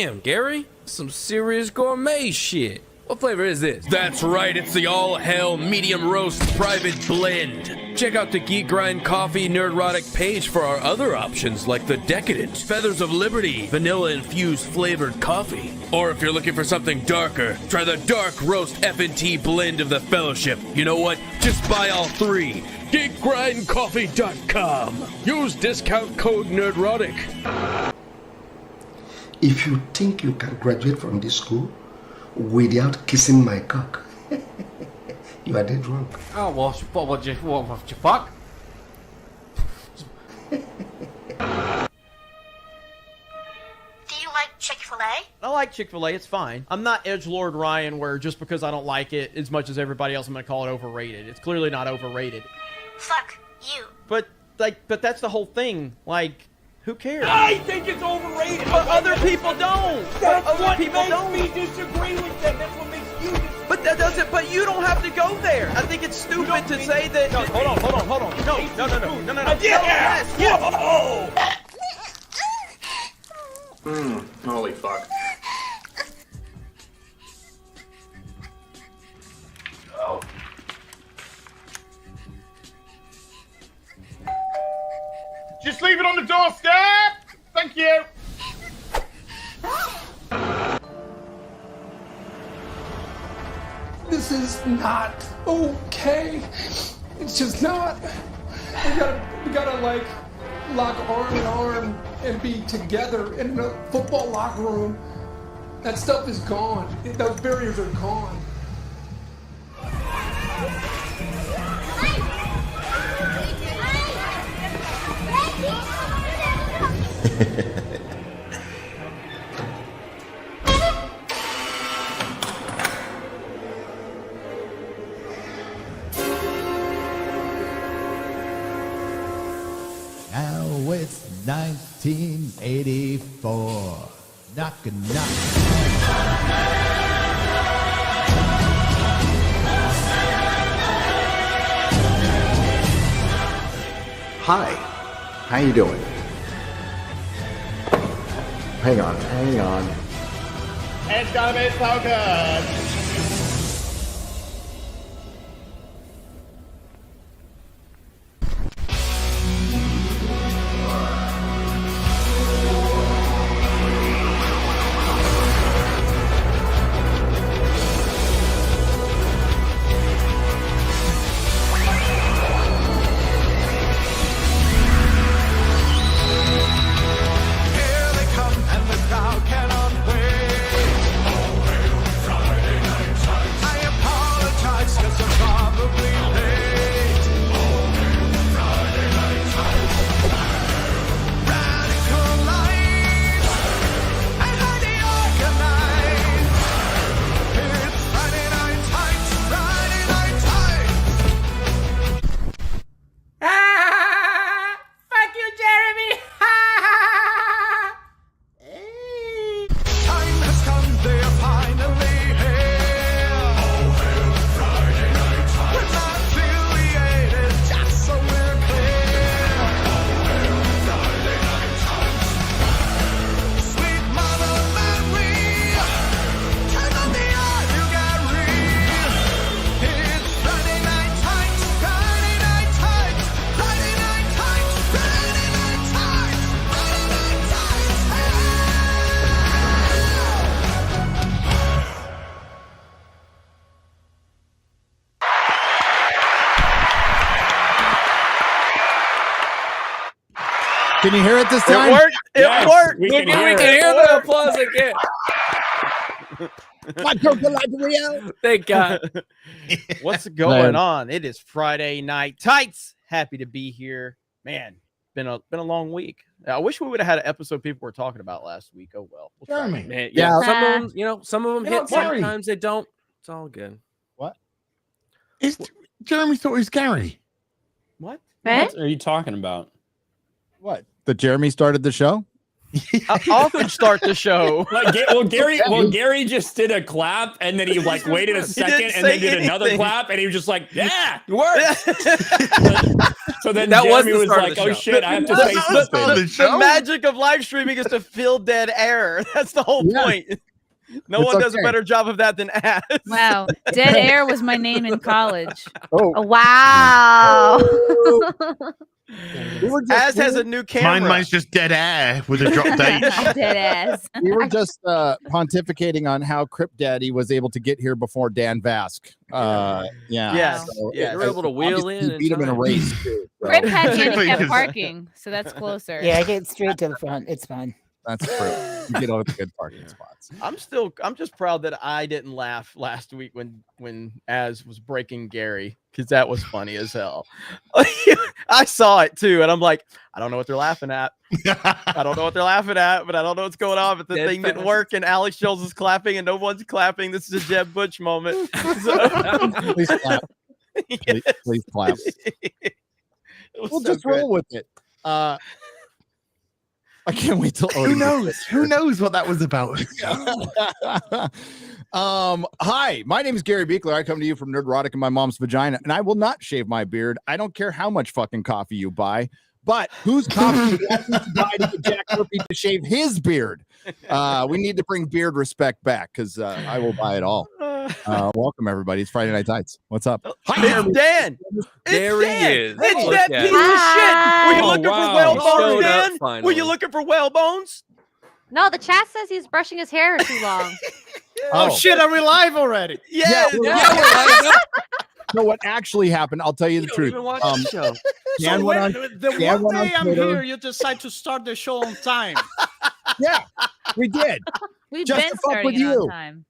Damn, Gary, some serious gourmet shit. What flavor is this? That's right, it's the all-hell medium roast private blend. Check out the Geek Grind Coffee Nerdrotic page for our other options like the Decadent, Feathers of Liberty, vanilla-infused flavored coffee. Or if you're looking for something darker, try the Dark Roast FNT blend of the Fellowship. You know what? Just buy all three. GeekGrindCoffee.com. Use discount code Nerdrotic. If you think you can graduate from this school without kissing my cock, you are dead wrong. Oh, well, what you fuck? Do you like Chick-fil-A? I like Chick-fil-A, it's fine. I'm not edgelord Ryan where just because I don't like it as much as everybody else, I'm gonna call it overrated. It's clearly not overrated. Fuck you. But that's the whole thing. Like, who cares? I think it's overrated. But other people don't. That's other what people makes don't. me disagree with them. That's what makes you disagree. But that doesn't. But you don't have to go there. I think it's stupid to say that. No, hold on. No. Yeah. Yes. Holy fuck. Oh. Just leave it on the doorstep. Thank you. This is not okay. It's just not. We gotta like lock arm in arm and be together in a football locker room. That stuff is gone. Those barriers are gone. Now it's 1984. Knock a knock. Hi. How you doing? Hang on. It's gonna be so good. Can you hear it this time? It worked. It worked. We can hear the applause again. Thank God. What's going on? It is Friday night. Tights. Happy to be here. Man, been a long week. I wish we would have had an episode people were talking about last week. Oh well. Jeremy. Man, yeah, some of them hit. Sometimes they don't. It's all good. What? It's Jeremy thought it was Gary. What? What are you talking about? What? That Jeremy started the show? I'll start the show. Gary just did a clap, and then he like waited a second, and then did another clap, and he was just like, "Yeah, it worked." So then That was Jeremy the was start of like, the "Oh show. shit, I have to say something." The magic of live streaming is to fill dead air. That's the whole point. No one does a better job of that than Az. Wow. Dead Air was my name in college. Oh, Wow. Az has a new camera. Mine's just dead air with a drop date. Dead ass. we were just pontificating on how Cripp Daddy was able to get here before Dan Vasc. Yes. So Yes. You were able to wheel obviously in. he beat him in a race too. So Cripp had handicap parking, so that's closer. Yeah, I get straight to the front. It's fine. that's true. You get all the good parking spots. I'm just proud that I didn't laugh last week when Az was breaking Gary, because that was funny as hell. I saw it too, and I'm like, I don't know what they're laughing at. I don't know what they're laughing at, but I don't know what's going on. But the thing didn't work, and Alex Jones is clapping, and no one's clapping. This is a Jeb Bush moment. Please clap. Please clap. We'll just roll with it. I can't wait till Who knows? Who knows what that was about? Hi, my name is Gary Beekler. I come to you from Nerdrotic in my mom's vagina, and I will not shave my beard. I don't care how much fucking coffee you buy. But whose coffee do you want me to buy to get Jack Murphy to shave his beard? We need to bring beard respect back, because I will buy it all. Welcome, everybody. It's Friday Night Tights. What's up? Hi, it's Dan. There he is. It's Look that at piece him. of shit. Were you looking for whale He bones, showed up Dan? finally. Were you looking for whale bones? No, the chat says he's brushing his hair too long. Oh shit, are we live already? Yes. So what actually happened, I'll tell you the truth. So Dan went on, the Dan one went on day I'm Twitter. here, you decide to start the show on time. Yeah, we did. We've Just been to fuck with starting it on you. time.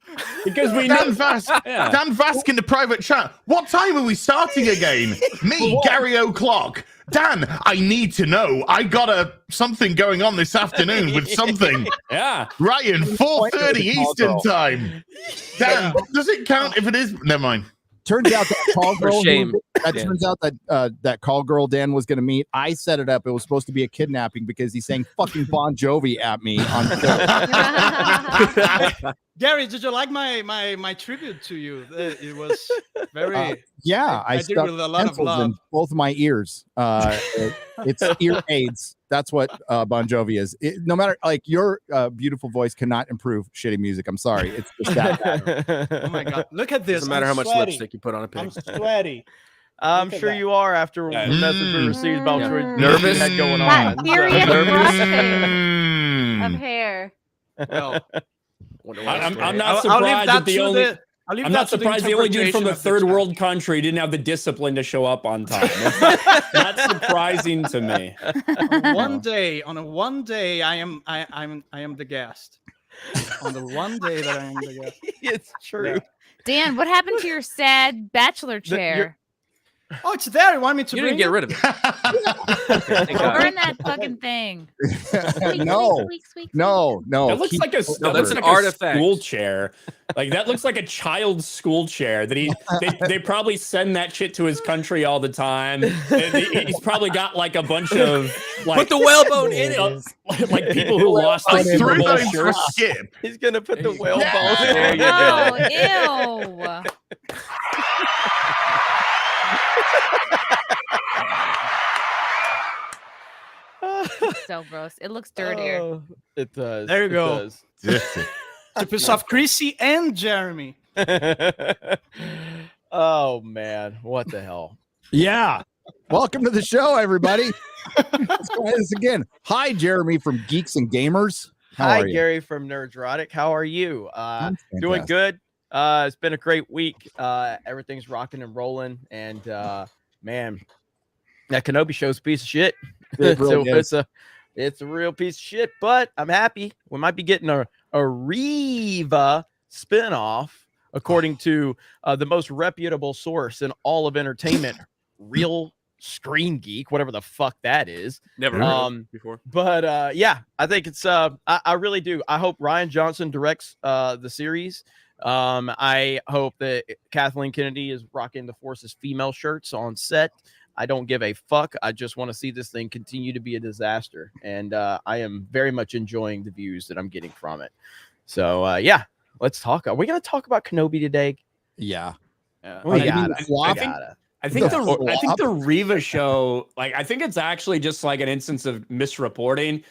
Because we Dan know. Vasc, Yeah. Dan Vasc in the private chat. What time are we starting again? Me, Gary O'Clock. Dan, I need to know. I got something going on this afternoon with something. Yeah. Ryan, 4:30 Eastern time. Dan, does it count if it is? Never mind. Turns out that call For girl. shame, That Dan. turns out that that call girl Dan was going to meet. I set it up. It was supposed to be a kidnapping because he's saying fucking Bon Jovi at me on Twitter. Gary, did you like my tribute to you? It was very. Yeah, I did stuck with a lot of pencils love. in both my ears. It's ear aids. That's what Bon Jovi is. No matter, like, your beautiful voice cannot improve shitty music. I'm sorry. It's just that bad. Oh my god! Look at this. Doesn't matter how much sweaty. lipstick you put on a I'm pig. sweaty. I'm Look at sure that. you are after the message we received about what Nervous? you had going That on. furious brushing Mm. of hair. Well, I'm not I'll leave surprised that that the to only. the. I'll leave I'm that not to the surprised the only dude from interpretation the of the third chat. world country didn't have the discipline to show up on time. It's not surprising to me. On a one day, I am the guest. On the one day that I am the guest. It's true. Yeah. Dan, what happened to your sad bachelor chair? Oh, it's there. You want me to You bring didn't get it? rid of it. Thank God. Burn that fucking thing. No, no. That looks like a No, that's an like a artifact. school chair. Like that looks like a child's school chair that they probably send that shit to his country all the time. And he's probably got like a bunch of like Put the whalebone in it. like people who lost I the Super threw Bowl that into a shirts. skip. He's gonna put the whale Yeah. balls. There you go. Oh, ew. So gross. It looks dirtier. Oh, it does. There you It go. does. To piss off Chrissy and Jeremy. Oh man, what the hell? Yeah. Welcome to the show, everybody. Let's go at this again. Hi, Jeremy from Geeks and Gamers. How Hi, are you? Gary from Nerdrotic. How are you? I'm Doing fantastic. good. It's been a great week. Everything's rocking and rolling, and man, that Kenobi show's a piece of shit. It really is. It's a real piece of shit, but I'm happy. We might be getting a Reva spinoff, according to the most reputable source in all of entertainment, Real Screen Geek, whatever the fuck that is. Never heard of it before. But yeah, I think it's I really do. I hope Ryan Johnson directs the series. I hope that Kathleen Kennedy is rocking the Force's female shirts on set. I don't give a fuck. I just want to see this thing continue to be a disaster, and I am very much enjoying the views that I'm getting from it. So yeah, let's talk. Are we gonna talk about Kenobi today? Yeah. I think the Riva show, like, I think it's actually just like an instance of misreporting.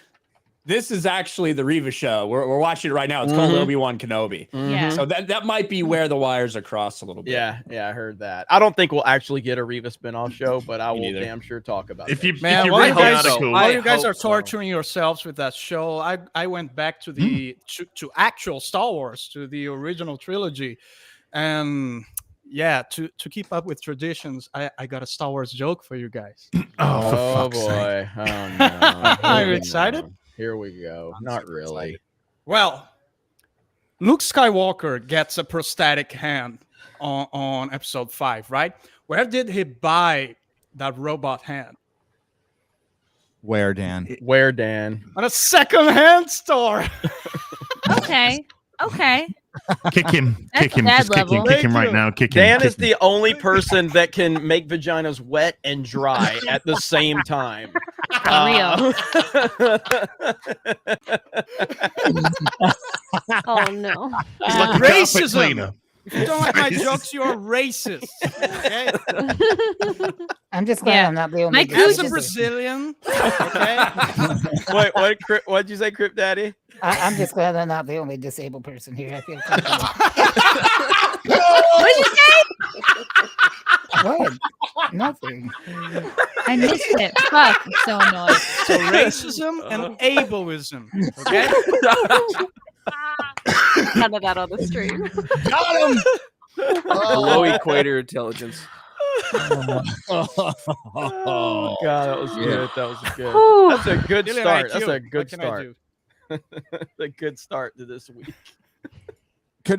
This is actually the Riva show. We're watching it right now. It's called Obi-Wan Kenobi. Yeah. So that might be where the wires are crossed a little bit. Yeah, I heard that. I don't think we'll actually get a Riva spinoff show, but I will damn sure talk about it. Man, while you guys are torturing yourselves with that show, I went back to the to actual Star Wars, to the original trilogy, and yeah, to keep up with traditions, I got a Star Wars joke for you guys. Oh boy! Oh no! Are you excited? Here we go. Not really. Well, Luke Skywalker gets a prosthetic hand on episode 5, right? Where did he buy that robot hand? Where, Dan? Where, Dan? At a second-hand store. Okay. Kick him. That's Kick him. bad Just kick him. level. Kick him right now. Kick him. Dan kick is him. the only person that can make vaginas wet and dry at the same time. Real. Oh no. He's like a carpet Racism. cleaner. If you don't like my jokes, you're racist. Okay? I'm just glad I'm not the only. My As a Just- Brazilian, okay? What'd you say, Cripp Daddy? I'm just glad I'm not the only disabled person here. I feel comfortable. What did you say? What? Nothing. I missed it. Fuck. I'm so annoyed. So racism and ableism. Okay? None of that on the stream. Got him. Below equator intelligence. Oh God, that was good. That was good. Whew. That's a good Dylan, start. IQ, That's a what good can I start. do? A good start to this week.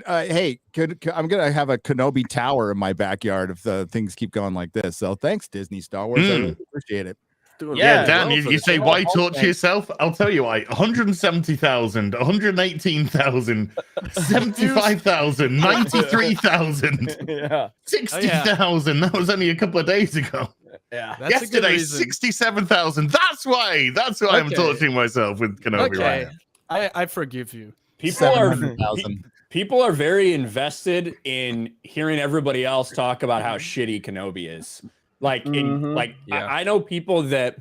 I'm gonna have a Kenobi tower in my backyard if the things keep going like this. So thanks, Disney Star Wars. I really appreciate it. Yeah, Dan, you say why torture yourself? I'll tell you why. 170,000, 118,000, 75,000, 93,000, Yeah. 60,000. That was only a couple of days ago. Yeah. That's a good Yesterday, reason. 67,000. That's why I'm Okay. torturing myself with Kenobi Okay. right now. I forgive you. People are very invested in hearing everybody else talk about how shitty Kenobi is. Like, I know people that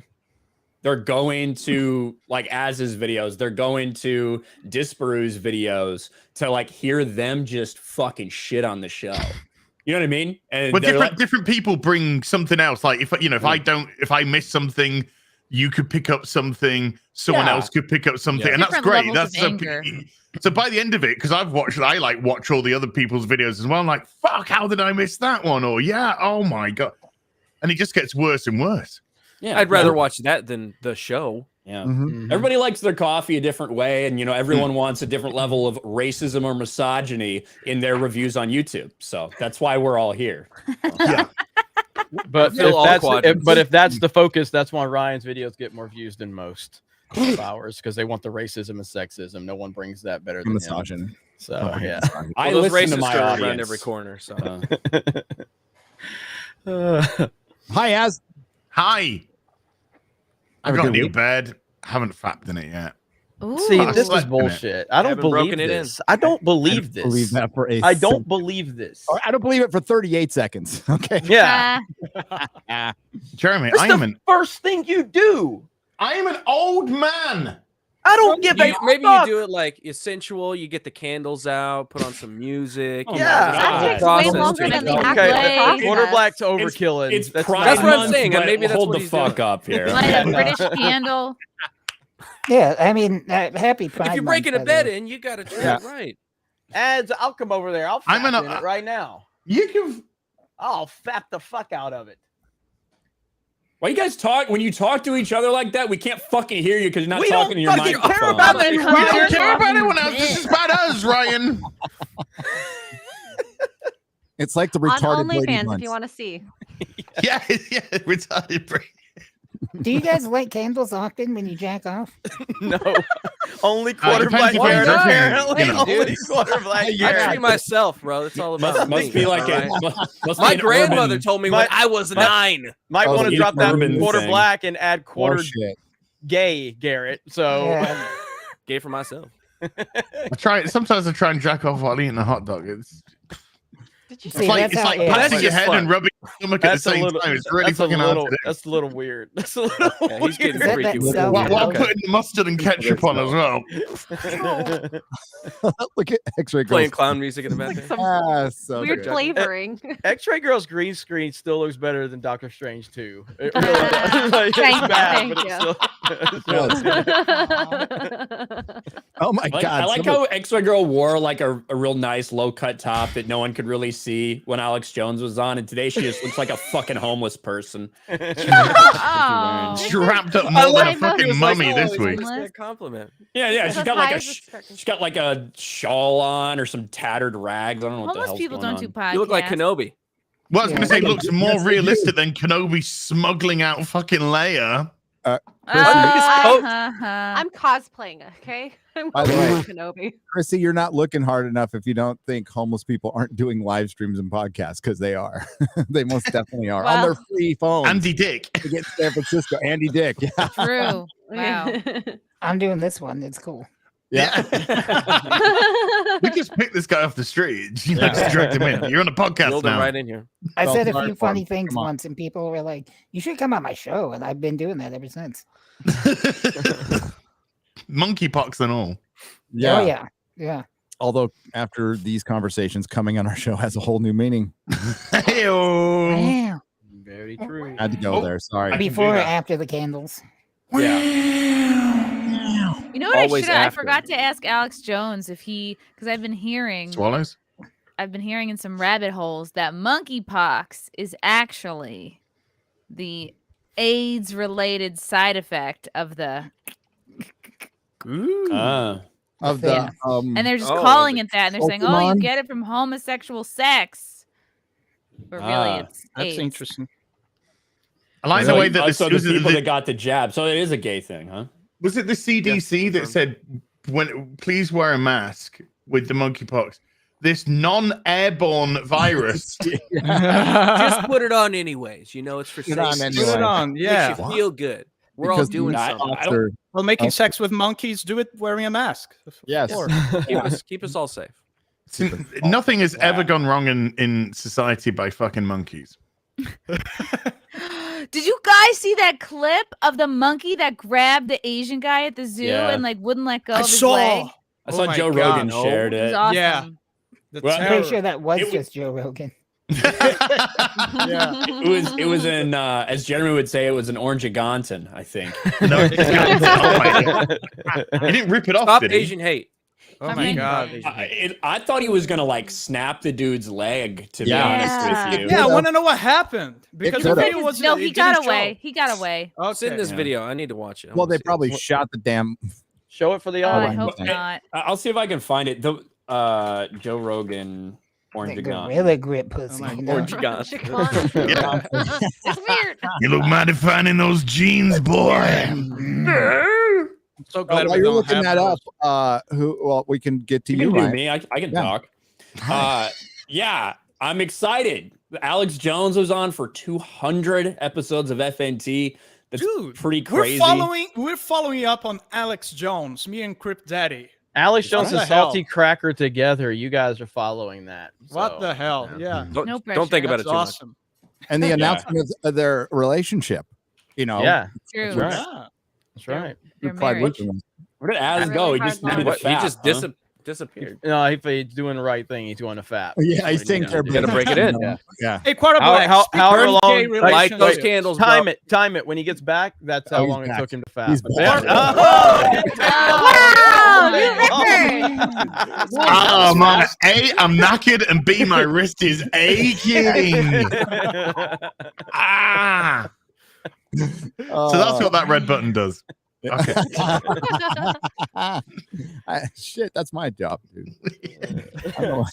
they're going to like Az's videos, they're going to Disparu's videos to like hear them just fucking shit on the show. You know what I mean? And But they're different people bring something else. Like if I miss something, you could pick up something. Someone else could pick up something, and that's Different great. levels That's of anger. so by the end of it, because I watch all the other people's videos as well. I'm like, fuck, how did I miss that one? Or oh my god, and it just gets worse and worse. Yeah, I'd rather watch that than the show. Yeah. Mm-hmm. Everybody likes their coffee a different way, and everyone wants a different level of racism or misogyny in their reviews on YouTube. So that's why we're all here. Yeah. But Fill all quadrants. if that's the focus, that's why Ryan's videos get more views than most of ours, because they want the racism and sexism. No one brings that better than Misogyny. him. So yeah. I Well, those listen to racists my are audience. around every corner. So Hi, Az. Hi. I've Have a got a good new week. bed. Haven't fapped in it yet. See, I this is slept in it. bullshit. I don't Haven't believe broken it in. this. I don't believe this. Believe that for a I don't second. believe this. I don't believe it for 38 seconds. Okay. Yeah. Jeremy, That's I am the an first thing you do. old man. I don't give a maybe fuck. you do it like it's sensual. You get the candles out, put on some music. Oh, Yeah. That takes way Process longer takes than the longer. actual Okay, Quarter process. Black to overkilling. It's That's Pride That's what I'm Month, saying, and but maybe that's hold what the he's fuck doing. up here. Light a British candle. Yeah, I mean, happy Pride If you're Month, breaking by a the bed way. in, you got to treat Yeah. it right. Ads, I'll come over there. I'll I'm fap an- in it right now. You can. I'll fap the fuck out of it. Why you guys talk when you talk to each other like that? We can't fucking hear you because you're not We talking to don't your fucking care microphone. about it. We don't care about anyone else. This is about us, Ryan. It's like the On retarded Brady OnlyFans if Bunch. you want to see. Yeah, retarded brain. Do you guys light candles often when you jack off? No, only quarter black depends if Garrett. you're drinking, Apparently, you know. only quarter black I Garrett. treat myself, bro. It's all about Must me. be like all right? must My be an grandmother urban- told me when I was 9. Might Oh, want to the drop that urban quarter thing. black and add quarter shit. gay Garrett. So Yeah. Gay for myself. Sometimes I try and jack off while eating a hot dog. It's See, like that's how- yeah. patting your just head fun. and rubbing your stomach at the same time. It's really fucking hard to do. That's a little weird. That's a little Yeah, he's getting That- freaky with that it. While Okay. putting the mustard and ketchup on as well. Look at X-ray Playing girls. clown music in the background. Ah, so Weird good. flavoring. X-Ray Girl's green screen still looks better than Doctor Strange 2. It really does. Like, Thank it's you, bad, thank but it's you. still. Oh my god! I like how X-Ray Girl wore like a real nice low cut top that no one could really see when Alex Jones was on, and today she just looks like a fucking homeless person. Oh. Strapped up I more than like a fucking mummy this week. It's a compliment. Yeah, she's That's got like high a as expected. she's got like a shawl on or some tattered rags. I don't know what the Homeless hell's people going don't do on. podcasts. You look like Kenobi. Well, I was going to say, Yeah. looks more realistic than Kenobi smuggling out fucking Leia. I'm cosplaying, okay? I'm By the way- Kenobi. Chrissy, you're not looking hard enough if you don't think homeless people aren't doing live streams and podcasts, because they are. They most definitely are on their free phones. Andy Dick. To get to San Francisco. Andy Dick. Yeah. True. Wow. I'm doing this one. It's cool. Yeah. We just picked this guy off the street. You know, just dragged him in. You're on a podcast Build him now. right in here. I Don't said a start few for funny him. things Come on. once, and people were like, "You should come on my show," and I've been doing that ever since. Monkeypox and all. Yeah. Oh yeah, yeah. Although after these conversations, coming on our show has a whole new meaning. Hey-o. Wow. Very true. Had to go there. Sorry. Before or after the candles? You know what Always I after. forgot to ask Alex Jones if he, because I've been hearing Swallows? in some rabbit holes that monkeypox is actually the AIDS related side effect of the Of the and they're just Oh, calling it that, and they're saying, "Oh, you Pokemon? get it from homosexual sex," but really it's That's AIDS. interesting. I like the way that so the was it people the- that got the jab. So it is a gay thing, huh? was it the CDC that said, "When please wear a mask with the monkeypox"? This non-airborne virus. Just put it on anyways. You know, it's for Put it on safety. anyway. Put it on, yeah. Makes you feel good. We're all Because doing I- something. I don't- Well, making sex with monkeys, do it wearing a mask. Yes. Sure. Keep us all safe. Nothing has ever gone wrong in society by fucking monkeys. Did you guys see that clip of the monkey that grabbed the Asian guy at the zoo Yeah. and like wouldn't let go I of his saw. leg? I saw my Joe God, Rogan no. shared It was it. awesome. Yeah. The Well, I'm terror. pretty sure that was It was- just Joe Rogan. Yeah. It was an as Jeremy would say, it was an orangutan, I think. No, oh my God. He didn't rip it off, Stop did he? Asian hate. Oh I my mean- god. I thought he was gonna like snap the dude's leg. To be Yeah. honest with you, Yeah, I want to know what happened because the could've. video was No, it he didn't got show. away. He got away. It's in this Yeah. video. I need to watch it. I Well, wanna they see probably it. shot the damn. Show it for the Oh, I audience. hope not. I'll see if I can find it. The Joe Rogan That orangutan. gorilla grip pussy. my you know? Orangutan. It's weird. You look mighty fine in those jeans, boy. I'm so glad While we you're don't looking have that those. up, well, we can get to You you, can do Ryan. me. I can Yeah. talk. Yeah, I'm excited. Alex Jones was on for 200 episodes of FNT. That's Dude, pretty crazy. We're following up on Alex Jones, me and Cripp Daddy. Alex Jones What and the hell? Salty Cracker together. You guys are following that. What so, the hell? Yeah. Don't, No don't think pressure. about That's it too much. awesome. And the Yeah. announcement of their relationship. You know, Yeah, True. that's right. Yeah. That's right. They're Clyde married. Whitman. Where did Az Really go? He hard just line. needed a What, he fap, just huh? disappeared. No, if he's doing the right thing, he's doing a fat. Yeah, he's taking care of You gotta break it in. Yeah. Yeah. Hey, quarterback. However long- Light those candles, bro. Time it. When he gets back, that's how Oh, he's long it back. took him to fast. He's Yeah. back. Wow, new record. Oh man, A, I'm knackered, and B, my wrist is aching. Ah. So that's what that red button does. Okay. Shit, that's my job, dude. I don't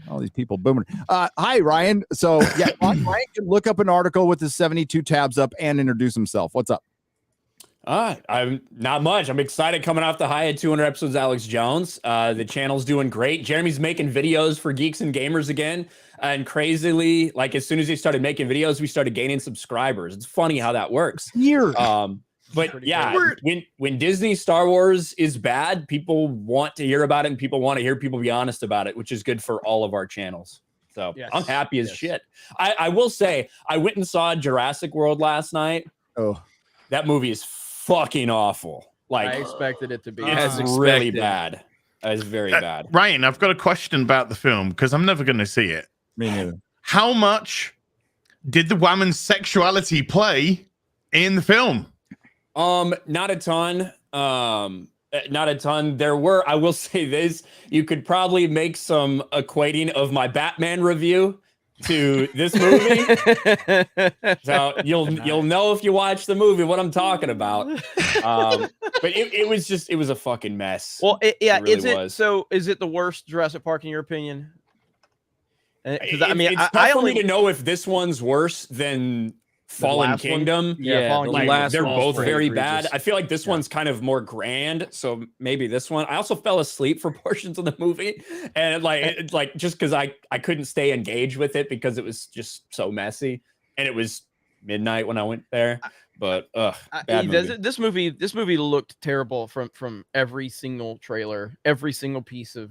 know. All these people booming. Hi, Ryan. So yeah, Ryan can look up an article with his 72 tabs up and introduce himself. What's up? I'm not much. I'm excited coming off the high of 200 episodes of Alex Jones. The channel's doing great. Jeremy's making videos for Geeks and Gamers again. And crazily, like as soon as he started making videos, we started gaining subscribers. It's funny how that works. Weird. But yeah, when Disney Star Wars is bad, people want to hear about it and people want to hear people be honest about it, which is good for all of our channels. So yes. I'm happy as shit. I will say, I went and saw Jurassic World last night. Oh, that movie is fucking awful. Like I expected it to be. It's really bad. It's very bad. Ryan, I've got a question about the film because I'm never going to see it. Me neither. How much did the woman's sexuality play in the film? Not a ton. Not a ton. There were, I will say this, you could probably make some equating of my Batman review to this movie. So you'll know if you watch the movie what I'm talking about. But it was a fucking mess. Well, it really was. So is it the worst Jurassic Park in your opinion? Because I mean, it's tough for me to know if this one's worse than Fallen Kingdom. They're both very bad. I feel like this one's kind of more grand, so maybe this one. I also fell asleep for portions of the movie, and like just because I couldn't stay engaged with it because it was just so messy, and it was midnight when I went there. But this movie looked terrible from every single trailer, every single piece of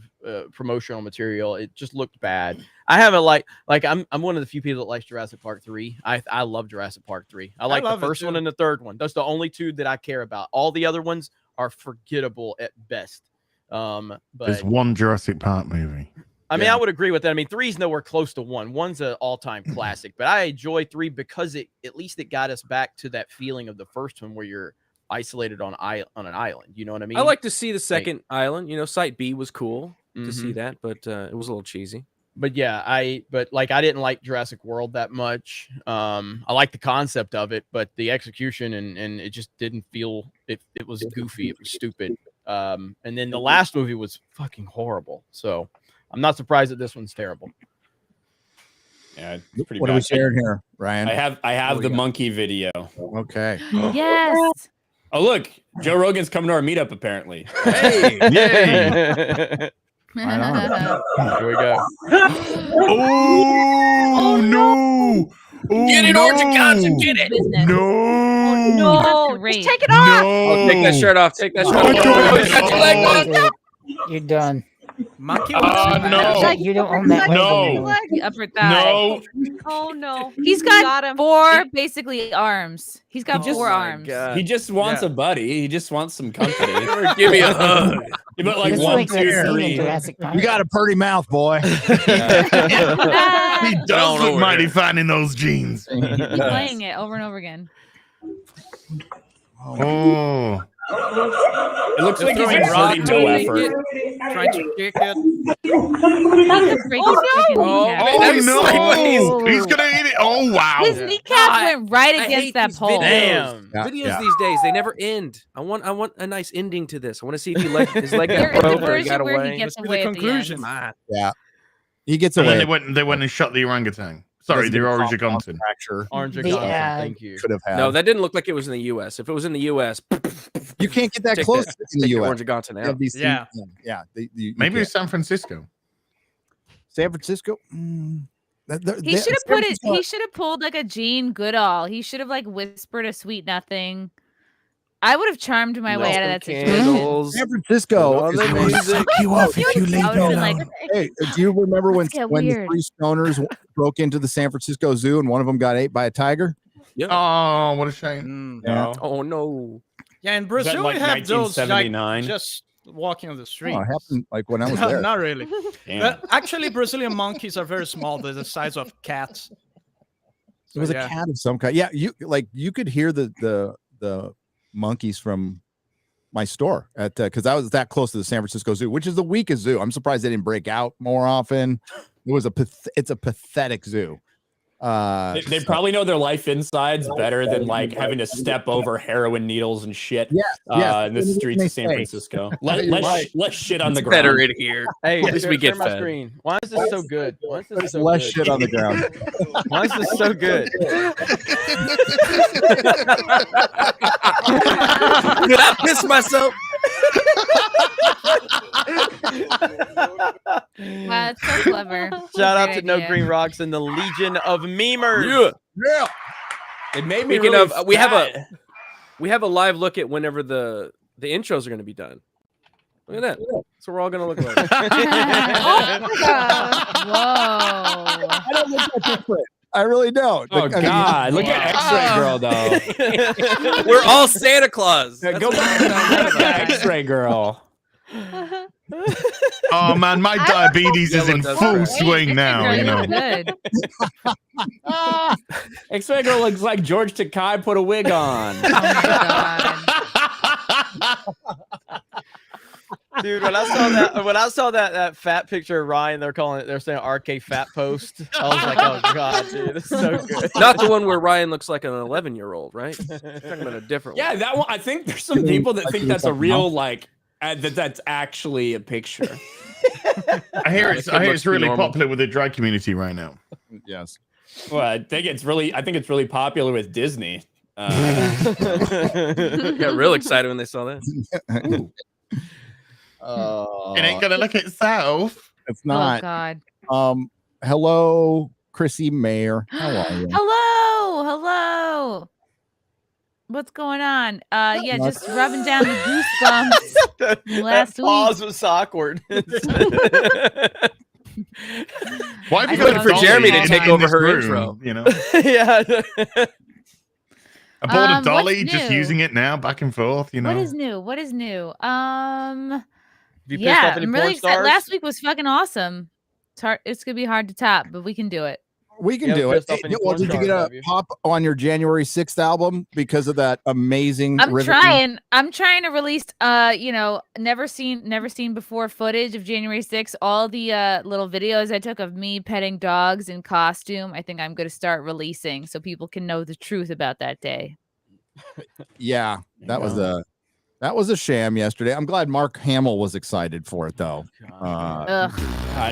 promotional material. It just looked bad. I haven't I'm one of the few people that likes Jurassic Park 3. I love Jurassic Park 3. I like the first one and the third one. That's the only two that I care about. All the other ones are forgettable at best. But there's one Jurassic Park movie. I mean, I would agree with that. I mean, 3's nowhere close to 1. 1's an all-time classic, but I enjoy 3 because at least it got us back to that feeling of the first one where you're isolated on an island. You know what I mean? I like to see the second island. You know, Site B was cool to see that, but it was a little cheesy. But yeah, I didn't like Jurassic World that much. I like the concept of it, but the execution and it just didn't feel it was goofy. It was stupid. And then the last movie was fucking horrible. So I'm not surprised that this one's terrible. Yeah, it's pretty what bad. Are we sharing here, Ryan? I have the monkey video. Okay. Yes. Oh, look, Joe Rogan's coming to our meetup apparently. Hey, yay! Here we go. Oh no! Oh, get it, Orange Johnson, get it! No! No, just take it off. No! Oh, take that shirt off. Take that shirt off. You're done. Monkey. No! You don't own that. No! The upper thigh. No! Oh no. He's got four basically arms. He's got four arms. He just wants a buddy. He just wants some company. Give me a hug. But like 1, 2, 3. You got a pretty mouth, boy. He does look mighty fine in those jeans. He's playing it over and over again. Oh. It looks like he's exerting no effort. Trying to kick it. No! He's gonna eat it. Oh wow! His kneecap went right against that pole. Damn. Videos these days, they never end. I want a nice ending to this. I want to see if his leg got There is a broke or he version got where away. he gets Must be away the at the conclusion. end. Yeah. He gets And away. then they went and shot the orangutan. Sorry, the orange orangutan. Orange Yeah. thank you. Could have had. No, that didn't look like it was in the U.S. If it was in the U.S., you can't get that take close that- in the take the U.S. orangutan out. Yeah. Yeah. You Maybe can't. it's San Francisco. San Francisco. He should have put it. He should have pulled like a Gene Goodall. He should have like whispered a sweet nothing. I would have charmed my way out of that situation. San Francisco. Suck you off if you leave I would have been like, Hey, do you remember when Let's get the weird. 3 stoners broke into the San Francisco Zoo and one of them got ate by a tiger? Yeah. Oh, what a shame. Yeah. Oh no. Yeah, in that Brazil like we have those like 1979? just walking on the street. Oh, it happened like when I was No, there. not really. Damn. But actually, Brazilian monkeys are very small. They're the size of cats. It was yeah. a cat of some kind. Yeah, you could hear the monkeys from my store at because I was that close to the San Francisco Zoo, which is the weakest zoo. I'm surprised they didn't break out more often. It's a pathetic zoo. They probably know their life insides better than like having to step over heroin needles and shit in the streets of San Francisco. Less shit on the ground. Better in here. Hey, at least we get my fed. screen. Why is this so good? Why is this so less good? shit on the ground. Why is this so good? Did I piss myself? Wow, that's so clever. Shout out Great to No idea. Green Rocks and the Legion of Memers. Yeah. It made me Speaking really of, we have a live look at whenever the intros are going to be done. Look at that. So we're all going to look like. Oh my God. Whoa. I don't look that different. I really don't. Oh God! Look at X-Ray Girl though. We're all Santa Claus. Yeah, go back to X-Ray Girl. Oh man, my diabetes is in that's full right. swing now. You know. Good. X-Ray Girl looks like George Takei put a wig on. Oh my God. Dude, when I saw that fat picture of Ryan, they're saying RK fat post. I was like, oh God, dude, this is so good. Not the one where Ryan looks like an 11-year-old, right? You're talking about a different one. Yeah, that one. I think there's some people that think that's a real like that's actually a picture. I hear it's looks really normal. popular with the drag community right now. Yes. Well, I think it's really popular with Disney. Got real excited when they saw that. It ain't gonna look itself. It's Oh not. God. Hello, Chrissy Mayer. How are you? Hello. What's going on? Yeah, just rubbing down the goosebumps last That pause week. was awkward. Why have you Good got for Dolly Jeremy to in take this over her room, intro. You know, Yeah. I bought a Dolly, what's just new? using it now, back and forth. You know, What is new? What is new? Have you pissed Yeah, off any I'm porn really excited. stars? Last week was fucking awesome. It's gonna be hard to top, but we can do it. We can You do haven't it. pissed off any Well, porn did you stars, get a have you? pop on your January 6th album because of that amazing? I'm riveting- trying to release never seen before footage of January 6th, all the little videos I took of me petting dogs in costume. I think I'm going to start releasing so people can know the truth about that day. Yeah, that was a sham yesterday. I'm glad Mark Hamill was excited for it though. Ugh.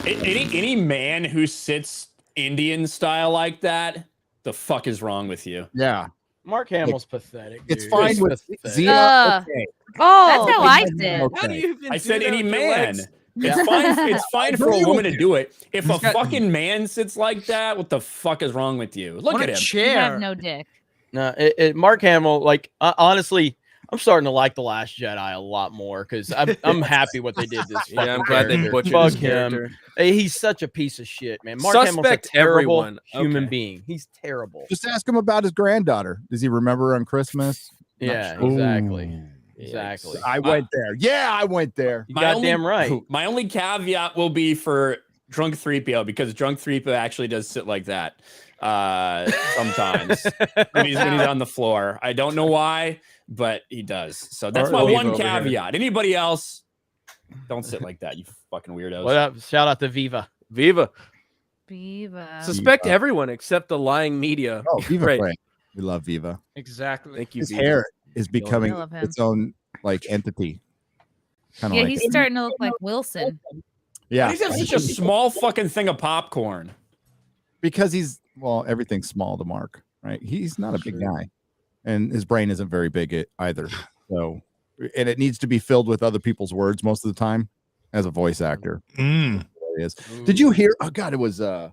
Any man who sits Indian style like that, the fuck is wrong with you? Yeah, Mark Hamill's pathetic. it's dude. fine He's with pathetic. Xena. Okay. That's how I said. Okay. How do you even I do said that any with your man. legs? It's fine. It's fine for a agree woman with to you. do it. If a got- fucking man sits like that, what the fuck is wrong with you? Look On at a him. You chair. have no dick. No, Mark Hamill, like honestly, I'm starting to like The Last Jedi a lot more because I'm happy what they did this. Yeah, I'm fucking glad they character. butchered Fuck his him. character. Hey, he's such a piece of shit, man. Mark Hamill's a Suspect terrible everyone. human Okay. being. He's terrible. Just ask him about his granddaughter. Does he remember on Christmas? Yeah, Not sure. exactly. Ooh. Exactly. I went there. Yeah, I went there. You goddamn right. My only caveat will be for Drunk 3PO because Drunk 3PO actually does sit like that sometimes when he's on the floor. I don't know why, but he does. So that's my one caveat. Anybody else, don't sit like that, you fucking weirdos. What up? Shout out to Viva. Viva. Viva. Suspect everyone except the lying media. Oh, Viva Great. Frank. We love Viva. Exactly. Thank you, His Viva. hair is becoming love him. its own like entity. Kind of Yeah, like he's starting to look like Wilson. yeah, Why does he have such a small fucking thing of popcorn? because everything's small to Mark, right? He's not a big guy, and his brain isn't very big either. So, and it needs to be filled with other people's words most of the time as a voice actor. Mm. It is. Did you hear? Oh God, it was. I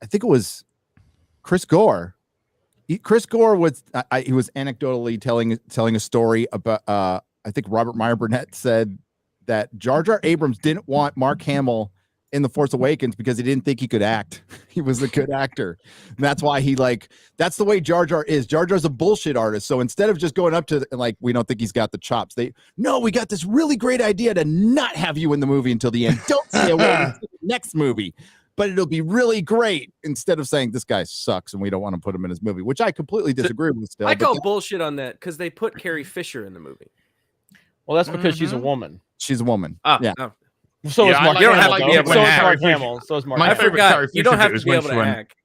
think it was Chris Gore. Chris Gore was. He was anecdotally telling a story about. I think Robert Meyer Burnett said that Jar Jar Abrams didn't want Mark Hamill in The Force Awakens because he didn't think he could act. He was a good actor. And that's why that's the way Jar Jar is. Jar Jar's a bullshit artist. So instead of just going up to we don't think he's got the chops. We got this really great idea to not have you in the movie until the end. Don't say a word until the next movie, but it'll be really great. Instead of saying this guy sucks and we don't want to put him in his movie, which I completely disagree with still. I call bullshit on that because they put Carrie Fisher in the movie. Well, that's because she's a woman. She's a woman. Ah, yeah. no. So is Yeah, Mark I like Hamill. that, though. like, So is when Mark Carrie Hamill. So is Mark My Hamill. I favorite forgot. Carrie You Fisher don't have bit to was be when able she to went, act.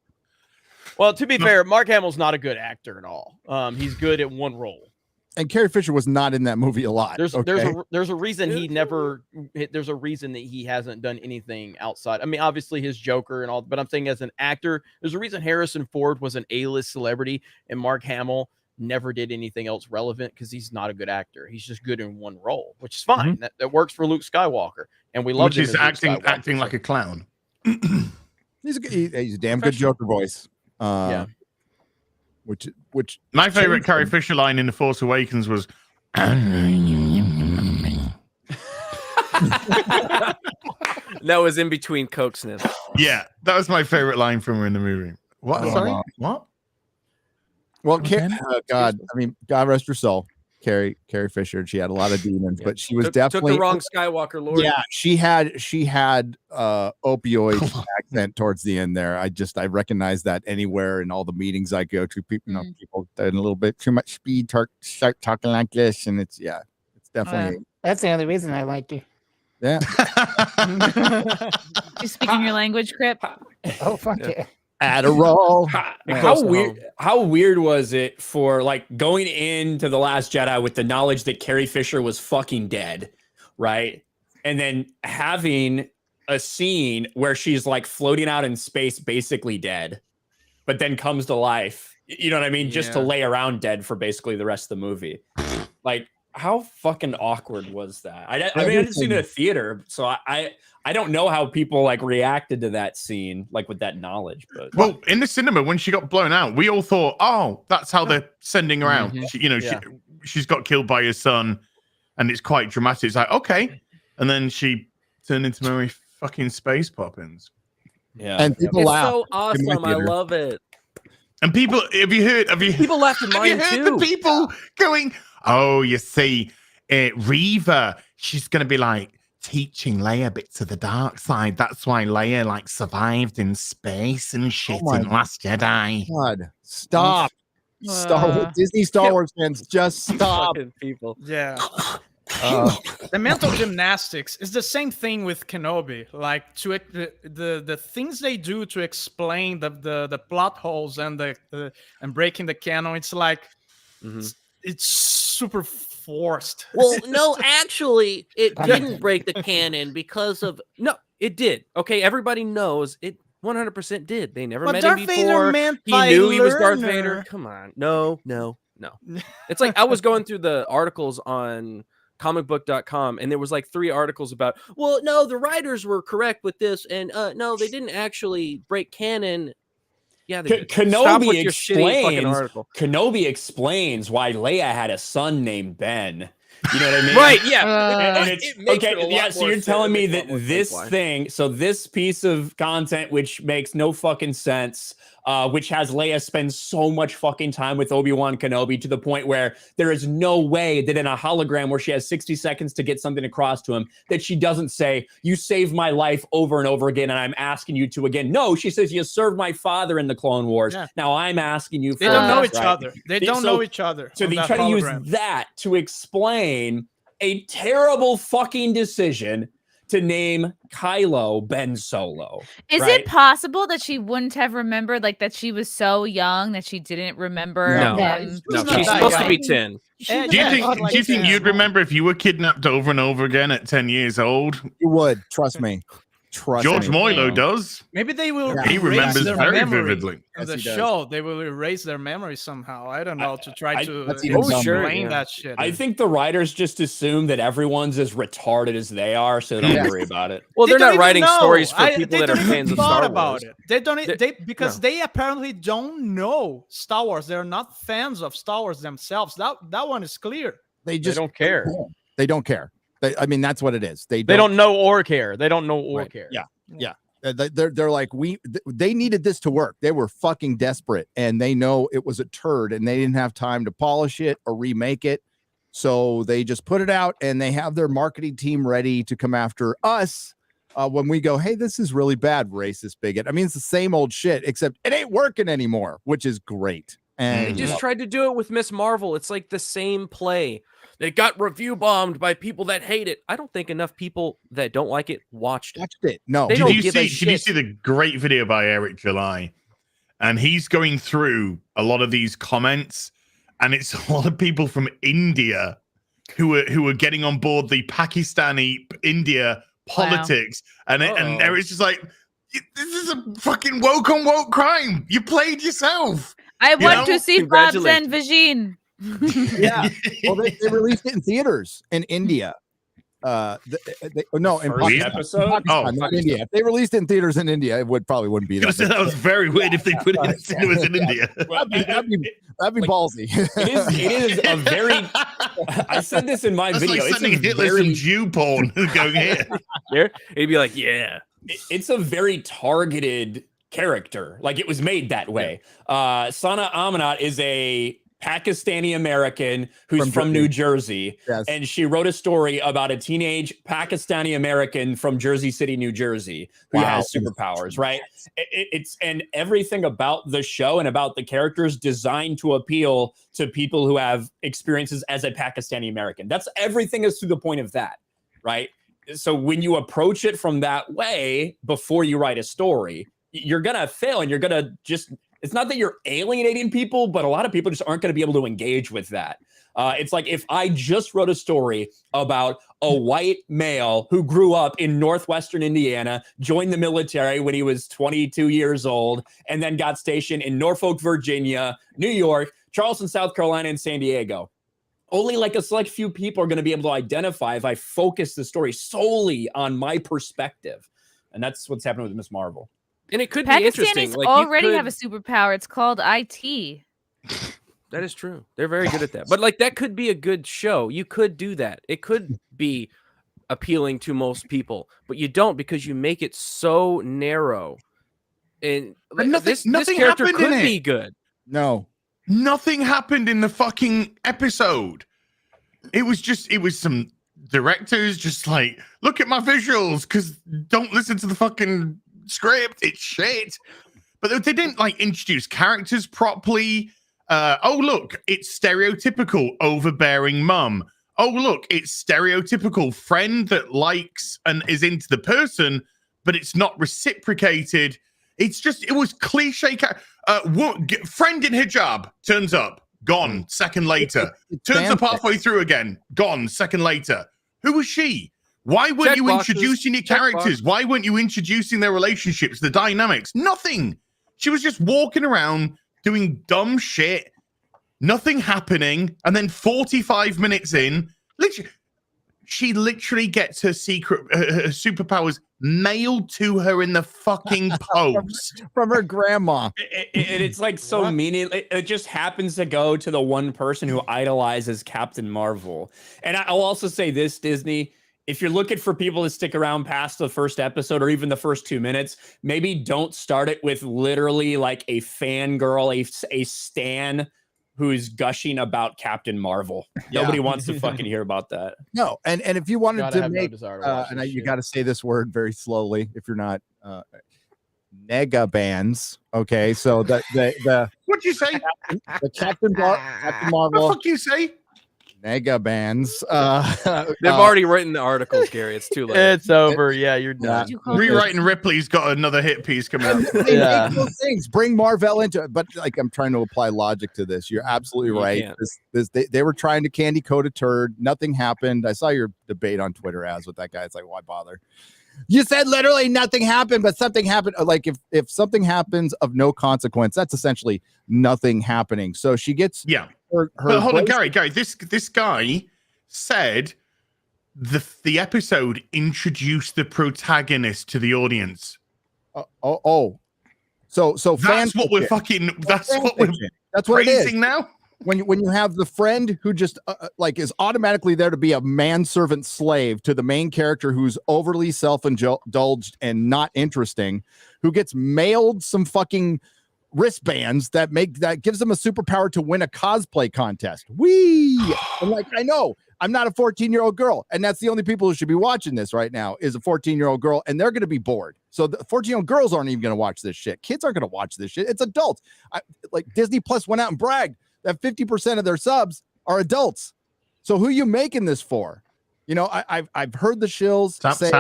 Well, to be fair, Mark Hamill's not a good actor at all. He's good at one role. And Carrie Fisher was not in that movie a lot. There's a reason he never. There's a reason that he hasn't done anything outside. I mean, obviously his Joker and all, but I'm saying as an actor, there's a reason Harrison Ford was an A-list celebrity and Mark Hamill never did anything else relevant because he's not a good actor. He's just good in one role, which is fine. That works for Luke Skywalker, and we love. Which is acting like a clown. He's a damn good Joker voice. Yeah. Which my favorite Carrie Fisher line in The Force Awakens was That was in between Coke sniffs. yeah, that was my favorite line from her in the movie. What? Sorry? What? Well, God, I mean, God rest her soul. Carrie Fisher. She had a lot of demons, but she was definitely took the wrong Skywalker Lord. Yeah, she had opioid accent towards the end there. I recognize that anywhere in all the meetings I go to. People, people doing a little bit too much speed, start talking like this, and it's definitely. That's the only reason I liked you. Yeah. You speaking your language, Cripp? Oh, fuck yeah. Adderall. How weird was it for like going into The Last Jedi with the knowledge that Carrie Fisher was fucking dead, right? And then having a scene where she's like floating out in space, basically dead, but then comes to life. You know what I mean? Just to lay around dead for basically the rest of the movie. Like, how fucking awkward was that? I mean, I didn't see it in a theater, so I don't know how people like reacted to that scene, like with that knowledge. But well, in the cinema when she got blown out, we all thought, "Oh, that's how they're sending her out." She's got killed by her son, and it's quite dramatic. It's like, okay, and then she turned into Mary fucking Space Poppins. Yeah, and people laugh. So awesome! I love it. And people, have you heard? People laughed in mine too? The people going, "Oh, you see, Reva, she's gonna be like." Teaching Leia bits of the dark side. That's why Leia like survived in space and shit in Last Jedi. God, stop! Disney Star Wars fans, just stop. People. Yeah. The mental gymnastics is the same thing with Kenobi. Like the things they do to explain the plot holes and and breaking the canon. It's like it's super forced. Well, no, actually, it didn't break the canon because of it did. Okay, everybody knows it 100% did. They never met him before. He knew he was Darth Vader. Come on, no. It's like I was going through the articles on comicbook.com and there was like 3 articles about, well, no, the writers were correct with this, and no, they didn't actually break canon. Yeah, Kenobi explains why Leia had a son named Ben. You know what I mean? Right, yeah. And it's, so you're telling me that this thing, so this piece of content, which makes no fucking sense, which has Leia spend so much fucking time with Obi-Wan Kenobi to the point where there is no way that in a hologram where she has 60 seconds to get something across to him, that she doesn't say, "You saved my life" over and over again, and I'm asking you to again. No, she says, "You served my father in the Clone Wars." Yeah. Now I'm asking you. They don't know each other. They don't know each other. So they try to use that to explain a terrible fucking decision to name Kylo Ben Solo. Is it possible that she wouldn't have remembered, like that she was so young that she didn't remember? No, she's supposed to be 10. Do you think you'd remember if you were kidnapped over and over again at 10 years old? You would, trust me. George Moilo does. Maybe they will. He remembers very vividly. In the show, they will erase their memory somehow. I don't know, to try to explain that shit. I think the writers just assume that everyone's as retarded as they are, so they don't worry about it. Well, they're not writing stories for people that are fans of Star Wars. About it. They don't. They apparently don't know Star Wars. They're not fans of Star Wars themselves. That one is clear. They just don't care. They don't care. I mean, that's what it is. They don't know or care. They don't know or care. Yeah. They're like, they needed this to work. They were fucking desperate, and they know it was a turd, and they didn't have time to polish it or remake it. So they just put it out, and they have their marketing team ready to come after us when we go, "Hey, this is really bad, racist bigot." I mean, it's the same old shit, except it ain't working anymore, which is great. And they just tried to do it with Ms.Marvel. It's like the same play. It got review bombed by people that hate it. I don't think enough people that don't like it watched it. No. Did you see the great video by Eric July and he's going through a lot of these comments, and it's a lot of people from India who are getting on board the Pakistani India politics, and it's just like, this is a fucking woke on woke crime. You played yourself. I want to see Bob's and Vagine. Yeah. Well, they released it in theaters in India. No, in Pakistan, not India. If they released it in theaters in India, it probably wouldn't be that. That was very weird if they put it in cinemas in India. That'd be ballsy. It is a very. I said this in my video. Like sending Hitler some Jew porn going here. It'd be like, yeah. It's a very targeted character. Like, it was made that way. Sana Amanat is a Pakistani American who's from New Jersey. Yes. And she wrote a story about a teenage Pakistani American from Jersey City, New Jersey, who has superpowers, right? And everything about the show and about the characters designed to appeal to people who have experiences as a Pakistani American. That's everything is to the point of that, right? So when you approach it from that way before you write a story, you're going to fail, and you're going to just, it's not that you're alienating people, but a lot of people just aren't going to be able to engage with that. It's like if I just wrote a story about a white male who grew up in Northwestern Indiana, joined the military when he was 22 years old, and then got stationed in Norfolk, Virginia, New York, Charleston, South Carolina, and San Diego. Only like a select few people are going to be able to identify if I focus the story solely on my perspective. And that's what's happening with Ms.Marvel. And it could be interesting. Pakistanis already have a superpower. It's called IT. That is true. They're very good at that. But like, that could be a good show. You could do that. It could be appealing to most people, but you don't, because you make it so narrow. And this character happened could in be it. good. No. Nothing happened in the fucking episode. It was some directors just like, look at my visuals, because don't listen to the fucking script. It's shit. But they didn't like introduce characters properly. Oh, look, it's stereotypical overbearing mum. Oh, look, it's stereotypical friend that likes and is into the person, but it's not reciprocated. It's just, it was cliche. Friend in hijab turns up, gone, second later. Turns up halfway through again, gone, second later. Who was she? Why weren't you introducing your characters? Why weren't you introducing their relationships, the dynamics? Nothing. She was just walking around doing dumb shit, nothing happening, and then 45 minutes in, she literally gets her superpowers mailed to her in the fucking post from her grandma. It's like so meaningless. It just happens to go to the one person who idolizes Captain Marvel. And I'll also say this, Disney, if you're looking for people to stick around past the first episode or even the first 2 minutes, maybe don't start it with literally like a fangirl, a stan who's gushing about Captain Marvel. Nobody wants to fucking hear about that. No, and if you wanted to make, you got to say this word very slowly if you're not nega bands. Okay, so the what'd you say? The Captain Marvel. What the fuck you say? Mega bands. They've already written the articles, Gary. It's too late. It's over. Yeah, you're done. Rewriting Ripley's got another hit piece coming out. They make those things. Bring Marvel into it. But like, I'm trying to apply logic to this. You're absolutely right. They were trying to candy coat a turd. Nothing happened. I saw your debate on Twitter as with that guy. It's like, why bother? You said literally nothing happened, but something happened. Like if something happens of no consequence, that's essentially nothing happening. So she gets but hold on, Gary, this guy said the episode introduced the protagonist to the audience. So that's what we're fucking. That's what it is now. When you have the friend who just like is automatically there to be a manservant slave to the main character who's overly self-indulged and not interesting, who gets mailed some fucking wristbands that gives them a superpower to win a cosplay contest. And like, I know I'm not a 14-year-old girl, and that's the only people who should be watching this right now is a 14-year-old girl, and they're going to be bored. So the 14-year-old girls aren't even going to watch this shit. Kids aren't going to watch this shit. It's adults. Like Disney Plus went out and bragged that 50% of their subs are adults. So who are you making this for? You know, I've heard the shills say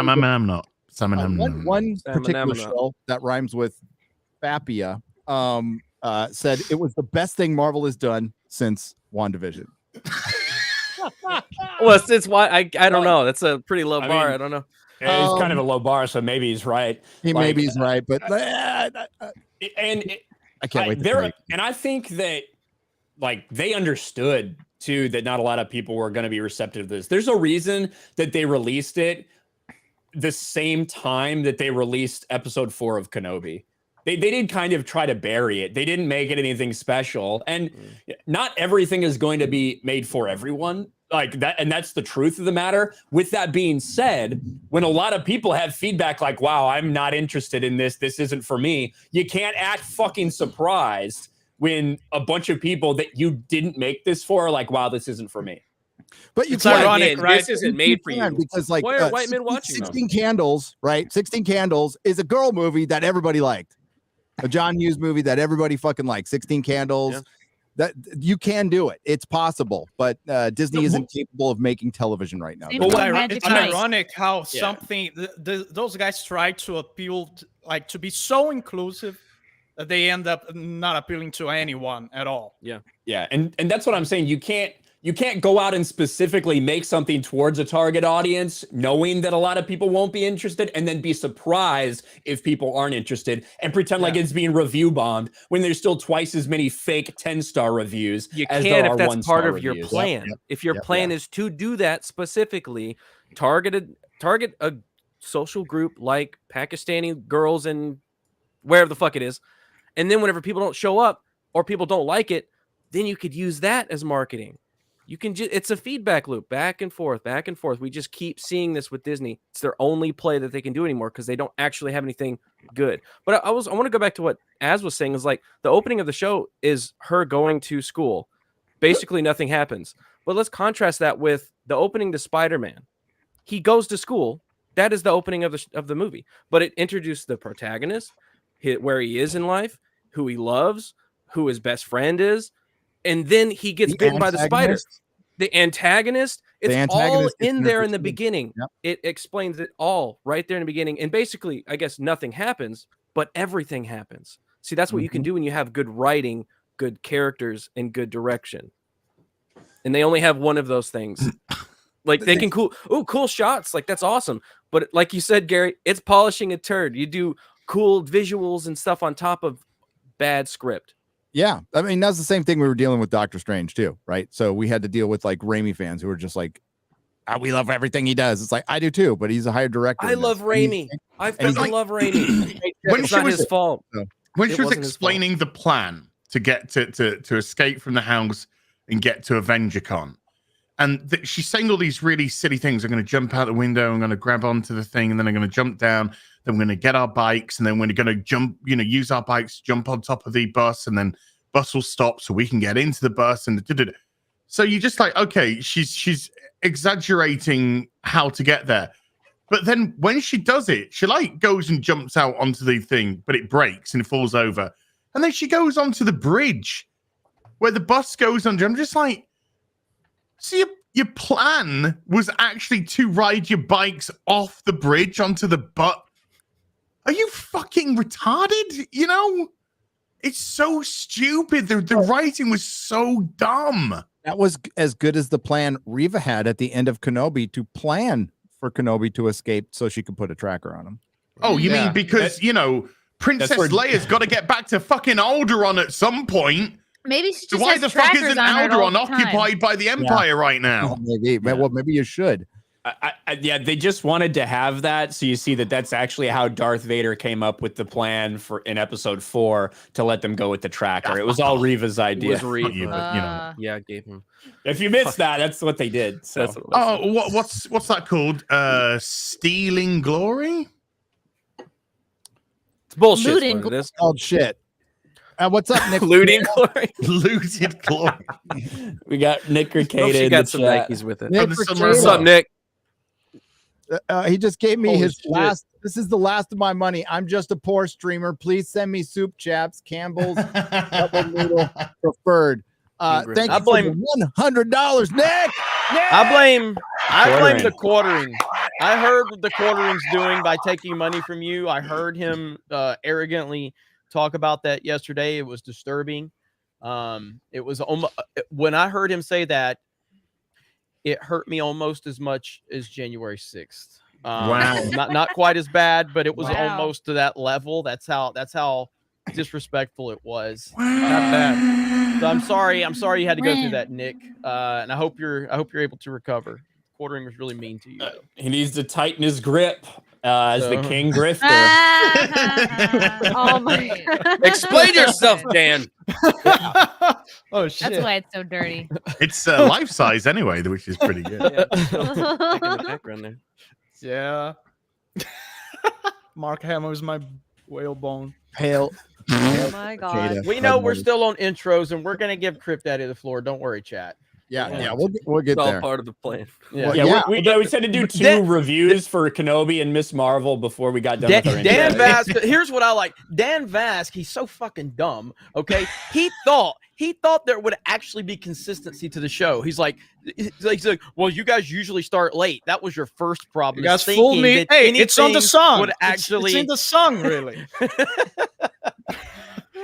one particular shill that rhymes with Fapia said it was the best thing Marvel has done since WandaVision. Well, it's why I don't know. That's a pretty low bar. mean, I don't know. It's kind of a low bar, so maybe he's right. Maybe he's right, but I can't wait to and I think that like they understood too that not a lot of people were going to be receptive to this. There's a reason that they released it the same time that they released episode 4 of Kenobi. They did kind of try to bury it. They didn't make it anything special. And not everything is going to be made for everyone. Like that, and that's the truth of the matter. With that being said, when a lot of people have feedback like, wow, I'm not interested in this, this isn't for me, you can't act fucking surprised when a bunch of people that you didn't make this for are like, wow, this isn't for me. But it's ironic, right? This isn't made for you. Because like why are white men watching 16 Candles, right? 16 Candles is a girl movie that everybody liked. A John Hughes movie that everybody fucking liked. 16 Candles. Yeah. That you can do it. It's possible, but Disney isn't capable of making television right now. It's ironic how something those guys try to appeal to be so inclusive that they end up not appealing to anyone at all. Yeah, and that's what I'm saying. You can't go out and specifically make something towards a target audience knowing that a lot of people won't be interested and then be surprised if people aren't interested and pretend like it's being review bombed when there's still twice as many fake 10-star reviews. You as can there if are that's part of reviews. your plan. If your plan is to do that specifically, target a social group like Pakistani girls and wherever the fuck it is. And then whenever people don't show up or people don't like it, then you could use that as marketing. You can it's a feedback loop, back and forth, back and forth. We just keep seeing this with Disney. It's their only play that they can do anymore because they don't actually have anything good. But I want to go back to what Az was saying is like the opening of the show is her going to school. Basically nothing happens. But let's contrast that with the opening to Spider-Man. He goes to school. That is the opening of the movie. But it introduced the protagonist, where he is in life, who he loves, who his best friend is. And then he gets bitten by the spider. The antagonist, it's all in there in the beginning. Yep. It explains it all right there in the beginning. And basically, I guess nothing happens, but everything happens. See, that's what you can do when you have good writing, good characters, and good direction. And they only have one of those things. Like they can cool shots. Like that's awesome. But like you said, Gary, it's polishing a turd. You do cool visuals and stuff on top of bad script. Yeah, I mean that's the same thing we were dealing with Doctor Strange too, right? So we had to deal with like Raimi fans who were just like, we love everything he does. It's like I do too, but he's a hired director. I love Raimi. I fucking love Raimi. It's not his fault. When she was explaining the plan to get to escape from the house and get to AvengerCon, and she's saying all these really silly things. I'm going to jump out the window. I'm going to grab onto the thing, and then I'm going to jump down. Then we're going to get our bikes, and then we're going to jump, use our bikes, jump on top of the bus, and then bus will stop so we can get into the bus. And so you're just like, okay, she's exaggerating how to get there. But then when she does it, she like goes and jumps out onto the thing, but it breaks and it falls over. And then she goes onto the bridge where the bus goes under. I'm just like, see, your plan was actually to ride your bikes off the bridge onto the butt. Are you fucking retarded? It's so stupid. The writing was so dumb. That was as good as the plan Reva had at the end of Kenobi to plan for Kenobi to escape so she could put a tracker on him. Oh, you mean because, Princess Leia's got to get back to fucking Alderaan at some point. Maybe she just why has the fuck trackers isn't on her Alderaan all the time. occupied by the Empire right now? Maybe. Yeah. Well, maybe you should. Yeah, they just wanted to have that, so you see that's actually how Darth Vader came up with the plan in episode 4 to let them go with the tracker. It was all Reva's idea. It was Reva, yeah, I gave him. If you missed that, that's what they did. So. What's that called? Stealing Glory? It's bullshit. Looting. It's called shit. What's up, Nick? Looting Glory. Looted Glory. We got Nick Ricada. She got some Nikes with it. What's up, Nick? He just gave me his shit. last. This is the last of my money. I'm just a poor streamer. Please send me soup chaps, Campbell's, double noodle preferred. Thank you for the $100, Nick. I blame the quartering. I heard what the quartering's doing by taking money from you. I heard him arrogantly talk about that yesterday. It was disturbing. It was almost, when I heard him say that, it hurt me almost as much as January 6th. Wow. Not quite as bad, but it was almost to that level. That's how disrespectful it was. Not bad. So I'm sorry you had to go through that, Nick. And I hope you're able to recover. Quartering was really mean to you. He needs to tighten his grip as the king grifter. Oh my! Explain yourself, Dan. Oh shit! That's why it's so dirty. It's life size anyway, which is pretty good. Back in the background there. Yeah. Mark Hammer's my whalebone. Pale. Oh my god. We know we're still on intros, and we're gonna give Cripp Daddy the floor. Don't worry, chat. Yeah, we'll get It's all there. part of the plan. We said to do two reviews for Kenobi and Ms.Marvel before we got done with our Dan intro. Vasc, here's what I like. Dan Vasc, he's so fucking dumb. Okay, he thought there would actually be consistency to the show. He's like, well, you guys usually start late. That was your first problem. You guys fooled me. Hey, it's on the song. Would actually... It's in the song, really.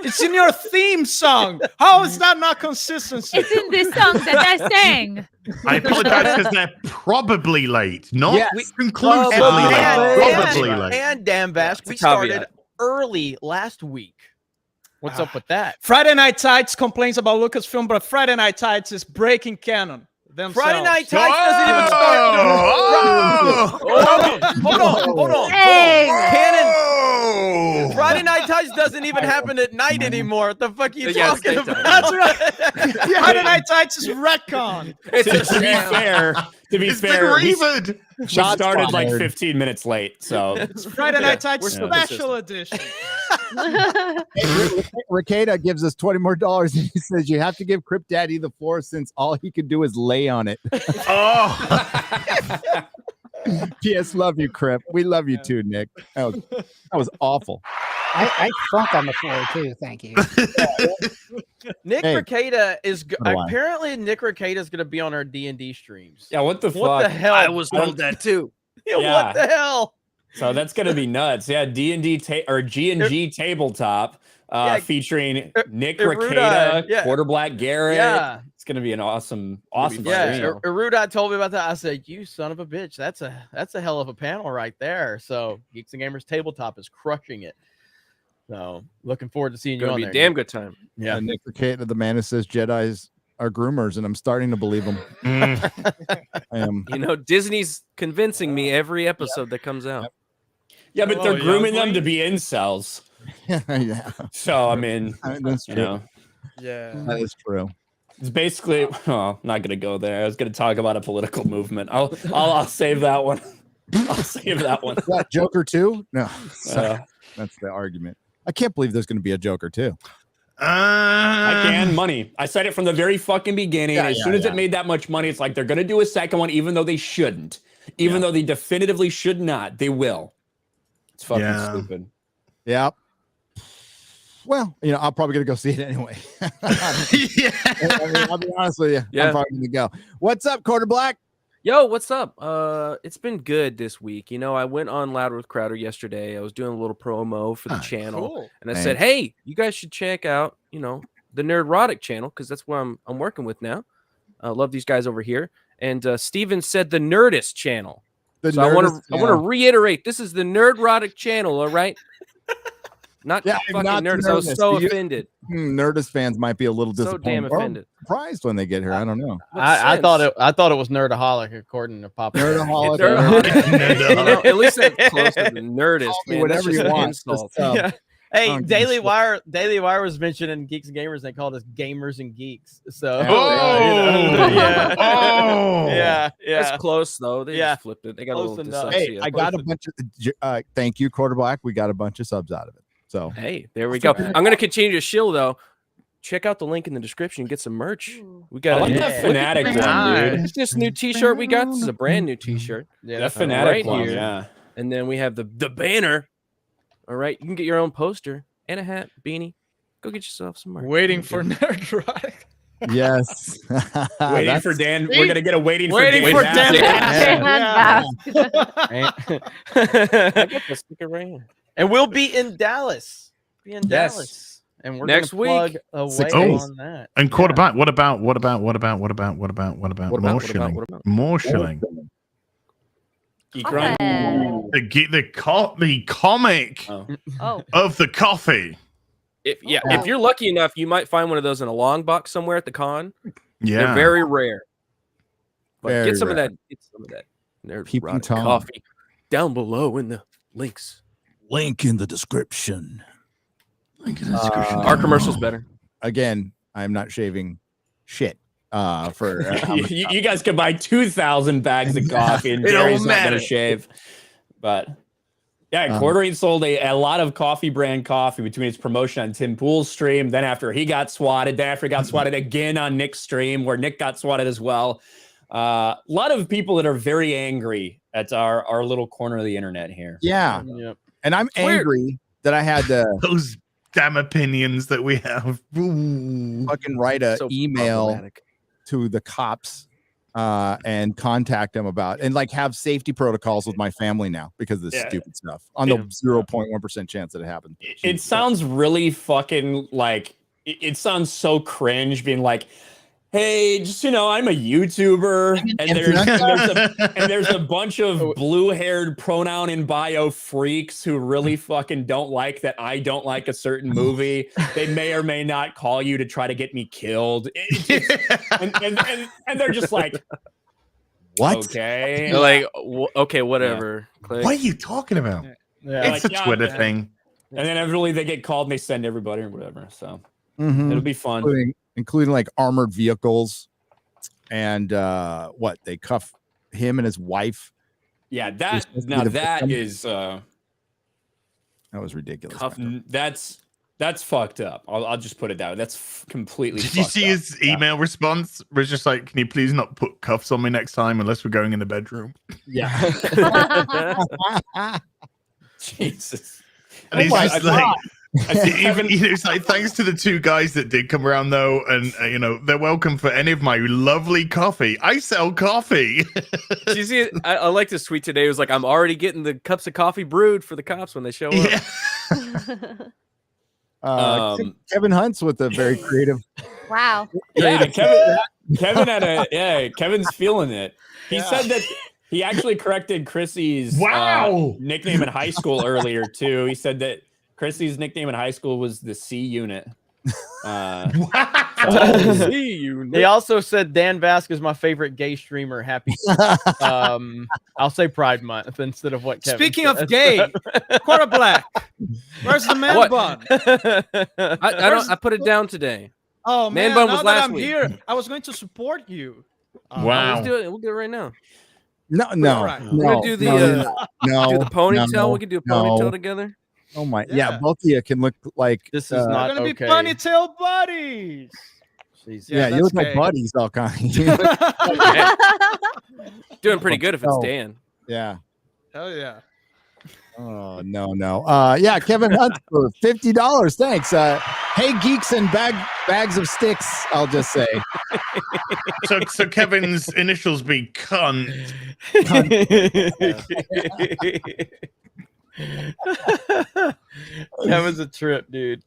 It's in your theme song. How is that not consistency? It's in this song that I sang. I apologize because they're probably late, not conclusively Probably. late. Probably late. And Dan Vasc, we started early last week. What's up with that? Friday Night Tights complains about Lucasfilm, but Friday Night Tights is breaking canon. Themselves. Friday Night Tights doesn't even start. Hold on. Hey. Canon. Friday Night Tights doesn't even happen at night anymore. What the fuck are you talking about? That's right. Friday Night Tights is retcon. To be fair, we started like fired. 15 minutes late. So It's Friday Night Tights special edition. Ricada gives us $20 more, and he says you have to give Cripp Daddy the floor since all he could do is lay on it. P.S. Love you, Cripp. We love you too, Nick. That was awful. I fuck on the floor too. Thank you. Nick Hey. Ricada is do I. apparently Nick Ricada is going to be on our D&D streams. yeah, what the What fuck? the hell? I was told that too. Yeah. What the hell? So that's gonna be nuts. Yeah, D&D or G&G tabletop featuring Nick Eruda, Ricada, Quarter Black Garrett. Yeah. It's gonna be an awesome Yeah, stream. Eruda told me about that. I said, "You son of a bitch! That's a hell of a panel right there." So, Geeks and Gamers Tabletop is crushing it. So, looking forward to seeing you Gonna on be there. a damn Nick. good time. Yeah, And Nick Ricada, the man who says Jedis are groomers, and I'm starting to believe him. I am. You know, Disney's convincing me every episode that comes out. Yeah, but they're Hello, grooming young them to be incels. Yeah, So I mean, that's you true. know, Yeah. That is true. it's basically. Oh, I'm not gonna go there. I was gonna talk about a political movement. I'll save that one. I'll save that one. What, Joker 2? No, sorry. That's the argument. I can't believe there's going to be a Joker 2. I can money. I said it from the very fucking beginning. As soon as it made that much money, it's like they're gonna do a second one, even though they shouldn't. Even though they definitively should not, they will. It's fucking stupid. Yeah. Well, you know, I'm probably gonna go see it anyway. I mean, I'll be honest with you. I'm probably gonna go. What's up, Quarter Black? Yo, what's up? It's been good this week. You know, I went on Louder with Crowder yesterday. I was doing a little promo for the channel, cool. and I said, "Hey, you guys should check out, you know, the Nerdrotic channel because that's where I'm working with now. I love these guys over here." And Steven said the Nerdist channel. So I want to reiterate, this is the Nerdrotic channel, all right? Not fucking Nerdist. I was so offended. Nerdist fans might be a little So disappointed. damn or offended. surprised when they get here. I don't know. I thought it was Nerdaholic according to Papa. Nerdaholic. You know, at least that's close to the Nerdist, man. Whatever That's just you an want. insult. Hey, Oh, Daily Wire was mentioning Geeks and Gamers. They called us gamers and geeks. So yeah. That's close though. They just flipped it. They got Close a little enough. dyslexia. Hey, I got a bunch of thank you, Quarter Black. We got a bunch of subs out of it. So Hey, there we go. I'm gonna continue to shill though. Check out the link in the description. Get some merch. We got I like that Fanatic one, dude. It's this new T-shirt we got. This is a brand new T-shirt. Yeah, That Fanatic right one, here. yeah. And then we have the banner. All right, you can get your own poster and a hat, beanie. Go get yourself some merch. Waiting for Nerdrotic. yes. Waiting for Dan. We're gonna get a waiting for Dan. Yeah. I got the sticker right here. And we'll be in Dallas. be in Dallas, and we're Next gonna plug week. away Oh, on that. and quarterback. What about more about? shilling? More shilling. Geek Run. The comic of the coffee. If you're lucky enough, you might find one of those in a long box somewhere at the con. Yeah, they're very rare. But Very get some rare. of that. Get some of that Peeping Nerdrotic Tom. coffee down below in the links. Link in the description. Our commercial's better. Again, I'm not shaving shit. For you guys can buy 2,000 bags of coffee, and It don't Jerry's not matter. gonna shave. But yeah, Quartering sold a lot of coffee brand coffee between its promotion on Tim Pool's stream. Then after he got swatted, then after he got swatted again on Nick's stream, where Nick got swatted as well. A lot of people that are very angry at our little corner of the internet here. Yeah. Yep. And I'm angry that I had to Those damn opinions that we have. Ooh. fucking write a So email problematic. to the cops and contact them about and like have safety protocols with my family now because of this stupid stuff on the 0.1% chance that it happens. It sounds really fucking like it sounds so cringe being like, hey, just I'm a YouTuber, and there's a bunch of blue-haired pronoun in bio freaks who really fucking don't like that I don't like a certain movie. They may or may not call you to try to get me killed. And they're just like, what? Okay, They're like, okay, whatever. What are you talking about? Yeah. It's a Twitter thing. And then eventually they get called and they send everybody or whatever. So Mhm. it'll be fun. Including like armored vehicles and what they cuff him and his wife. Yeah, You're that supposed to now be the that victim? is That was ridiculous. that's fucked up. I'll just put it down. That's completely. Did you fucked see up. his email response? It was just like, can you please not put cuffs on me next time unless we're going in the bedroom? Yeah. Jesus. And he's just like, it's like, thanks to the two guys that did come around though, and they're welcome for any of my lovely coffee. I sell coffee. Did you see it? I like this tweet today. It was like, I'm already getting the cups of coffee brewed for the cops when they show up. Yeah. Kevin Hunt's with a very creative. Wow. Yeah, Kevin had Kevin's feeling it. He said that he actually corrected Chrissy's nickname in high school earlier too. He said that Chrissy's nickname in high school was the C unit. C unit. He also said Dan Vasc is my favorite gay streamer. Happy. I'll say Pride Month instead of what Kevin Speaking said. of gay, Quarter Black, where's the man What? bun? I put it down today. Oh Man man, bun now was that last I'm week. here, I was going to support you. Wow. Let's do it. We'll do it right now. No. Right. We're gonna do the do the ponytail. We can do a ponytail together. Oh my, Yeah. both of you can look like This is We're not gonna be okay. ponytail buddies. Jeez. Yeah, you that's look like gay. buddies all kinds. Doing pretty good if it's Oh. Dan. Yeah. Hell yeah. Oh no. Yeah, Kevin Hunt for $50. Thanks. Hey, geeks and bags of sticks. I'll just say. So Kevin's initials be cunt. Kevin's a trip, dude.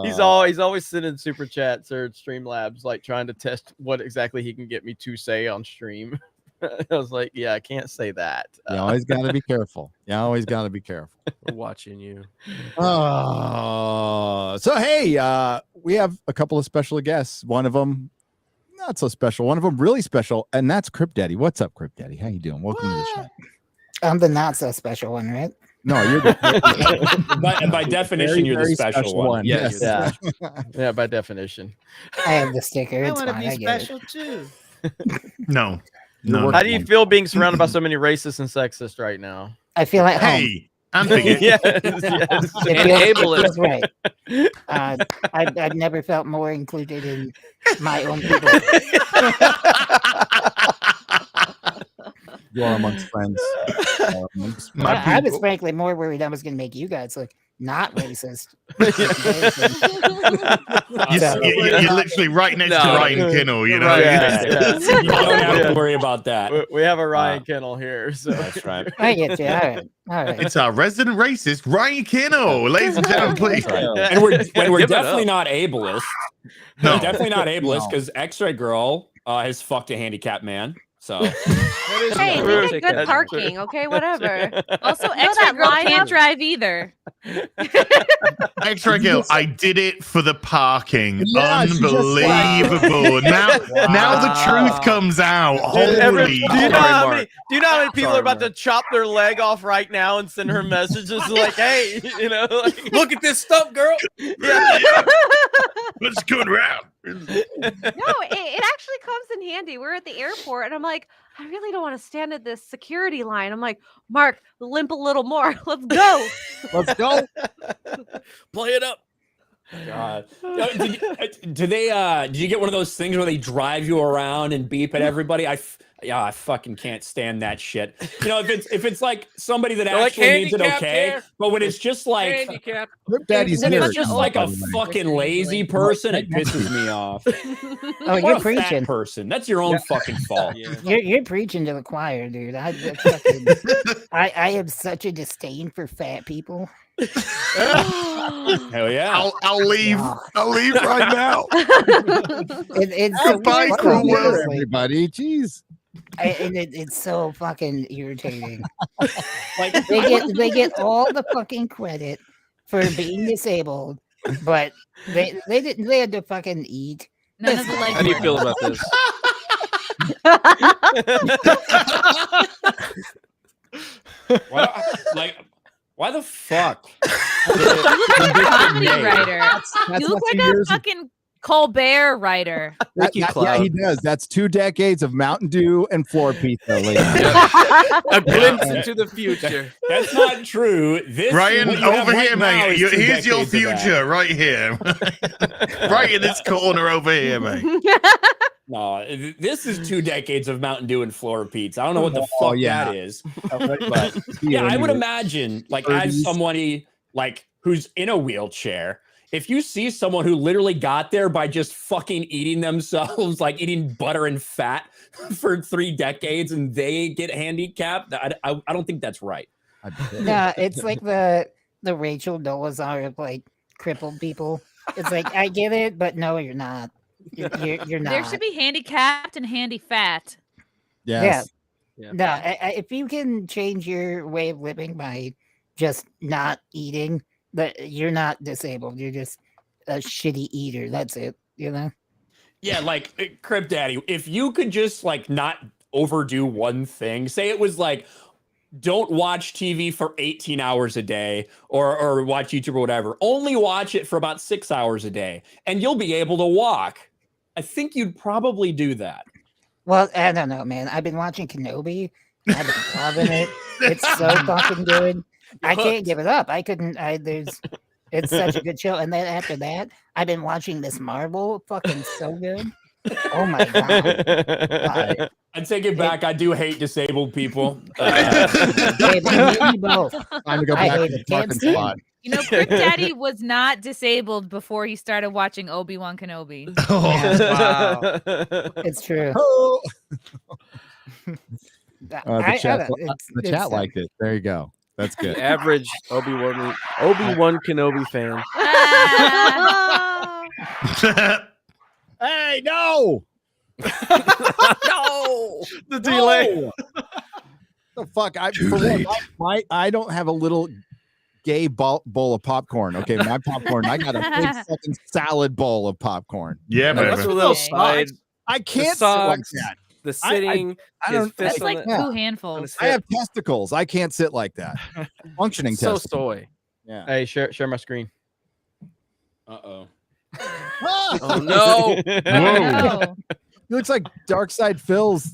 He's always sending super chats or Streamlabs, like trying to test what exactly he can get me to say on stream. I was like, yeah, I can't say that. You always got to be careful. We're watching you. Oh, so hey, we have a couple of special guests. One of them not so special. One of them really special, and that's Cripp Daddy. What's up, Cripp Daddy? How you doing? Welcome to the show. I'm the not so special one, right? No, you're the by definition, you're the special one. Yes. Yeah, by definition. I have the sticker. I It's want to fine. be I get it. special too. No. How do you feel being surrounded by so many racists and sexists right now? I feel like home. Hey, I'm thinking. yes. It feels right. I've never felt more included in my own people. You are amongst friends. I was frankly more worried I was going to make you guys look not racist. You're literally right next to Ryan Kinnell, you know. Right. You don't have to worry about that. We have a Ryan Kinnell here, so that's right. I get you. All right. It's our resident racist, Ryan Kinnell, ladies and gentlemen, please. And we're definitely not ableist. No, we're definitely not ableist because X-Ray Girl has fucked a handicapped man. So hey, they get good parking, okay, whatever. Also, X-Ray Girl can't drive either. X-Ray Girl, I did it for the parking. Yeah, Unbelievable. Now the truth comes out. Holy. Do you know how many people are about to chop their leg off right now and send her messages like, hey, you know, like, look at this stuff, girl. Yeah. Let's go around. No, it actually comes in handy. We're at the airport, and I'm like, I really don't want to stand at this security line. I'm like, Mark, limp a little more. Let's go. Let's go. Play it up. God. Did you get one of those things where they drive you around and beep at everybody? I fucking can't stand that shit. You know, if it's like somebody that actually needs it, okay. Here. But when it's just like handicap. Daddy's when here. it's just like a fucking lazy person, it pisses me off. Oh, What you're a fat preaching. person. That's your own fucking fault. You're preaching to the choir, dude. I have such a disdain for fat people. Hell yeah. I'll leave. I'll leave right now. It's so Bye, fucking cruel world. irritating. Everybody, jeez. It's so fucking irritating. Like they get all the fucking credit for being disabled, but they had to fucking eat. None of the leg. How do you feel about this? Why the fuck? You look like a comedy writer. That's You look what like years- a fucking Colbert writer. Yeah, he does. That's 2 decades of Mountain Dew and floor pizza. A glimpse into the future. That's not true. This Ryan, what you have over right here, now mate. is 2 Here's your decades of that. future, right here. Right in this corner over here, mate. No, this is 2 decades of Mountain Dew and floor pizza. I don't know what the fuck that is. But yeah, I would imagine, like, as somebody like who's in a wheelchair, if you see someone who literally got there by just fucking eating themselves, like eating butter and fat for 3 decades, and they get handicapped, I don't think that's right. No, it's like the Rachel Dolezal of like crippled people. It's like, I get it, but no, you're not. You're not. There should be handicapped and handy fat. Yes. Yeah. No, if you can change your way of living by just not eating, that you're not disabled. You're just a shitty eater. That's it. You know? Yeah, like Cripp Daddy, if you could just like not overdo one thing, say it was like, don't watch TV for 18 hours a day or watch YouTube or whatever. Only watch it for about 6 hours a day and you'll be able to walk. I think you'd probably do that. Well, I don't know, man. I've been watching Kenobi. I've been loving it. It's so fucking good. I can't give it up. I couldn't. It's such a good show. And then after that, I've been watching Ms.Marvel. Fucking so good. Oh my god. I take it back. I do hate disabled people. Hey, maybe both. Time to go back to the fucking spot. You know, Cripp Daddy was not disabled before he started watching Obi-Wan Kenobi. Wow. It's true. The chat liked it. There you go. That's good. Average Obi-Wan Kenobi fan. Hey, no! No! The delay. The fuck? I don't have a little gay bowl of popcorn. Okay, my popcorn. I got a big fucking salad bowl of popcorn. Yeah, That's baby. a little side. I can't sit socks, like that. The sitting. I don't. That's like 2 handfuls. I have testicles. I can't sit like that. Functioning So testicles. soy. Yeah. Hey, share my screen. Uh-oh. Oh no! No. He looks like Darkside Phil's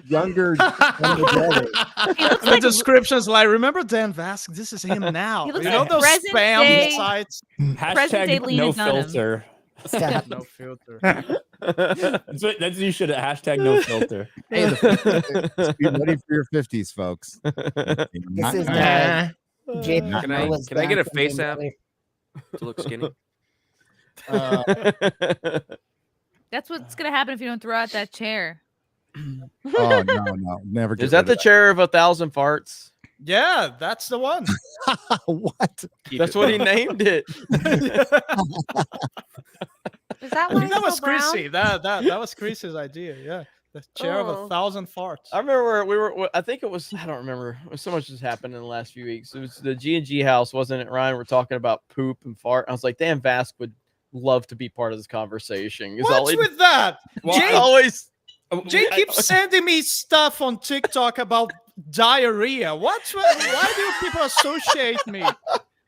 younger brother. The description's like, remember Dan Vasc? This is him now. He You looks know like those present spam day- sites? Present-day Hashtag Lena no Dunham. filter. Stop. No filter. That's you should have hashtag no filter. Hey, be ready for your 50s, folks. This is not. Jake Can I was get a back face in app there. to look skinny? That's what's gonna happen if you don't throw out that chair. Oh no, never. Is that the chair of 1,000 farts? Yeah, that's the one. What? That's what he named it. Is that I why think that it's was so brown? Chrissy. That was Chrissy's idea. Yeah, the chair of Oh. 1,000 farts. I remember we were. I think it was. I don't remember. So much has happened in the last few weeks. It was the G&G house, wasn't it, Ryan? We're talking about poop and fart. I was like, damn, Vasc would love to be part of this conversation. What's with that? Jake always. Jake keeps sending me stuff on TikTok about diarrhea. Why do people associate me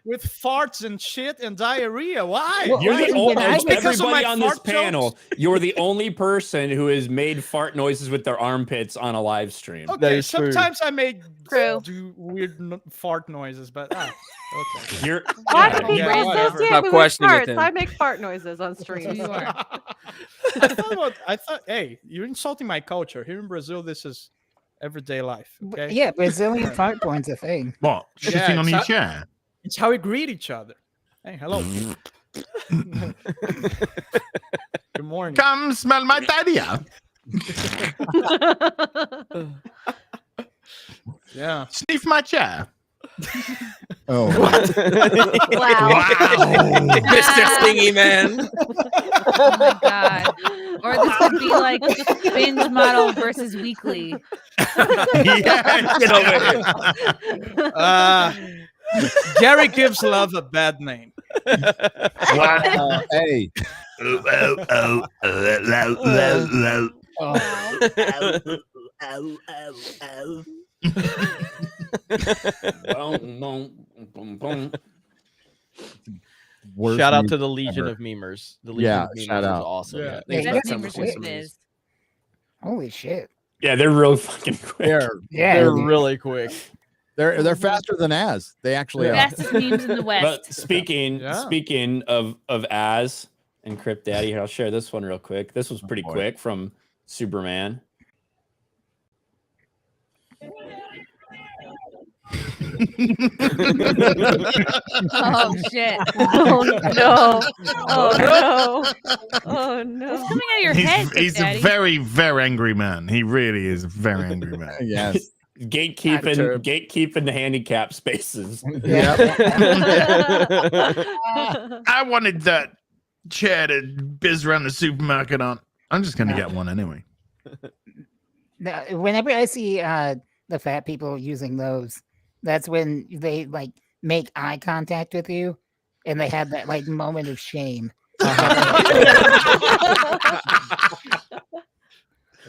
with farts and shit and diarrhea? Why? You're the only It's because of everybody my on this fart panel. jokes? You're the only person who has made fart noises with their armpits on a live stream. Okay, sometimes I make do weird fart noises, but okay. You're Why do people Yeah, whatever. associate Stop me with questioning it farts? then. I make fart noises on stream. You are. I thought, hey, you're insulting my culture. Here in Brazil, this is everyday life. Okay. Yeah, Brazilian fart porn's a thing. What? Shitting on it's your how- chair? It's how we greet each other. Hey, hello. Good morning. Come smell my daddy. Yeah. Sniff my chair. Oh. Wow. Mr. Stingy Man. Oh my god. Or this could be like binge model versus weekly. Get over here. Gary gives love a bad name. Hey. Worst Shout out meme to the Legion ever. of Memers. The Legion Yeah, of Memers shout is out. awesome. Yeah. The Yeah, best that's membership awesome. is. Holy shit. Yeah, they're really fucking quick. They're really quick. They're faster than Az. They actually are. Fastest memes in the West. But speaking Yeah. speaking of Az and Cripp Daddy, here I'll share this one real quick. This was pretty boy. quick from Superman. Oh shit. Oh no. Oh no. Oh no. What's coming out of your head, Cripp He's a Daddy? very, very angry man. He really is a very angry man. Yes. Gatekeeping the handicap spaces. I wanted that chair to biz around the supermarket on. I'm just gonna get one anyway. Now, whenever I see the fat people using those, that's when they like make eye contact with you, and they have that like moment of shame.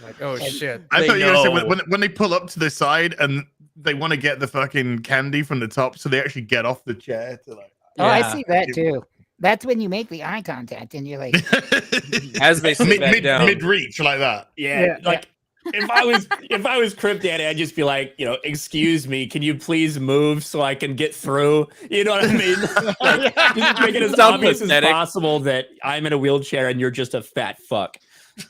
Like, oh shit. I They thought you were gonna say know. when they pull up to the side and they want to get the fucking candy from the top, so they actually get off the chair to like. Oh, I see that too. That's when you make the eye contact, and you're like, As they sit back down. mid reach like that. Yeah, like if I was Cripp Daddy, I'd just be like, excuse me, can you please move so I can get through? You know what I mean? Like, just make it as Sound obvious pathetic. as possible that I'm in a wheelchair and you're just a fat fuck.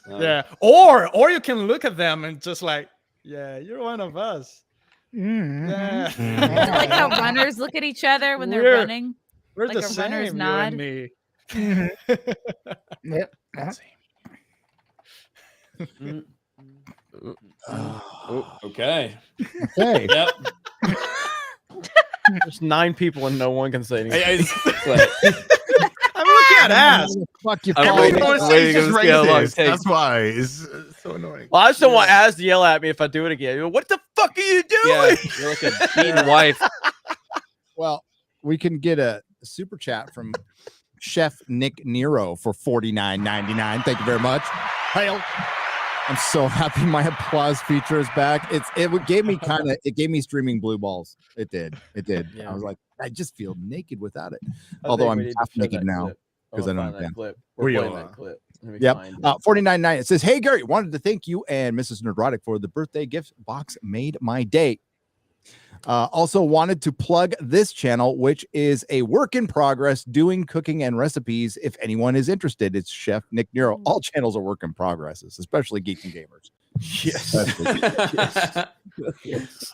Yeah. Or you can look at them and just like, yeah, you're one of us. mm-hmm. Yeah. Is it like how runners look at each other when they're We're- running? We're Like the a runner's same, nod? you and me. Yep. Okay. Okay. Yep. There's 9 people and no one can say anything. I'm looking at ass. Fuck you. I'm Paul. waiting- waiting to see how long it Racist. takes. That's why it's so annoying. Well, I just don't want Az to yell at me if I do it again. What the fuck are you doing? Yeah, you're like a beaten wife. Well, we can get a super chat from Chef Nick Nero for $49.99. Thank you very much. Hail. I'm so happy my applause feature is back. It gave me streaming blue balls. It did. Yeah. I was like, I just feel naked without it. I Although think I'm we need to half show naked that now clip. because I wanna don't find that have. clip. Where We're you playing are. that clip. Let me Yep. find it. $49.99. It says, "Hey Gary, wanted to thank you and Mrs. Nerdrotic for the birthday gift box. Made my day. Also wanted to plug this channel, which is a work in progress, doing cooking and recipes. If anyone is interested, it's Chef Nick Nero. All channels are work in progresses, especially Geek and Gamers. Yes. Yes.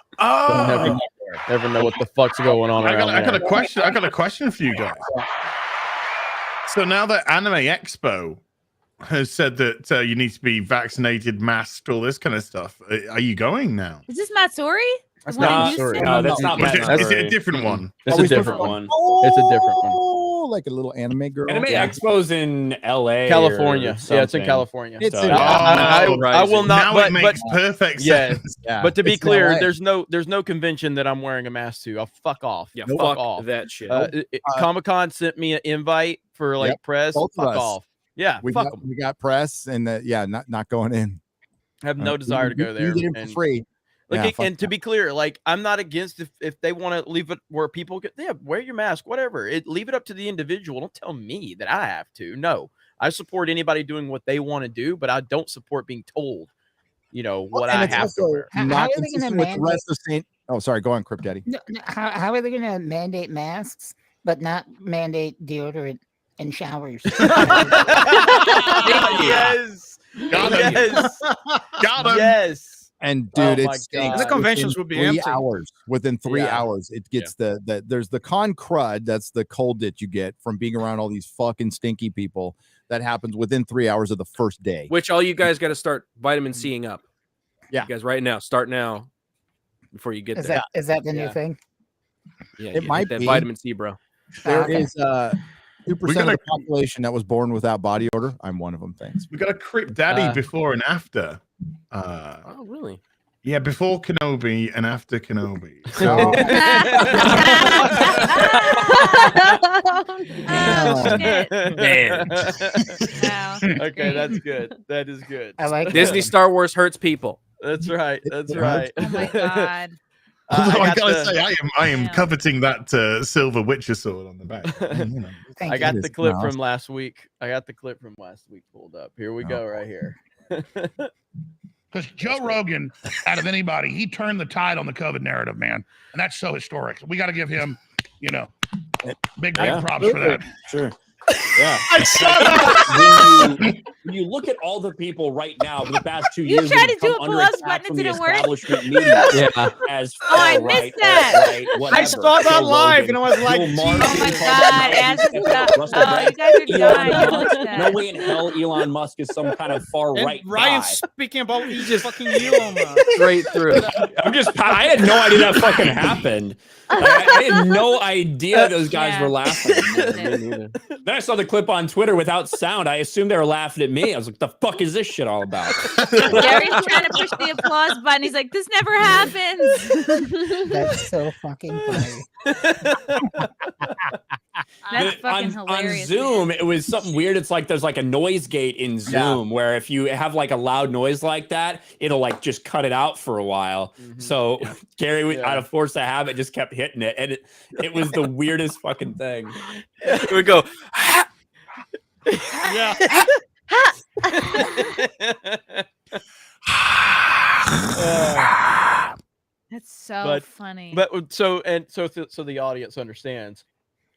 Never know what the fuck's going on. I got there. a question. I got a question for you guys. So now that Anime Expo has said that you need to be vaccinated, masked, all this kind of stuff, are you going now? Is this Matsuri? That's The one in not Houston? No, that's not Is Matt. it a different one? It's a different one. It's a different one. Oh, like a little anime girl. Anime Expo's in LA, California. or Yeah, it's in something. California. It's So- in- I will not. Now But, it makes perfect yeah, sense. but to be It's in clear, LA. there's no convention that I'm wearing a mask to. I'll fuck off. Yeah, fuck fuck off. that shit. Comic-Con sent me an invite for like Yep, press. both of Fuck us. off. Yeah, we fuck got, them. we got press, and not going in. I have no desire to go there. You can get in and- for free. Like, Yeah, fuck and to be clear, like I'm not against if they want to leave it where people get, yeah, wear your mask, whatever. Leave it up to the individual. Don't tell me that I have to. No, I support anybody doing what they want to do, but I don't support being told, what and I it's have to also wear. How not are they gonna consistent with the rest of Saint. Oh, sorry. Go on, Cripp Daddy. No, how are they going to mandate masks but not mandate deodorant and showers? Yes. Got him. Yes. Got him. Yes. And dude, Oh my it stinks. God. The conventions Within would be 3 empty. hours. Within 3 Yeah. hours, it gets there's the con crud. That's the cold that you get from being around all these fucking stinky people. That happens within 3 hours of the first day. Which all you guys got to start vitamin C'ing up. Yeah. You guys, right now, start now before you get Is there. that the new thing? Yeah, It you might hit that be. vitamin C, bro. There Okay. is 2% of the population that was born without body odor. I'm one of them. Thanks. We got a Cripp Daddy before and after. Oh, really? Yeah, before Kenobi and after Kenobi. So, Oh, shit. Man. Wow. Okay, that's good. That is good. I like Disney Star Wars hurts people. That's right. That's right. Oh my god. Although I got gotta the- say, I am Yeah. coveting that silver Witcher sword on the back. You know. Thank I you. got It the is clip nice. from last week. Pulled up. Here we go, right here. Because Joe Rogan, out of anybody, he turned the tide on the COVID narrative, man. And that's so historic. We got to give him, big props for that. Sure. Yeah. I saw that. When you look at all the people right now for the past 2 You years, tried who've to do come a under pause attack button, from it the didn't work. establishment media Yeah. as Oh, I far-right, missed that. alt-right, I whatever. saw that Joe live, Rogan, and I was like, Bill Maher, Oh my Steve god, Harvey, as Russell it's done. Brand, Oh, you guys are Elon dying. Musk. Musk. No way in hell Elon Musk is some kind of far-right And Ryan guy. speaking about Egypt, fucking Elon Musk. Straight through. I had no idea that fucking happened. I had no idea those guys were laughing. Then I saw the clip on Twitter without sound. I assumed they were laughing at me. I was like, the fuck is this shit all about? Gary's trying to push the applause button. He's like, this never happens. That's so fucking funny. That's fucking on hilarious. Zoom, it was something weird. It's like there's like a noise gate in Zoom where if you have like a loud noise like that, it'll like just cut it out for a while. So Gary, out of force of habit, just kept hitting it, and it was the weirdest fucking thing. Here we go. Yeah. That's so funny. But so the audience understands.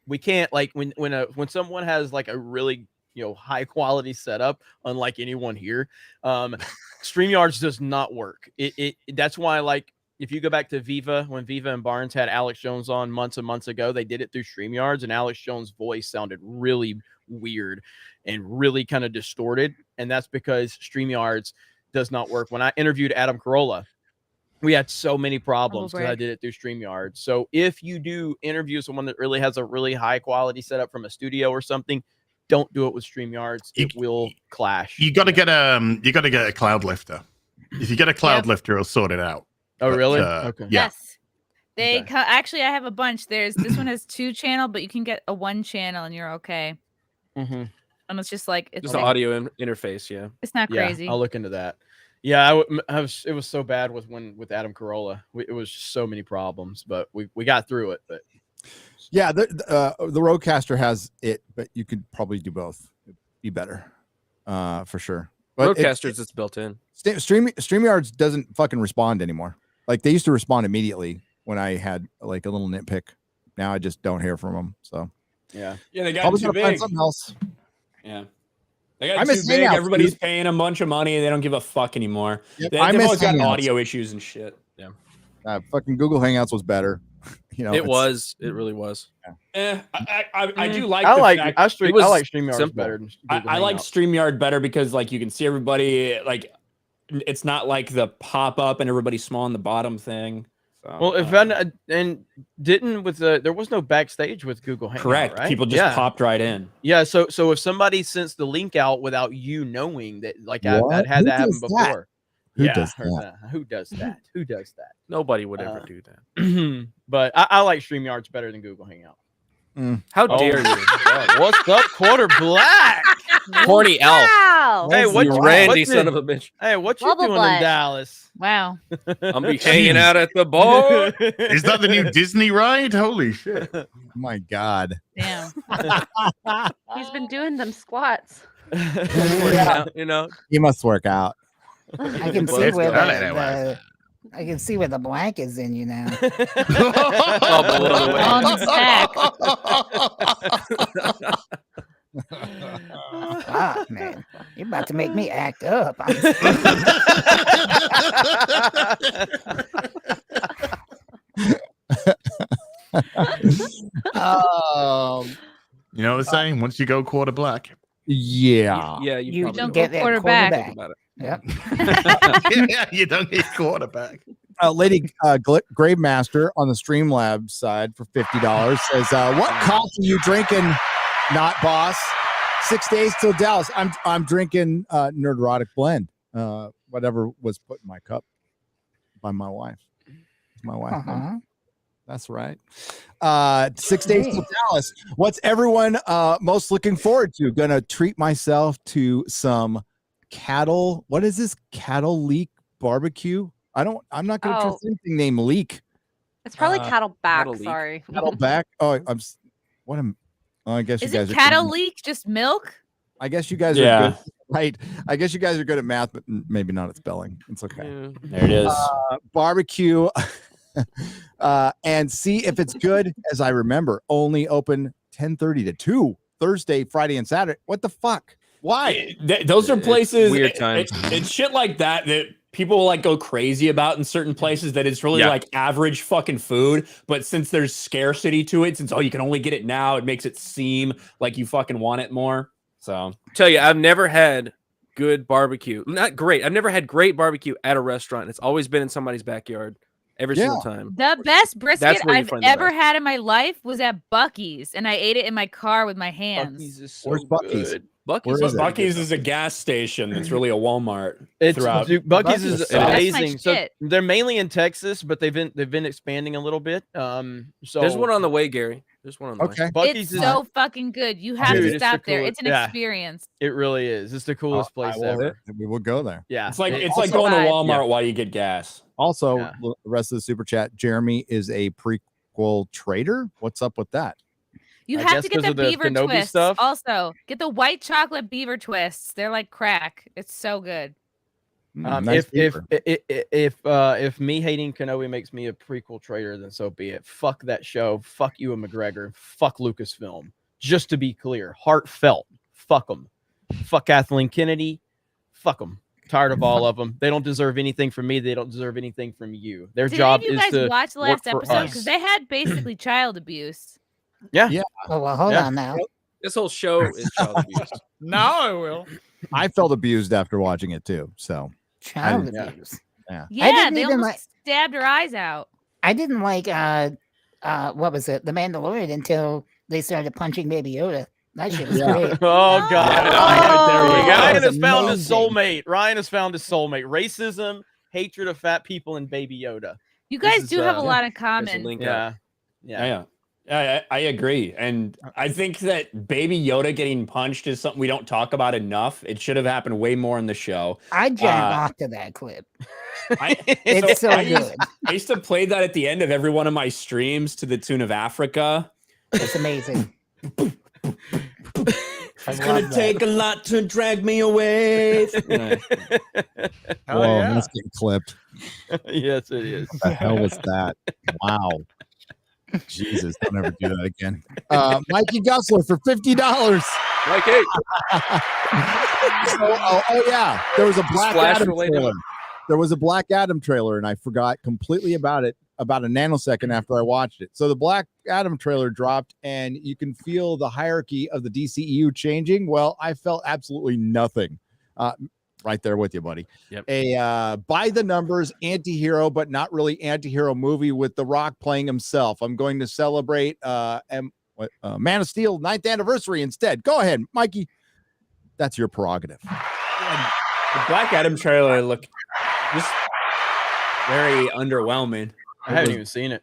We can't like when someone has like a really high quality setup, unlike anyone here, StreamYards does not work. That's why, like, if you go back to Viva, when Viva and Barnes had Alex Jones on months and months ago, they did it through StreamYards, and Alex Jones' voice sounded really weird and really kind of distorted, and that's because StreamYards does not work. When I interviewed Adam Carolla, we had so many problems because I did it through StreamYard. So if you do interview someone that really has a really high quality setup from a studio or something, don't do it with StreamYards. It will clash. You got to get a cloud lifter. If you get a cloud lifter, it'll sort it out. Oh, really? Okay. Yeah. Yes. They actually, I have a bunch. This one has 2 channel, but you can get a 1 channel and you're okay. Mm-hmm. And it's just like Just the audio interface. Yeah. It's not crazy. I'll look into that. Yeah, it was so bad with Adam Carolla. It was just so many problems, but we got through it. But yeah, the Rodecaster has it, but you could probably do both. It'd be better, for sure. But Roadcasters, it's built in. StreamYards doesn't fucking respond anymore. Like they used to respond immediately when I had like a little nitpick. Now I just don't hear from them. So yeah, they got probably too gotta find big. something else. Yeah. They got I too miss big. Hangouts, Everybody's dude. paying a bunch of money and they don't give a fuck anymore. Yep, They've I miss always got Hangouts. audio issues and shit. Yeah. Fucking Google Hangouts was better. You know, It was. It really was. I do like. I the like. fact- I it was like StreamYard simple. better. Than Google I like Hangouts. StreamYard better because like you can see everybody. Like it's not like the pop up and everybody small on the bottom thing. So, Well, if and didn't with the there was no backstage with Google Hangout, correct, right? people just popped right in. Yeah, so if somebody sent the link out without you knowing that, like I'd What? had Who that happen does that? before. Who Yeah, does heard that? Who does that? Who does that? Nobody would ever do that. But I like StreamYards better than Google Hangout. How dare you? God, what's up, Quarter Black? Horny elf. Wow. Hey, what You randy what son did- of a bitch. Hey, what you Bubble doing butt. in Dallas? Wow. I'm be hanging out at the bar. Is that the new Disney ride? Holy shit. Oh my God. Damn. He's been doing them squats. You know. You must work out. I can see Let's where go. the I can see where the black is in you now. On the stack. Ah, man, you're about to make me act up. You know what I'm saying? Once you go quarter black. Yeah. Yeah, You probably don't will. get that Quarterback. quarterback. About Yep. Yeah, you don't get quarterback. Lady Gravemaster on the Streamlabs side for $50 says, "What coffee you drinking? Not boss. 6 days till Dallas. I'm drinking Nerdrotic blend. Whatever was put in my cup by my wife. My wife. Uh-huh. That's right. 6 days till Dallas. What's everyone most looking forward to? Gonna treat myself to some cattle. What is this? Cattle leek barbecue? I'm not gonna trust anything named leek. It's probably cattle back. cattle leak. Sorry. Cattle back. Oh, I guess you Is guys it are cattle good. leak just milk? I guess you guys are Yeah. good. Right. I guess you guys are good at math, but maybe not at spelling. It's okay. Yeah. There it is. Barbecue and see if it's good. As I remember, only open 10:30 to 2 Thursday, Friday, and Saturday. What the fuck? Why? Those are It's places. weird times. It's shit like that people like go crazy about in certain places that it's really Yeah. like average fucking food. But since there's scarcity to it, since you can only get it now, it makes it seem like you fucking want it more. So Tell you, I've never had good barbecue. Not great. I've never had great barbecue at a restaurant. It's always been in somebody's backyard every single time. The best brisket That's where you I've find the ever best. had in my life was at Buc-ee's, and I ate it in my car with my hands. Where's Buc-ee's? Buc-ee's, Where is it? Buc-ee's is a gas station that's really a Walmart. It's throughout. dude, Buc-ee's is That's my amazing. So shit. they're mainly in Texas, but they've been expanding a little bit. So There's one on the way, Gary. There's one on the way. Okay. Buc-ee's It's so fucking good. You have Dude, to it's stop the there. coolest- It's an yeah. experience. It really is. It's the coolest place I will- ever. We will go there. Yeah. It's like It- it's like also going to vibe. Walmart while you get gas. Also, Yeah. the rest of the super chat. Jeremy is a prequel trader. What's up with that? You I have guess to get 'cause the of the beaver Kenobi twists. stuff? Also, get the white chocolate beaver twists. They're like crack. It's so good. Nice beaver. If me hating Kenobi makes me a prequel trader, then so be it. Fuck that show. Fuck Ewan McGregor. Fuck Lucasfilm. Just to be clear, heartfelt. Fuck them. Fuck Kathleen Kennedy. Fuck them. Tired of all of them. They don't deserve anything from me. They don't deserve anything from you. Their Did job any of is you guys to watch the work last for episode? us. Because they had basically child abuse. Yeah. Yeah. Oh well, hold Yeah. on now. This whole show is child abuse. Now I will. I felt abused after watching it too. So Child didn't- abuse. yeah. Yeah, didn't they even almost like- stabbed her eyes out. I didn't like what was it, The Mandalorian, until they started punching Baby Yoda. That shit was great. Oh God! Oh. Ryan has That found was his amazing. soulmate. Ryan has found his soulmate. Racism, hatred of fat people, and Baby Yoda. You This guys is, do have a lot in There's a common. link up. Yeah. Yeah. I agree. And I think that Baby Yoda getting punched is something we don't talk about enough. It should have happened way more in the show. I jacked off to that clip. It's so good. I used to play that at the end of every one of my streams to the tune of Africa. It's amazing. It's gonna take a lot to drag me away. Whoa, that's getting clipped. Yes, it is. What the hell was that? Wow. Jesus, don't ever do that again. Mikey Gussler for $50. Like, hey. Oh yeah, there was a Black Splash Adam related. trailer. There was a Black Adam trailer, and I forgot completely about it about a nanosecond after I watched it. So the Black Adam trailer dropped, and you can feel the hierarchy of the DCEU changing. Well, I felt absolutely nothing. Right there with you, buddy. Yep. A by the numbers anti-hero, but not really anti-hero movie with The Rock playing himself. I'm going to celebrate Man of Steel 9th anniversary instead. Go ahead, Mikey. That's your prerogative. The Black Adam trailer looked just very underwhelming. I haven't even seen it.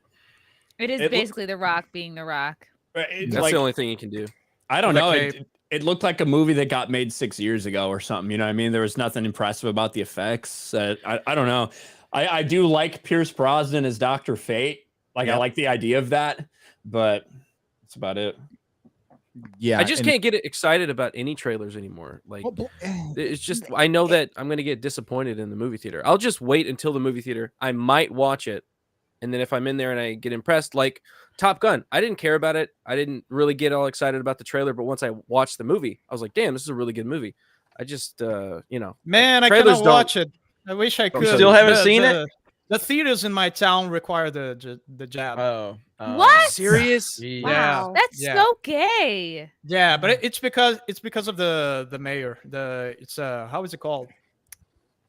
It is basically The Rock being The Rock. That's the only thing you can do. I don't know. It looked like a movie that got made 6 years ago or something. You know what I mean? There was nothing impressive about the effects. I don't know. I do like Pierce Brosnan as Dr. Fate. Like, I like the idea of that, but that's about it. Yeah. I just can't get excited about any trailers anymore. Like, it's just, I know that I'm going to get disappointed in the movie theater. I'll just wait until the movie theater. I might watch it. And then if I'm in there and I get impressed, like Top Gun, I didn't care about it. I didn't really get all excited about the trailer. But once I watched the movie, I was like, damn, this is a really good movie. I just, Man, I cannot watch it. I wish I could. Still haven't seen it? The theaters in my town require the jab. Oh. What? Serious? Yeah. That's so gay. Yeah, but it's because of the mayor. It's how is it called?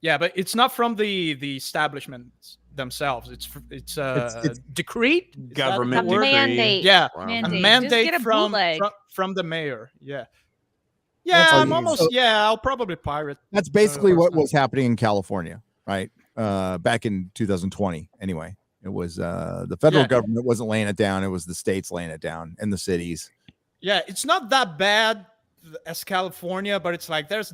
Yeah, but it's not from the establishments themselves. It's decreed government decree. Mandate. Yeah, Mandate. a mandate Just get a from the mayor. Yeah. Yeah, I'm almost. I'll probably pirate. That's basically what was happening in California, right? Back in 2020. Anyway, it was the federal government wasn't laying it down; it was the states laying it down and the cities. Yeah, it's not that bad as California, but it's like there's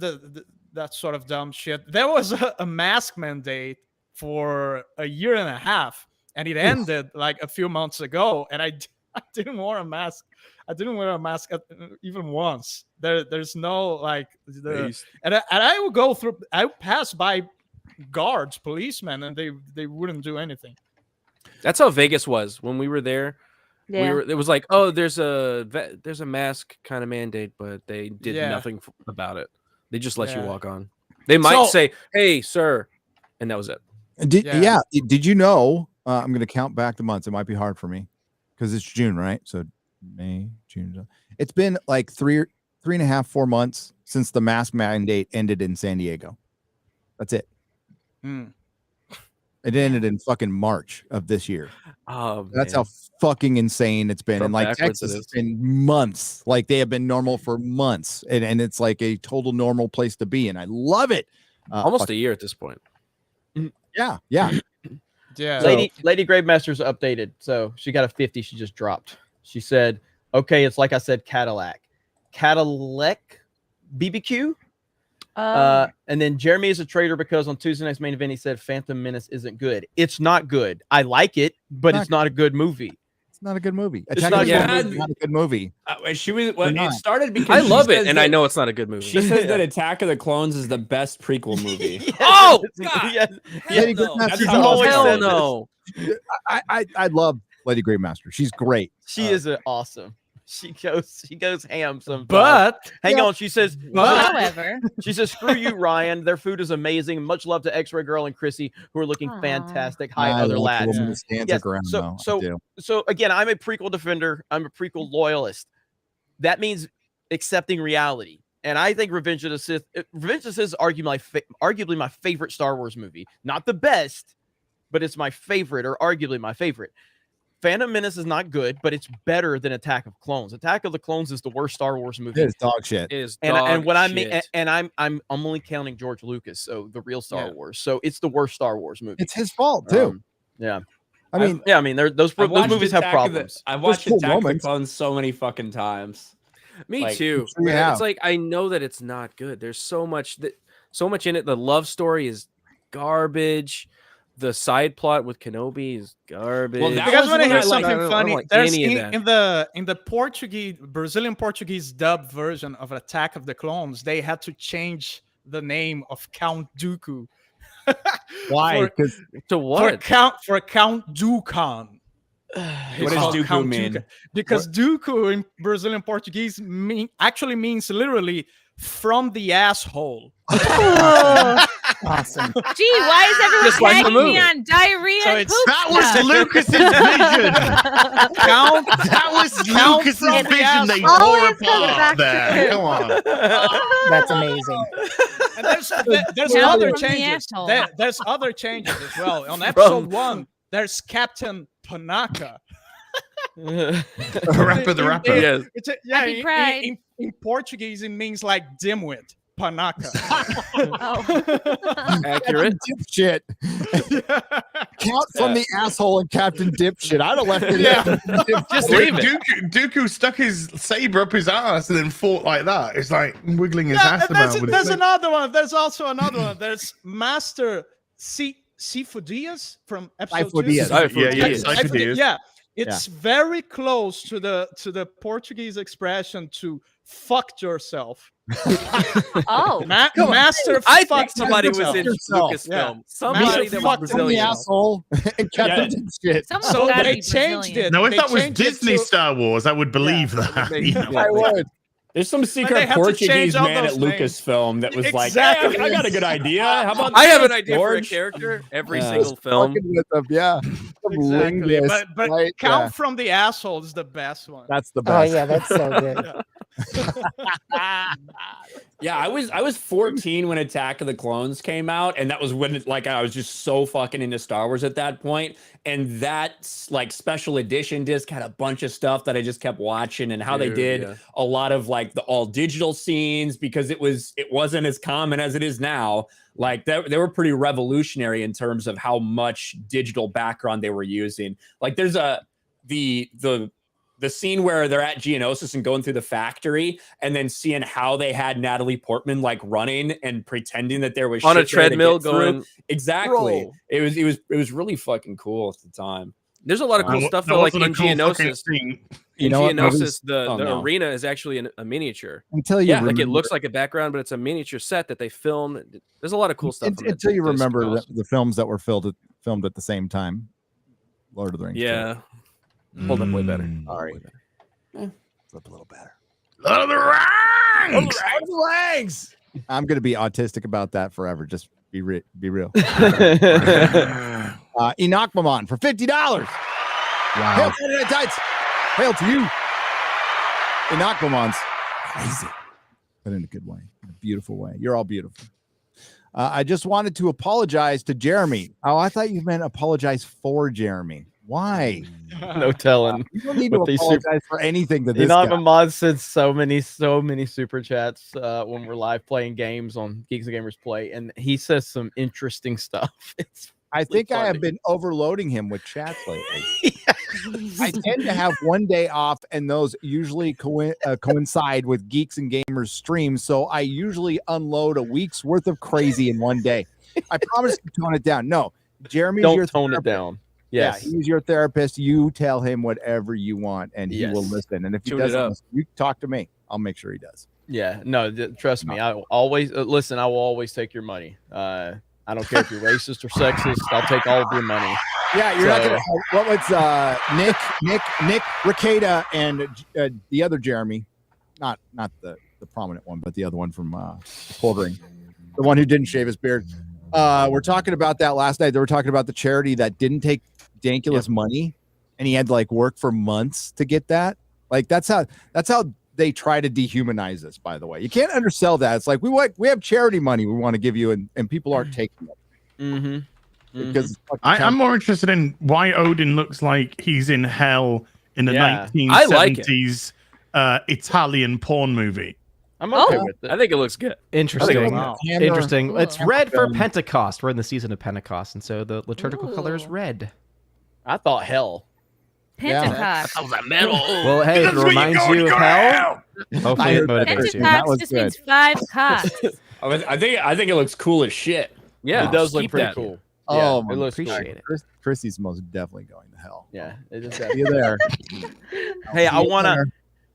that sort of dumb shit. There was a mask mandate for a year and a half, and it ended like a few months ago. And I didn't wear a mask. I didn't wear a mask even once. There's no like and I would go through. I would pass by guards, policemen, and they wouldn't do anything. That's how Vegas was when we were there. Yeah. It was like, oh, there's a mask kind of mandate, but they did nothing about it. They just let you walk on. They might say, "Hey, sir," and that was it. Did you know? I'm going to count back the months. It might be hard for me because it's June, right? So May, June. It's been like 3.5, 4 months since the mask mandate ended in San Diego. That's it. It ended in fucking March of this year. Oh, that's how fucking insane it's been. And like Texas, it's been months. Like they have been normal for months, and it's like a total normal place to be. And I love it. Almost a year at this point. Yeah. Lady Gravemaster's updated, so she got a 50. She just dropped. She said, "Okay, it's like I said, Cadillac BBQ." And then Jeremy is a traitor because on Tuesday night's main event he said Phantom Menace isn't good. It's not good. I like it, but it's not a good movie. It's not a good movie. It's not a good movie. She was. Well, it started because I love it, and I know it's not a good movie. She says that Attack of the Clones is the best prequel movie. Oh God! Lady no. Gravemaster, Hell no! I love Lady Gravemaster. She's great. She is awesome. She goes ham sometimes. But hang on, she says. However, she says, "Screw you, Ryan. Their food is amazing. Much love to X-Ray Girl and Chrissy, who are looking fantastic. Hi, other lads." So again, I'm a prequel defender. I'm a prequel loyalist. That means accepting reality. And I think Revenge of the Sith is arguably my favorite Star Wars movie. Not the best, but it's my favorite, or arguably my favorite. Phantom Menace is not good, but it's better than Attack of Clones. Attack of the Clones is the worst Star Wars movie. It is dog shit. And what I mean, and I'm only counting George Lucas, so the real Star Wars. So it's the worst Star Wars movie. It's his fault too. I mean, those movies have problems. I've watched Attack of the Clones so many fucking times. Me too. It's like I know that it's not good. There's so much in it. The love story is garbage. The side plot with Kenobi is garbage. Well, you guys want to hear something funny? There's in the Brazilian Portuguese dub version of Attack of the Clones, they had to change the name of Count Dooku. Why? To what? For Count Dookan. What does Dooku mean? Because Dooku in Brazilian Portuguese actually means literally from the asshole. Awesome. Gee, why is everyone Just like the tagging me movie. on diarrhea? So and it's- poop That was stuff? Lucas's vision. That was Lucas's from the vision. They asshole. tore Always comes apart back to there. it. Come on. That's amazing. And there's Help other from the changes. asshole. There's other changes as well. On episode 1, there's Captain Panaka. Rapper the rapper. Yes. It's a, Happy Pride. in Portuguese, it means like dimwit. Panaka. Accurate. Dipshit. Count from the asshole and Captain Dipshit. I'd have left it in. Just leave it. Dooku stuck his saber up his ass and then fought like that. It's like wiggling his ass about. With There's his another one. There's also another one. There's Master Sifu Diaz from episode 2. Sifu Diaz. Yeah, it's very close to the Portuguese expression to "fucked yourself." Oh, Master. I think fucked somebody was himself. in Yourself. Lucasfilm. Somebody Master that was fucked Brazilian. asshole and Captain Dipshit. Someone's So gotta they be changed Brazilian. it. No, if They that was changed it Disney to- Star Wars, I would believe that. You know? I would. There's some they secret have to Portuguese change all man at those names. Lucasfilm that was Exactly. like, hey, I got a good idea. How about I have this, an idea George? for a character every Yeah. single film. Fucking with them, yeah. Exactly. Linguist, But right? count Yeah. from the asshole is the best one. That's the Oh best. yeah, that's so good. Yeah, I was 14 when Attack of the Clones came out, and that was when I was just so fucking into Star Wars at that point. And that special edition disc had a bunch of stuff that I just kept watching, and how they did a lot of the all digital scenes, because it wasn't as common as it is now. They were pretty revolutionary in terms of how much digital background they were using. There's the scene where they're at Geonosis and going through the factory, and then seeing how they had Natalie Portman running and pretending that there was On a shit there to treadmill get through. going, Exactly. "Roll." It was really fucking cool at the time. There's a lot of cool stuff though, like in Geonosis. You In know what, Geonosis, movies- the arena is actually a miniature. Until you like it remember- looks like a background, but it's a miniature set that they film. There's a lot of cool stuff. on that Until you disc. remember the films that were filmed at the same time. Lord of the Rings. Yeah. Hold up way better. All right. Flip a little better. Lord of the Rings! Legs. I'm gonna be autistic about that forever. Just be real. Enoch Mamon for $50. Wow. Hail to the Tides. Hail to you. Enoch Mamon's crazy, but in a good way, in a beautiful way. You're all beautiful. I just wanted to apologize to Jeremy. Oh, I thought you meant apologize for Jeremy. Why? No telling. You don't need to With these apologize for anything to this Enoch guy. Mamon sent so many super chats when we're live playing games on Geeks and Gamers Play, and he says some interesting stuff. I think I have been overloading him with chats lately. I tend to have one day off, and those usually coincide with Geeks and Gamers streams. So I usually unload a week's worth of crazy in one day. I promise to tone it down. No, Jeremy's Don't your tone therapist. it down. Yes. Yeah, he's your therapist. You tell him whatever you want, and he will Yes. listen. And if he Tune it doesn't, up. listen, you talk to me. I'll make sure he does. Yeah, no, trust me. I will always listen. I will always take your money. I don't care if you're racist or sexist. I'll take all of your money. Yeah, you're not gonna. What was Nick Ricada, and the other Jeremy, not the prominent one, but the other one from Bouldering, the one who didn't shave his beard. We're talking about that last night. They were talking about the charity that didn't take Dankula's money, and he had to work for months to get that. That's how they try to dehumanize us. By the way, you can't undersell that. It's we have charity money we want to give you, and people aren't taking it. Mm-hmm. Because I'm more interested in why Odin looks like he's in hell in the 1970s Italian porn movie. I'm okay Oh. with it. I think it looks good. Interesting. Wow. Interesting. It's Wow. red for Pentecost. We're in the season of Pentecost, and so the liturgical color is red. I thought hell. Pentecost. That was a metal. Well, hey, if it reminds you of hell, hopefully it motivates you. Pentecost just means 5 costs. I think it looks cool as shit. Yeah, it does look keep pretty that. cool. Oh, it looks appreciate cool. it. Chrissy's most definitely going to hell. Yeah, it is. See you there. Hey, I See you wanna,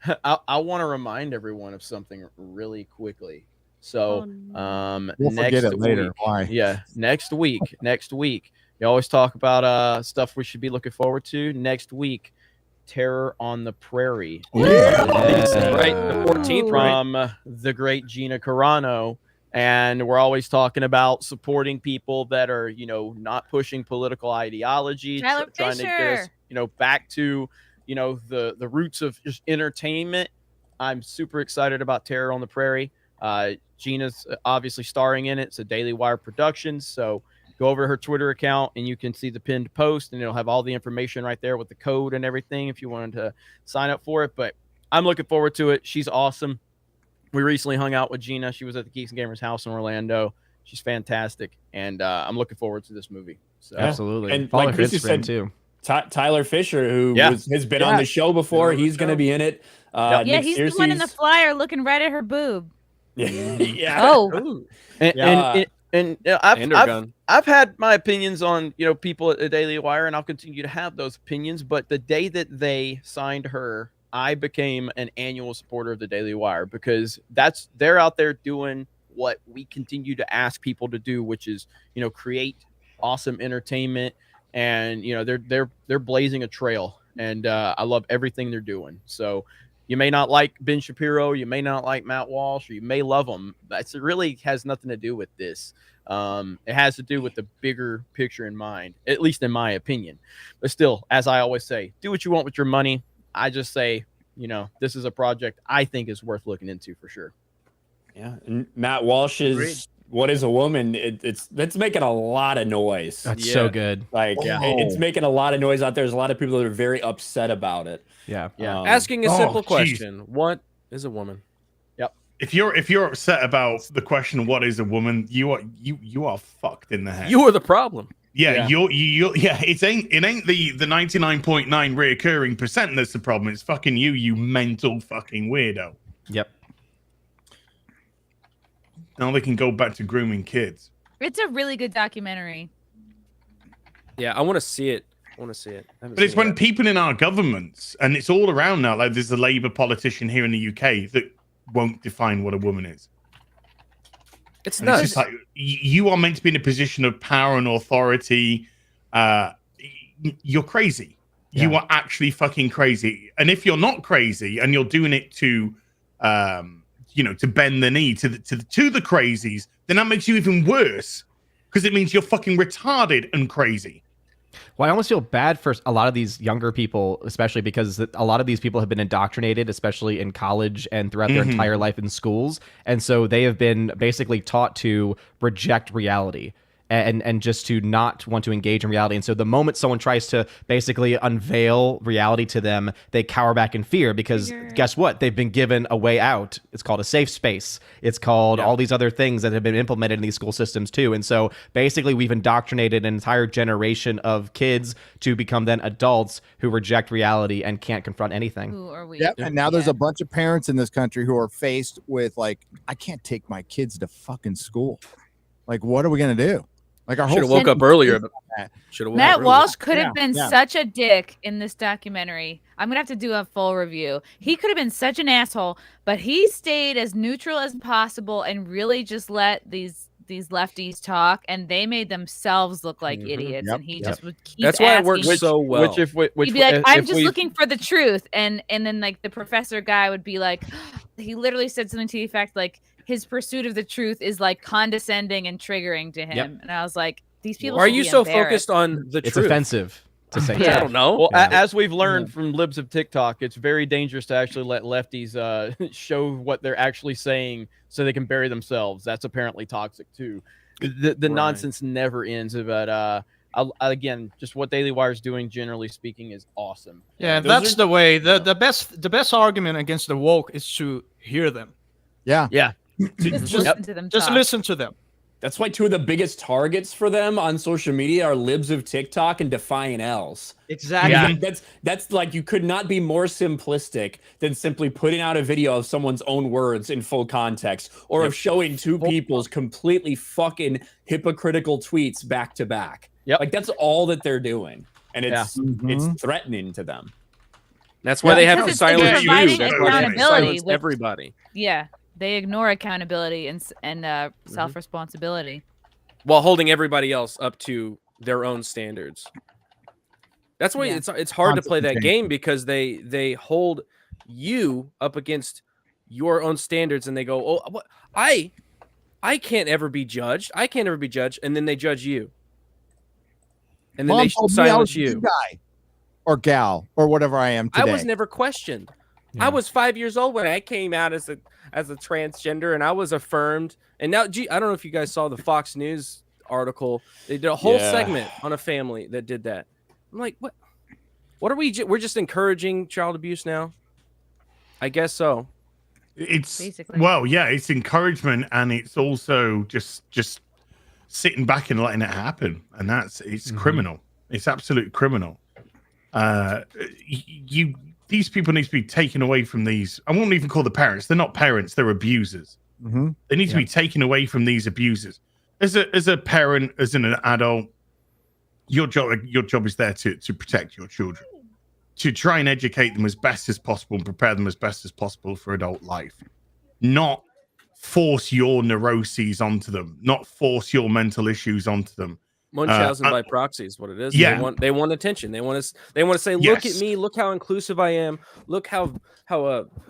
there. I want to remind everyone of something really quickly. So, We'll next forget it later. week, Why? Yeah, next week, You always talk about stuff we should be looking forward to next week. Terror on the Prairie. Right, the 14th, from the great Gina Carano. And we're always talking about supporting people that are, not pushing political ideology, Tyler trying to get us, back to, the roots of just entertainment. I'm super excited about Terror on the Prairie. Gina's obviously starring in it. It's a Daily Wire production. So go over to her Twitter account and you can see the pinned post, and it'll have all the information right there with the code and everything if you wanted to sign up for it. But I'm looking forward to it. She's awesome. We recently hung out with Gina. She was at the Geeks and Gamers house in Orlando. She's fantastic, and I'm looking forward to this movie. So. Absolutely. And Follow like her Chrissy Instagram said, too. Tyler Fisher, who has been on the show before, he's going to be in it. Yeah, he's the one in the flyer looking right at her boob. Yeah. Oh. I've had my opinions on people at the Daily Wire, and I'll continue to have those opinions. But the day that they signed her, I became an annual supporter of the Daily Wire, because they're out there doing what we continue to ask people to do, which is create awesome entertainment, and they're blazing a trail, and I love everything they're doing. So you may not like Ben Shapiro, you may not like Matt Walsh, or you may love them. It really has nothing to do with this. It has to do with the bigger picture in mind, at least in my opinion. But still, as I always say, do what you want with your money. I just say, this is a project I think is worth looking into for sure. Yeah, and Matt Walsh is What Is a Woman? It's making a lot of noise. That's so good. Like, it's making a lot of noise out there. There's a lot of people that are very upset about it. Yeah. Asking a simple question: what is a woman? Yep. If you're upset about the question, what is a woman? You are fucked in the head. You are the problem. Yeah. It ain't the 99.9 reoccurring percent that's the problem. It's fucking you mental fucking weirdo. Yep. Now they can go back to grooming kids. It's a really good documentary. Yeah, I want to see it. But it's when people in our governments, and it's all around now, like there's a Labour politician here in the UK that won't define what a woman is. It's and nuts. It's just like, you are meant to be in a position of power and authority. You're crazy. Yeah. You are actually fucking crazy. And if you're not crazy and you're doing it to, to bend the knee to the crazies, then that makes you even worse, because it means you're fucking retarded and crazy. Well, I almost feel bad for a lot of these younger people, especially because a lot of these people have been indoctrinated, especially in college and throughout their entire life in schools. And so they have been basically taught to reject reality and just to not want to engage in reality. And so the moment someone tries to basically unveil reality to them, they cower back in fear, because guess what? They've been given a way out. It's called a safe space. It's called all these other things that have been implemented in these school systems too. And so basically we've indoctrinated an entire generation of kids to become then adults who reject reality and can't confront anything. Who are we? Yep. And now there's a bunch of parents in this country who are faced with like, I can't take my kids to fucking school. Like, what are we going to do? Like, our should have woke up earlier. Matt Walsh could have been such a dick in this documentary. I'm gonna have to do a full review. He could have been such an asshole, but he stayed as neutral as possible and really just let these lefties talk, and they made themselves look like idiots. And he just would keep. That's why it works so well. He'd be like, "I'm just looking for the truth," and then like the professor guy would be like, he literally said something to the effect like, his pursuit of the truth is like condescending and triggering to him. And I was like, these people. Why are you so focused on the truth? It's offensive to say. I don't know. Well, as we've learned from libs of TikTok, it's very dangerous to actually let lefties show what they're actually saying so they can bury themselves. That's apparently toxic too. The nonsense never ends. But again, just what Daily Wire is doing, generally speaking, is awesome. Yeah, that's the way. The best argument against the woke is to hear them. Yeah. Just listen to them. Just listen to them. That's why two of the biggest targets for them on social media are libs of TikTok and Defiant L's. Exactly. Yeah. That's like, you could not be more simplistic than simply putting out a video of someone's own words in full context, or of showing two people's completely fucking hypocritical tweets back to back. Like, that's all that they're doing, and it's threatening to them. That's why they have to Because silence it's providing you. accountability Silence with- everybody. Yeah, they ignore accountability and self-responsibility. While holding everybody else up to their own standards. That's why it's hard to play that game, because they hold you up against your own standards, and they go, "Oh, what? I can't ever be judged. I can't ever be judged," and then they judge you, and then Mom they told me I silence was a you. good guy or gal or whatever I am today. I was never questioned. I was 5 years old when I came out as a transgender, and I was affirmed. And now, I don't know if you guys saw the Fox News article. They did a whole segment on a family that did that. I'm like, what? What are we? We're just encouraging child abuse now? I guess so. It's basically, it's encouragement, and it's also just sitting back and letting it happen, and it's criminal. It's absolute criminal. These people need to be taken away from these. I won't even call the parents. They're not parents. They're abusers. They need to be taken away from these abusers. As a parent, as an adult, your job is there to protect your children, to try and educate them as best as possible and prepare them as best as possible for adult life, not force your neuroses onto them, not force your mental issues onto them. Munchausen by proxy is what it is. Yeah. They want attention. They want to say, look at me, look how inclusive I am, look how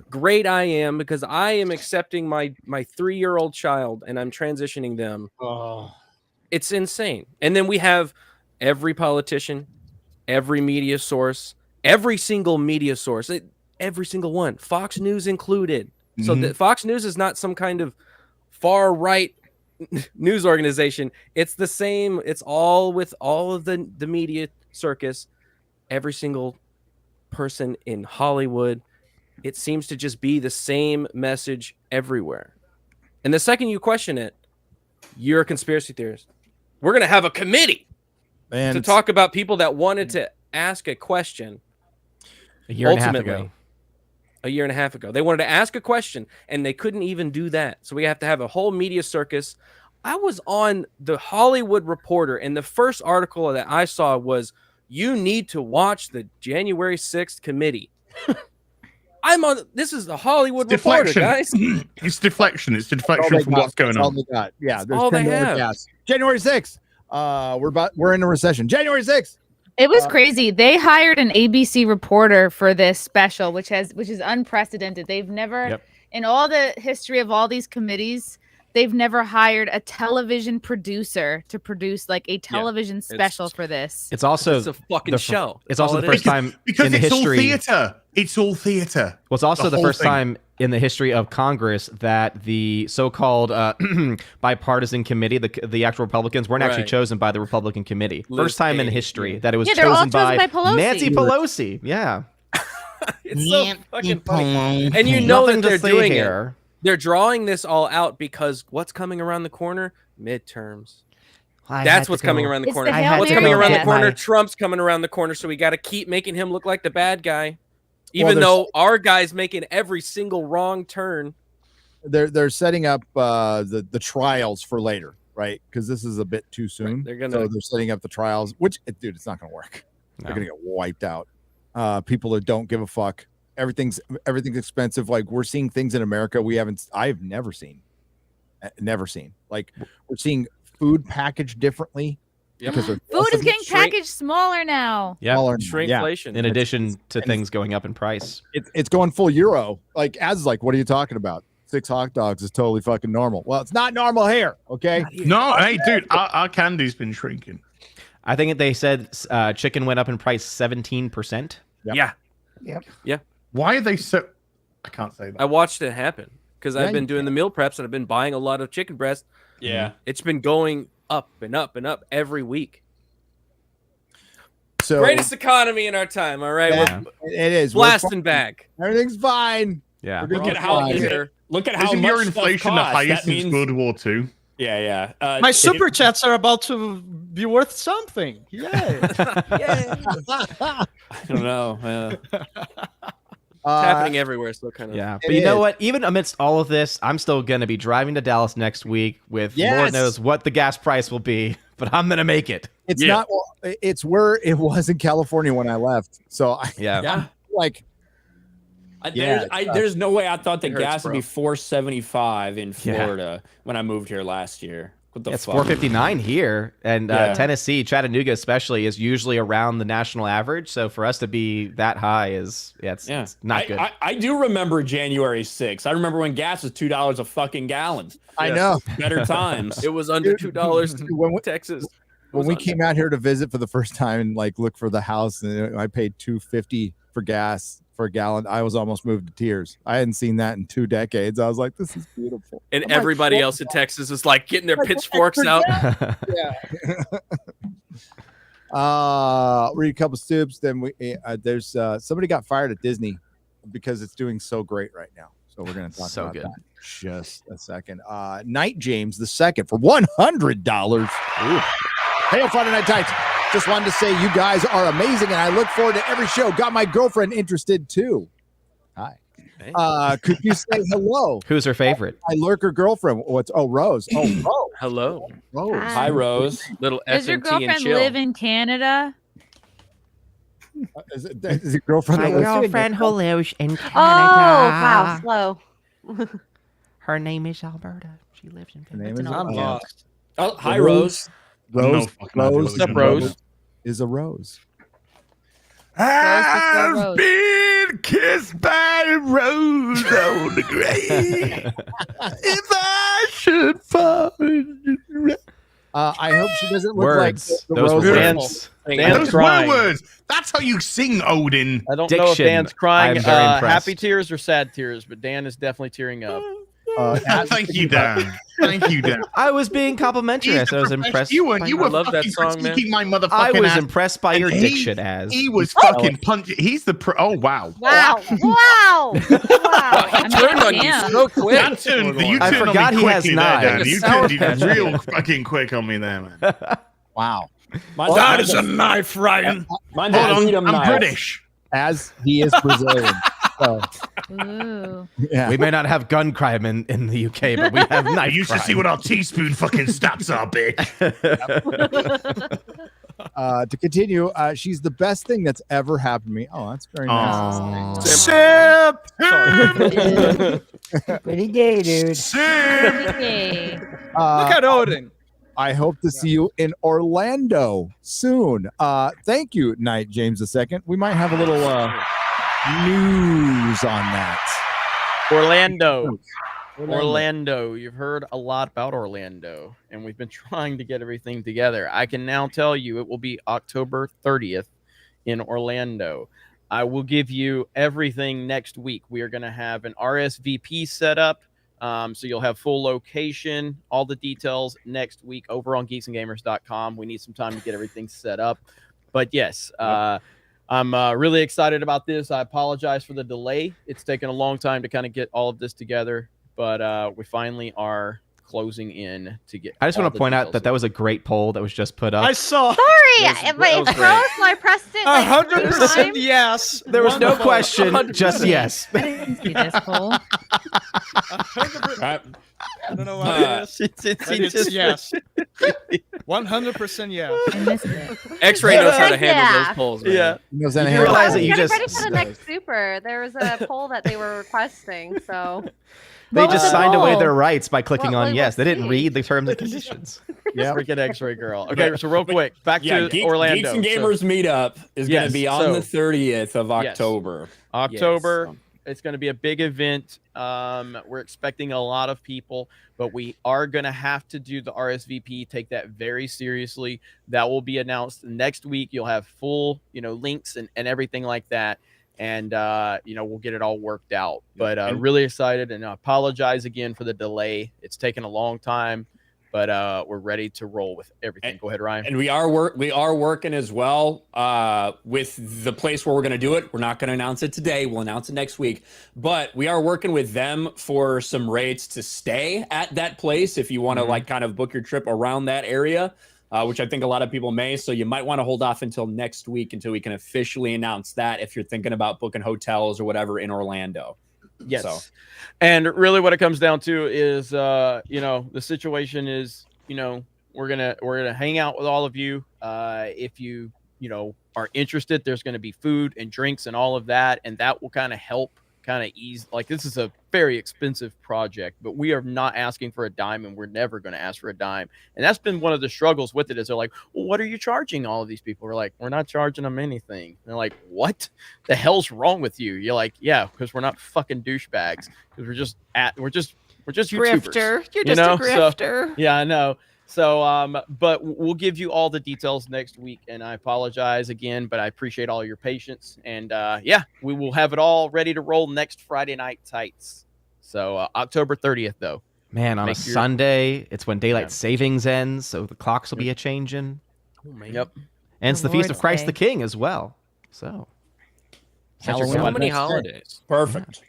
great I am, because I am accepting my 3-year-old child and I'm transitioning them. Oh, it's insane. And then we have every politician, every media source, every single media source, every single one, Fox News included. So that Fox News is not some kind of far right news organization. It's the same. It's all with all of the media circus. Every single person in Hollywood, it seems to just be the same message everywhere. And the second you question it, you're a conspiracy theorist. We're going to have a committee to talk about people that wanted to ask a question. A year and a half ago. A year and a half ago. They wanted to ask a question, and they couldn't even do that. So we have to have a whole media circus. I was on the Hollywood Reporter, and the first article that I saw was, you need to watch the January 6th committee. This is the Hollywood Reporter, guys. It's deflection. It's deflection from what's going on. Yeah, there's all they have. Gas. January 6th. We're in a recession. January 6th. It was crazy. They hired an ABC reporter for this special, which is unprecedented. They've never, in all the history of all these committees, they've never hired a television producer to produce like a television special for this. It's a fucking show. It's also the first time in the history. It's all theater. Well, it's also the first time in the history of Congress that the so-called bipartisan committee, the actual Republicans, weren't actually chosen by the Republican committee. First time in history that it was chosen by Nancy Pelosi. Yeah. It's so fucking funny. And you know that they're doing it. They're drawing this all out because what's coming around the corner? Midterms. That's what's coming around the corner. What's coming around the corner? Trump's coming around the corner, so we got to keep making him look like the bad guy. Even though our guy's making every single wrong turn. They're setting up the trials for later, right? Because this is a bit too soon. Right. So they're setting up the trials, which, dude, it's not going to work. They're going to get wiped out. People that don't give a fuck. Everything's expensive. Like, we're seeing things in America I've never seen. Like, we're seeing food packaged differently. Food is getting packaged smaller now. Yeah, shrinkflation. In addition to things going up in price, it's going full euro. Like, Az is like, what are you talking about? 6 hot dogs is totally fucking normal. Well, it's not normal here. Okay. No, hey, dude, our candy's been shrinking. I think they said chicken went up in price 17%. Yeah. Yeah. Why are they so? I can't say that. I watched it happen because I've been doing the meal preps and I've been buying a lot of chicken breast. Yeah. It's been going up and up and up every week. So greatest economy in our time. All right. Yeah, it is blasting back. Everything's fine. Yeah. Look at how Isn't your inflation the highest since World War II? Yeah. My super chats are about to be worth something. Yeah. I don't know. It's happening everywhere, so kind of. Yeah, but you know what? Even amidst all of this, I'm still going to be driving to Dallas next week with Lord knows what the gas price will be, but I'm going to make it. It's not. Well, it's where it was in California when I left. So there's no way I thought that gas would be $4.75 in Florida when I moved here last year. What the It's fuck? 4:59 here, and Yeah. Tennessee, Chattanooga especially, is usually around the national average. So for us to be that high is it's not good. I do remember January 6th. I remember when gas was $2 a fucking gallon. I know. Better times. It was under $2 in Texas. When we came out here to visit for the first time and like look for the house, and I paid $2.50 for gas for a gallon, I was almost moved to tears. I hadn't seen that in 2 decades. I was like, this is beautiful. And I'm like, everybody "What?" else in Texas is like getting their Like, pitchforks out. Yeah. Read a couple stoops. Then there's somebody got fired at Disney because it's doing so great right now. So we're gonna talk about that in just a second. Night James II for $100. Hey, Friday Night Tights. Just wanted to say you guys are amazing, and I look forward to every show. Got my girlfriend interested too. Hi. Could you say hello? Who's her favorite? My lurker girlfriend. What's Rose? Oh, Rose. Hello. Rose. Hi, Rose. Little Does your FNT and girlfriend chill. live in Canada? Is your girlfriend? My that lives- girlfriend who lives in Canada. Oh, wow, slow. Her name is Alberta. She lives in Her name Canada. is I'm lost. Oh, hi, Rose. Rose. What's up, Rose? Is a rose. Rose. Been kissed by a rose on the grave. If I should fall. I hope she doesn't look Words. like the Those rose. were Dan's, Dan's Those crying. were words. That's how you sing, Odin. I don't know if Diction. Dan's crying I'm very impressed. happy tears or sad tears, but Dan is definitely tearing up. Thank you, Dan. Thank you, Dan. I was being complimentary. I was impressed. You were by- you I were love that fucking song, man. critiquing my motherfucking I was ass. impressed by your And diction, as he was fucking punching. He's the oh wow. Wow. Wow. Wow. He turned on you so quick. That turned, you I turned on forgot me he has quickly there, Dan. knives. You turned real fucking quick on me there, man. Wow. That is a knife, Ryan. Mine Hold on, I'm British. As he is Brazilian. So, Ooh. yeah. We may not have gun crime in the UK, but we have knife You should crime. see what our teaspoon fucking stats are, bitch. To continue, she's the best thing that's ever happened to me. Oh, that's very nice. Pretty gay, dude. Yay. Look at Odin. I hope to see you in Orlando soon. Thank you, Night James II. We might have a little news on that. Orlando. Orlando. You've heard a lot about Orlando, and we've been trying to get everything together. I can now tell you it will be October 30th in Orlando. I will give you everything next week. We are going to have an RSVP set up. So you'll have full location, all the details next week over on geeksandgamers.com. We need some time to get everything set up. But yes, I'm really excited about this. I apologize for the delay. It's taken a long time to kind of get all of this together, but we finally are closing in to get. I just all want the to point out details that that was a great poll that was just put up. I saw. Sorry, That it was froze, so I pressed it. Like 100% 3 times. yes. There was no Wonderful. question, just yes. I didn't see this poll. 100%. I don't know why it is. It's yes. 100% yes. I missed it. X-Ray knows how to handle Yeah. those polls, man. Yeah. You You realize that you Getting just ready for the next super. There was a poll that they were requesting, so they What just was the signed away poll? their rights by clicking What on was yes. They didn't the- read the terms and conditions. Yeah, freaking X-ray girl. Okay, so real quick, back to Orlando. Geeks and Gamers meetup is going Yes, to be on the 30th of October. October. Yes. It's going to be a big event. We're expecting a lot of people, but we are going to have to do the RSVP. Take that very seriously. That will be announced next week. You'll have full, links and everything like that. And, we'll get it all worked out. But really excited, and I apologize again for the delay. It's taken a long time, but we're ready to roll with everything. Go ahead, Ryan. And we are working as well with the place where we're going to do it. We're not going to announce it today. We'll announce it next week. But we are working with them for some rates to stay at that place if you want to kind of book your trip around that area, which I think a lot of people may. So you might want to hold off until next week until we can officially announce that if you're thinking about booking hotels or whatever in Orlando. Yes. So. And really what it comes down to is, the situation is, we're going to hang out with all of you. If you, are interested, there's going to be food and drinks and all of that. And that will kind of help ease, like, this is a very expensive project, but we are not asking for a dime, and we're never going to ask for a dime. And that's been one of the struggles with it. Is they're like, well, what are you charging all of these people? We're like, we're not charging them anything. And they're like, what the hell's wrong with you? You're like, yeah, because we're not fucking douchebags. Because we're just YouTubers. Grifter. You're just a grifter. So, yeah, I know. So, but we'll give you all the details next week, and I apologize again, but I appreciate all your patience. And yeah, we will have it all ready to roll next Friday night tights. So October 30th, though. Man, on a Sunday, it's when daylight savings ends, so the clocks will be a changing. Oh, man. Yep. And it's the Feast of Christ the King as well. So, so many holidays. Perfect.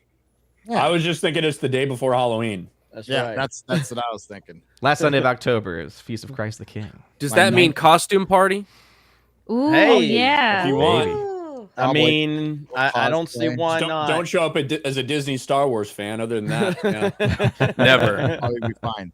Yeah. I was just thinking it's the day before Halloween. That's Yeah, right. that's what I was thinking. last Sunday of October is Feast of Christ the King. Does that mean costume party? Ooh, Hey, yeah. If you want. Ooh. I mean, I don't see why not. Don't show up as a Disney Star Wars fan. Other than that, yeah. Never. Probably be fine.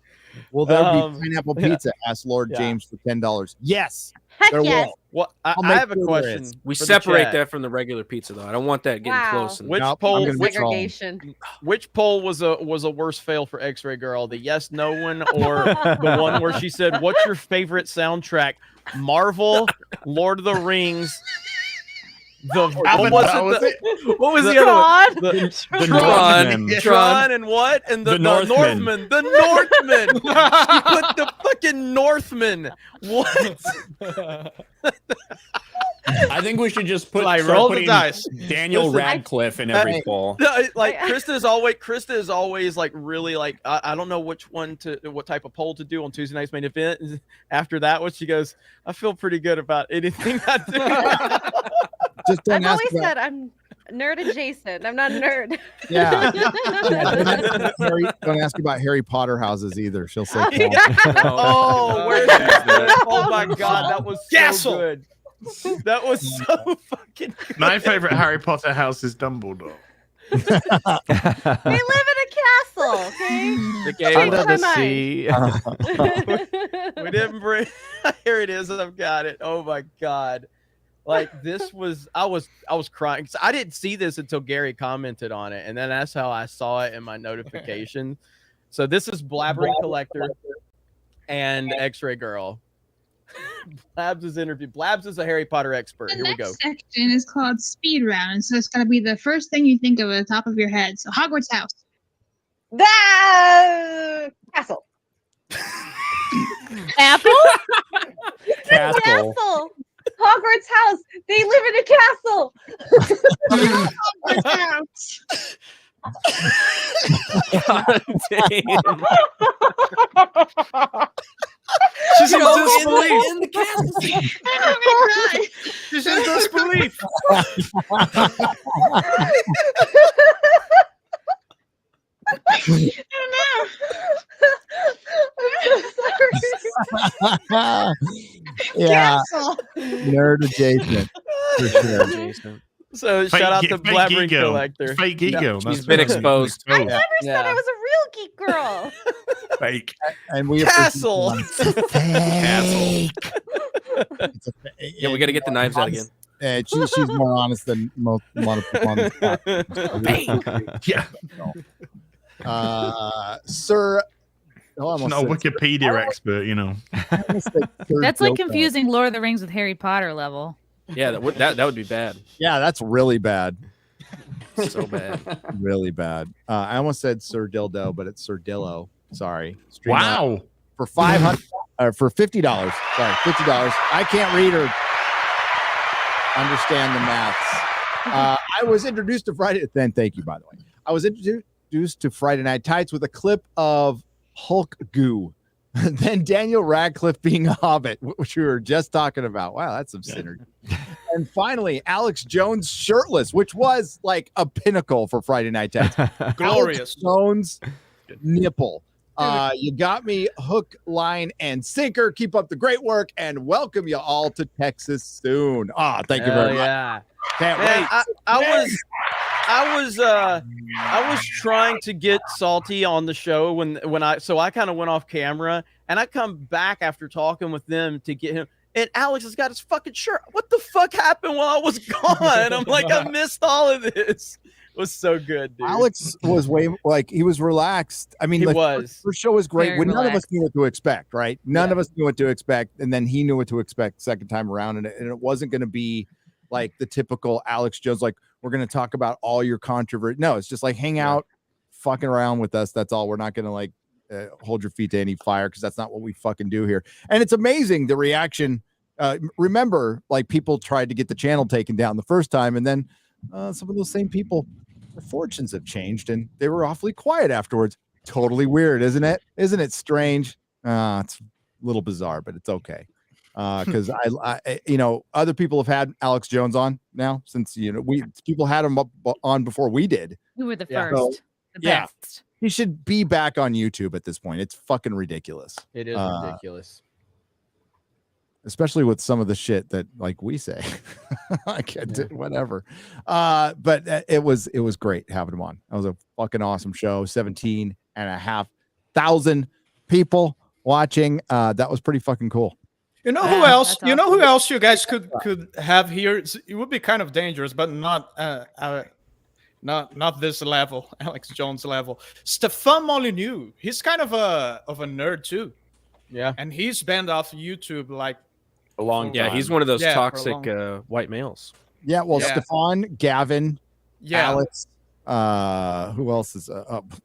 Will there be pineapple pizza? Asked Lord James for $10. Yes. Heck There yes. will. Well, I make have a sure there question. is. We for the separate chat. that from the regular pizza, though. I don't want that getting Wow. close. Which Nope, poll? I'm gonna be wrong. Segregation. Which poll was a worse fail for X-Ray Girl? The yes, no one, or the one where she said, "What's your favorite soundtrack? Marvel, Lord of the Rings." What was it? What was the other one? The Tron. Tron and what? And the Northman. The Northman. She put the fucking Northman. What? I think we should just Like, start roll the putting dice. Daniel Listen, Radcliffe in every poll. Like Krista is always like really like I don't know what type of poll to do on Tuesday night's main event. After that one, she goes, I feel pretty good about anything I do. Just don't I've ask always about- said I'm nerd adjacent. I'm not a nerd. Yeah. Don't ask about Harry Potter houses either. She'll say, Oh, where's that? Oh my god, that was so Castle. good. That was so fucking good. My favorite Harry Potter house is Dumbledore. They live in a castle. Okay. The game Change Under my the mind. sea. We didn't bring. Here it is. I've got it. Oh my god. Like this was, I was crying. I didn't see this until Gary commented on it, and then that's how I saw it in my notification. So this is Blabbering Collector and X-Ray Girl. Blabs' interview. Blabs is a Harry Potter expert. The Here we next go. section is called Speed Round, so it's gotta be the first thing you think of at the top of your head. So Hogwarts house. The castle. Apple? Castle. Castle. Hogwarts house. They live in a castle. Hogwarts house. God damn. She's in disbelief. In the castle. Oh my god. She's in disbelief. I don't know. yeah, Castle. nerd adjacent for sure. So Fake shout out ge- to fake Blabbering ego. Collector. Fake ego. She's That's been what it is. exposed. I never said Yeah. I was a real geek girl. Fake. And we Castle. Fake. Yeah, we got to get the knives out again. She's more honest than a lot of people on this Yeah. Sir. Oh, I almost Not a said- Wikipedia expert, you know. I almost said Sir That's like Dildo. confusing Lord of the Rings with Harry Potter level. Yeah, that would be bad. Yeah, that's really bad. So bad. Really bad. I almost said Sir Dildo, but it's Sir Dillo. Sorry. Stream Wow. for $500 for $50. Sorry, $50. I can't read or understand the maths. I was introduced to Friday. Then thank you, by the way. I was introduced to Friday Night Tights with a clip of Hulk goo. Then Daniel Radcliffe being a Hobbit, which we were just talking about. Wow, that's some synergy. And finally, Alex Jones shirtless, which was like a pinnacle for Friday Night Tights. Glorious. Alex Jones nipple. You got me hook, line, and sinker. Keep up the great work and welcome you all to Texas soon. Thank you very much. Yeah. Can't Man, wait. I was trying to get Salty on the show when I kind of went off camera, and I come back after talking with them to get him. And Alex has got his fucking shirt. What the fuck happened while I was gone? I'm like, I missed all of this. was so good, dude. Alex was way like he was relaxed. I mean, He the was. first show was great. Very When none of us relaxed. knew what to expect, right? None of us knew what to expect, and then he knew what to expect second time around, and it wasn't going to be like the typical Alex Jones, like we're going to talk about all your controversy. No, it's just like hang out, fucking around with us. That's all. We're not going to like hold your feet to any fire because that's not what we fucking do here. And it's amazing the reaction. Remember, like people tried to get the channel taken down the first time, and then some of those same people, their fortunes have changed, and they were awfully quiet afterwards. Totally weird, isn't it? Isn't it strange? It's a little bizarre, but it's okay. Because I, you know, other people have had Alex Jones on now since people had him on before we did. We were the Yeah. first. So, The yeah. best. He should be back on YouTube at this point. It's fucking ridiculous. It is ridiculous. Especially with some of the shit that like we say. I can't whatever. But it was great having him on. That was a fucking awesome show. 17,500 people watching. That was pretty fucking cool. You know who else? You know who else you guys could have here? It would be kind of dangerous, but not this level, Alex Jones level. Stefan Molyneux. He's kind of a nerd too. Yeah, and he's banned off YouTube like a long time. Yeah, he's one of those Yeah, for a toxic long- white males. Yeah, well, Yeah. Stefan, Gavin, Yeah. Alex, who else is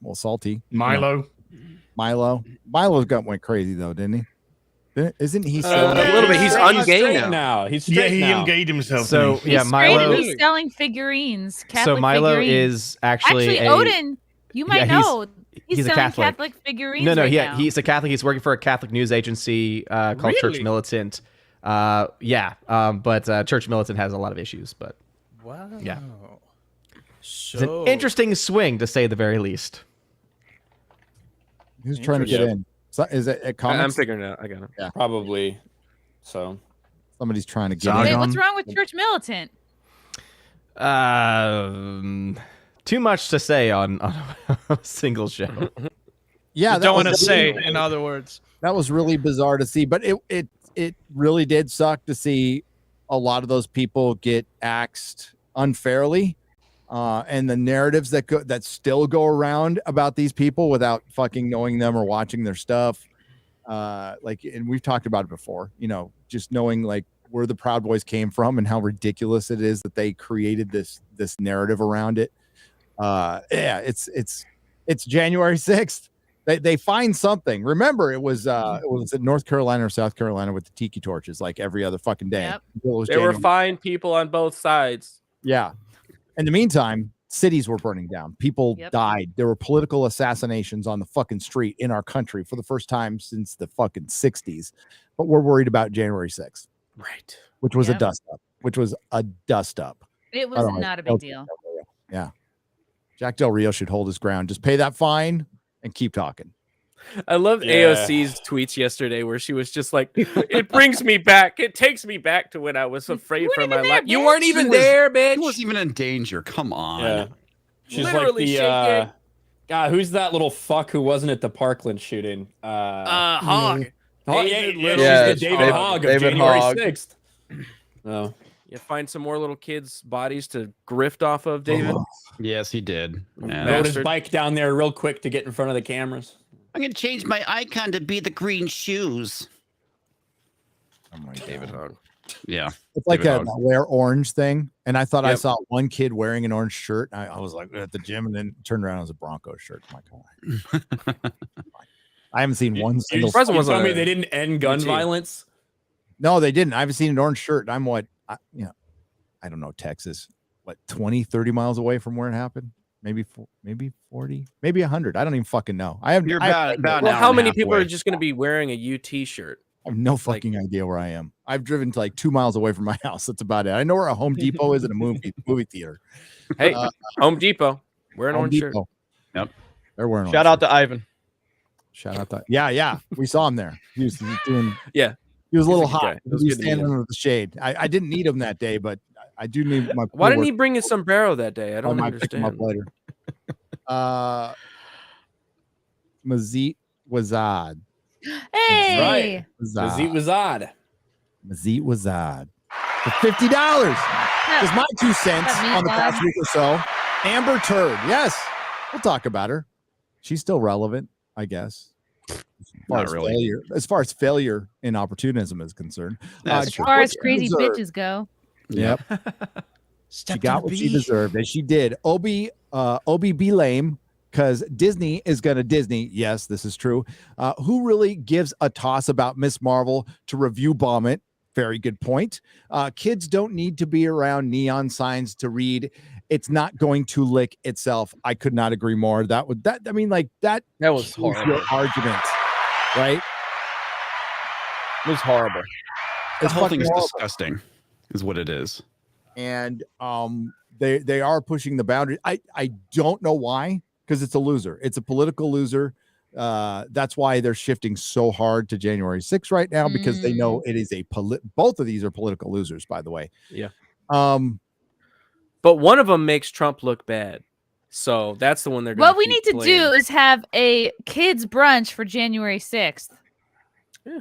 well, Salty, Milo. Milo's went crazy though, didn't he? Isn't he? A little bit. He's ungay now. He's Yeah, straight he now. ungayed himself. So didn't he? yeah, He's straight and Milo. he's selling figurines. Catholic So Milo figurines. is actually a- Odin. You might Yeah, he's- know. He's a selling Catholic. Catholic figurines. No, right yeah, now. he's a Catholic. He's working for a Catholic news agency called Church Really? Militant. But Church Militant has a lot of issues. But Wow. yeah, So it's an interesting swing to say the very least. Who's trying to get in? So, is it at comments? I'm figuring it out. I got it. Yeah, Probably. So somebody's trying to get Wait, in. what's wrong with Church Militant? Too much to say on a single show. Yeah, you don't want to say. In other words, that was really bizarre to see, but it really did suck to see a lot of those people get axed unfairly, and the narratives that still go around about these people without fucking knowing them or watching their stuff. And we've talked about it before. You know, just knowing like where the Proud Boys came from and how ridiculous it is that they created this narrative around it. It's January 6th. They find something. Remember, it was in North Carolina or South Carolina with the tiki torches like every other fucking day. Yep. Until it was There were January. fine people on both sides. Yeah. In the meantime, cities were burning down. People died. There were political assassinations on the fucking street in our country for the first time since the fucking 60s. But we're worried about January 6th. Right. Which was Yep. a dust up. It I don't was know. not a big deal. Yeah. Jack Del Rio should hold his ground. Just pay that fine and keep talking. I loved AOC's tweets yesterday where she was just like, it brings me back. It takes me back to when I was afraid for my life. You weren't even there, bitch. He wasn't even in danger. Come on. Yeah. She's Literally like shaking. God, who's that little fuck who wasn't at the Parkland shooting? Hogg. Oh, David yeah, Little. she's the David Hogg of January 6th. Oh. You find some more little kids' bodies to grift off of, David. Yes, he did. Rode his bike down there real quick to get in front of the cameras. I'm gonna change my icon to be the green shoes. David Hogg. Yeah, It's like David a Hogg. wear orange thing. And I thought I Yep. saw one kid wearing an orange shirt. I was like at the gym and then turned around. It was a Broncos shirt. I'm like, oh. I haven't seen one single. surprised it You wasn't told me a they didn't end gun UT. violence. No, they didn't. I haven't seen an orange shirt. I'm I don't know, Texas, 20, 30 miles away from where it happened? Maybe 40, maybe 100. I don't even fucking know. You're about an Well, hour how and a many half people away. are just going to be wearing a UT shirt? I have no fucking idea where I am. I've driven to like 2 miles away from my house. That's about it. I know where a Home Depot is and a movie theater. Hey, Home Depot. Wear an Home orange shirt. Depot. Yep. They're wearing Shout out to Ivan. Shout out to yeah. We saw him there. He was doing. Yeah. He was a little He's a good hot. guy. He It was was good to meet standing him. under the shade. I didn't need him that day, but I do need my. Why didn't he bring his sombrero that day? I don't might pick him up understand. later. Mazit Wazad. Hey. Mazit Wazad. Mazit Wazad. For $50. Just my 2 cents That means on the past one. week or so. Amber Turd. Yes, we'll talk about her. She's still relevant, I guess. Not really. As far as failure in opportunism is concerned. As far as crazy bitches go. Yep. She got what she deserved, and she did. Obi be lame because Disney is gonna Disney. Yes, this is true. Who really gives a toss about Ms. Marvel to review bomb it? Very good point. Kids don't need to be around neon signs to read. It's not going to lick itself. I could not agree more. That was horrible. Your argument, right? It was horrible. The whole thing is disgusting, is what it is. And they are pushing the boundary. I don't know why, because it's a loser. It's a political loser. That's why they're shifting so hard to January 6th right now, because they know it is both of these are political losers, by the way. Yeah. But one of them makes Trump look bad. So that's the one they're going to What we need to do is have a kids brunch for January 6th. Yeah.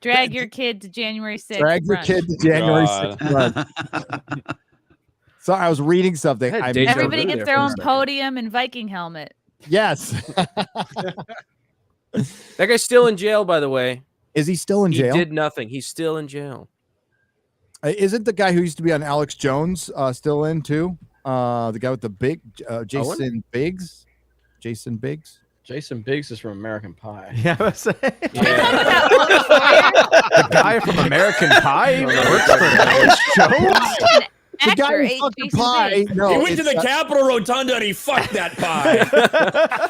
Drag your kid to January 6th. Drag your kid to January 6th. brunch. So I was reading something. Everybody gets their own podium and Viking helmet. Yes. That guy's still in jail, by the way. Is he still in jail? He did nothing. He's still in jail. Isn't the guy who used to be on Alex Jones still in too? The guy with the big Jason Biggs. Jason Biggs. Jason Biggs is from American Pie. Yeah, I was saying. The guy from American Pie works for Alex Jones. The guy who fucked the pie. No, he went to the Capitol Rotunda and he fucked that pie.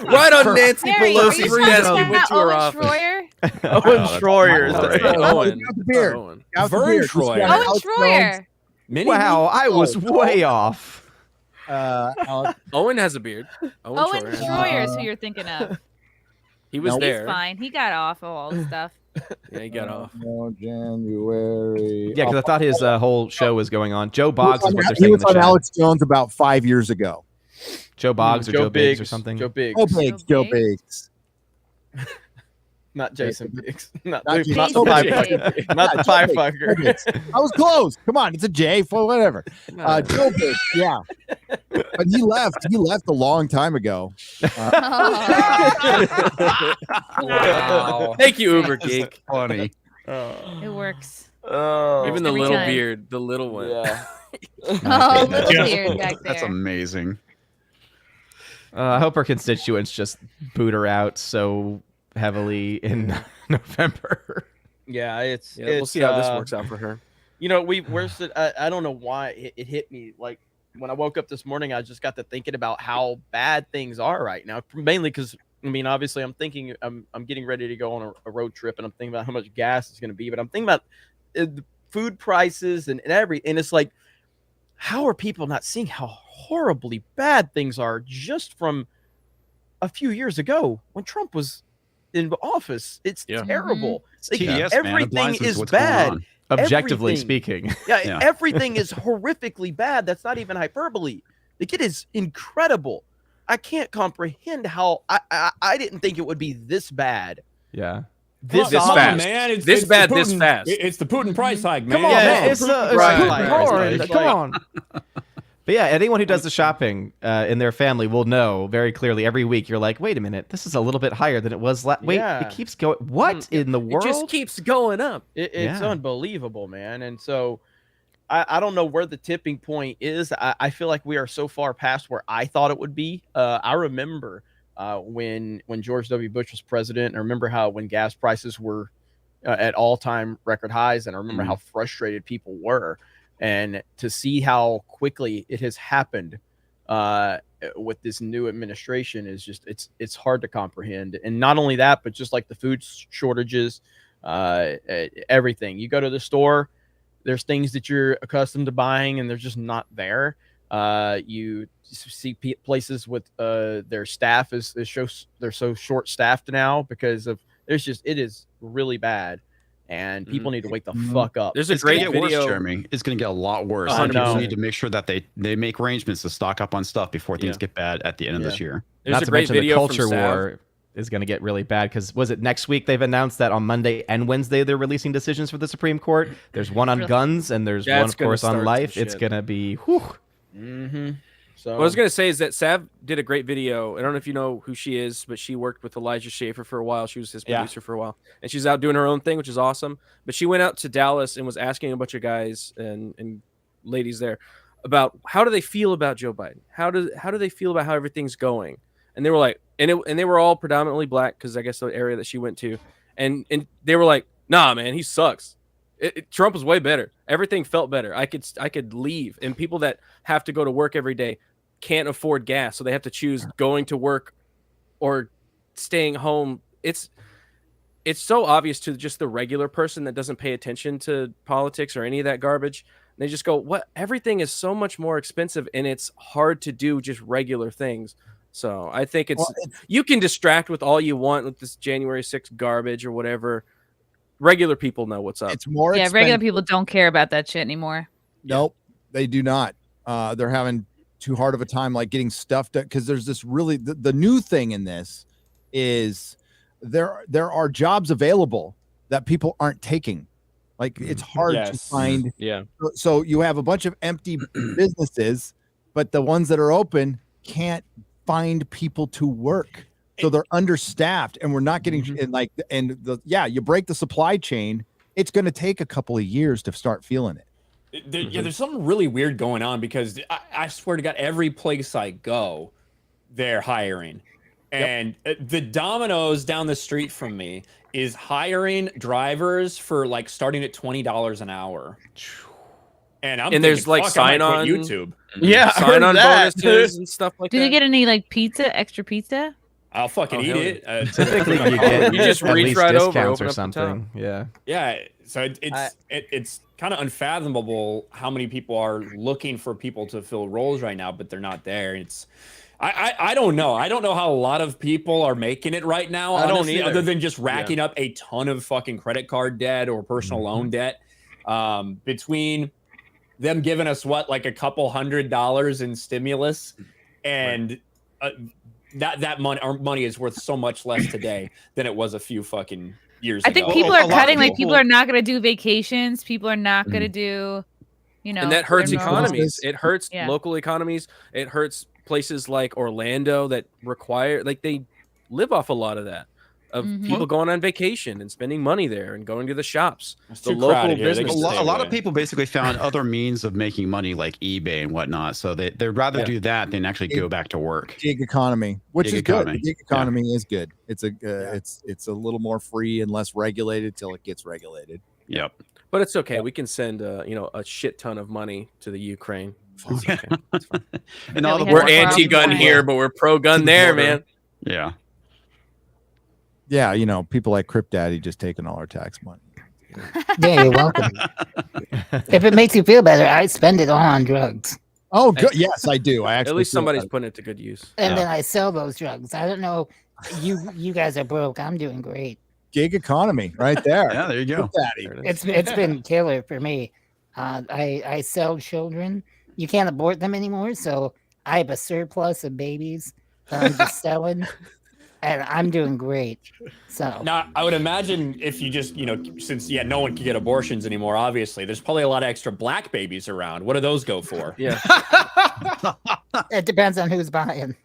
Right on Nancy Terry, Pelosi's desk. He went to her Owen office. Schroyer? Owen Schroyer. Owen. Vern Schroyer. Owen Schroyer. Wow, I was way off. Owen has a beard. Owen Schroyer is who you're thinking of. He was there. He's fine. He got off of all the stuff. Yeah, he got off. January. Yeah, because I thought his whole show was going on. Joe Boggs is what they're He saying. was in the on chat. Alex Jones about 5 years ago. Joe Boggs or Joe Biggs or something. Joe Biggs. Joe Biggs. Not Jason Biggs. Not Not the Jason pie Biggs. fucker. Not the pie fucker. I was close. Come on, it's a J for whatever. Joe Biggs, yeah. But he left. He left a long time ago. Wow. Thank you, Uber Geek. Funny. It works. Even the Every little time. beard, the little one. Yeah. Oh, little beard back there. That's amazing. I hope her constituents just boot her out so heavily in November. Yeah, we'll see how this works out for her. You know, I don't know why it hit me. Like when I woke up this morning, I just got to thinking about how bad things are right now. Mainly because, I mean, obviously I'm thinking I'm getting ready to go on a road trip, and I'm thinking about how much gas is going to be. But I'm thinking about the food prices and it's like, how are people not seeing how horribly bad things are just from a few years ago when Trump was in office? It's terrible. Like, TDS, everything is bad. Objectively Everything. speaking. Yeah, everything is horrifically bad. That's not even hyperbole. Like, it is incredible. I can't comprehend how I didn't think it would be this bad. Yeah. This Come on, fast. man. It's This the bad, Putin- this fast. It's the Putin price hike, man. Come on, man. It's Right. Putin porn. It's Come like- on. But yeah, anyone who does the shopping in their family will know very clearly every week. You're like, wait a minute, this is a little bit higher than it was. Wait, Yeah. it keeps going. What in the world? It just keeps going up. It's Yeah. unbelievable, man. And so I don't know where the tipping point is. I feel like we are so far past where I thought it would be. I remember when George W. Bush was president. I remember how when gas prices were at all-time record highs, and I remember how frustrated people were. And to see how quickly it has happened with this new administration is just it's hard to comprehend. And not only that, but just like the food shortages, everything. You go to the store, there's things that you're accustomed to buying, and they're just not there. You see places with their staff they're so short staffed now because of it is really bad. And people need to wake the fuck up. There's a It's great gonna get video. worse, Jeremy. It's going to get a lot worse. I And people know. need to make sure that they make arrangements to stock up on stuff before things get bad at the end of this year. There's Not a to great mention the video from culture Sav. war is going to get really bad because was it next week they've announced that on Monday and Wednesday they're releasing decisions for the Supreme Court. There's one on guns and there's one, That's of gonna course, on start life. some It's shit. going to be whew. Mm-hmm. So what I was gonna say is that Sav did a great video. I don't know if you know who she is, but she worked with Elijah Schaefer for a while. She was his producer for a while, and she's out doing her own thing, which is awesome. But she went out to Dallas and was asking a bunch of guys and ladies there about how do they feel about Joe Biden? How do they feel about how everything's going? And they were like, and they were all predominantly black because I guess the area that she went to, and they were like, nah, man, he sucks. Trump was way better. Everything felt better. I could leave, and people that have to go to work every day can't afford gas, so they have to choose going to work or staying home. It's so obvious to just the regular person that doesn't pay attention to politics or any of that garbage. They just go, what? Everything is so much more expensive, and it's hard to do just regular things. So I think you can distract with all you want with this January 6th garbage or whatever. Regular people know what's up. It's more expensive. Regular people don't care about that shit anymore. Nope, they do not. They're having too hard of a time like getting stuff done because there's this really the new thing in this is there are jobs available that people aren't taking. Like it's hard to find. Yeah. So you have a bunch of empty businesses, but the ones that are open can't find people to work. So they're understaffed, and we're not getting you break the supply chain. It's going to take a couple of years to start feeling it. Yeah, there's something really weird going on because I swear to God, every place I go, they're hiring. And the Domino's down the street from me is hiring drivers for like starting at $20 an hour. And I'm there's like sign on YouTube. Yeah, sign on bonuses and stuff like Do that. they get any like pizza, extra pizza? I'll fucking eat it. Typically, you just at reach least right over, discounts open or up the something. Yeah. Yeah, so it's kind of unfathomable how many people are looking for people to fill roles right now, but they're not there. I don't know. I don't know how a lot of people are making it right now. I don't honestly, either. other than just racking up a ton of fucking credit card debt or personal loan debt. Between them giving us like a couple $100 in stimulus, and that money, our money is worth so much less today than it was a few fucking years ago. I think people are cutting. Like people are not going to do vacations. People are not going to do, and that hurts their normal- economies. It hurts Yeah. local economies. It hurts places like Orlando that require, like, they live off a lot of that, of people going on vacation and spending money there and going to the shops. The local business. A lot of people basically found other means of making money, like eBay and whatnot. So they'd rather do that than actually go back to work. Gig economy, which Gig is economy. good. Gig economy is good. It's it's a little more free and less regulated till it gets regulated. Yep. But it's okay. We can send a shit ton of money to the Ukraine. It's okay. It's fine. And all the we're anti-gun here, but we're pro-gun there, man. Yeah. Yeah, people like Cripp Daddy just taking all our tax money. Yeah, you're welcome. If it makes you feel better, I spend it all on drugs. Oh, good. Yes, I do. I actually At least feel somebody's better. putting it to good use. And then I sell those drugs. I don't know. You guys are broke. I'm doing great. Gig economy right there. Yeah, there you go. Cripp Daddy. It's been killer for me. I sell children. You can't abort them anymore, so I have a surplus of babies that I'm just selling, and I'm doing great. So now I would imagine if you just, since no one can get abortions anymore, obviously, there's probably a lot of extra black babies around. What do those go for? Yeah. it depends on who's buying.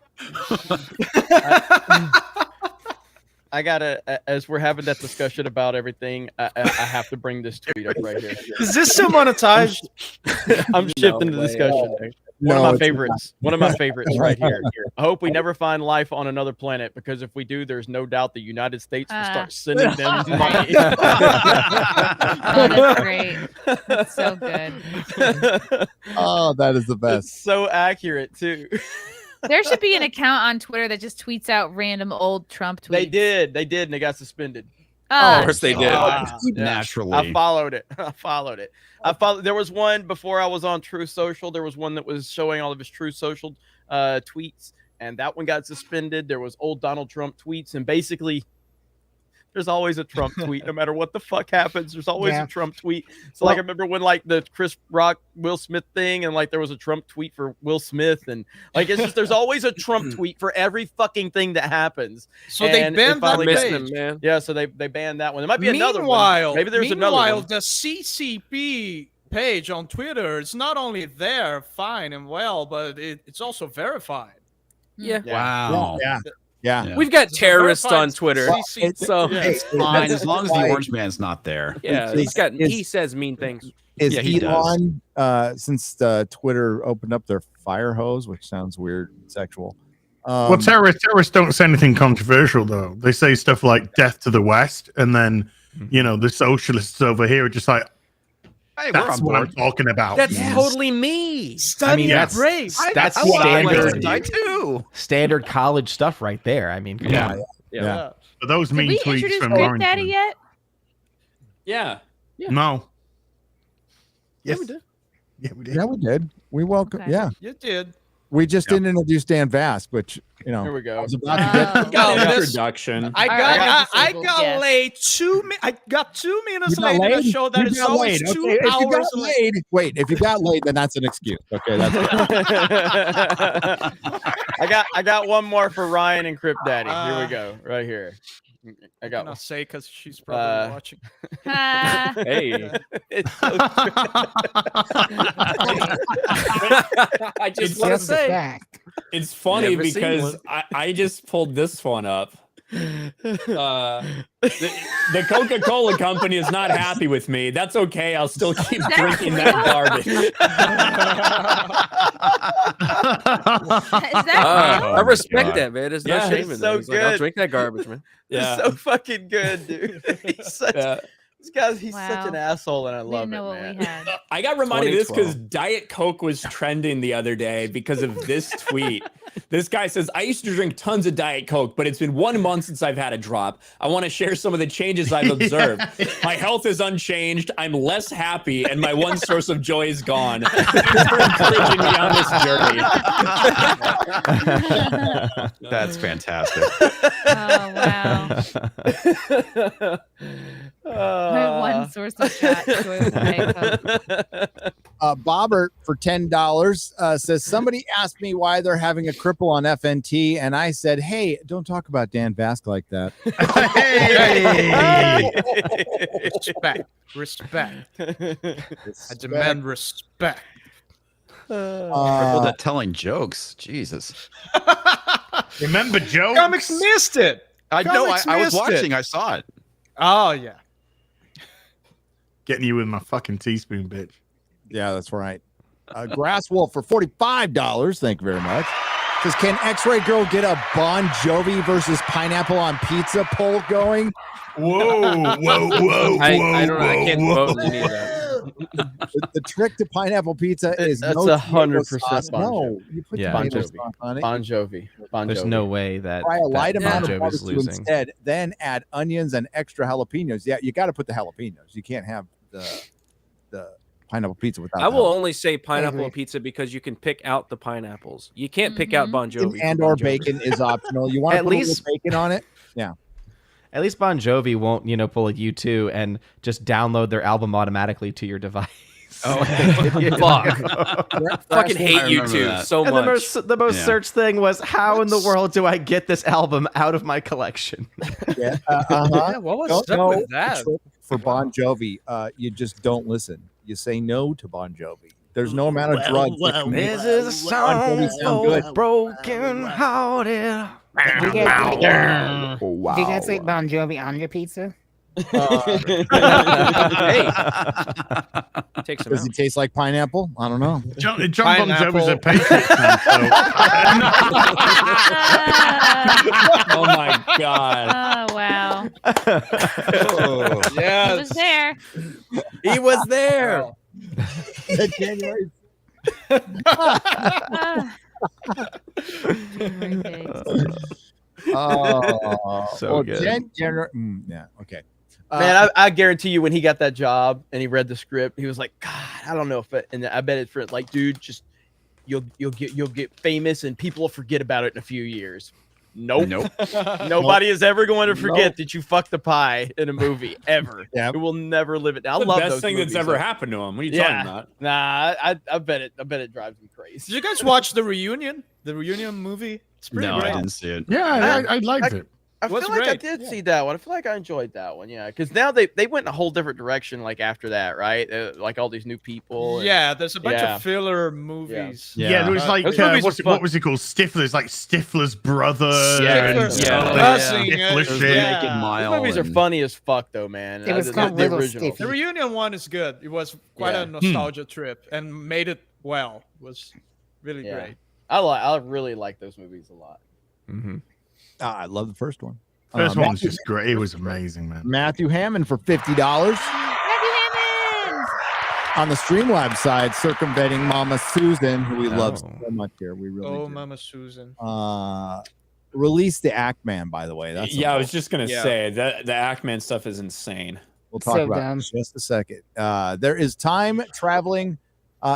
I gotta, as we're having that discussion about everything, I have to bring this tweet up right here. Is this still monetized? I'm shifting the discussion. One of my favorites. One of my favorites right here. I hope we never find life on another planet, because if we do, there's no doubt the United States will start sending them money. Oh, that's great. That's so good. Oh, that is the best. It's so accurate too. There should be an account on Twitter that just tweets out random old Trump tweets. They did, and they got suspended. Of course they did. Naturally. I followed it. There was one before I was on True Social. There was one that was showing all of his True Social tweets, and that one got suspended. There was old Donald Trump tweets, and basically there's always a Trump tweet. No matter what the fuck happens, there's always a Trump tweet. So I remember when the Chris Rock Will Smith thing, and there was a Trump tweet for Will Smith, and it's just there's always a Trump tweet for every fucking thing that happens. So they banned that page. Man. Yeah, so they banned that one. There might be another one. Maybe there's another one. The CCP page on Twitter, it's not only there, fine and well, but it's also verified. Yeah. Wow. Yeah. We've got terrorists verified on Twitter, CC. so It's fine as long as the orange man's not there. yeah, he says mean things. Is Yeah, he Elon, since Twitter opened up their fire hose, which sounds weird and sexual. Well, terrorists don't say anything controversial, though. They say stuff like death to the West, and then, the socialists over here are just like, hey, that's what I'm talking about. That's totally me. That's standard. I too. Standard college stuff right there. I mean, come on. Yeah. But those Did mean we tweets introduce from Cripp Warrington. Daddy yet? Yeah. No. Yes. Yeah, we did. We welcome. Okay. Yeah, You did. we just didn't introduce Dan Vasc, which Here we go. I was about to get. Got an this- introduction. I right, got yes. late 2 minutes. I got 2 minutes You got late in a laid? show that You is got always laid. 2 Okay, if you got hours late. laid, if you got laid, then that's an excuse. Okay, that's I got one more for Ryan and Cripp Daddy. Here we go, right here. I got I'm one. not say because she's probably watching. Ah. Hey. It's so I just It's want to just a say fact. it's funny Never seen because I just pulled this one up. The Coca-Cola company is not happy with me. That's okay. I'll still keep drinking that garbage. I respect that, man. There's no Yeah, shame in it's that. so He's like, I'll good. drink that garbage, man. Yeah. It's so fucking good, dude. He's such, this guy's such Wow. an asshole, and I We love didn't know it, what man. we had. I got reminded of this because 2012. Diet Coke was trending the other day because of this tweet. This guy says, I used to drink tons of Diet Coke, but it's been 1 month since I've had a drop. I want to share some of the changes I've observed. My health is unchanged. I'm less happy, and my one source of joy is gone. Thanks for encouraging me on this journey. That's fantastic. Oh wow. My one source of joy was Diet Coke. Bobbert for $10 says somebody asked me why they're having a cripple on FNT, and I said, "Hey, don't talk about Dan Vasc like that." Respect. I demand respect. Crippled at telling jokes. Jesus. Remember Joe? Comics missed it. I know. Comics I was missed it. watching. I saw it. Oh yeah. Getting you with my fucking teaspoon, bitch. Yeah, that's right. Grass Wolf for $45. Thank you very much. Says, can X-Ray Girl get a Bon Jovi versus pineapple on pizza poll going? Whoa, whoa, whoa, I don't know. I can't vote in any of that. The trick to pineapple pizza is That's no 100% tomato sauce. Bon No, Jovi. you put Yeah. tomato Bon sauce on it. Bon Jovi. Bon There's Jovi. no way that, Fry a light that amount Bon of Jovi's barbecue losing. instead, then add onions and extra jalapenos. Yeah, you got to put the jalapenos. You can't have the pineapple pizza without. I will the only say pineapple agree. on pizza because you can pick out the pineapples. You can't pick out Bon jalapenos. Jovi. And from or Bon Jovi. bacon is optional. You want to At put least- a little bacon on it? Yeah. At least Bon Jovi won't, pull a U2 and just download their album automatically to your device. Oh, fuck! Fucking hate YouTube so and much. The most searched thing was, how in the world do I get this album out of my collection? Yeah. Yeah, what was Don't up know with that? the trick for Bon Jovi. You just don't listen. You say no to Bon Jovi. There's no amount of drugs. that can make This is a Bon Jovi song sound good. for broken hearted. Do you guys, Oh, wow. do you guys like Bon Jovi on your pizza? Take some Does he taste like pineapple? I don't know. John Bon Jovi's a Patriots fan, Oh my god. Oh wow. Yes. He was there. He was there. January. Oh, So well, good. Yeah. Okay. Man, I guarantee you, when he got that job and he read the script, he was like, "God, I don't know if," and I bet it's for like, dude, just you'll get famous and people will forget about it in a few years. Nope. Nobody is ever going to forget that you fucked the pie in a movie ever. Yeah, it will never live it down. I The love best those thing that's movies, ever though. happened to him. What are you talking about? Nah, I bet it drives me crazy. Did you guys watch the reunion? The reunion movie? It's pretty No, great. I didn't see it. Yeah, I liked it. I feel like I did see that one. I feel like I enjoyed that one. Yeah, because now they went in a whole different direction. Like after that, right? Like all these new people. And, yeah, there's a bunch of filler movies. Yeah, there was like what was it called? Stifler's, like Stifler's brother. Stifler shit. These movies are funny as fuck, though, man. It was called the Little original. Stiffy. The reunion one is good. It was quite a nostalgia trip and made it well. It was really great. I really like those movies a lot. I love the first one. First one was just great. It was amazing, man. Matthew Hammond for $50. On the Streamlabs side, circumventing Mama Susan, who we love so much here. We really do. Mama Susan. Release the Act-Man, by the way. That's I was just gonna say that the Act-Man stuff is insane. We'll talk about it in just a second. There is time traveling.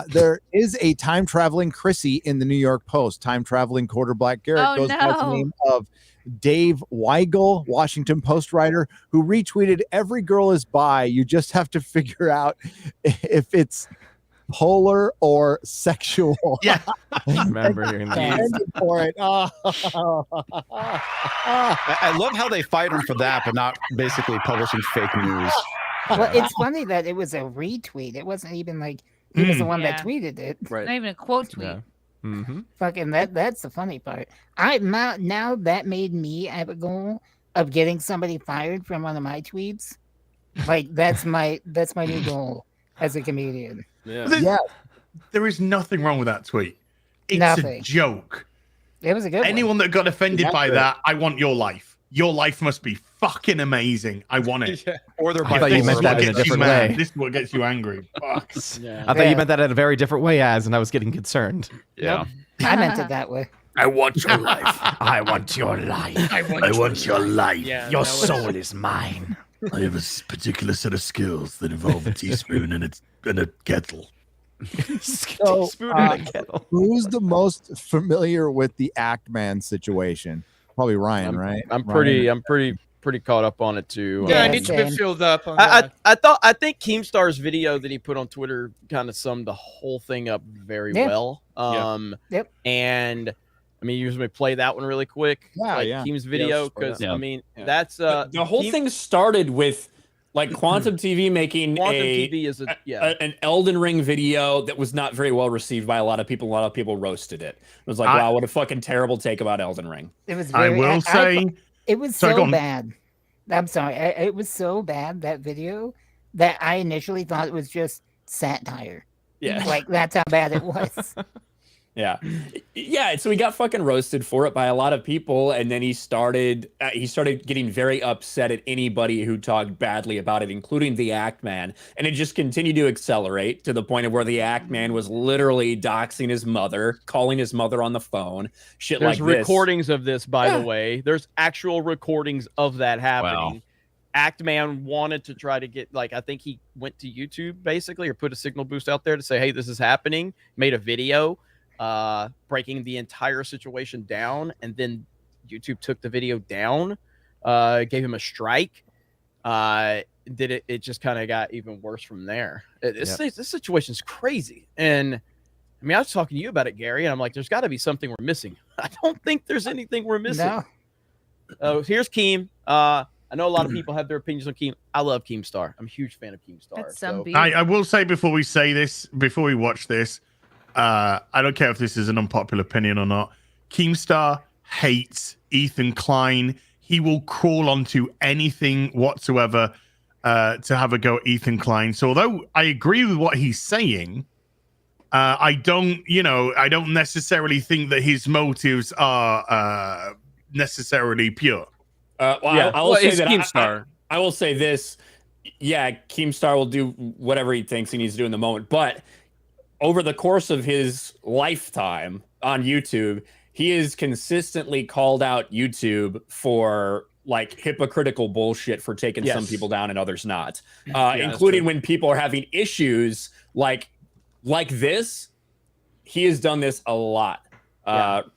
There is a time traveling Chrissy in the New York Post. Time traveling quarterback Garrett goes by the name of Dave Weigel, Washington Post writer, who retweeted "Every girl is bi. You just have to figure out if it's polar or sexual." Yeah, I remember hearing that. For it. I love how they fight him for that, but not basically publishing fake news. Well, it's funny that it was a retweet. It wasn't even like he was the one that tweeted it. Not even a quote tweet. Yeah. Fucking that's the funny part. Now that made me have a goal of getting somebody fired from one of my tweets. Like that's my new goal as a comedian. Yeah. There is nothing wrong with that tweet. It's a joke. It was a good Anyone that got offended by that, I want your life. Your life must be fucking amazing. I want it. Or they're I thought you meant that in a different way. This is what gets you angry. Fuck. I thought you meant that in a very different way, and I was getting concerned. Nope. I meant it that way. I want your life. I want your life. I want your life. Yeah, your that was- soul is mine. I have a particular set of skills that involve a teaspoon and a kettle. So, who's the most familiar with the Act-Man situation? Probably Ryan, right? I'm pretty caught up on it too. Yeah, I need to be filled up on I that. think Keemstar's video that he put on Twitter kind of summed the whole thing up very well. Yep. And I mean, you usually play that one really quick. Keem's video, because I mean, that's the whole thing started with like Quantum TV making Quantum TV is an Elden Ring video that was not very well received by a lot of people. A lot of people roasted it. It was like, wow, what a fucking terrible take about Elden Ring. It was. I will say it was so bad. I'm sorry. It was so bad, that video, that I initially thought it was just satire. Yeah, like that's how bad it was. Yeah. So he got fucking roasted for it by a lot of people, and then he started getting very upset at anybody who talked badly about it, including the Act Man, and it just continued to accelerate to the point of where the Act Man was literally doxing his mother, calling his mother on the phone, shit There's like this. recordings of this, by the way. There's actual recordings of that happening. Wow. Act-Man wanted to try to get, like, I think he went to YouTube basically, or put a signal boost out there to say, hey, this is happening, made a video breaking the entire situation down, and then YouTube took the video down, gave him a strike. It just kind of got even worse from there. This situation's crazy. And I mean, I was talking to you about it, Gary, and I'm like, there's got to be something we're missing. I don't think there's anything we're missing. No. Here's Keem. I know a lot of people have their opinions on Keem. I love Keemstar. I'm a huge fan of Keemstar. I will say before we watch this, I don't care if this is an unpopular opinion or not. Keemstar hates Ethan Klein. He will crawl onto anything whatsoever to have a go at Ethan Klein. So although I agree with what he's saying, I don't necessarily think that his motives are necessarily pure. I will say that Keemstar. I will say this. Yeah, Keemstar will do whatever he thinks he needs to do in the moment. But over the course of his lifetime on YouTube, he has consistently called out YouTube for like hypocritical bullshit for taking some people down and others not, including when people are having issues like this. He has done this a lot,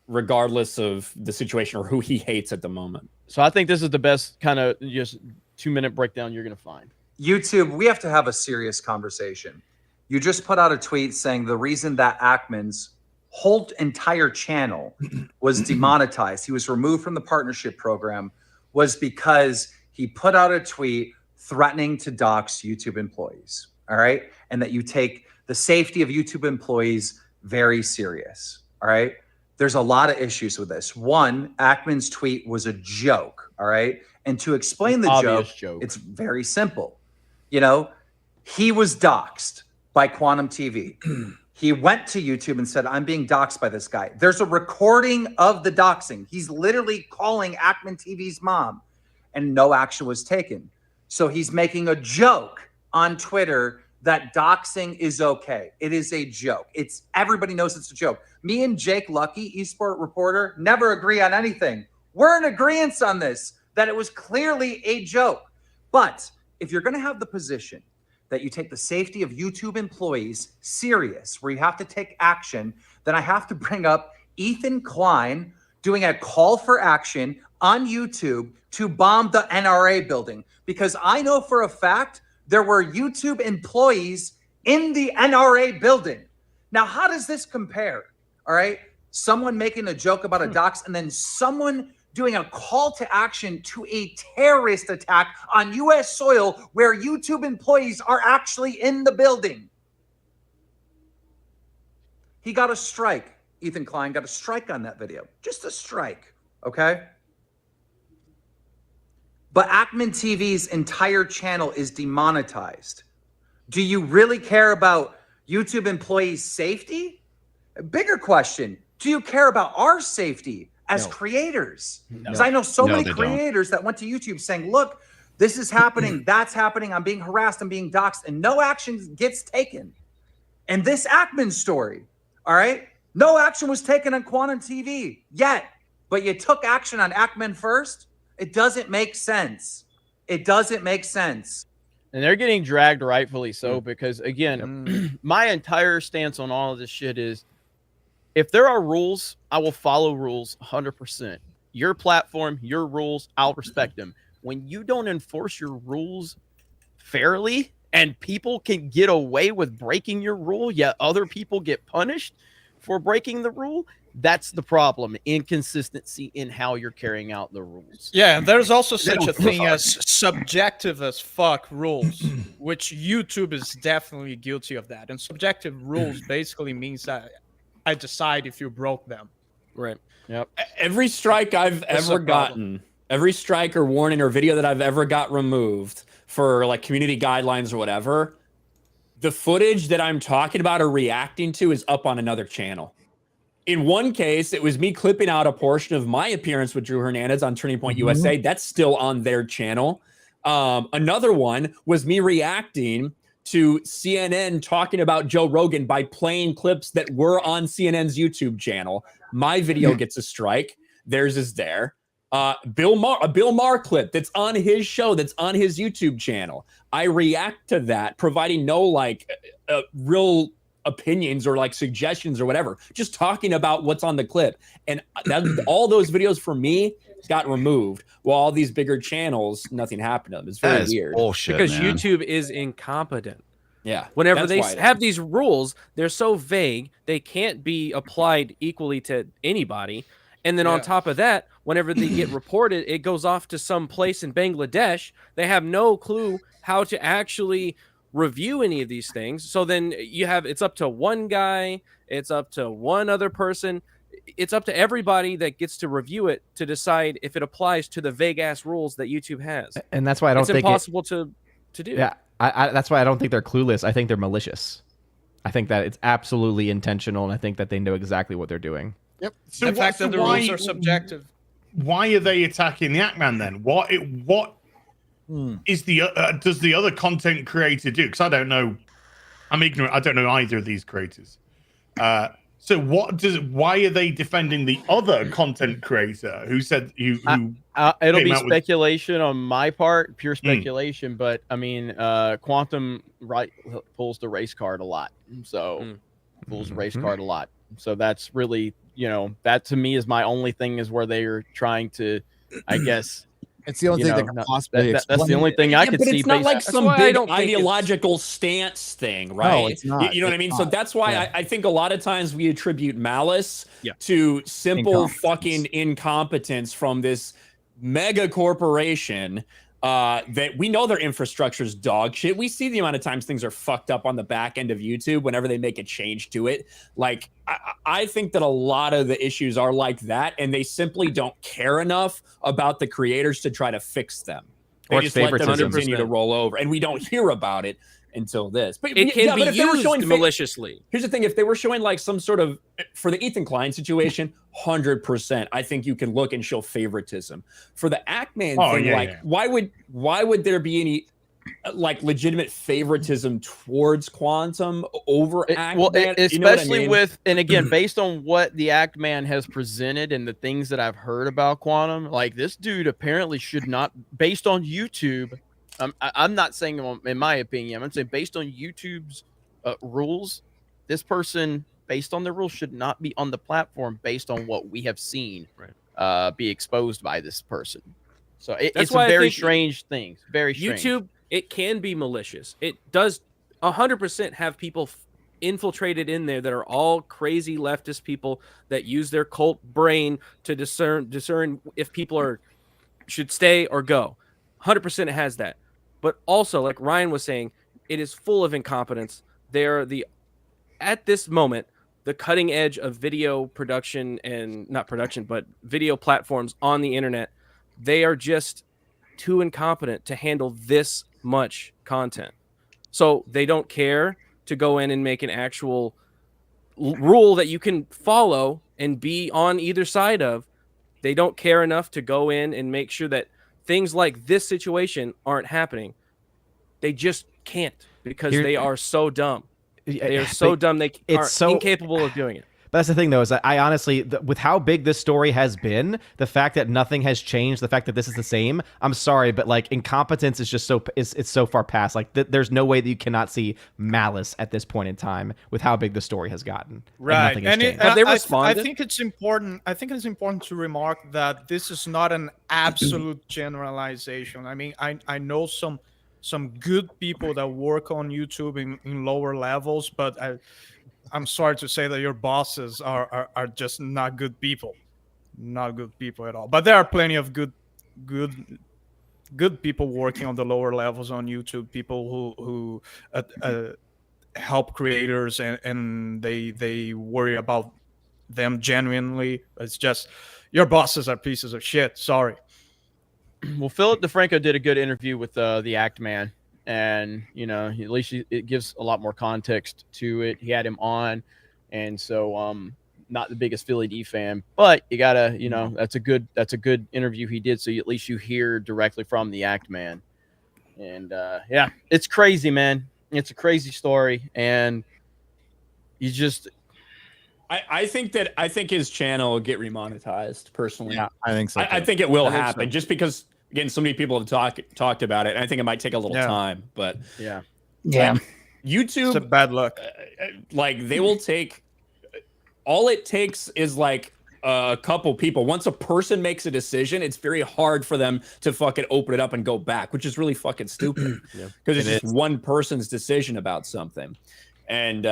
regardless of the situation or who he hates at the moment. So I think this is the best kind of just 2-minute breakdown you're going to find. YouTube, we have to have a serious conversation. You just put out a tweet saying the reason that Ackman's whole entire channel was demonetized, he was removed from the partnership program, was because he put out a tweet threatening to dox YouTube employees. All right. And that you take the safety of YouTube employees very serious. All right. There's a lot of issues with this. One, Ackman's tweet was a joke. All right. And to explain the joke, it's very simple. You know, he was doxxed by Quantum TV. He went to YouTube and said, I'm being doxxed by this guy. There's a recording of the doxing. He's literally calling Ackman TV's mom, and no action was taken. So he's making a joke on Twitter that doxing is okay. It is a joke. Everybody knows it's a joke. Me and Jake Lucky, eSport reporter, never agree on anything. We're in agreement on this, that it was clearly a joke. But if you're going to have the position that you take the safety of YouTube employees serious, where you have to take action, then I have to bring up Ethan Klein doing a call for action on YouTube to bomb the NRA building. Because I know for a fact there were YouTube employees in the NRA building. Now, how does this compare? All right. Someone making a joke about a dox and then someone doing a call to action to a terrorist attack on U.S. soil where YouTube employees are actually in the building. He got a strike. Ethan Klein got a strike on that video. Just a strike. Okay. But Ackman TV's entire channel is demonetized. Do you really care about YouTube employees' safety? A bigger question, do you care about our safety as creators? Because I know so many creators that went to YouTube saying, look, this is happening, that's happening, I'm being harassed, I'm being doxxed, and no action gets taken. And this Ackman story, all right? No action was taken on Quantum TV yet, but you took action on Ackman first? It doesn't make sense. It doesn't make sense. And they're getting dragged rightfully so, because again, my entire stance on all of this shit is, if there are rules, I will follow rules 100%. Your platform, your rules, I'll respect them. When you don't enforce your rules fairly and people can get away with breaking your rule, yet other people get punished for breaking the rule, that's the problem. Inconsistency in how you're carrying out the rules. Yeah, and there's also such a thing as subjective as fuck rules, which YouTube is definitely guilty of that. And subjective rules basically means that I decide if you broke them. Right. Yep. Every strike I've ever gotten, every strike or warning or video that I've ever got removed for like community guidelines or whatever, the footage that I'm talking about or reacting to is up on another channel. In one case, it was me clipping out a portion of my appearance with Drew Hernandez on Turning Point USA. That's still on their channel. Another one was me reacting to CNN talking about Joe Rogan by playing clips that were on CNN's YouTube channel. My video gets a strike. Theirs is there. A Bill Maher clip that's on his show, that's on his YouTube channel. I react to that, providing no like real opinions or like suggestions or whatever, just talking about what's on the clip. And that, all those videos for me got removed, while all these bigger channels, nothing happened to them. It's very weird. Bullshit, because YouTube is incompetent. Yeah. Whenever they have these rules, they're so vague, they can't be applied equally to anybody. And then on top of that, whenever they get reported, it goes off to some place in Bangladesh. They have no clue how to actually review any of these things. So then you have, it's up to one guy, it's up to one other person. It's up to everybody that gets to review it to decide if it applies to the vague ass rules that YouTube has. And that's why I don't think it's impossible to do. Yeah, that's why I don't think they're clueless. I think they're malicious. I think that it's absolutely intentional, and I think that they know exactly what they're doing. Yep. So the fact that the rules are subjective. Why are they attacking the Ackman then? What is the does the other content creator do? Because I don't know. I'm ignorant. I don't know either of these creators. So why are they defending the other content creator who said it'll be speculation on my part, pure speculation, but I mean Quantum pulls the race card a lot. So pulls the race card a lot. So that's really, that to me is my only thing, is where they are trying to, I guess, it's the only thing that can possibly that's the only thing I could see. It's not like some big ideological stance thing, right? No, it's not. You know what I mean? So that's why I think a lot of times we attribute malice to simple fucking incompetence from this mega corporation that we know their infrastructure is dog shit. We see the amount of times things are fucked up on the back end of YouTube whenever they make a change to it. Like, I think that a lot of the issues are like that, and they simply don't care enough about the creators to try to fix them. They just let them continue to roll over, and we don't hear about it until this. But it can be used maliciously. Here's the thing: if they were showing like some sort of, for the Ethan Klein situation, 100%, I think you can look and show favoritism. For the Ackman thing, why would there be any like legitimate favoritism towards Quantum over Ackman? Well, especially you know what I mean? with, and again, based on what the Ackman has presented and the things that I've heard about Quantum, like this dude apparently should not, based on YouTube. I'm not saying in my opinion. I'm saying based on YouTube's rules, this person, based on the rules, should not be on the platform based on what we have seen be exposed by this person. So it's a very strange thing. Very strange. YouTube, it can be malicious. It does 100% have people infiltrated in there that are all crazy leftist people that use their cult brain to discern if people should stay or go. 100% it has that. But also, like Ryan was saying, it is full of incompetence. They're at this moment, the cutting edge of video production and not production, but video platforms on the internet. They are just too incompetent to handle this much content. So they don't care to go in and make an actual rule that you can follow and be on either side of. They don't care enough to go in and make sure that things like this situation aren't happening. They just can't because they are so dumb. They are so dumb. They are incapable of doing it. But that's the thing, though, is that I honestly, with how big this story has been, the fact that nothing has changed, the fact that this is the same, I'm sorry, but like incompetence is just it's so far past. Like there's no way that you cannot see malice at this point in time with how big the story has gotten. Right. And Have they responded? I think it's important. I think it's important to remark that this is not an absolute generalization. I mean, I know some good people that work on YouTube in lower levels, but I'm sorry to say that your bosses are just not good people, not good people at all. But there are plenty of good people working on the lower levels on YouTube. People who help creators and they worry about them genuinely. It's just your bosses are pieces of shit. Sorry. Well, Philip DeFranco did a good interview with the Act Man. And, you know, at least it gives a lot more context to it. He had him on. And so not the biggest Philly D fan, but you gotta, you know, that's a good interview he did. So at least you hear directly from the Act Man. And yeah, it's crazy, man. It's a crazy story. And you just I think his channel will get remonetized personally. Yeah, I think so. I think it will happen just because, again, so many people have talked about it. And I think it might take a little time, but yeah. YouTube, it's a bad luck. Like they will take, all it takes is like a couple people. Once a person makes a decision, it's very hard for them to fucking open it up and go back, which is really fucking stupid because it's just one person's decision about something. And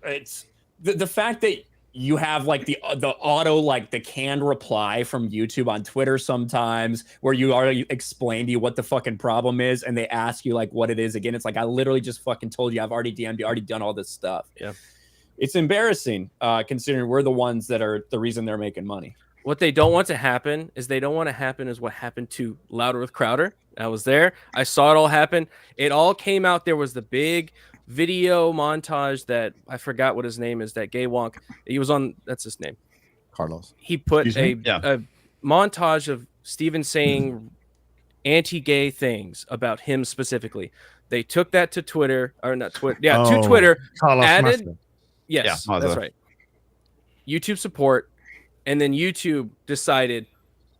it's the fact that you have like the auto, like the canned reply from YouTube on Twitter sometimes where you already explain to you what the fucking problem is and they ask you like what it is again. It's like, I literally just fucking told you, I've already DM'd you, already done all this stuff. Yeah. It's embarrassing considering we're the ones that are the reason they're making money. What they don't want to happen is what happened to Louder with Crowder. I was there. I saw it all happen. It all came out. There was the big video montage that I forgot what his name is, that gay wonk. He was on, that's his name. Carlos. He put a montage of Steven saying anti-gay things about him specifically. They took that to Twitter, or not Twitter. Yeah, to Twitter. Carlos added, Master. yes, that's right. YouTube support, and then YouTube decided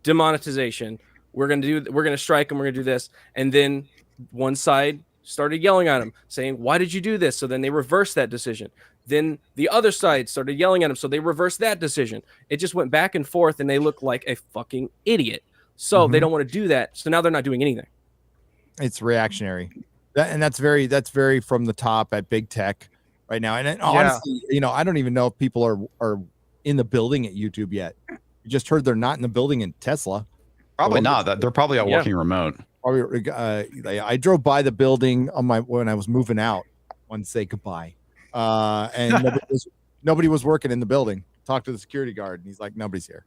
demonetization. We're gonna strike him. We're gonna do this, and then one side started yelling at him, saying, "Why did you do this?" So then they reversed that decision. Then the other side started yelling at him, so they reversed that decision. It just went back and forth, and they look like a fucking idiot. So they don't want to do that. So now they're not doing anything. It's reactionary. That's very from the top at big tech right now. And honestly, you know, I don't even know if people are in the building at YouTube yet. You just heard they're not in the building in Tesla. Probably not. They're probably all working remote. Probably, I drove by the building when I was moving out. Wanted to say goodbye, and nobody was working in the building. Talked to the security guard, and he's like, "Nobody's here."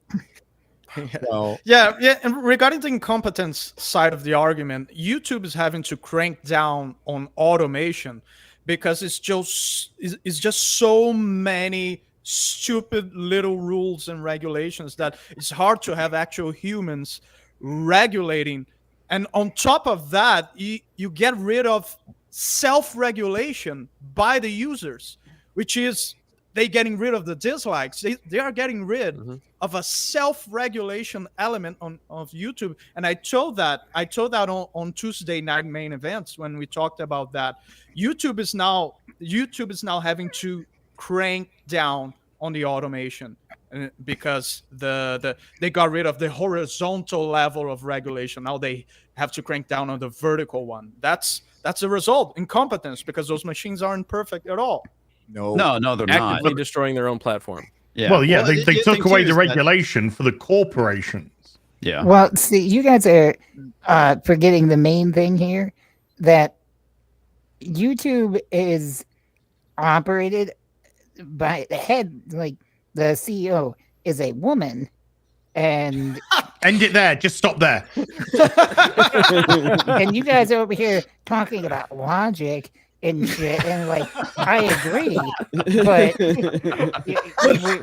So, yeah. And regarding the incompetence side of the argument, YouTube is having to crank down on automation because it's just so many stupid little rules and regulations that it's hard to have actual humans regulating. And on top of that, you get rid of self-regulation by the users, which is they getting rid of the dislikes. They are getting rid of a self-regulation element of YouTube. And I told that on Tuesday night main events when we talked about that. YouTube is now having to crank down on the automation because they got rid of the horizontal level of regulation. Now they have to crank down on the vertical one. That's the result. Incompetence, because those machines aren't perfect at all. No, they're not. Actively destroying their own platform. Yeah. Well, yeah, they took away the regulation for the corporations. Yeah. Well, see, you guys are forgetting the main thing here, that YouTube is operated by the head, like the CEO is a woman, and end it there. Just stop there. and you guys are over here talking about logic and shit, and like I agree, but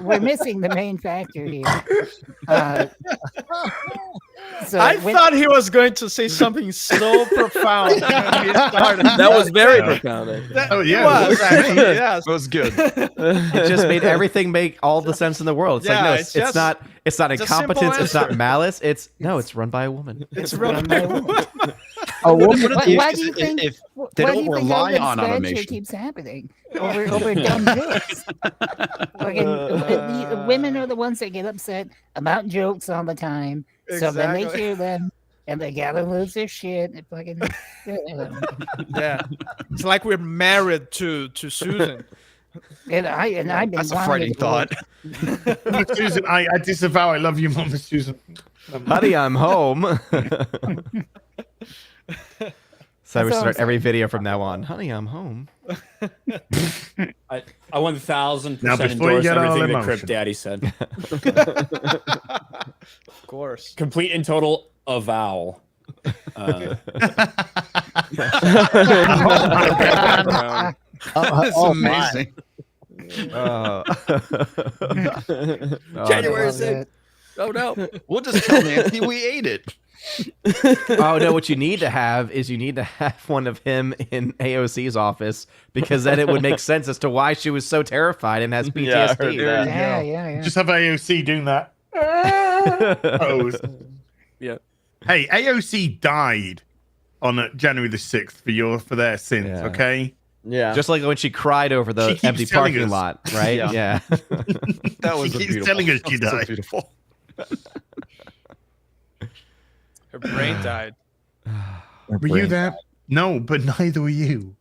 we're missing the main factor here. So I thought he was going to say something so profound. That was very profound. Yes, it was good. It just made everything make all the sense in the world. It's like, no, it's not incompetence. It's not malice. It's run by a woman. It's run by a woman. Why do you think if they don't rely on automation keeps happening over dumb jokes? Women are the ones that get upset about jokes all the time. So then they hear them and they gotta lose their shit. And fucking yeah, it's like we're married to Susan. And I've been That's a frightening thought. Susan, I disavow. I love you, Mama Susan. Honey, I'm home. So we start every video from now on. Honey, I'm home. I 1000% Now, before you endorse get all everything that emotion. Cripp Daddy said. Of course. Complete and total avowal. That's amazing. January 6th. Oh no. We'll just tell Nancy we ate it. Oh no, what you need to have is one of him in AOC's office, because then it would make sense as to why she was so terrified and has PTSD. Yeah. Just have AOC doing that. Yeah. Hey, AOC died on January the 6th for their sins, Yeah. okay? Yeah. Just like when she cried over the keeps empty telling parking us. lot, right? Yeah. That was She keeps beautiful. telling us she That was so died. beautiful. Her brain died. Were you there? No, but neither were you.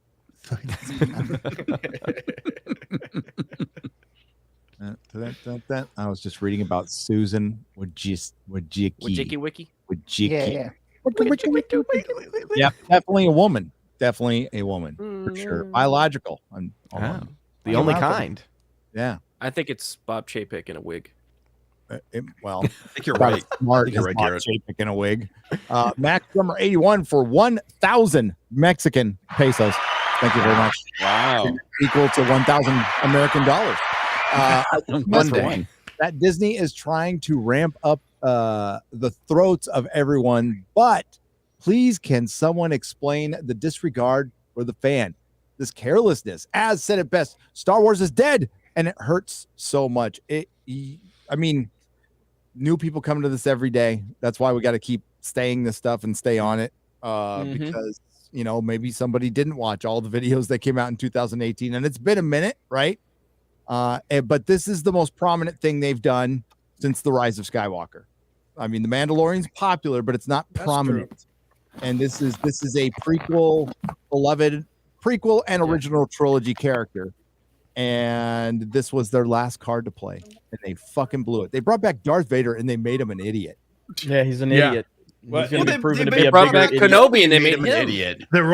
I was just reading about Susan Wojcicki. Wiki. Yeah. Yeah, definitely a woman. Definitely a woman for sure. Biological. The only kind. Yeah. I think it's Bob Chapek in a wig. Well, I think you're about right. as smart You're as right, Bob Garrett. Chapek in a wig. Max number 81 for 1,000 Mexican pesos. Thank you very much. Wow. Equal to 1,000 American dollars. One day. That Disney is trying to ramp up the throats of everyone, but please, can someone explain the disregard for the fan? This carelessness, as said it best, Star Wars is dead, and it hurts so much. I mean, new people come to this every day. That's why we got to keep staying this stuff and stay on it, because maybe somebody didn't watch all the videos that came out in 2018, and it's been a minute, right? But this is the most prominent thing they've done since the Rise of Skywalker. I mean, the Mandalorian's popular, but it's not prominent. True. And this is a beloved prequel and original trilogy character. And this was their last card to play, and they fucking blew it. They brought back Darth Vader, and they made him an idiot. Yeah, he's an idiot. He's going to be proven to they be a brought bigger back idiot. Kenobi and they Made made him an him. idiot. They're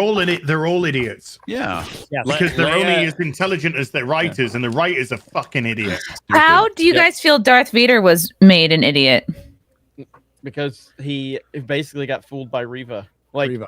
all idiots. Yeah. Because they're only Leia- as intelligent as their writers, and the writers are fucking idiots. How do you guys feel Darth Vader was made an idiot? Because he basically got fooled by Reva. Like Reva,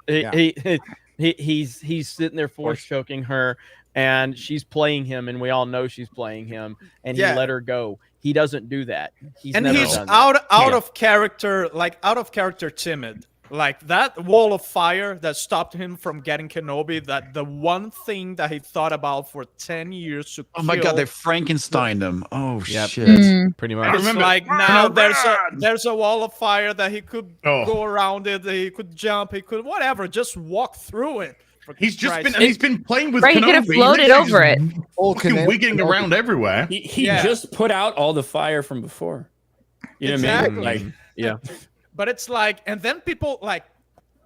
he's sitting there force choking her, and she's playing him, and we all know she's playing him, and he let her go. He doesn't do that. He's never done that. out of character, like out of character timid. Like that wall of fire that stopped him from getting Kenobi, that the one thing that he thought about for 10 years to Oh my kill- God, they Frankenstein him. Oh Yep. shit. Pretty It's much. remember- like now there's a wall of fire that he could Oh. go around it, he could jump, he could whatever, just walk through it. for He's just Christ's been sake. he's been playing with Right, he Kenobi. could have floated literally over it. just fucking wigging around everywhere. He Yeah. just put out all the fire from before. You know what I mean? Exactly. Like, But it's like, and then people like,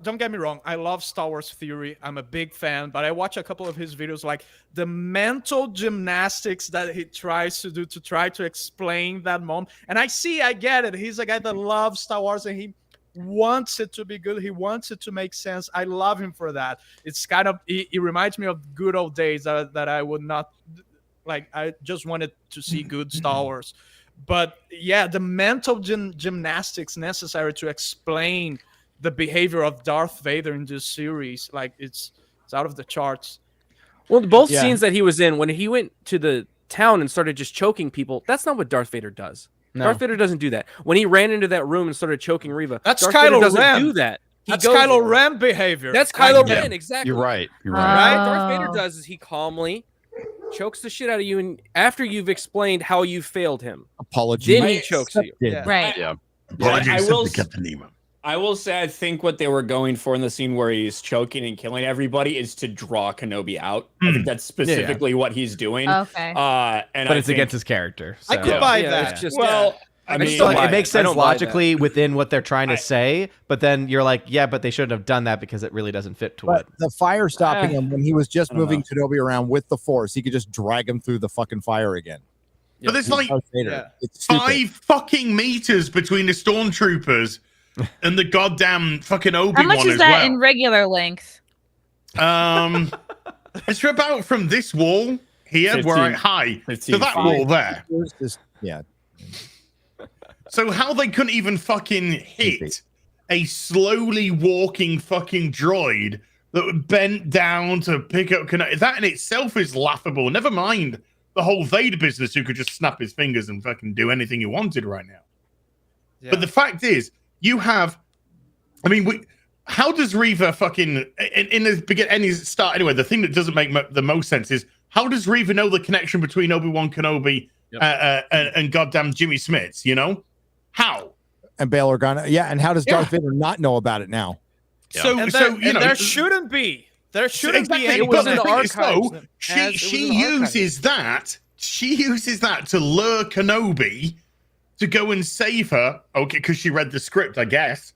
don't get me wrong, I love Star Wars theory. I'm a big fan, but I watch a couple of his videos, like the mental gymnastics that he tries to do to try to explain that moment. And I get it. He's a guy that loves Star Wars and he wants it to be good. He wants it to make sense. I love him for that. It's kind of, it reminds me of good old days that I would not, like, I just wanted to see good Star Wars. But yeah, the mental gymnastics necessary to explain the behavior of Darth Vader in this series, like it's out of the charts. Well, both scenes that he was in, when he went to the town and started just choking people, that's not what Darth Vader does. No. Darth Vader doesn't do that. When he ran into that room and started choking Reva, That's Darth Vader Kylo doesn't Ren. do that. That's goes- Kylo Ren behavior. That's Kylo Yeah. Ren, exactly. You're right. You're Right? right. Darth Vader does is he calmly chokes the shit out of you, and after you've explained how you failed him, Apology. then he chokes you. Yeah. Right. Yeah. Apologies I to will the Captain Nemo. I will say, I think what they were going for in the scene where he's choking and killing everybody is to draw Kenobi out. I think that's specifically what he's doing. Okay. And But I it's think, against his character. I so- could buy Yeah, that. it's just- well, I mean, So it makes I sense don't buy that. logically within what they're trying to say, but then you're like, yeah, but they shouldn't have done that because it really doesn't fit to But it. the fire stopping him when he was just I don't moving Kenobi around with the Force, he could just drag him through the fucking fire again. But there's like Darth Vader. Yeah. It's stupid. 5 fucking meters between the stormtroopers and the goddamn fucking Obi-Wan How much is as that well. in regular length? It's about from this wall here, 15 where I high, 15 to that feet. wall there. There's this- yeah. So how they couldn't even fucking hit a slowly walking fucking droid that bent down to pick up that in itself is laughable. Never mind the whole Vader business, who could just snap his fingers and fucking do anything he wanted right now. Yeah. But the fact is, you have, I mean, how does Reva fucking in the beginning, any start anyway? The thing that doesn't make the most sense is how does Reva know the connection between Obi-Wan Kenobi and goddamn Jimmy Smits? You know how? And Bail Organa. Yeah. And how does Darth Vader not know about it now? So And there shouldn't be. There shouldn't be any. But the the thing is, archives, though, as it she was in the archives. uses that. She uses that to lure Kenobi to go and save her. Okay, because she read the script, I guess.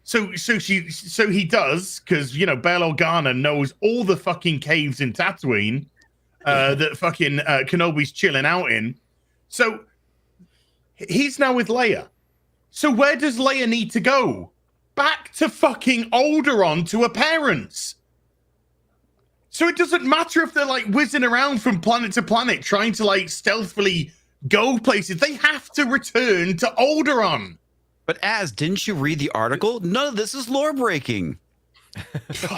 So he does, because you know Bail Organa knows all the fucking caves in Tatooine that fucking Kenobi's chilling out in. So he's now with Leia. So where does Leia need to go? Back to fucking Alderaan to her parents. So it doesn't matter if they're like whizzing around from planet to planet trying to like stealthily go places. They have to return to Alderaan. But didn't you read the article? None of this is lore breaking.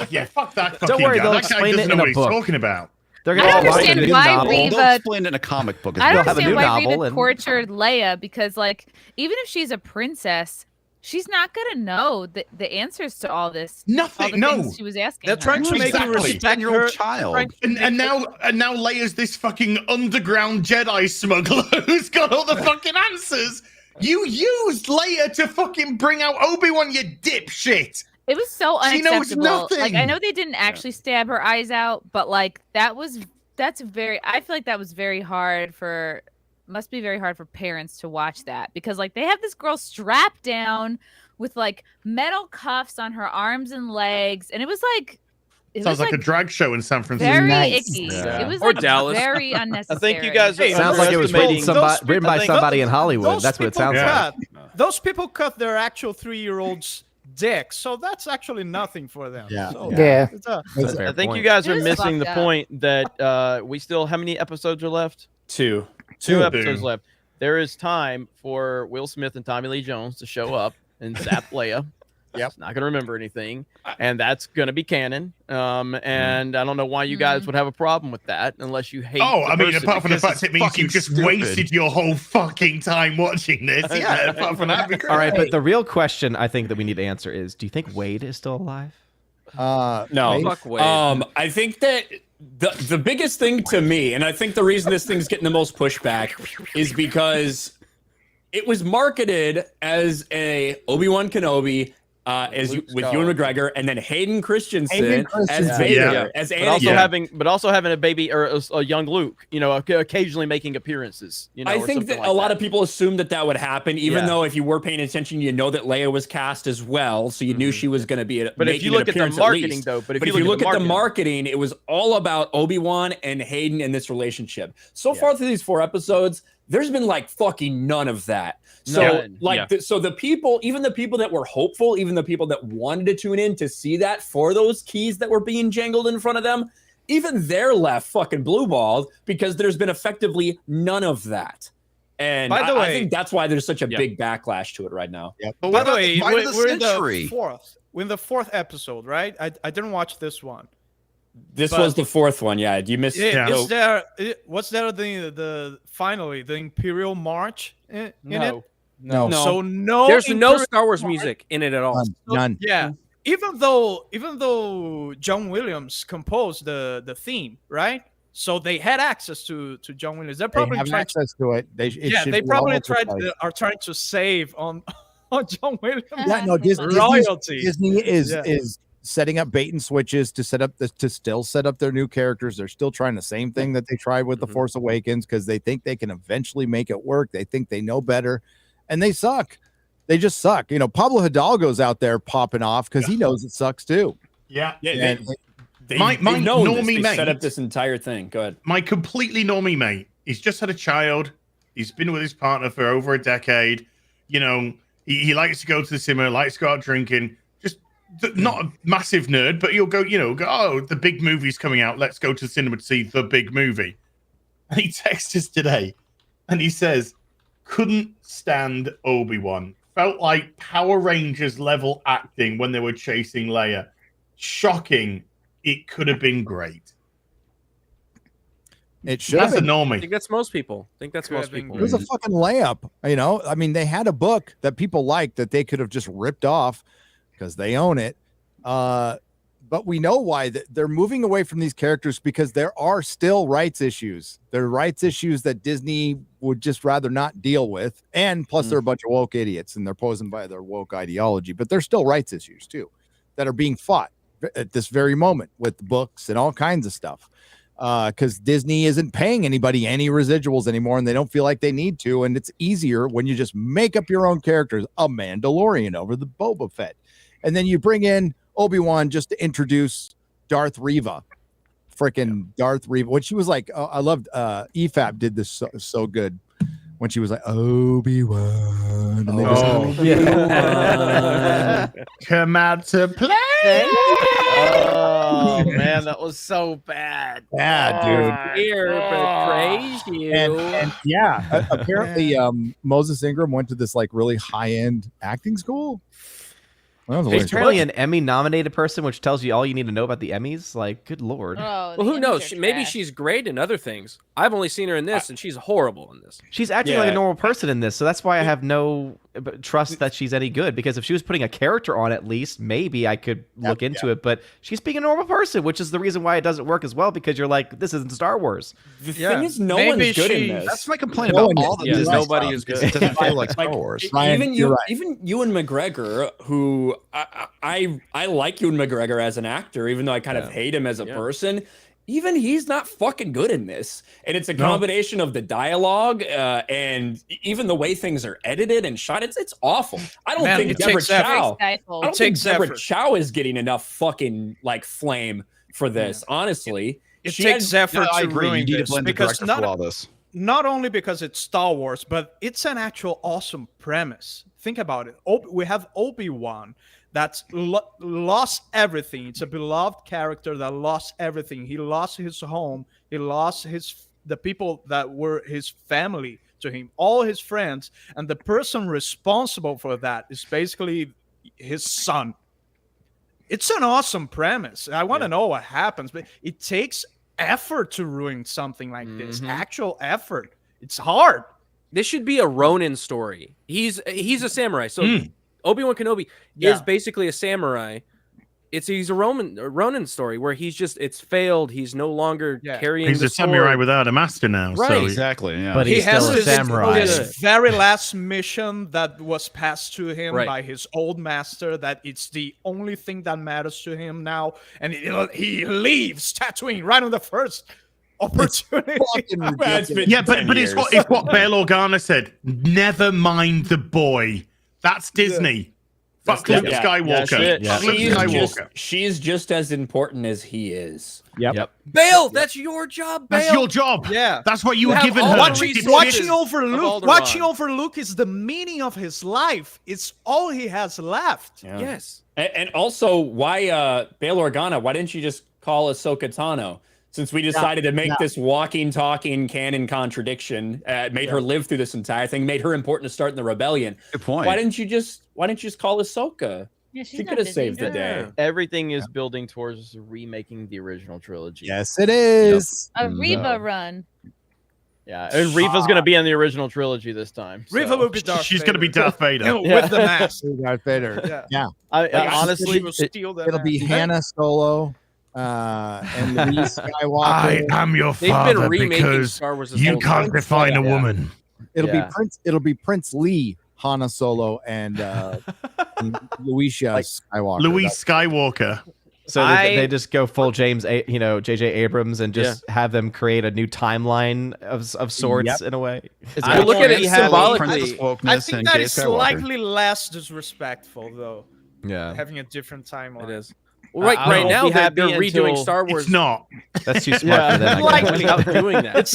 Yeah, fuck that fucking Don't worry, guy. they'll That guy explain doesn't it in know a what he's book. talking about. They're I gonna don't write a understand new why novel. They'll Reva. explain it in a comic book. As I well. don't have a understand new why novel Reva and- tortured Leia because, like, even if she's a princess, she's not gonna know the answers to all this. Nothing. All the No. things she was asking. They're her. trying to make you Exactly. respect 10-year-old her. child. And now Leia's this fucking underground Jedi smuggler who's got all the fucking answers. You used Leia to fucking bring out Obi-Wan, you dipshit. It was so She knows unacceptable. nothing. Like, I know they didn't actually stab her eyes out, but like that's very. I feel like that was very hard for. Must be very hard for parents to watch that because like they have this girl strapped down with like metal cuffs on her arms and legs, and it was like. It Sounds was like a drag show in San Francisco. very Nice. icky. Yeah. It was Or like Dallas. very unnecessary. I think you guys are Sounds like it was underestimating those written by people- somebody in Hollywood. those That's what it people sounds like. Those people cut their actual 3-year-olds dick, so that's actually nothing for them. Yeah. So, Yeah. it's a- I think you guys It are is missing the fucked up. point that we still. How many episodes are left? Two. Two episodes left. There is time for Will Smith and Tommy Lee Jones to show up and zap Leia. Yep. Not gonna remember anything, and that's gonna be canon. And I don't know why you guys would have a problem with that, unless you hate. Oh, the I mean, person, apart from the because fact it it's means you fucking just stupid. wasted your whole fucking time watching this. Yeah, apart from that, it'd be great. All right, but the real question I think that we need to answer is: do you think Wade is still alive? No. Fuck Wade. I think that the biggest thing to me, and I think the reason this thing's getting the most pushback, is because it was marketed as a Obi-Wan Kenobi. With Ewan McGregor, and then Hayden Christensen as Vader, as Anakin. But also having a baby or a young Luke, occasionally making appearances. I think that a lot of people assumed that would happen, even Yeah. though if you were paying attention, you know that Leia was cast as well, so you knew she was going to be. But if you look at the marketing, though, but if you look at the marketing, it was all about Obi-Wan and Hayden and this relationship. So far through these 4 episodes, there's been like fucking none of that. So so the people, even the people that were hopeful, even the people that wanted to tune in to see that for those keys that were being jangled in front of them, even they're left fucking blue-balled because there's been effectively none of that. And By the way, I think that's why there's such a big backlash to it right now. But by the way, we're in the fourth episode, right? I didn't watch this one. This was the 4th one, yeah. You missed. Was there the finally the Imperial March in it? No. So no. There's no Imperial Star Wars March. music in it at all. None. Yeah. Even though John Williams composed the theme, right? So they had access to John Williams. They're probably have trying access to it. They they probably are trying to save on John Williams. Yeah, no, royalty. Disney is setting up bait and switches to still set up their new characters. They're still trying the same thing that they tried with The Force Awakens because they think they can eventually make it work. They think they know better, and they suck. They just suck. Pablo Hidalgo's out there popping off because he knows it sucks too. Yeah. My normie mate set up this entire thing. Go ahead. My completely normie mate. He's just had a child. He's been with his partner for over a decade. He likes to go to the cinema, likes to go out drinking. Not a massive nerd, but you'll go, oh, the big movie's coming out. Let's go to the cinema to see the big movie. And he texts us today and he says, couldn't stand Obi-Wan. Felt like Power Rangers level acting when they were chasing Leia. Shocking. It could have been great. It should That's have a normie. I think that's most people. It was a fucking layup. I mean, they had a book that people liked that they could have just ripped off because they own it. But we know why they're moving away from these characters because there are still rights issues. There are rights issues that Disney would just rather not deal with. And plus they're a bunch of woke idiots and they're posing by their woke ideology, but there's still rights issues too that are being fought at this very moment with books and all kinds of stuff. Because Disney isn't paying anybody any residuals anymore and they don't feel like they need to. And it's easier when you just make up your own characters, a Mandalorian over the Boba Fett. And then you bring in Obi-Wan just to introduce Darth Reva, freaking Darth Reva. When she was like, I loved EFAB did this so good when she was like Obi-Wan. And they come out to play. Oh man, that was so bad. Yeah, dude. Here betrays you. And yeah, apparently Moses Ingram went to this like really high-end acting school. He's apparently an Emmy-nominated person, which tells you all you need to know about the Emmys. Like, good lord. Well, who knows? Maybe she's great in other things. I've only seen her in this, and she's horrible in this. She's acting like a normal person in this, so that's why I have no trust that she's any good. Because if she was putting a character on, at least maybe I could look into it. But she's being a normal person, which is the reason why it doesn't work as well. Because you're like, this isn't Star Wars. The thing is, no one's good in this. That's my complaint about all the Disney nobody stuff, is good. It doesn't feel like Star Wars. Even Ewan McGregor, who I like Ewan McGregor as an actor, even though I kind of hate him as a person. Even he's not fucking good in this. And it's a combination of the dialogue and even the way things are edited and shot. It's awful. I don't think Deborah Chow is getting enough fucking like flame for this, honestly. It takes effort to ruin you need this to blend the because director for all this. Not only because it's Star Wars, but it's an actual awesome premise. Think about it. We have Obi-Wan that's lost everything. It's a beloved character that lost everything. He lost his home. He lost the people that were his family to him, all his friends, and the person responsible for that is basically his son. It's an awesome premise. I want to know what happens, but it takes effort to ruin something like this. Actual effort. It's hard. This should be a Ronin story. He's a samurai. So Obi-Wan Kenobi is basically a samurai. He's a Ronin story where it's failed. He's no longer carrying. He's the a samurai sword. without a master now. Right. So Exactly. Yeah. But he he's has still a samurai. his very last mission that was passed to him Right. by his old master, that it's the only thing that matters to him now, and he leaves Tatooine right on the first opportunity. yeah, but it's what Bail Organa said. Never mind the boy. That's Disney. Fuck Luke Skywalker. Fuck Luke Skywalker. She's just as important as he is. Yep. Bail, that's your job, Bail. That's your job. Yeah. That's what you were given her. Watching over Alderaan. Luke. Watching over Luke is the meaning of his life. It's all he has left. Yeah. Yes. And also, why Bail Organa? Why didn't you just call Ahsoka Tano? Since we decided to make this walking, talking canon contradiction, made her live through this entire thing, made her important to start in the rebellion. Good point. Why didn't you just call Ahsoka? Yeah, she's She not could have busy. saved the day. Everything is building towards remaking the original trilogy. Yes, it is. A Reva run. Yeah, and Reva's going to be on the original trilogy this time. So. Reva will be Darth She's going to be Darth Vader. with the mask. Darth Vader. Yeah. Honestly, it'll be Hannah Solo. And Louise Skywalker. I am your father because Star Wars you can't define a woman. It'll be Prince Lee, Hanna Solo, and Louisa Skywalker. Louise Skywalker. So they just go full J.J. Abrams and just have them create a new timeline of sorts in a way. I look at it symbolically. I think that is slightly less disrespectful, though. Yeah, having a different timeline. It is. Well, right now they're redoing Star Wars. It's not. That's too smart for them. Without doing that. It's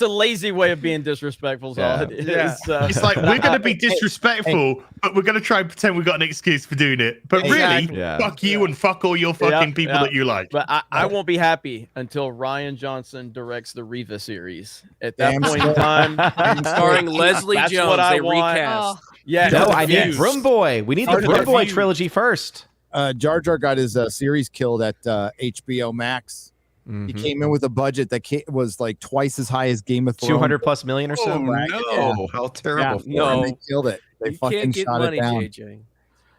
a lazy way of being disrespectful. Is all it is. It's like we're going to be disrespectful, but we're going to try and pretend we've got an excuse for doing it. But really, fuck you and fuck all your fucking people that you like. But I won't be happy until Rian Johnson directs the Reva series. At that point in time, starring Leslie that's Jones, what I they want. recast. Yeah, no, I need Broom Boy. We need the Broom Boy trilogy first. Jar Jar got his series killed at HBO Max. He came in with a budget that was like twice as high as Game of Thrones. $200+ million or so. Oh, no. How terrible. No, they killed it. They fucking shot it down. JJ.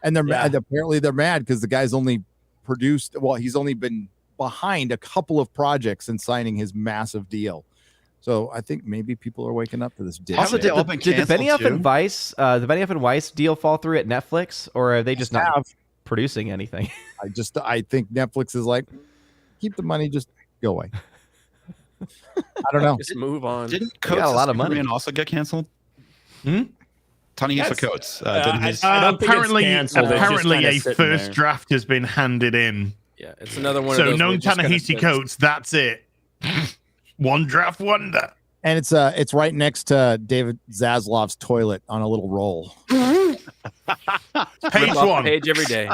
And apparently they're mad because the guy's only produced. Well, he's only been behind a couple of projects and signing his massive deal. So I think maybe people are waking up to this. Also, did the Benioff and Weiss deal fall through at Netflix, or are they just not producing anything? I think Netflix is like, keep the money, just go away. I don't know. Just move on. Didn't Coates got a lot of money and also get canceled? Ta-Nehisi Coates. Apparently a first draft has been handed in. Yeah, it's another one. So of those known Ta-Nehisi Coates, that's it. One draft wonder. And it's right next to David Zaslav's toilet on a little roll. Page one. Page every day.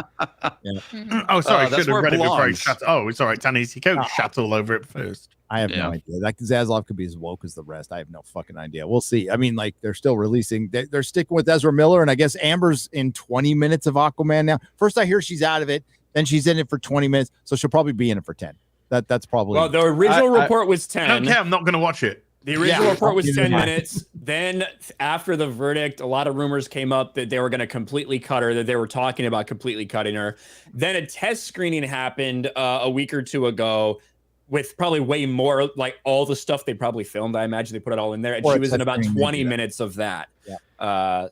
Oh, sorry. I should have read it before I belongs. shut. Oh, it's all right. Ta-Nehisi Coates shat all over it first. I have no idea. Like Zaslav could be as woke as the rest. I have no fucking idea. We'll see. I mean, like they're still releasing. They're sticking with Ezra Miller, and I guess Amber's in 20 minutes of Aquaman now. First, I hear she's out of it. Then she's in it for 20 minutes, so she'll probably be in it for 10. That's probably. Well, the original report was 10. I don't care. I'm not going to watch it. The original report was 10 minutes. Then after the verdict, a lot of rumors came up that they were going to completely cut her, that they were talking about completely cutting her. Then a test screening happened a week or two ago with probably way more, like all the stuff they probably filmed. I imagine they put it all in there. And she was in about 20 minutes of that. Yeah.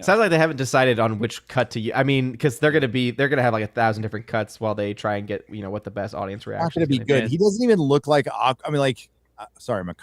Sounds like they haven't decided on which cut to use. I mean, because they're gonna have like 1,000 different cuts while they try and get what the best audience reaction. Not gonna be good. He doesn't even look like. I mean, like, sorry, I'm a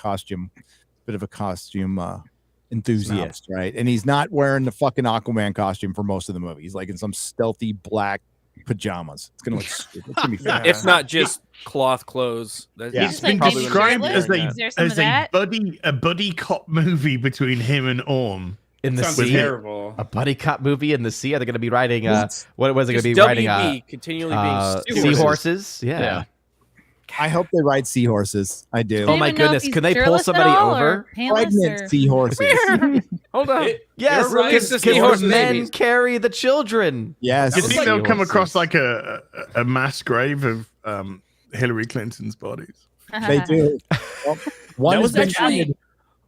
bit of a costume enthusiast, right? And he's not wearing the fucking Aquaman costume for most of the movie. He's like in some stealthy black pajamas. It's gonna look stupid. It's gonna be fun. If not just cloth clothes. It's been described as a buddy cop movie between him and Orm. In the Sounds sea, terrible. A buddy cop movie in the sea. Are they going to be riding? What was it going to be Just riding? WB continually being seahorses. Yeah. I hope they ride seahorses. I do. Oh my goodness! Can they pull somebody over? Pregnant seahorses. Hold on. Yes, right. because It's the seahorse men babies. carry the children. Yes. Do you think they'll come across like a mass grave of Hillary Clinton's bodies? They do. Well, one That has was been actually- added.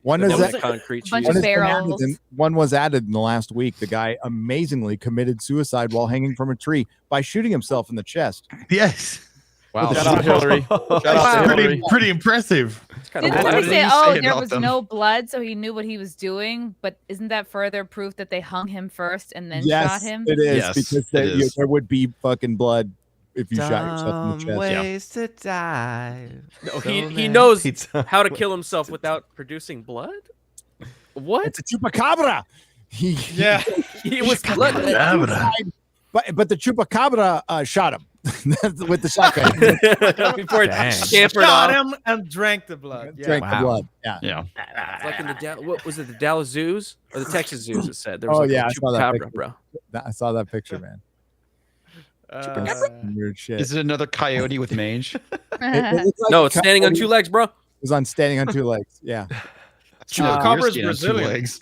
One That is was a- concrete Bunch cheese. of one has been added barrels. in- one was added in the last week. The guy amazingly committed suicide while hanging from a tree by shooting himself in the chest. Yes. Wow. Shout out Hillary. Shout out to Hillary. Pretty impressive. Didn't somebody say, oh, there was no blood, so he knew what he was doing? But isn't that further proof that they hung him first and then Yes, shot him? it is Yes, because it there, is. there would be fucking blood if you shot yourself in the chest. Ways to die. No, he knows how to kill himself without producing blood. What? It's a chupacabra. He was blood. But the chupacabra shot him with the shotgun. Before it Dang. scampered Shot off. him and drank the blood. Yeah. Drank the blood. Yeah. Yeah. It's like in the what was it? The Dallas Zoos or the Texas Zoos? It said there was Oh like yeah, a I saw that chupacabra, picture. bro. I saw that picture, man. Weird shit. Is it another coyote with mange? It looks like No, a it's standing on coyote. two legs, bro. It was on standing on two legs. Yeah. Chupacabra is Deerskin on two Brazilian. legs.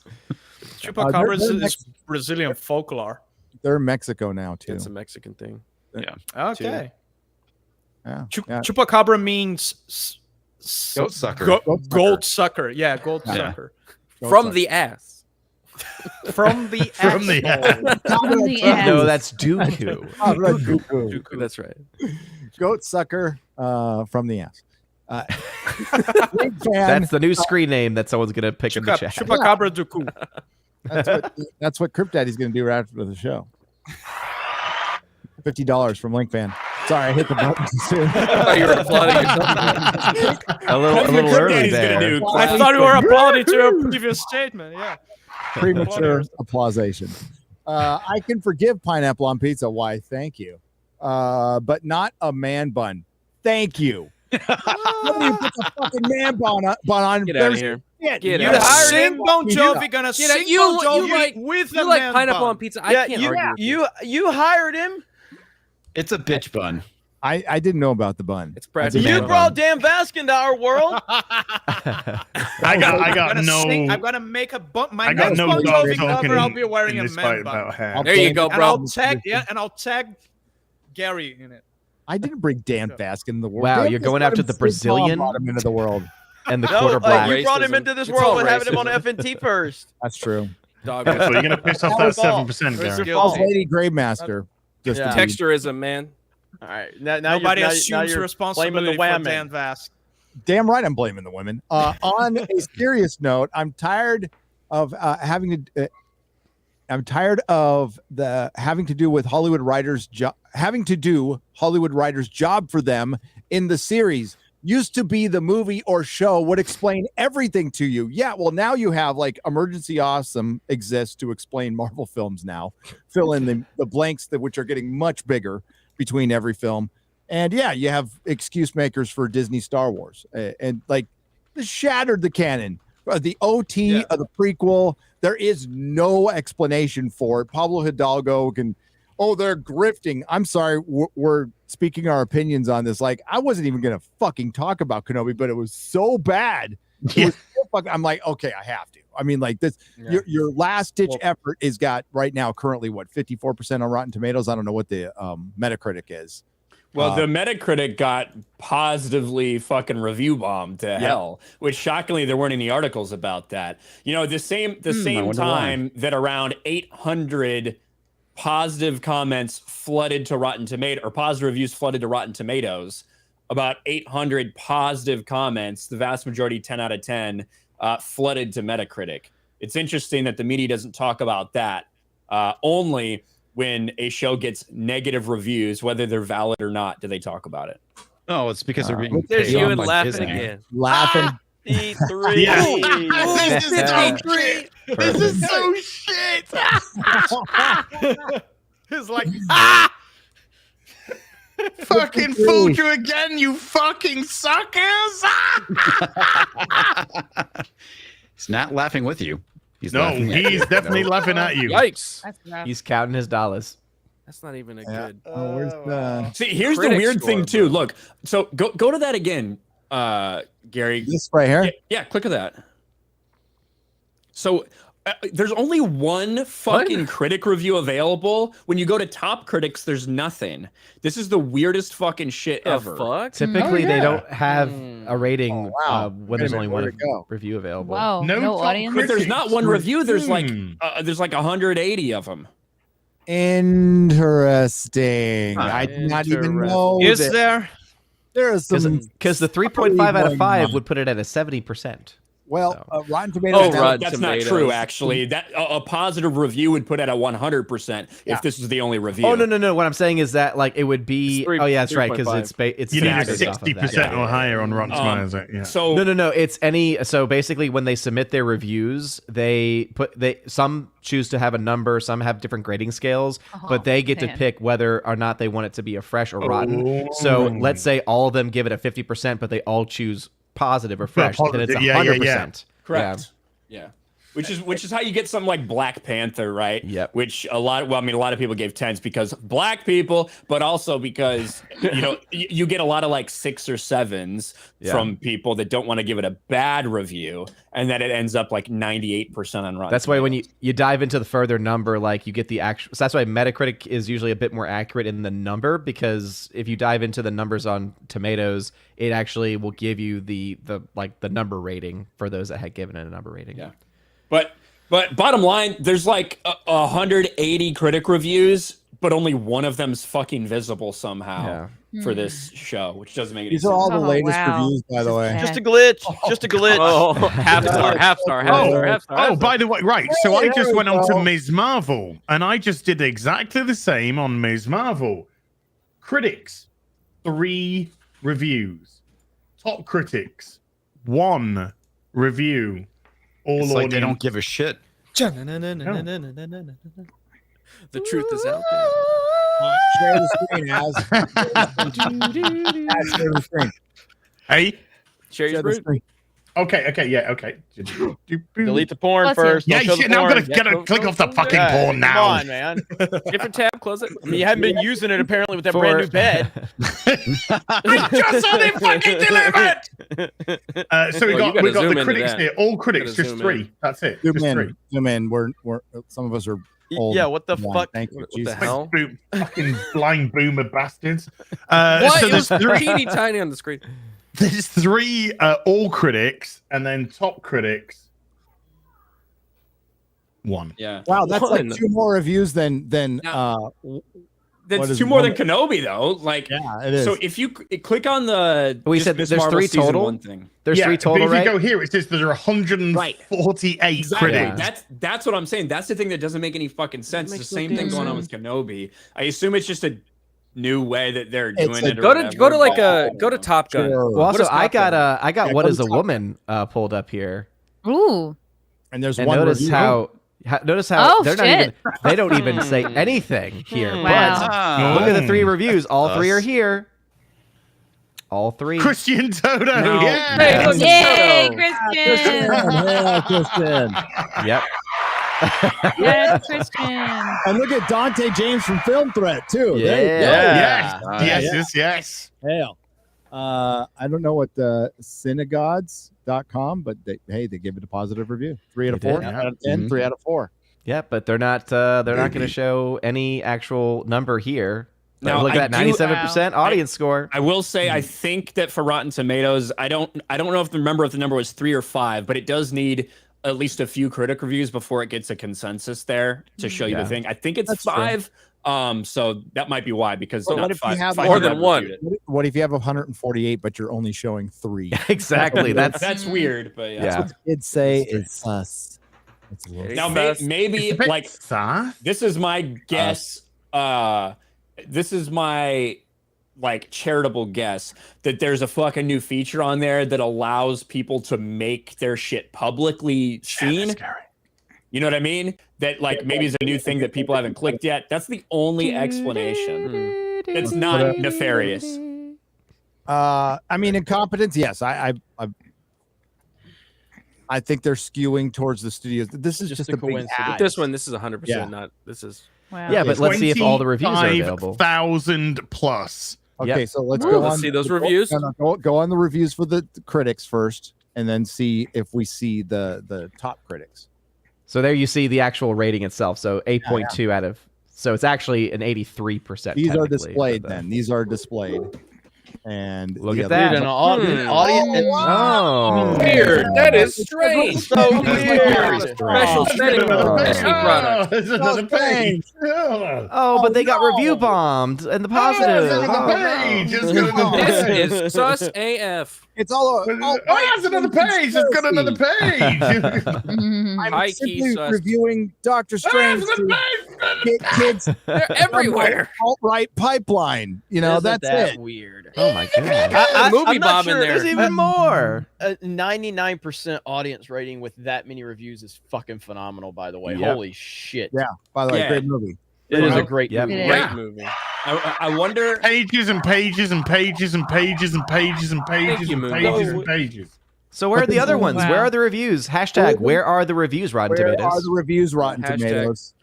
Chupacabra they're is Brazilian folklore. They're in Mexico now too. It's a Mexican thing. Yeah. Okay. Yeah. Chupacabra means Goat sucker. Gold sucker. Yeah, gold Yeah. sucker. From the ass. From the From the From the ass. No, that's Dooku. Dooku. That's right. Goat sucker from the ass. Big fan. That's the new screen name that someone's gonna pick in the chat. Chupacabra Dooku. That's what Cripp Daddy's gonna do right after the show. $50 from Link Fan. Sorry, I hit the button too soon. You were applauding a little early there. I thought you were applauding to your previous statement. Yeah. Premature applaudation. I can forgive pineapple on pizza. Why? Thank you. But not a man bun. Thank you. Nobody puts a fucking man bun on. Get out of here. Shit. Get You out of here. sing Bon Jovi, gonna Get out. sing You Bon Jovi like with you a like man pineapple bun. on pizza. I can't argue. with You hired him. It's a bitch bun. I didn't know about the bun. It's Brad. You brought Dan Vasc into our world. I got no. I'm gonna make a my I got next no Bon dog Jovi talking cover. I'll be wearing in a this fight man bun. about hair. There you go, And bro. I'll tag Gary in it. I didn't bring Dan Vasc into the world. Wow, Dan you're just going let after him the sleep Brazilian brought him into the world. and the No, quarterback. you brought him Racism. into this It's all world and having him on racism. FNT first. That's true. Dog. So you're gonna piss off that 7%, Where's Gary. your False fault? Lady Gravemaster. Just Yeah. to be- Texturism, man. All right. Now Nobody now assumes you're blaming responsibility the for wham Dan Vasc. Damn right, I'm blaming the women. On a serious note, I'm tired of having to. I'm tired of the having to do with Hollywood writers' having to do Hollywood writers' job for them in the series. Used to be the movie or show would explain everything to you. Yeah, well now you have like Emergency Awesome exists to explain Marvel films now, fill in the blanks that which are getting much bigger between every film. And yeah, you have excuse makers for Disney Star Wars and like this shattered the canon. The OT of the prequel, there is no explanation for it. Pablo Hidalgo can, they're grifting. I'm sorry, we're speaking our opinions on this. Like, I wasn't even going to fucking talk about Kenobi, but it was so bad. I'm like, okay, I have to. I mean, like this, your last ditch effort is got right now currently what 54% on Rotten Tomatoes. I don't know what the Metacritic is. Well, the Metacritic got positively fucking review bombed to hell, which shockingly there weren't any articles about that. You know, the same time that around 800 positive comments flooded to Rotten Tomatoes, or positive reviews flooded to Rotten Tomatoes, about 800 positive comments, the vast majority 10 out of 10, flooded to Metacritic. It's interesting that the media doesn't talk about that. Only when a show gets negative reviews, whether they're valid or not, do they talk about it? Oh, it's because they're being There's paid you off and by laughing Disney. again. Laughing. 53. This is so shit. This is so shit. It's like, Fucking fooled you again, you fucking suckers. It's not laughing with you. He's No, laughing at he's you. definitely No. laughing at you. Yikes. That's rough. He's counting his dollars. That's not even a good. Oh, where's the See, here's the Critic weird score, thing too. bro. Look, so go to that again, Gary. this right here? Yeah, click on that. So there's only one fucking critic review available. When you go to top critics, there's nothing. This is the weirdest fucking shit ever. Fuck. Typically, they don't have a rating Oh, wow. when Wait a there's minute, only where'd one it go? review available. Whoa, No no top audience. But there's not one review. There's like Hmm. there's like 180 of them. Interesting. I did not even know. Is that there? There is some Because the 3.5 out of going 5 on. would put it at a 70%. Well, So. Rotten Tomatoes. Oh, Rotten That's Tomatoes. not true, actually. That a positive review would put it at 100% if this was the only review. Oh no! What I'm saying is that like it would be. It's three- Oh yeah, that's right because 3.5. it's You need a based off of that. 60% or higher on Rotten Tomatoes. Yeah. So No. It's any. So basically, when they submit their reviews, some choose to have a number, some have different grading scales, but they get to man. pick whether or not they want it to be a fresh or rotten. So let's say all of them give it a 50%, but they all choose positive or fresh. Then it's 100%. Correct. Yeah. Which is how you get something like Black Panther, right? Yep. Which a lot of people gave 10s because black people, but also because you get a lot of like 6 or 7s from people that don't want to give it a bad review, and then it ends up like 98% on Rotten. That's why when you dive into the further number, like you get the actual. So that's why Metacritic is usually a bit more accurate in the number, because if you dive into the numbers on Tomatoes, it actually will give you the number rating for those that had given it a number rating. Yeah. But bottom line, there's like 180 critic reviews, but only one of them's fucking visible somehow for this show, which doesn't make any sense. These are all the latest reviews, by the way. Just a glitch. Just a glitch. Oh, half star. Oh, by the way, right. So I just went on to Ms.Marvel, and I just did exactly the same on Ms.Marvel. Critics, 3 reviews. Top critics, 1 review. All It's like they audience. don't give a shit. The truth is out there. Share the screen, Az. Share the screen. Hey, Share your the screen. screen. Okay, okay. Delete the porn Bless first. Yeah, Don't show the shit, now I'm porn. gonna click off the fucking porn now. Come on, man. Different tab, close it. I mean, you haven't been using it apparently with that brand new bed. I just saw them fucking delivered. So we got the critics here. All critics, just 3. That's it. Just 3. Zoom in. We're some of us are old. Yeah, what the Yeah, fuck? thank you, What Jesus. the hell? Fucking blind boomer bastards. What? So It was there's 3. teeny tiny on the screen. There's 3 all critics, and then top critics 1. Yeah. Wow, that's like 1. 2 more reviews than That's what is 2 more than one? Kenobi though. Like, Yeah, it is. So if you click on the, We just said Ms. there's Marvel 3 season total? 1 thing. There's 3 But total, if right? you go here, it says there's 148 Exactly. critics. That's what I'm saying. That's the thing that doesn't make any fucking sense. It's the makes no same thing damn going on with Kenobi. I assume it's just a new way that they're doing it. Or Go to whatever. go to Top Gun. Sure. Well, also, What is I Top Gun? got Yeah, What go is to a Top woman pulled up here, Ooh. and there's and one notice review. how Oh, they're not shit. even they don't even say anything here. Wow. But look at the 3 reviews. All 3 are here. All 3. Christian Toto, No. yeah. Hey, look, Yay, Toto. Christian! Yeah, Christian. Yep. Yes, Christian. And look at Dante James from Film Threat too. Yeah. There you go. Yes. Hell. I don't know what the synagogues.com, but they give it a positive review. 3 out of They 4 did. out of 10, 3 out of 4. Yeah, but they're not going to show any actual number here. Now, Look at that, I do- 97% audience score. I will say, I think that for Rotten Tomatoes, I don't know if the number was 3 or 5, but it does need at least a few critic reviews before it gets a consensus there to show you the thing. I think it's That's 5. So that might be why, because But not what if you 5, have 5 more people than one? reviewed it. What if you have 148, but you're only showing 3? Exactly. That's weird, but yeah. That's what the kids say is sus. It's a little Now Sus. maybe It's a bit like sus. this is my guess. This is my like charitable guess that there's a fucking new feature on there that allows people to make their shit publicly seen. You know what I mean? That like maybe is a new thing that people haven't clicked yet. That's the only explanation. It's not nefarious. I mean, incompetence. Yes, I I think they're skewing towards the studios. This is just a big coincidence. ad. With this one, this is 100% Yeah. not. This is. Wow. Yeah, but let's see if all the reviews are available. 25,000 plus. Okay, so let's Woo, go let's on. see those reviews. Go on the reviews for the critics first, and then see if we see the top critics. So there you see the actual rating itself. So 8.2 out of. So it's actually an 83%. These are technically, displayed. but Then these are displayed, and Look the at other- that. Dude, an audience. Oh, Weird. That is strange. So weird. Special setting Disney product. There's another page. Oh, but they got review bombed and the positive. There's another page. It's got another This page. is sus AF. It's all. That's another page. It's got another page. I'm High key simply sus. reviewing Doctor Strange. Kids, They're everywhere. alt-right pipeline. You know, Isn't that's that it. weird. Oh my god. Movie I'm not bomb in sure. there. There's even more. A 99% audience rating with that many reviews is fucking phenomenal, by the way. Yep. Holy shit. Yeah. By the way, Yeah. great movie. It is a great Yep. movie. It Great is. movie. I wonder. Pages and pages and pages and pages and pages and pages you, and Moon. pages and pages. So where are the other ones? Wow. Where are the reviews? Hashtag where are the reviews, Rotten Where Tomatoes? are the reviews, Rotten Hashtag. Tomatoes?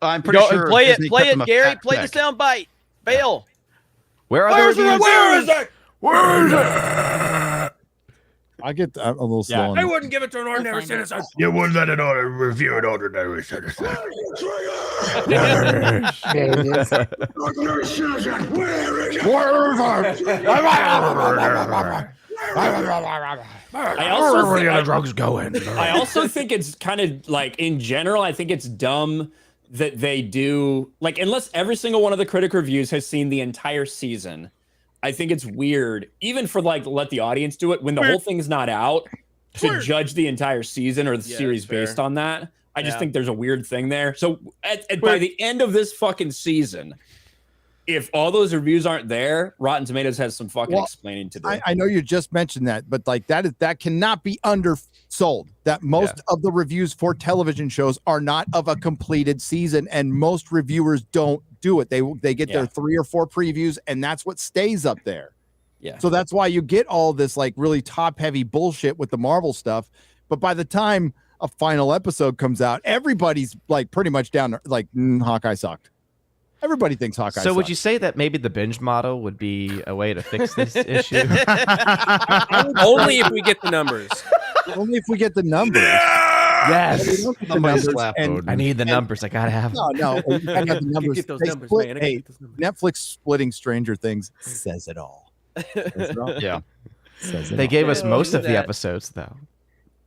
I'm pretty Go, sure. play Disney it, play kept them it, a Gary. fact Play the check. sound bite. Bail. Where are the reviews? Where is it? Where is it? I get a little slow. on I this. wouldn't give it to an ordinary citizen. You wouldn't let it review an ordinary citizen. I also Where think, are the drugs going? I also think it's kind of like in general, I think it's dumb that they do like unless every single one of the critic reviews has seen the entire season. I think it's weird, even for like let the audience do it when the whole thing's not out to judge the entire season or the Yeah, series that's fair. based on that. I just Yeah. think there's a weird thing there. So by the end of this fucking season, if all those reviews aren't there, Rotten Tomatoes has some fucking Well, explaining to do. I know you just mentioned that, but like that cannot be undersold. That most of the reviews for television shows are not of a completed season, and most reviewers don't do it. They get their 3 or 4 previews, and that's what stays up there. Yeah. So that's why you get all this like really top heavy bullshit with the Marvel stuff. But by the time a final episode comes out, everybody's like pretty much down to, like Hawkeye sucked. Everybody thinks Hawkeye. So would sucks. you say that maybe the binge model would be a way to fix this issue? Only if we get the numbers. Only if we get the numbers. Yes. We don't get the Somebody numbers, slap and- Odin. I need the numbers. I gotta have them. No, I got the numbers. Get those They numbers, split- man. I gotta hey, get those numbers. Netflix splitting Stranger Things says it all. Yeah. Says it They all. gave us Yeah, most look of at the that. episodes, though.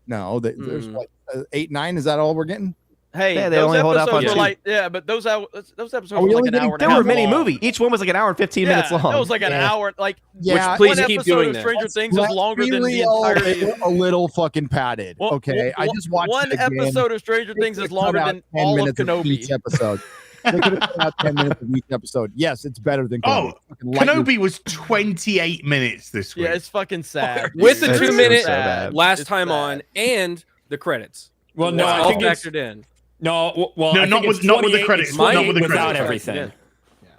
No, there's what 8, 9. Is that all we're getting? Hey, Yeah, they those only hold up episodes on were 2. like, yeah, but those episodes Are were we like only an getting- hour and a They half were a mini long. movie. Each one was like an hour and 15 minutes long. That was like an hour. Like Yeah, please one keep episode doing of that. Stranger Things is Let's longer be than the real, entirety. they were a little fucking padded. Well, Okay, I just watched one it again. episode of Stranger They Things is could've longer cut out than 10 all of minutes Kenobi. each episode. They could have cut out 10 minutes of each episode. Yes, it's better than Kenobi. Oh, Fucking light years- Kenobi was 28 minutes this week. Yeah, it's fucking sad. With the It's 2-minute so bad. last It's time sad. on and the credits. Well, no, It's I all think it's factored in. no. Well, No, I not think with- it's not with the 28, credits, it's not 28 with the without credits. everything.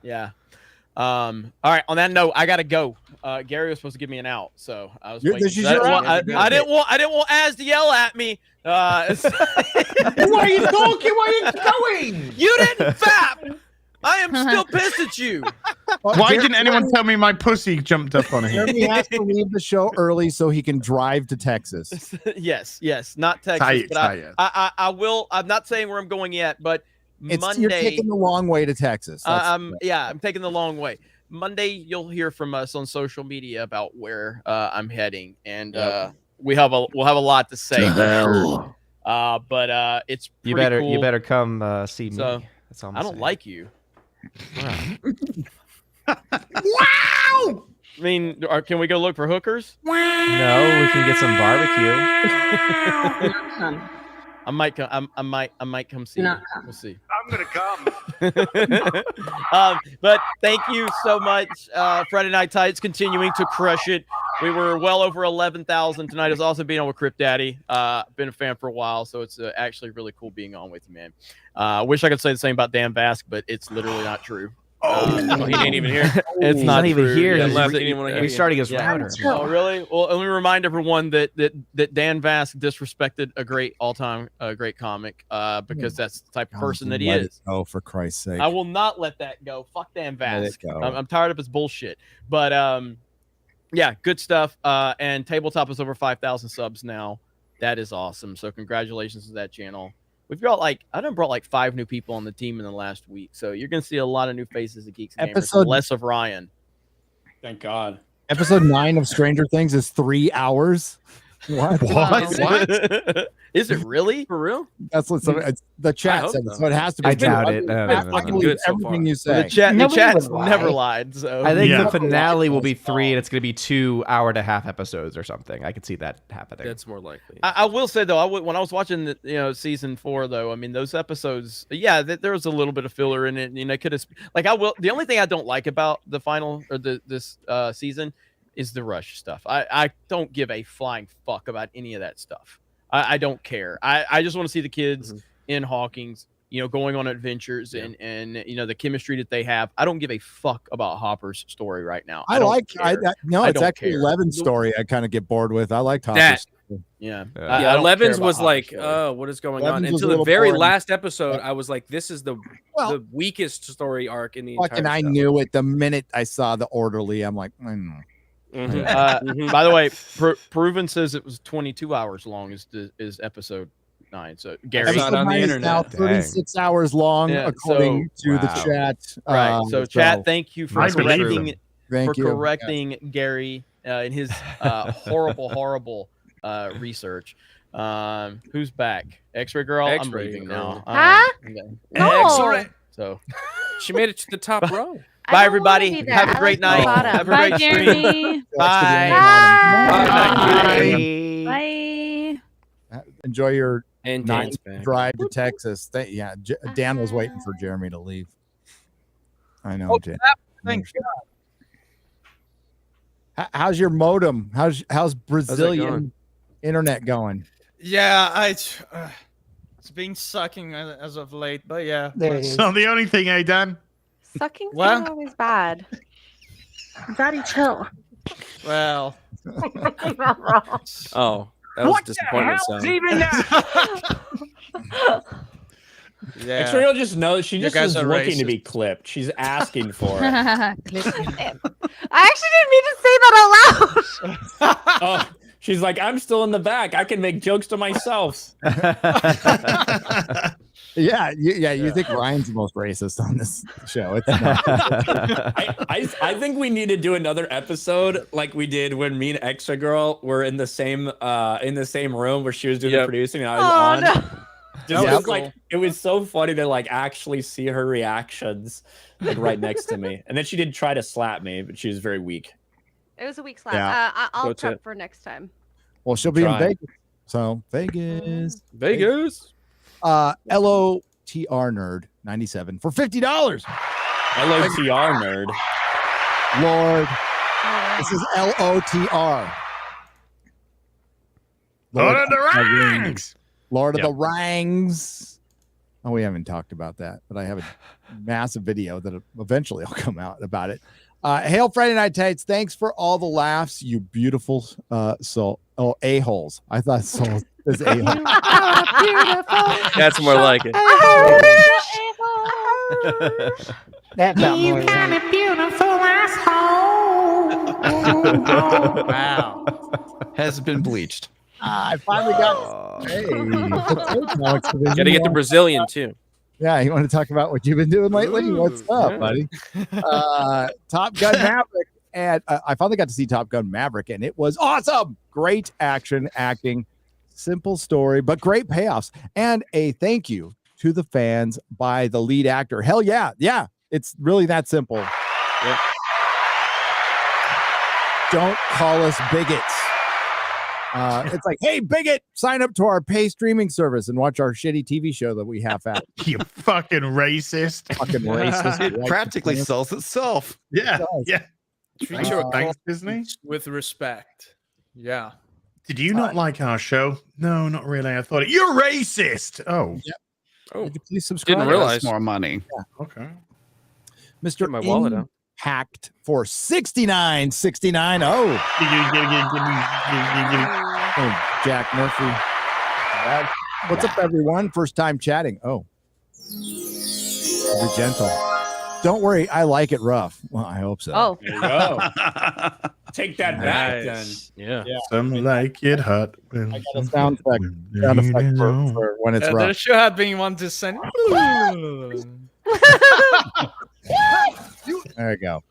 Yeah. All right. On that note, I gotta go. Gary was supposed to give me an out, so I was. Waiting. this is I your didn't want- out? I didn't want. I didn't want Az to yell at me. Why are you talking? Why are you going? You didn't fap. I am still pissed at you. Why didn't anyone tell me my pussy jumped up on him? Jeremy has to leave the show early so he can drive to Texas. Yes, not Texas, Tight, but tight. I will. I'm not saying where I'm going yet, but You're Monday. taking the long way to Texas. That's- I'm taking the long way. Monday, you'll hear from us on social media about where I'm heading, and we'll have a lot to say. To hell. But it's You pretty better cool. you better come see me. So, That's all I'm I don't saying. like you. Wow! I mean, can we go look for hookers? No, we can get some barbecue. I might come. I might come see. You. We'll see. I'm gonna come. But thank you so much. Friday Night Tights continuing to crush it. We were well over 11,000 tonight. It's also being on with Cripp Daddy. Been a fan for a while, so it's actually really cool being on with you, man. Wish I could say the same about Dan Vasc, but it's literally not true. Oh, he ain't even here. It's He's not even true. here. Yeah, He's left- restarting his router. Oh, really? Well, let me remind everyone that Dan Vasc disrespected a great all-time great comic because that's the type of person that he Let is. it go, for Christ's sake. I will not let that go. Fuck Dan Let it Vasc. go. I'm tired of his bullshit. But yeah, good stuff. And Tabletop is over 5,000 subs now. That is awesome. So congratulations to that channel. We've got I done brought 5 new people on the team in the last week. So you're gonna see a lot of new faces at Geeks and Gamers, Episode- less of Ryan. Thank God. Episode 9 of Stranger Things is 3 hours. What? What? Is it really? For real? That's what it's, the I chat hope said. so. So it has to be. I true. doubt it. No, no, no, I no. believe Good so everything far. you say. The Nobody chat's would never lie. lied. So I think Yeah. the finale will be 3, and it's going to be 2 hour-and-a-half episodes or something. I could see that happening. That's more likely. I will say though, when I was watching the season 4 though, I mean those episodes, yeah, there was a little bit of filler in it. Could have the only thing I don't like about the final or this season is the rush stuff. I don't give a flying fuck about any of that stuff. I don't care. I just want to see the kids in Hawkins, going on adventures and the chemistry that they have. I don't give a fuck about Hopper's story right now. I don't like. care. No, I it's don't actually care. Eleven's story. I kind of get bored with. I liked Hopper's. That- story. Yeah. Yeah, I don't 11's care about was Hopper's like, story. oh, what is going 11's on? was a Until the little very boring. last episode, I was like, this is the weakest story arc in the Fucking, entire I show. knew it the minute I saw the orderly. I'm like, By the way, Proven says it was 22 hours long is episode 9. So Gary, Episode 9 is now 36 hours long, Yeah, according so- to the Wow. chat. Right. So chat, thank you for I believe correcting them. Thank you. Gary in his horrible research. Who's back? X-Ray Girl. I'm X-Ray leaving Girl. now. Huh? No. X-Ray. So She made it to the top row. bye everybody. there. Have a I great like the night. bottom. Have a Bye, great stream. Jeremy. Bye. Bye. Enjoy your And night Dan's back. drive to Texas. Dan was waiting for Jeremy to leave. I know, Oh, Dan. Thank How's your modem? How's Brazilian going? internet going? Yeah, it's been sucking as of late, but yeah. There it It's is. not the only thing, eh, Dan? Sucking's What? not always bad. Daddy, chill. Well, I'm not wrong. Oh, that was disappointment sound. yeah. X-Ray will just know she You just guys is are looking to racist. be clipped. She's asking for it. I actually didn't mean to say that out loud. Oh, she's like, I'm still in the back. I can make jokes to myself. Yeah, you think Ryan's the most racist on this show? It's not. I think we need to do another episode like we did when me and Extra Girl were in the same room where she was doing the producing and I was on. No. Just Yeah. was like it was so funny to like actually see her reactions like right next to me. And then she did try to slap me, but she was very weak. It was a weak slap. Yeah. I'll That's prep it. for next time. Well, she'll be in Try. Vegas. So Vegas. Vegas. LOTR nerd 97 for $50. LOTR nerd. Lord. This is LOTR. Lord of the Rings. Lord of the Rings. Oh, we haven't talked about that, but I have a massive video that eventually will come out about it. Hail Friday Night Tights. Thanks for all the laughs, you beautiful soul. Oh, a-holes. I thought soul is a-hole. That's more like it. That felt more right. Wow. Has been bleached. I finally got. Hey, Got to get the Brazilian too. Yeah, you want to talk about what you've been doing lately? What's up, yeah. buddy? Top Gun Maverick, and I finally got to see Top Gun Maverick, and it was awesome. Great action, acting, simple story, but great payoffs, and a thank you to the fans by the lead actor. Hell yeah, it's really that simple. Yeah. Don't call us bigots. It's like, hey, bigot, sign up to our pay streaming service and watch our shitty TV show that we half at. You fucking racist. Fucking racist. It practically sells itself. Yeah. Yeah. Treat your Thanks, Disney. with respect. Yeah. Did you not like our show? No, not really. I thought you're racist. Oh. Yep. Oh, Would you please subscribe? didn't realize. More money. Okay. Mr. Get my wallet out. Hacked for $69.69. Oh, Jack Murphy. What's up, everyone? First time chatting. Oh, be gentle. Don't worry, I like it rough. Well, I hope so. Oh, There you go. Take that back, then. Yeah. Some like it hot. I got a sound effect for when it's There rough. should have been one to send. There you go.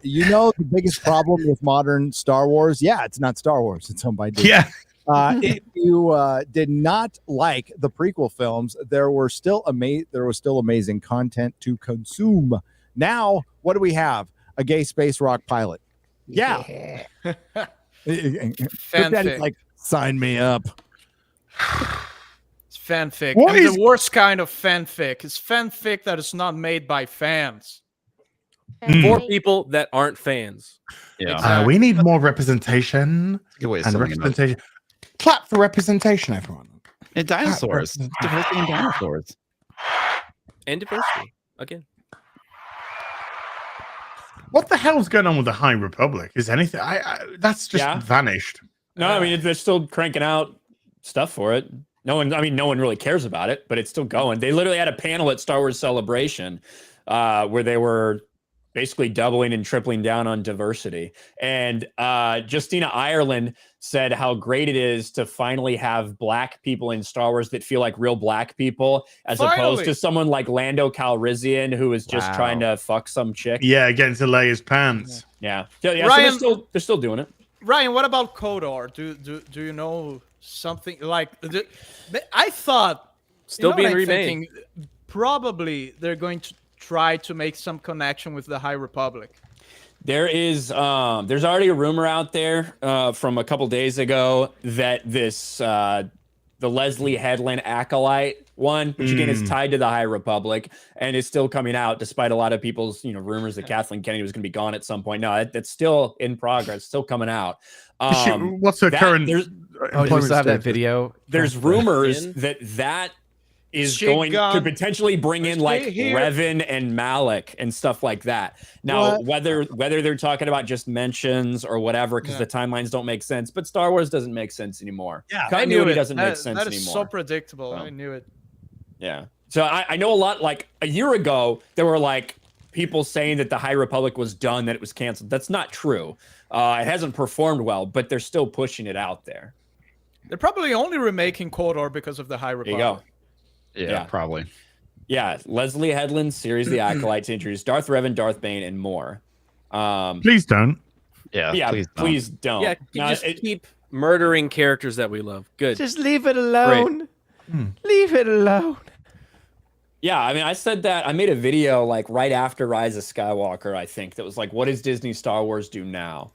You know the biggest problem with modern Star Wars? Yeah, it's not Star Wars. It's owned by Disney. Yeah. If you did not like the prequel films, there was still amazing content to consume. Now, what do we have? A gay space rock pilot. Yeah. Fanfic. Like, sign me up. It's fanfic. What And is- the worst kind of fanfic is fanfic that is not made by fans. For people that aren't fans. Yeah. We need more representation. Good way of And summing it up. representation. Clap for representation, everyone. And dinosaurs. Diversity in dinosaurs. And diversity. Again. What the hell's going on with the High Republic? Is anything? That's just Yeah. vanished. No, I mean they're still cranking out stuff for it. No one really cares about it, but it's still going. They literally had a panel at Star Wars Celebration where they were basically doubling and tripling down on diversity. And Justina Ireland said how great it is to finally have black people in Star Wars that feel like real black people, as opposed to someone like Lando Calrissian who is just trying to fuck some chick. Yeah, getting to lay his pants. Yeah. So Ryan- they're still doing it. Ryan, what about KOTOR? Do you know something like? I thought Still what being I'm remade. thinking? Probably they're going to try to make some connection with the High Republic. There is there's already a rumor out there from a couple days ago that this the Leslie Headland acolyte one, which again is tied to the High Republic and is still coming out despite a lot of people's rumors that Kathleen Kennedy was going to be gone at some point. No, that's still in progress, still coming out. What's her current? There's, Oh, do we still have that video? there's rumors that is She going gone. could potentially bring in like here. Revan and Malik and stuff like that. Now, whether they're talking about just mentions or whatever, because the timelines don't make sense, but Star Wars doesn't make sense anymore. Yeah, Continuity doesn't make That- sense that is anymore. so predictable. I knew it. Yeah. So I know a lot. Like a year ago, there were like people saying that the High Republic was done, that it was canceled. That's not true. It hasn't performed well, but they're still pushing it out there. They're probably only remaking KOTOR because of the High There Republic. you go. Yeah, probably. Yeah, Leslie Headland's series, The Acolyte, to introduce Darth Revan, Darth Bane, and more. Please don't. Yeah, please don't. Yeah, No, just keep murdering characters that we love. Good. Just leave it alone. Leave it alone. Yeah, I mean, I said that. I made a video like right after Rise of Skywalker, I think, that was like, what does Disney Star Wars do now?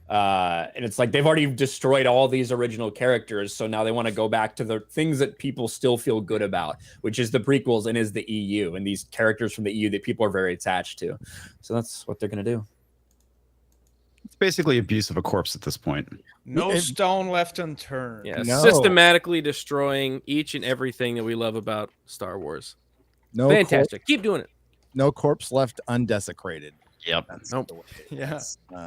And it's like they've already destroyed all these original characters, so now they want to go back to the things that people still feel good about, which is the prequels and is the EU and these characters from the EU that people are very attached to. So that's what they're gonna do. It's basically abuse of a corpse at this point. No stone left unturned. Yeah, systematically destroying each and everything that we love about Star Wars. No Fantastic. Keep doing it. No corpse left undesecrated. Yep. Nope. Yeah.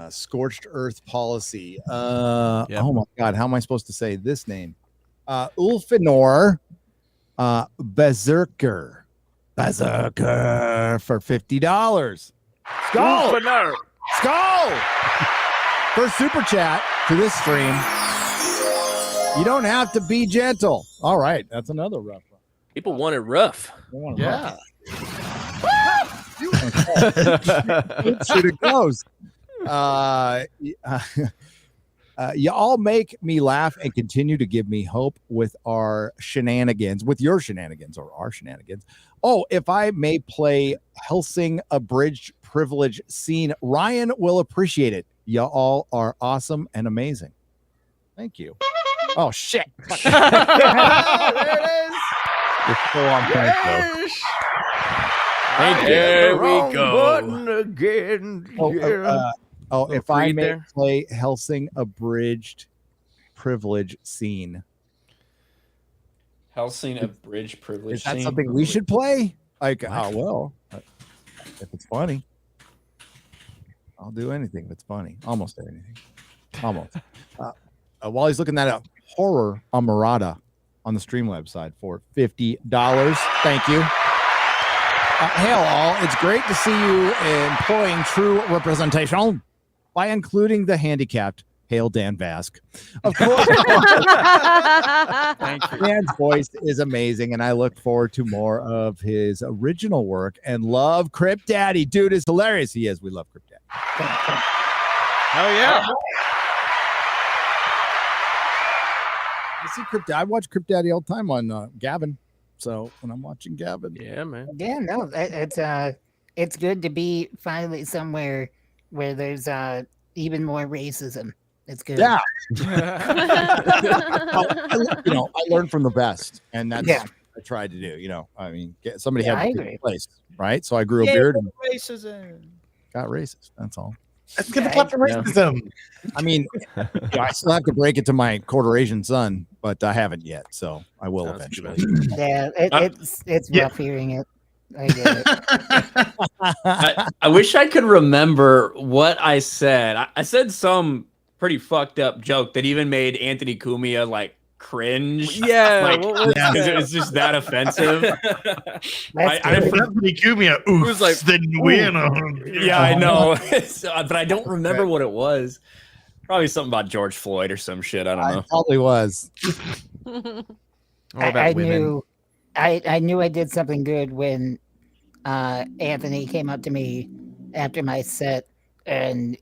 Scorched earth policy. Oh my God, how am I supposed to say this name? Ulfinor Berserker for $50. Skull! Skull! First super chat to this stream. You don't have to be gentle. All right, that's another rough one. People want it rough. Yeah. Should it close? You all make me laugh and continue to give me hope with our shenanigans, with your shenanigans or our shenanigans. Oh, if I may play Helsing Abridged Privilege scene, Ryan will appreciate it. You all are awesome and amazing. Thank you. Oh, shit. There it is. You're still on point, though. There we go. Again. If I read may there. play Helsing Abridged Privilege scene. Helsing Abridged Privilege. Is that scene? something we should play? Like, oh, well. if it's funny. I'll do anything if it's funny. Almost anything. Almost. While he's looking that up, Horror Amarada on the Streamlabs side for $50. Thank you. Hail all. It's great to see you employing true representation by including the handicapped. Hail Dan Vasc. Of course. Dan's voice is amazing, and I look forward to more of his original work and love Cripp Daddy. Dude is hilarious. He is. We love Cripp Daddy. Oh, yeah. I see Cripp Daddy. I watch Cripp Daddy all the time on Gavin. So when I'm watching Gavin. Yeah, man. Yeah, no, it's good to be finally somewhere where there's even more racism. It's good. Yeah. I learned from the best, and that's what I tried to do. I mean, somebody had to take place, right? So I grew a beard and Racism. got racist. That's all. Let's give a clap for racism. I mean, I still have to break it to my quarter Asian son, but I haven't yet, so I will eventually. Yeah, it's rough hearing it. I get it. I wish I could remember what I said. I said some pretty fucked up joke that even made Anthony Cumia like cringe. Yeah, because it was just that offensive. Anthony Cumia, who's like, yeah, I know, but I don't remember what it was. Probably something about George Floyd or some shit. I don't know. It probably was. I knew I did something good when Anthony came up to me after my set, and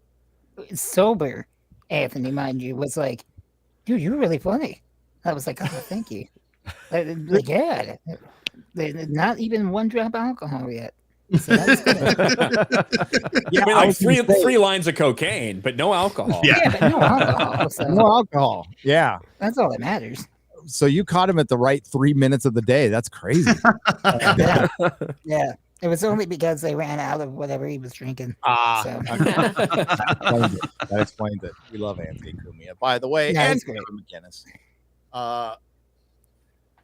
sober Anthony, mind you, was like, "Dude, you're really funny." I was like, "Oh, thank you." Like, yeah, not even one drop of alcohol yet. So that's good. Yeah, I mean, like three lines of cocaine, but no alcohol. Yeah, but no alcohol. So No alcohol. Yeah. that's all that matters. So you caught him at the right 3 minutes of the day. That's crazy. Yeah. It was only because they ran out of whatever he was drinking. So. That explains it. We love Anthony Cumia, by the way, Yeah, and he's great. Kevin McGinnis.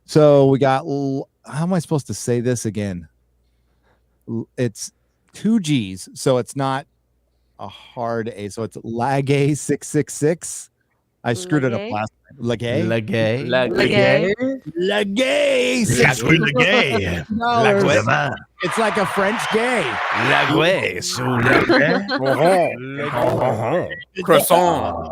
So we got. How am I supposed to say this again? It's 2 G's, so it's not a hard A. So it's Lagay 666. I screwed it up last time. Lagay. It's like a French gay. Croissant,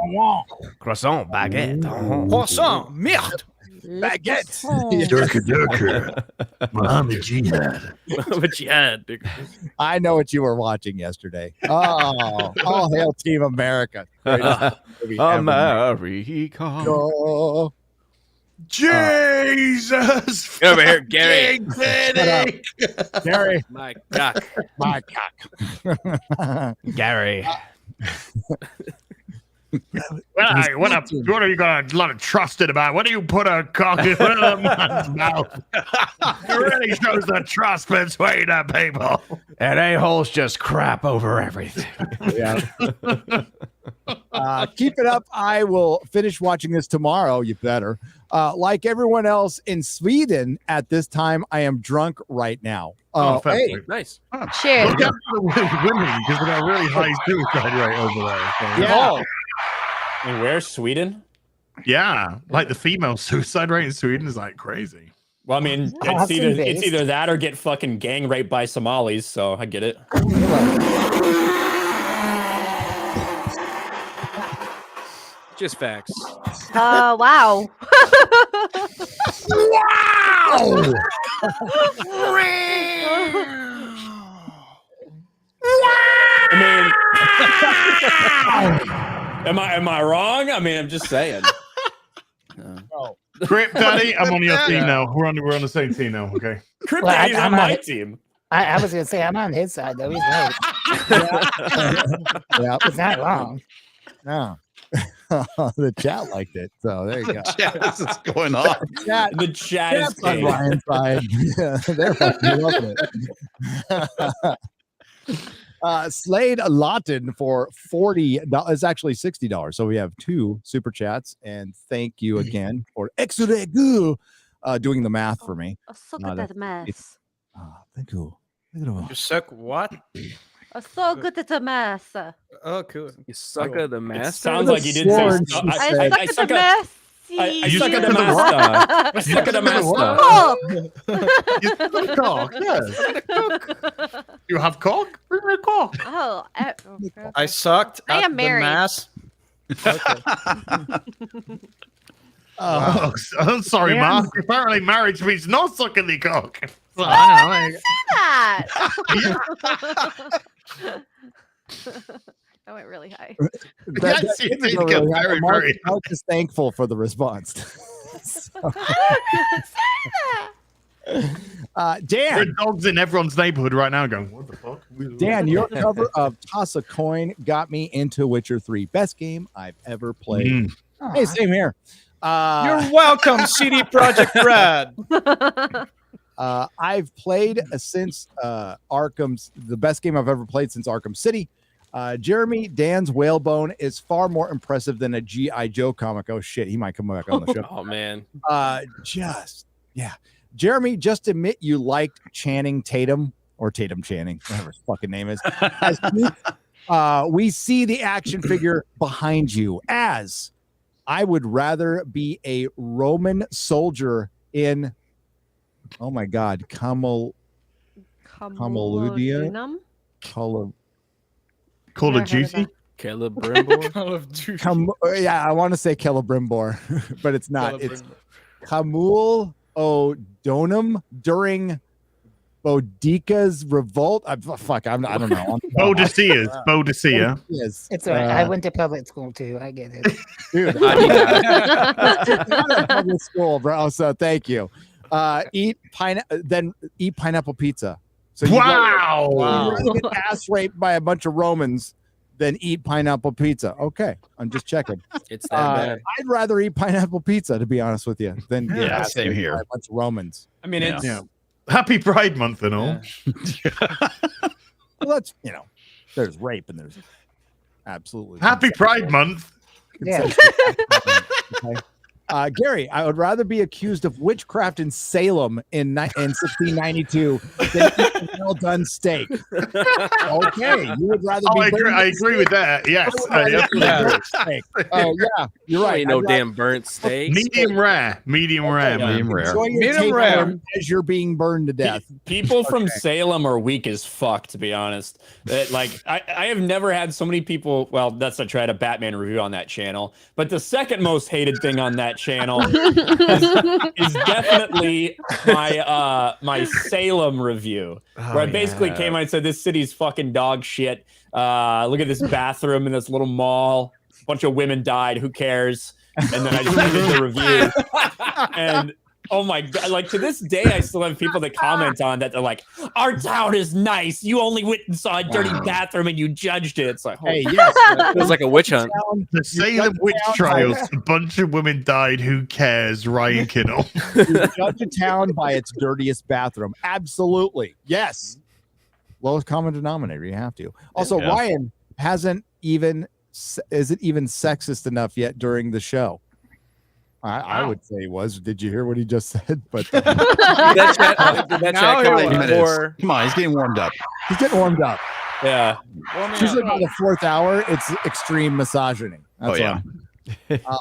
baguette. Croissant, merde. Baguette. Durka. Muhammad Jihad. I know what you were watching yesterday. Oh, all hail Team America. Greatest movie ever. America. Go. Jesus. Get over here, Gary. Shut up. Gary. My cock. My cock. Gary. What are you got a lot of trusted about? What do you put a cock in a man's mouth? It really shows the trust between the people. And a-holes just crap over everything. Yeah. Keep it up. I will finish watching this tomorrow. You better. Like everyone else in Sweden at this time, I am drunk right now. Hey, nice. Cheers. Look out for the women because we got a really high suicide rate over there. So. yeah. And where's Sweden? Yeah, like the female suicide rate in Sweden is like crazy. Well, I mean, it's either that or get fucking gang raped by Somalis. So I get it. Just facts. Wow. Wow. I mean, am I wrong? I mean, I'm just saying. Cripp Daddy, I'm on your team now. We're on the same team now. Okay. Cripp Daddy's on my team. I was gonna say I'm on his side though. He's right. Yeah. It's not wrong. No. The chat liked it. So there you go. What's going on? The chat is on king. Ryan's side. Yeah, they're fucking loving it. Slade Lawton for $40. It's actually $60. So we have 2 super chats, and thank you again for doing the math for me. Suck at that mess. Thank you. You suck what? So good at the mess. Oh, cool. You suck at the master. Sounds like you did say. I suck at the mess. I suck at the master. I suck at the master. Cock. Yes. You have cock? Bring me cock. Oh, I sucked I at am married. the mass. Oh, I'm sorry, Damn. Mark. Apparently, marriage means not sucking the cock. So, Oh, I I didn't say that. That went really high. Yes, you did get very, very Mark is thankful for the response. Dan, There are dogs in everyone's neighborhood right now going, what the fuck? Dan, your cover of Toss a Coin got me into Witcher 3. Best game I've ever played. Hey, same here. You're welcome, CD Projekt Red. I've played since Arkham's, the best game I've ever played since Arkham City. Jeremy, Dan's whalebone is far more impressive than a G.I. Joe comic. Oh shit, he might come back on the show. Oh man. Jeremy, just admit you liked Channing Tatum or Tatum Channing, whatever his fucking name is. We see the action figure behind you as I would rather be a Roman soldier in, oh my God, Cameludia? Call of Duty? Celebrimbor? Yeah, I want to say Celebrimbor, but it's not. It's Camul O'Donum during Boudica's revolt. I don't know. Bodicea. Yes. It's all right. I went to public school too. I get it. Dude, public school, bro. So thank you. Eat pineapple pizza. So you'd rather get ass raped by a bunch of Romans than eat pineapple pizza. Okay, I'm just checking. It's that bad. I'd rather eat pineapple pizza, to be honest with you, than get ass same raped here. by a bunch of Romans. I mean, it's Happy Pride Month and all. Well, that's, there's rape and there's absolutely Happy Pride Month. Yeah. Okay. Gary, I would rather be accused of witchcraft in Salem in 1692 than eat a well done steak. Okay, you would rather be. I agree with that. Yes. Oh yeah, you're right. Ain't no damn burnt steak. Medium rare. Medium rare. Enjoy your take home as you're being burned to death. People from Salem are weak as fuck, to be honest. I have never had so many people. Well, that's I tried a Batman review on that channel, but the second most hated thing on that channel is definitely my Salem review, where I basically came out and said this city's fucking dog shit. Look at this bathroom in this little mall. A bunch of women died. Who cares? And then I just ended the review. And oh my God, like to this day, I still have people that comment on that. They're like, our town is nice. You only went and saw a dirty bathroom and you judged it. It's like, hey, yes. It was like a witch hunt. The Salem witch trials. A bunch of women died. Who cares? Ryan Kinnell. You judge a town by its dirtiest bathroom. Absolutely. Yes. Lowest common denominator. You have to. Also, Ryan isn't even sexist enough yet during the show. I would say he was. Did you hear what he just said? But that chat more. Come on, he's getting warmed up. He's getting warmed up. Yeah. Usually by the fourth hour, it's extreme misogyny. That's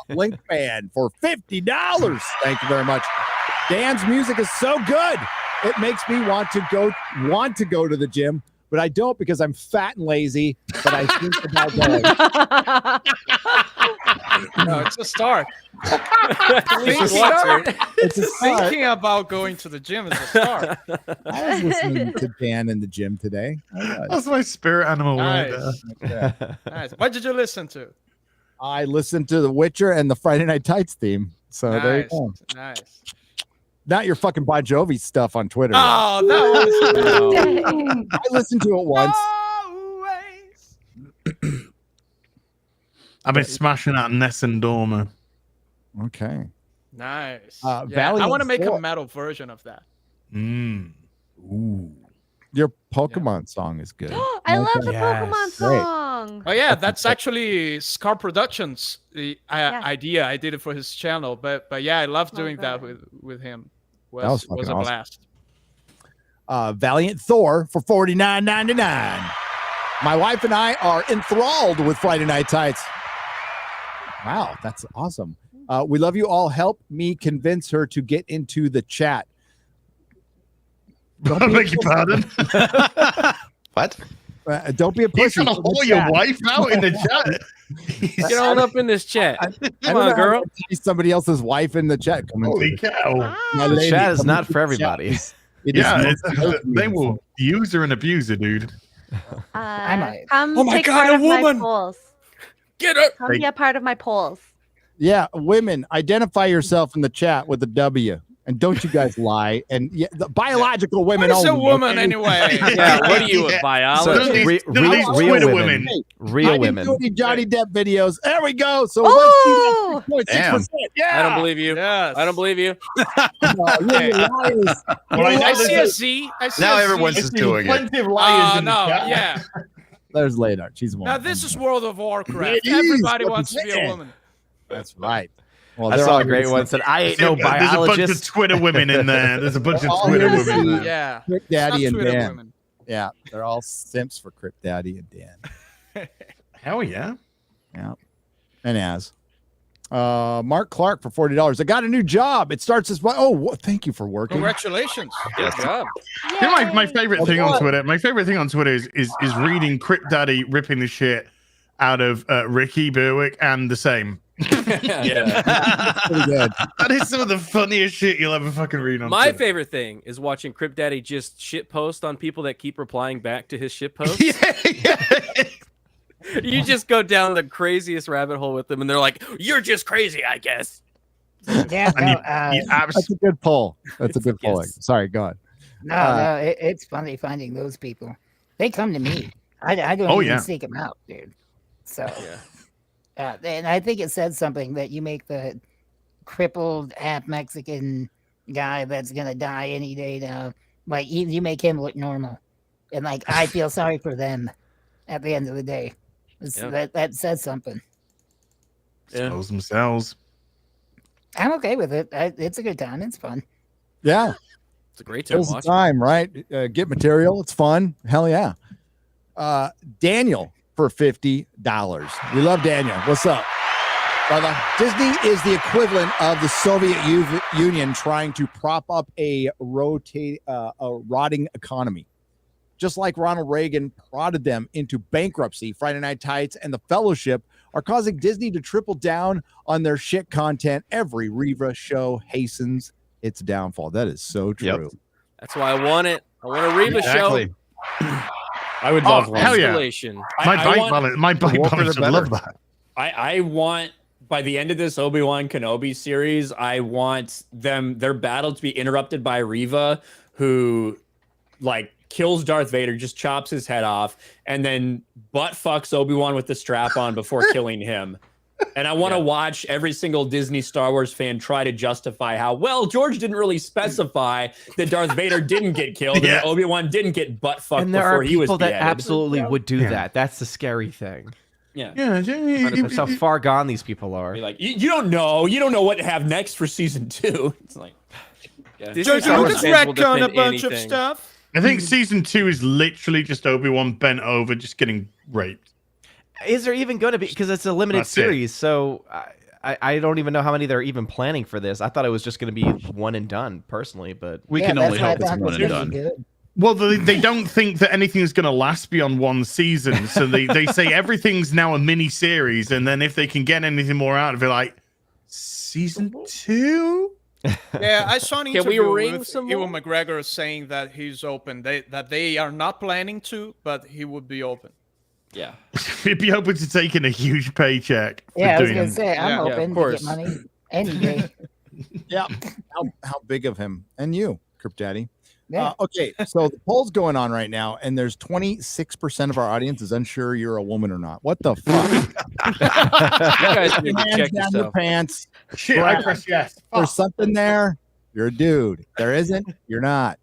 Link Man for $50. Thank you very much. Dan's music is so good. It makes me want to go to the gym, but I don't because I'm fat and lazy. But I think about going. No, it's a start. It's a start. Thinking about going to the gym is a start. I was listening to Dan in the gym today. That's my spirit animal right Nice. there. Nice. What did you listen to? I listened to The Witcher and the Friday Night Tights theme. So there you go. Nice. Not your fucking Bon Jovi stuff on Twitter. Oh, that was. I listened to it once. I've been smashing out Nessun Dorma. Okay. Nice. Yeah, I want to make a Valiant metal version of that. Ooh. Your Pokemon song is good. I love the Pokemon song. Oh yeah, that's actually Scar Productions idea. I did it for his channel, but yeah, I love doing that with him. That was fucking a awesome. blast. Valiant Thor for $49.99. My wife and I are enthralled with Friday Night Tights. Wow, that's awesome. We love you all. Help me convince her to get into the chat. I beg your pardon. What? Don't be a pussy. He's gonna haul your wife out in the chat. Get on up in this chat. Come on, girl. Somebody else's wife in the chat. Holy cow. The chat is not for everybody. They will use her and abuse her, dude. Come Oh my take God, part a of my woman! polls. Get her. Come be a part of my polls. Yeah, women, identify yourself in the chat with a W. And don't you guys lie. And the biological women What is a only. woman anyway? Yeah, what are you, a biologist? Real women. Real I women. didn't do any Johnny Depp videos. There we go. So Oh! 6%. Yeah. I don't believe you. Yes. I don't believe you. I see a Z. I see Now a Z. everyone's just doing it. Plenty of liars in the no, chat. yeah. There's Ladar. She's one. Now this is World of Warcraft. It is. Everybody What wants you to be a saying. woman. That's right. Well, I they're saw all a great here one to said, I ain't no There's a bunch of biologist. Twitter women in there. There's a bunch of all Twitter here to women in see there. Yeah. Cripp Daddy Not and Twitter Dan. women. Yeah, they're all simps for Cripp Daddy and Dan. Hell yeah. Yeah. And as. Mark Clark for $40. I got a new job. It starts this. Thank you for working. Congratulations. Good job. You know, my favorite thing on Twitter. My favorite thing on Twitter is reading Cripp Daddy ripping the shit out of Ricky Berwick and the same. Yeah. Pretty good. That is some of the funniest shit you'll ever fucking read on My Twitter. favorite thing is watching Cripp Daddy just shit post on people that keep replying back to his shit posts. You just go down the craziest rabbit hole with them, and they're like, "You're just crazy, I guess." Yeah, That's a good poll. That's a good poll. Sorry, go on. No, it's funny finding those people. They come to me. I don't even seek them out, dude. So, and I think it says something that you make the crippled half Mexican guy that's gonna die any day now. Like you make him look normal, and like I feel sorry for them at the end of the day. That says something. Expose themselves. I'm okay with it. It's a good time. It's fun. Yeah. It's a great time. It's time, right? Get material. It's fun. Hell yeah. Daniel for $50. We love Daniel. What's up, brother? Disney is the equivalent of the Soviet Union trying to prop up a rotting economy. Just like Ronald Reagan prodded them into bankruptcy, Friday Night Tights and The Fellowship are causing Disney to triple down on their shit content. Every Riva show hastens its downfall. That is so true. Yep. That's why I want it. I want a Reba show. I would love one. Hell yeah. Installation. My bike ballers would love that. I want, by the end of this Obi-Wan Kenobi series, I want their battle to be interrupted by Reva, who like kills Darth Vader, just chops his head off, and then butt fucks Obi-Wan with the strap on before killing him. And I want to watch every single Disney Star Wars fan try to justify how, well, George didn't really specify that Darth Vader didn't get killed and that Obi-Wan didn't get butt fucked And there before are he was people that beheaded. absolutely would do that. That's the scary thing. Yeah. That's how far gone these people are. Be like, you don't know what to have next for season 2. It's like, George Lucas retconned a bunch of stuff. I think season 2 is literally just Obi-Wan bent over, just getting raped. Is there even going to be, because it's a limited That's series, so I don't even know how many they're even planning for this. I thought it was just going to be one and done, personally, but we can only hope it's one and done. Well, they don't think that anything is going to last beyond one season, so they say everything's now a mini series, and then if they can get anything more out of it, like season 2. Yeah, I saw an Can we interview ring with some Ewan more? McGregor saying that he's open. That they are not planning to, but he would be open. Yeah, he'd be open to taking a huge paycheck. For Yeah, I was doing gonna say I'm open to get money any day. Yeah. How big of him and you, Cripp Daddy? Yeah. Okay, so the poll's going on right now, and there's 26% of our audience is unsure you're a woman or not. What the fuck? You guys need to Hands check down your yourself. pants. Shit, I press yes. There's something there. You're a dude. There isn't. You're not.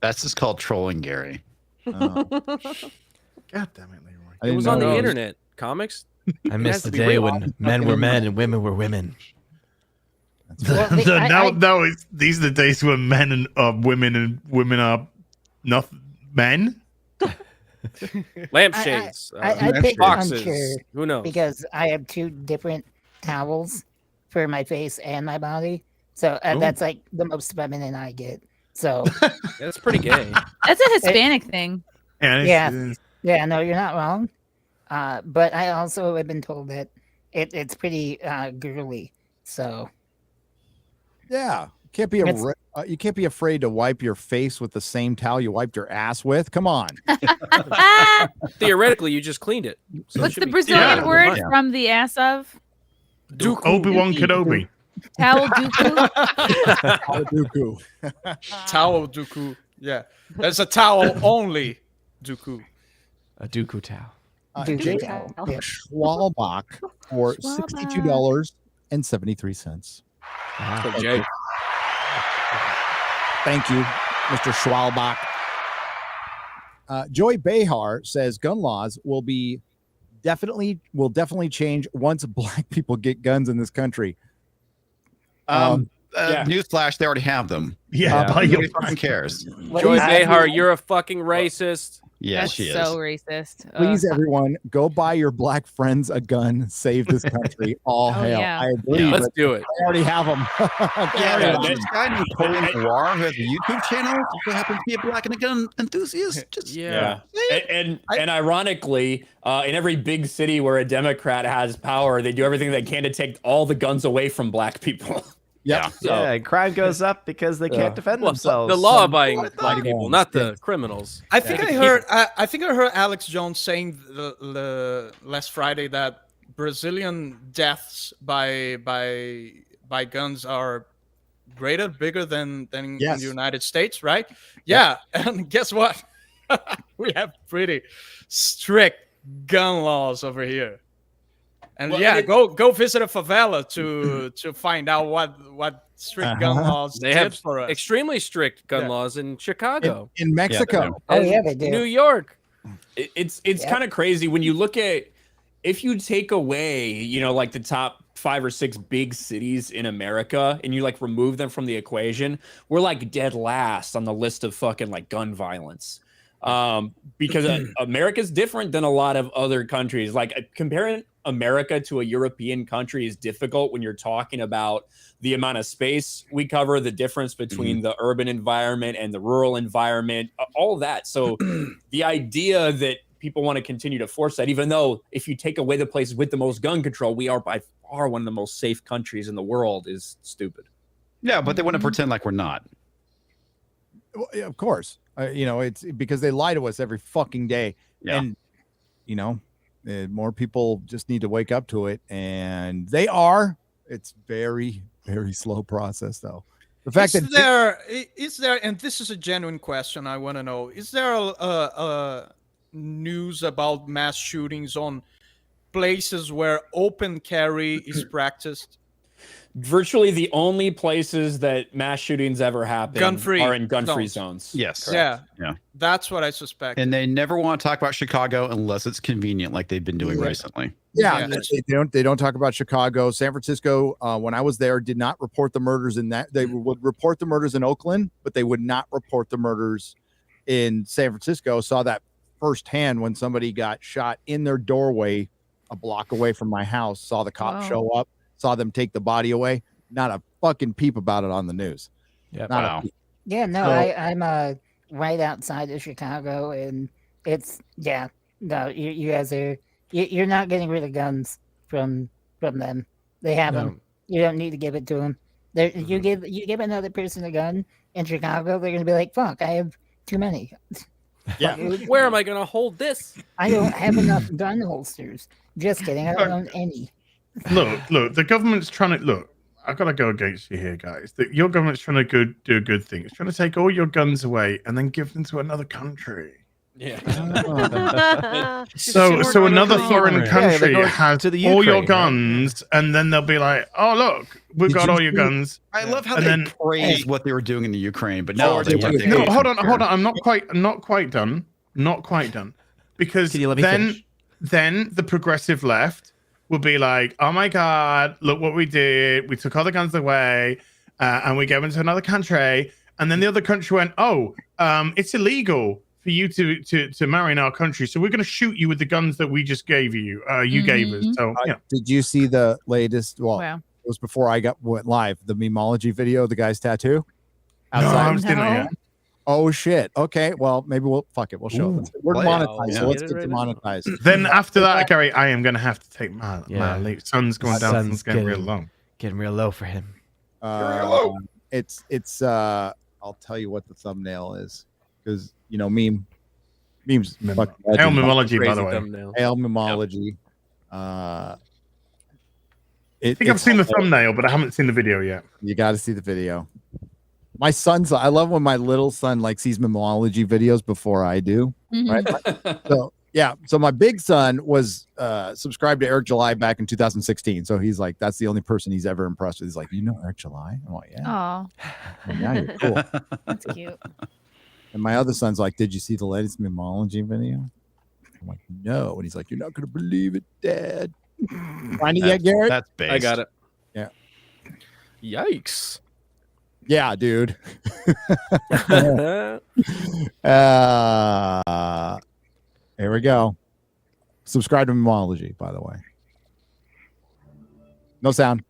That's just called trolling, Gary. Oh. God damn it, Leroy. I It didn't was know on the that. internet. Comics. I missed the to be day real. when men were men and women were women. Now these are the days when men and women are Nothing. Men. Lampshades. I picked boxes. unsure Who knows? because I have 2 different towels for my face and my body, so that's like the most feminine I get. So that's pretty gay. That's a Hispanic thing. Yeah, no, you're not wrong. But I also have been told that it's pretty girly. So Yeah, you can't be afraid to wipe your face with the same towel you wiped your ass with. Come on. Theoretically, you just cleaned it. So What's the Brazilian word from the ass of? Obi-Wan Kenobi. Towel duku. Towel duku. Towel duku. Yeah, there's a towel only duku. A duku towel. Jake Schwalbach for $62.73. So Jake. Thank you, Mr. Schwalbach. Joy Behar says gun laws will definitely change once black people get guns in this country. Newsflash, they already have them. Nobody fucking cares. Joy Behar, you're a fucking racist. Yeah, That's she is. so racist. Please, everyone, go buy your black friends a gun. Save this country. All hail. yeah. I agree. Yeah, let's but do it. I already have them. This guy named Colin Noir who has a YouTube channel who happens to be a black and a gun enthusiast. Just And ironically, in every big city where a Democrat has power, they do everything they can to take all the guns away from black people. Yeah. And crime goes up because they can't defend themselves. The law-abiding black people, not the criminals. I think I heard Alex Jones saying the last Friday that Brazilian deaths by guns are bigger than in the United States, right? Yeah. And guess what? We have pretty strict gun laws over here. And go visit a favela to find out what strict gun laws they have for us. extremely strict gun laws in Chicago, in Mexico. They do. New York. It's kind of crazy when you look at, if you take away, like the top 5 or 6 big cities in America and you like remove them from the equation, we're like dead last on the list of fucking like gun violence. Because America's different than a lot of other countries. Like comparing America to a European country is difficult when you're talking about the amount of space we cover, the difference between the urban environment and the rural environment, all of that. So the idea that people want to continue to force that, even though if you take away the places with the most gun control, we are by far one of the most safe countries in the world, is stupid. Yeah, but they want to pretend like we're not. Well, yeah, of course. It's because they lie to us every fucking day. Yeah. And, more people just need to wake up to it. And they are. It's very, very slow process, though. The fact is there, and this is a genuine question I want to know, is there a news about mass shootings on places where open carry is practiced? Virtually the only places that mass shootings ever happen are in gun-free zones. Yes. Correct. Yeah. That's what I suspect. And they never want to talk about Chicago unless it's convenient, like they've been doing recently. Yeah, they don't talk about Chicago. San Francisco, when I was there, did not report the murders in that. They would report the murders in Oakland, but they would not report the murders in San Francisco. Saw that firsthand when somebody got shot in their doorway a block away from my house. Saw the cops show up. Saw them take the body away. Not a fucking peep about it on the news. Yeah. Wow. Yeah, no, I'm right outside of Chicago, and it's no, you guys are you're not getting rid of guns from them. They have them. You don't need to give it to them. You give another person a gun in Chicago, they're gonna be like, "Fuck, I have too many." Yeah. Where am I gonna hold this? I don't have enough gun holsters. Just kidding. I don't own any. Look, the government's trying to look. I've got to go against you here, guys. Your government's trying to do a good thing. It's trying to take all your guns away and then give them to another country. Yeah. So another foreign country has all your guns, and then they'll be like, "Oh, look, we've got all your guns." I love how they praise what they were doing in the Ukraine, but now hold on. I'm not quite done. Because then the progressive left will be like, "Oh my God, look what we did. We took all the guns away, and we gave them to another country, And then the other country went, oh, it's illegal for you to marry in our country, so we're going to shoot you with the guns that we just gave you. You gave us. So yeah. Did you see the latest? Well, it was before I went live. The memeology video, the guy's tattoo. No, I haven't seen it yet. Oh shit. Okay. Well, maybe we'll fuck it. We'll show it. We're monetized, so let's get demonetized. Then after that, Gary, I am going to have to take my leave. Sun's going down. Sun's getting real low. Getting real low for him. It's I'll tell you what the thumbnail is, because memes. Hail Memology, by the way. Hail Memology. I think I've seen the thumbnail, but I haven't seen the video yet. You got to see the video. My son's. I love when my little son sees Memology videos before I do. Right. So yeah. So my big son was subscribed to Eric July back in 2016. So he's like, that's the only person he's ever impressed with. He's like, Eric July? I'm like, yeah. Aw. Yeah, you're cool. That's cute. And my other son's like, did you see the latest Memology video? I'm like, no. And he's like, you're not gonna believe it, Dad. Find it yet, Garrett? That's based. I got it. Yeah. Yikes. Yeah, dude. Here we go. Subscribe to Memology, by the way. No sound.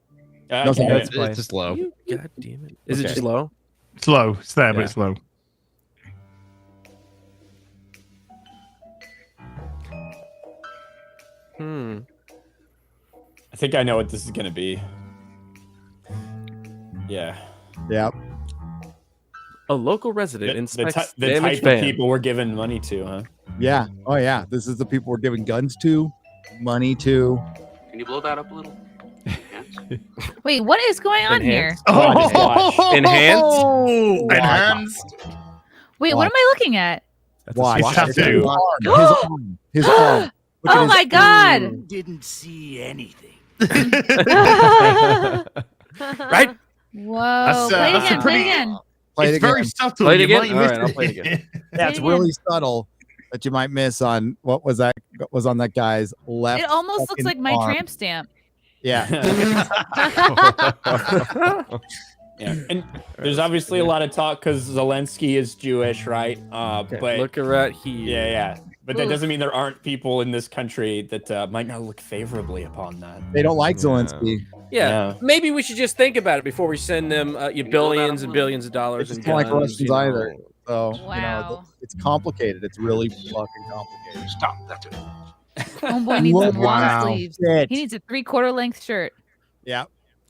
No sound. It's just low. God damn it. Is it just low? It's low. It's there, but it's low. I think I know what this is gonna be. Yeah. Yep. A local resident inspects the damaged type of van. people we're giving money to, huh? Yeah. Oh yeah. This is the people we're giving guns to, money to. Can you blow that up a little? Wait, what is going on here? Enhanced. Wait, what am I looking at? Watch. His tattoo. His arm. Oh my god! Didn't see anything. Right? Whoa! Play it again. Play it again. It's very subtle. Play it You again? might All miss right, I'll play it again. Yeah, it's really subtle that you might miss on what was on that guy's left. It almost looks fucking like my arm. tramp stamp. Yeah. Yeah, and there's obviously a lot of talk because Zelensky is Jewish, right? But look right here. Yeah. But that doesn't mean there aren't people in this country that might not look favorably upon that. They don't like Zelensky. Yeah, maybe we should just think about it before we send them billions and billions of dollars. It's and not like guns, Russians you know. either. So it's complicated. It's really fucking complicated. Stop. That's it. Homeboy needs some long Wow. sleeves. Shit. He needs a 3/4 length shirt. Yeah.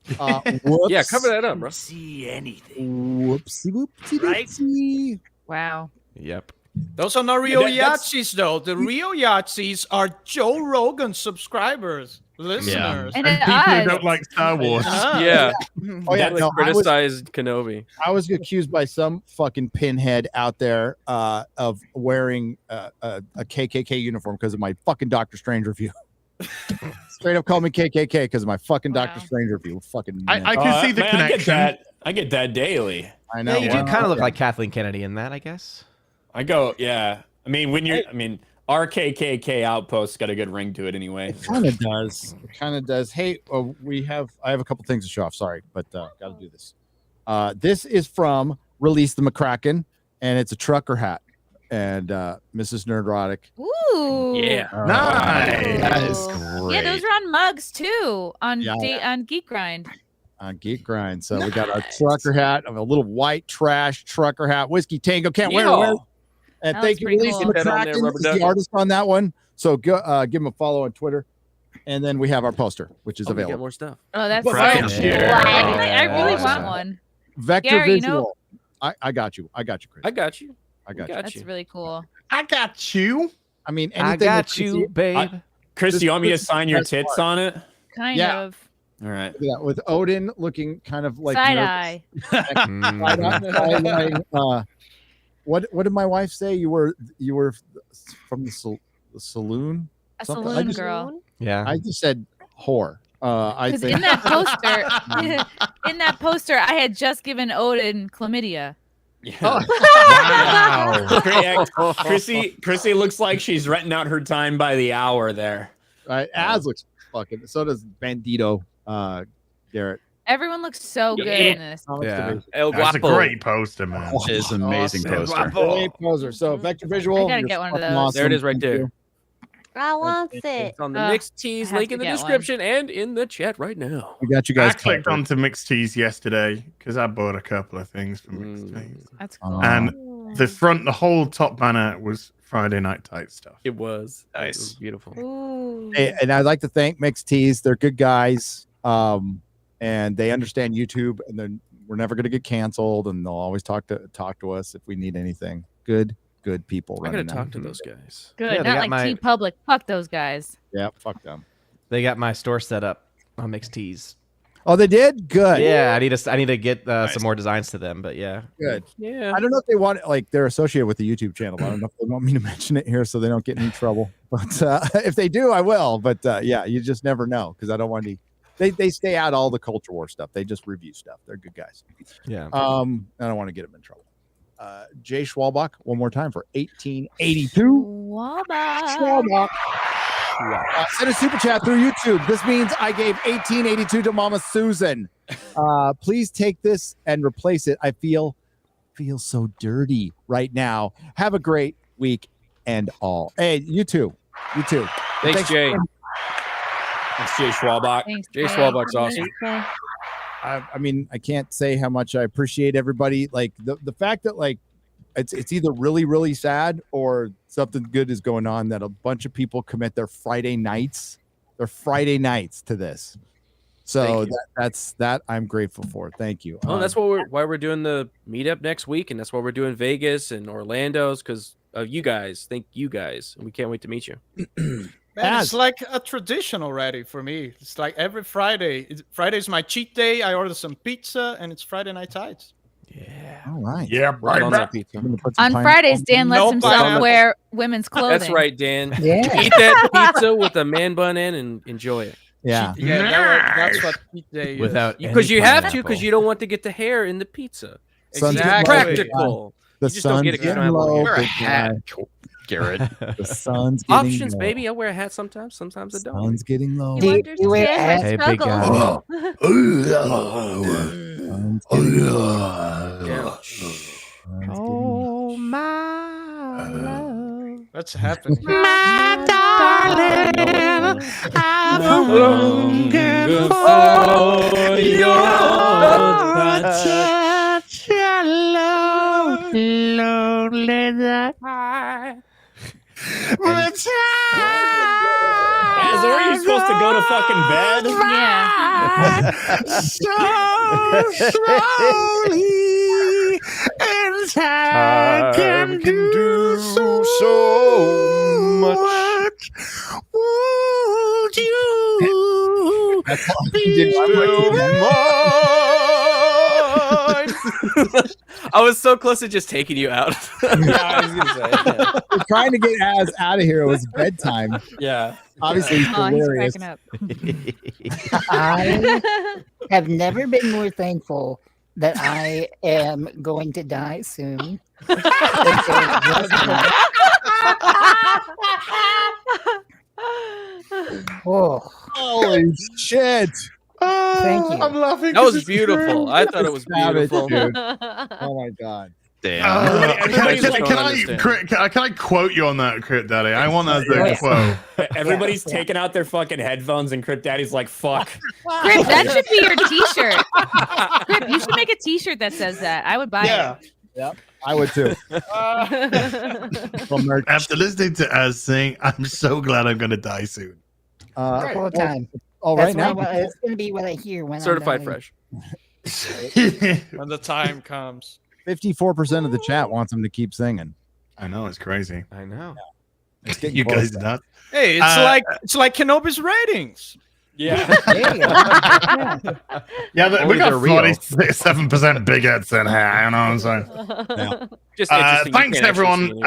Yeah, cover that up, bro. See anything? Whoopsie whoopsie whoopsie. Wow. Yep. Those are not real that's- Yahtzees, though. The real Yahtzees are Joe Rogan subscribers, listeners. And And people us. who don't like Star Wars. Yeah. Oh yeah, That no, criticize Kenobi. I was accused by some fucking pinhead out there of wearing a KKK uniform because of my fucking Doctor Strange review. Straight up called me KKK because of my fucking Doctor Strange review. Fucking. I can see the man, connection. I get that daily. I know. Yeah, you do kind of look like Kathleen Kennedy in that, I guess. I go, yeah. I mean, our KKK outpost got a good ring to it anyway. It kind of does. It kind of does. Hey, I have a couple things to show off. Sorry, but got to do this. This is from Release the McCracken, and it's a trucker hat. And Mrs. Nerdrotic. Ooh. Yeah. Nice. That is great. Yeah, those are on mugs too on Yeah. on Geek Grind. On Geek Grind. So we got our trucker hat, a little white trash trucker hat, Whiskey Tango. Can't wear it. And That thank looks you, pretty Release cool. the Get that on there, McCracken, rubber is the ducky. artist on that one. So go give him a follow on Twitter. And then we have our poster, which is We got available. more stuff. Oh, that's Right. so Yeah. cool. I really want one. Vector Gary, you Visual. know- I got you. I got you, Chris. I got you. I got you. That's really cool. I got you. I mean, I anything got that you, babe. Chris, This- do you want me to this is sign the your best tits part. on it? Kind Yeah. of. All right. Yeah, with Odin looking kind of like Side nervous. eye. Side-eye. What did my wife say? You were from the saloon? A Something? I saloon just- girl. Yeah. I just said whore. I Because think in that poster, I had just given Odin chlamydia. Yeah. Wow. Chrissy looks like she's renting out her time by the hour there. Az looks fucking. So does Bandito, Garrett. Everyone looks so good in this. Yeah. El That's a Guapo. great poster, man. It's an amazing poster. Great poser. So vector visual. I gotta you're get one of fucking those. There it is right Thank there. you. I want it. It's on the Ugh, Mixed Tees I have link to in the get one. description and in the chat right now. We got you I guys clicked covered. onto Mixed Tees yesterday because I bought a couple of things from Mixed Tees. That's cool. And the whole top banner was Friday Night Tight stuff. It was. It Nice. was beautiful. Ooh. And I'd like to thank Mixed Tees. They're good guys. And they understand YouTube, and then we're never going to get canceled, and they'll always talk to us if we need anything. Good people. I gotta running talk that. to those guys. Good, Yeah, they not got like T Public. Fuck those guys. Yeah, fuck them. They got my store set up on Mixed Tees. Oh, they did? Good. Yeah, I need to get some more designs to them, but yeah. Good. Yeah. I don't know if they want, like, they're associated with the YouTube channel. I don't know if they want me to mention it here so they don't get in any trouble. But if they do, I will. But yeah, you just never know because I don't want to. They stay out all the culture war stuff. They just review stuff. They're good guys. Yeah. I don't want to get them in trouble. Jay Schwalbach, one more time for 1882. Schwalbach. Send a super chat through YouTube. This means I gave 1882 to Mama Susan. Please take this and replace it. I feel so dirty right now. Have a great week and all. Hey, you too. Thanks, Jay. Thanks, Jay Schwalbach. Thanks, Jay Schwalbach's awesome. I mean, I can't say how much I appreciate everybody. Like the fact that like it's either really, really sad or something good is going on that a bunch of people commit their Friday nights to this. So that's I'm grateful for. Thank you. Oh, that's why we're doing the meetup next week, and that's why we're doing Vegas and Orlando's because of you guys. Thank you guys, and we can't wait to meet you. Man, it's like a tradition already for me. It's like every Friday. Friday's my cheat day. I order some pizza, and it's Friday Night Tights. Yeah. All right. Yeah, right. On that pizza. On Fridays, Dan lets No himself pineapple. wear women's clothing. That's right, Dan. Yeah. Eat that pizza with a man bun in and enjoy it. Yeah. Yeah, that's what cheat day is. Without Because you have to, because pineapple. you don't want to get the hair in the pizza. Sun's It's getting low. practical. The You just don't sun's get it 'cause you don't getting have one. low. Wear a big hat, guy. Garrett. The sun's getting Options, low. baby. I wear a hat sometimes. Sometimes I don't. Sun's getting low. You Do you wear understand my Hey, big guy. struggle. Sun's getting low. Yeah. Oh my love. What's happening? My darling, I'm hungry for your touch. Lonely night. As are you supposed to go to fucking bed? Yeah. So slowly, and time can do so much. Would you be still mine? I was so close to just taking you out. Yeah, I was gonna say. Yeah. We're trying to get Az out of here. It was bedtime. Yeah. Obviously, he's Oh, he's hilarious. cracking up. I have never been more thankful that I am going to die soon. Oh, Holy shit! thank you. I'm laughing. That was beautiful. I thought it was Savage, beautiful. dude. Oh my god. Damn. Can I quote you on that, Cripp Daddy? I want that as a quote. Everybody's taking out their fucking headphones, and Cripp Daddy's like, "Fuck." Crip, that should be your T-shirt. Crip, you should make a T-shirt that says that. I would buy it. Yep, I would too. From merch. After listening to us sing, I'm so glad I'm going to die soon. The whole time. All That's right now. what it's going to be what I hear when Certified I'm fresh. When the time comes. 54% of the chat wants him to keep singing. I know, it's crazy. I know. It's getting You close. guys nuts. Hey, it's like Kenobi's ratings. Yeah. Yeah, Only we got they're real. 47% bigots in here. You know what I'm saying? Just interesting. You Thanks can't actually everyone. see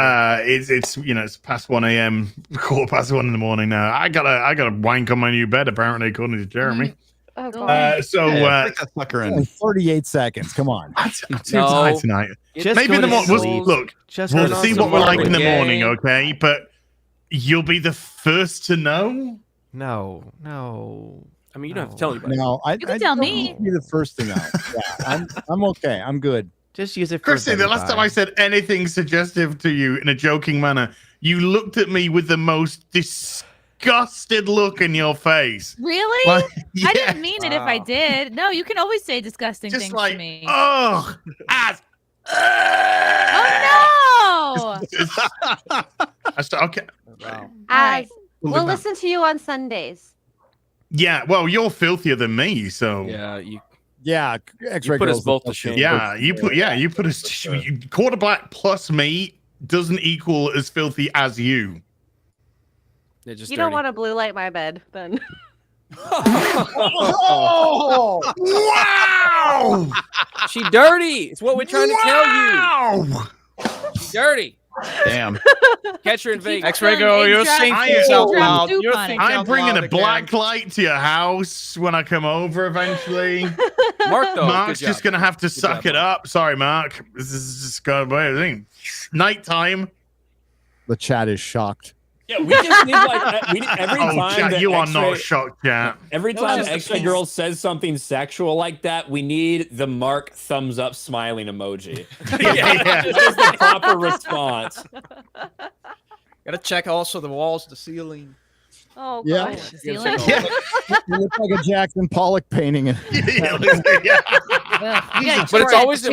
anyone. It's past 1 a.m. 1:15 in the morning now. I gotta wank on my new bed apparently, according to Jeremy. Oh, God. Put that sucker in. 38 seconds. Come on. I'm too tired tonight. Just Maybe in go the to morning. sleep. Look, Just we'll go to see sleep. what we're like in the Game. morning, okay? But you'll be the first to know. No. I mean, you don't have to tell anybody. No, I You can I tell don't me. want to be the first to know. Yeah, I'm okay. I'm good. Just use it for Chrissy, the last time I said anything suggestive to you in a joking manner, you looked at me with the most disgusted look in your face. Really? Like, I didn't mean it if I did. No, you can always say disgusting Just things like, to me. oh, ass. Oh Okay. As Well, we'll then- listen to you on Sundays. Yeah, well, you're filthier than me, so Yeah, X-ray put us girls both and to stuff. shame. Yeah, you put us quarterback plus me doesn't equal as filthy as you. They're just You don't want to blue light my bed, then. Oh, wow! She dirty. It's what we're trying to tell you. She dirty. Damn. Catch her in Vegas. X-ray girl, you're saying things out loud. You're thinking I'm out bringing loud a black light to your house when I come over eventually. Mark, though, Mark's good just job. gonna have to suck it up. Sorry, Mark. This is just going to be nighttime. The chat is shocked. Yeah, we just need like every Oh, time chat, that you are X-ray- not shocked, chat. Every That was time just a X-ray piece. girl says something sexual like that, we need the Mark thumbs up smiling emoji. Yeah. This is the proper response. Gotta check also the walls, the ceiling. Oh, Yeah. gosh. You look like a Jackson Pollock painting. But it's always the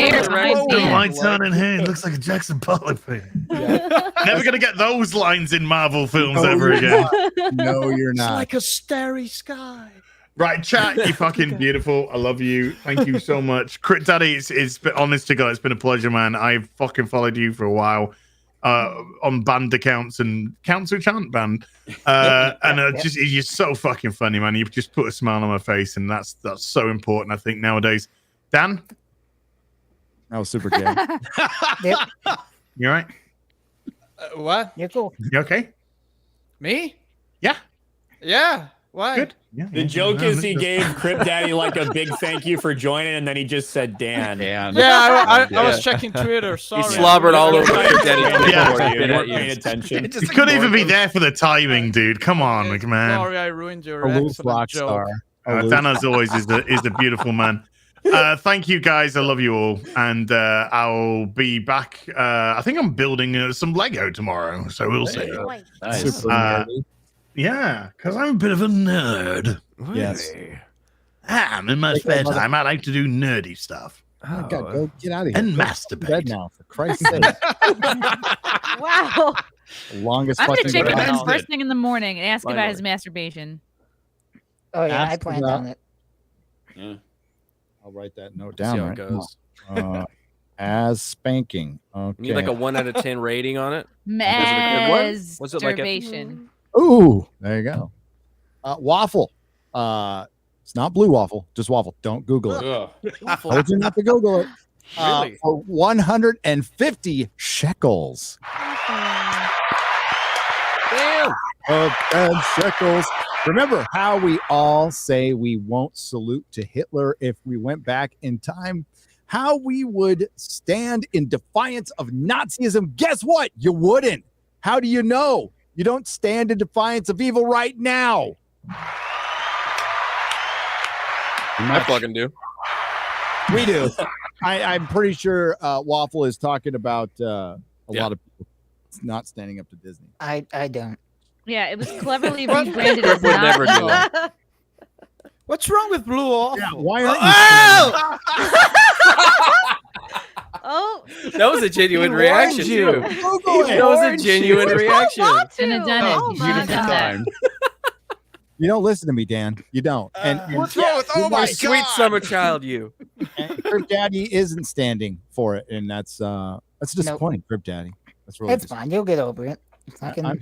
Lights on in hand. Looks like a Jackson Pollock painting. Never gonna get those lines in Marvel films No, ever you're again. not. No, you're It's not. like a starry sky. Right, chat, you're fucking beautiful. I love you. Thank you so much. Crit Daddy, it's been, honest to God, it's been a pleasure, man. I've fucking followed you for a while on band accounts and counts which aren't banned. And just you're so fucking funny, man. You've just put a smile on my face, and that's so important, I think, nowadays. Dan? That was super gay. Yep. You all right? What? You're cool. You okay? Me? Yeah. Yeah. Why? Good. Yeah, The joke is he gave Cripp Daddy like a big thank you for joining, and then he just said Dan. Yeah, I was checking Twitter. Sorry. He slobbered all over Cripp Daddy. Yeah. You weren't paying attention. You couldn't even be there for the timing, dude. Come on, man. Sorry, I ruined your Aloof excellent rock joke. star. Aloof. Dan, as always, is a beautiful man. Thank you, guys. I love you all, and I'll be back. I think I'm building some Lego tomorrow, so we'll see. Nice. Super nerdy. Yeah, Because I'm a bit of a nerd. Yes. And in my spare time, I like to do nerdy stuff. Oh, my God, go get out of here. And Go masturbate. to bed now, for Christ's sake. Wow. The longest I'm gonna fucking check day. with him Sounds first thing in the morning and ask Fine, about his Lord. masturbation. Oh yeah, I Ask planned about- on it. Yeah. I'll write that note See down how it right goes. now. As spanking. Okay. You need like a 1 out of 10 rating on it. Was it a good one? Was it like a- Masturbation. Ooh, there you go. Waffle. It's not blue waffle, just waffle. Don't Google it. Ugh. Told you not to Google it. Really? For 150 shekels. Damn. Of 10 shekels. Remember how we all say we won't salute to Hitler if we went back in time? How we would stand in defiance of Nazism? Guess what? You wouldn't. How do you know? You don't stand in defiance of evil right now. I fucking do. We do. I'm pretty sure Waffle is talking about a lot of people not standing up to Disney. I don't. Yeah, it was cleverly rebranded as Would never not do evil. it. What's wrong with Blue Waffle? Yeah, why aren't you? Oh, That was a genuine reaction, warned you. too. Google it. That was a genuine reaction. Shouldn't have done it. Oh, Shouldn't have my done that. Time. You don't listen to me, Dan. You don't. And What's wrong with? Oh my God! Sweet summer child, you. Crib Daddy isn't standing for it, and that's disappointing. Crib Daddy. That's really It's fine. You'll get over it. Fucking. I'm-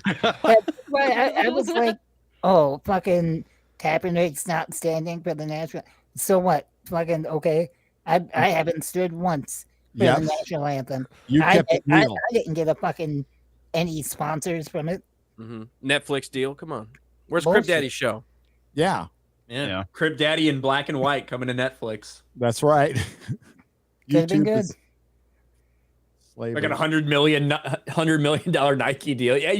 I was like, oh, fucking Kaepernick's not standing for the national. So what? Fucking okay. I haven't stood once for Yep. the national anthem. You kept it I real. didn't get a fucking any sponsors from it. Netflix deal. Come on. Where's Crib Bullshit. Daddy's show? Yeah, Yeah. Crib Daddy in black and white coming to Netflix. that's right. Could've been YouTube good. is Like a $100 million Nike deal. Yeah,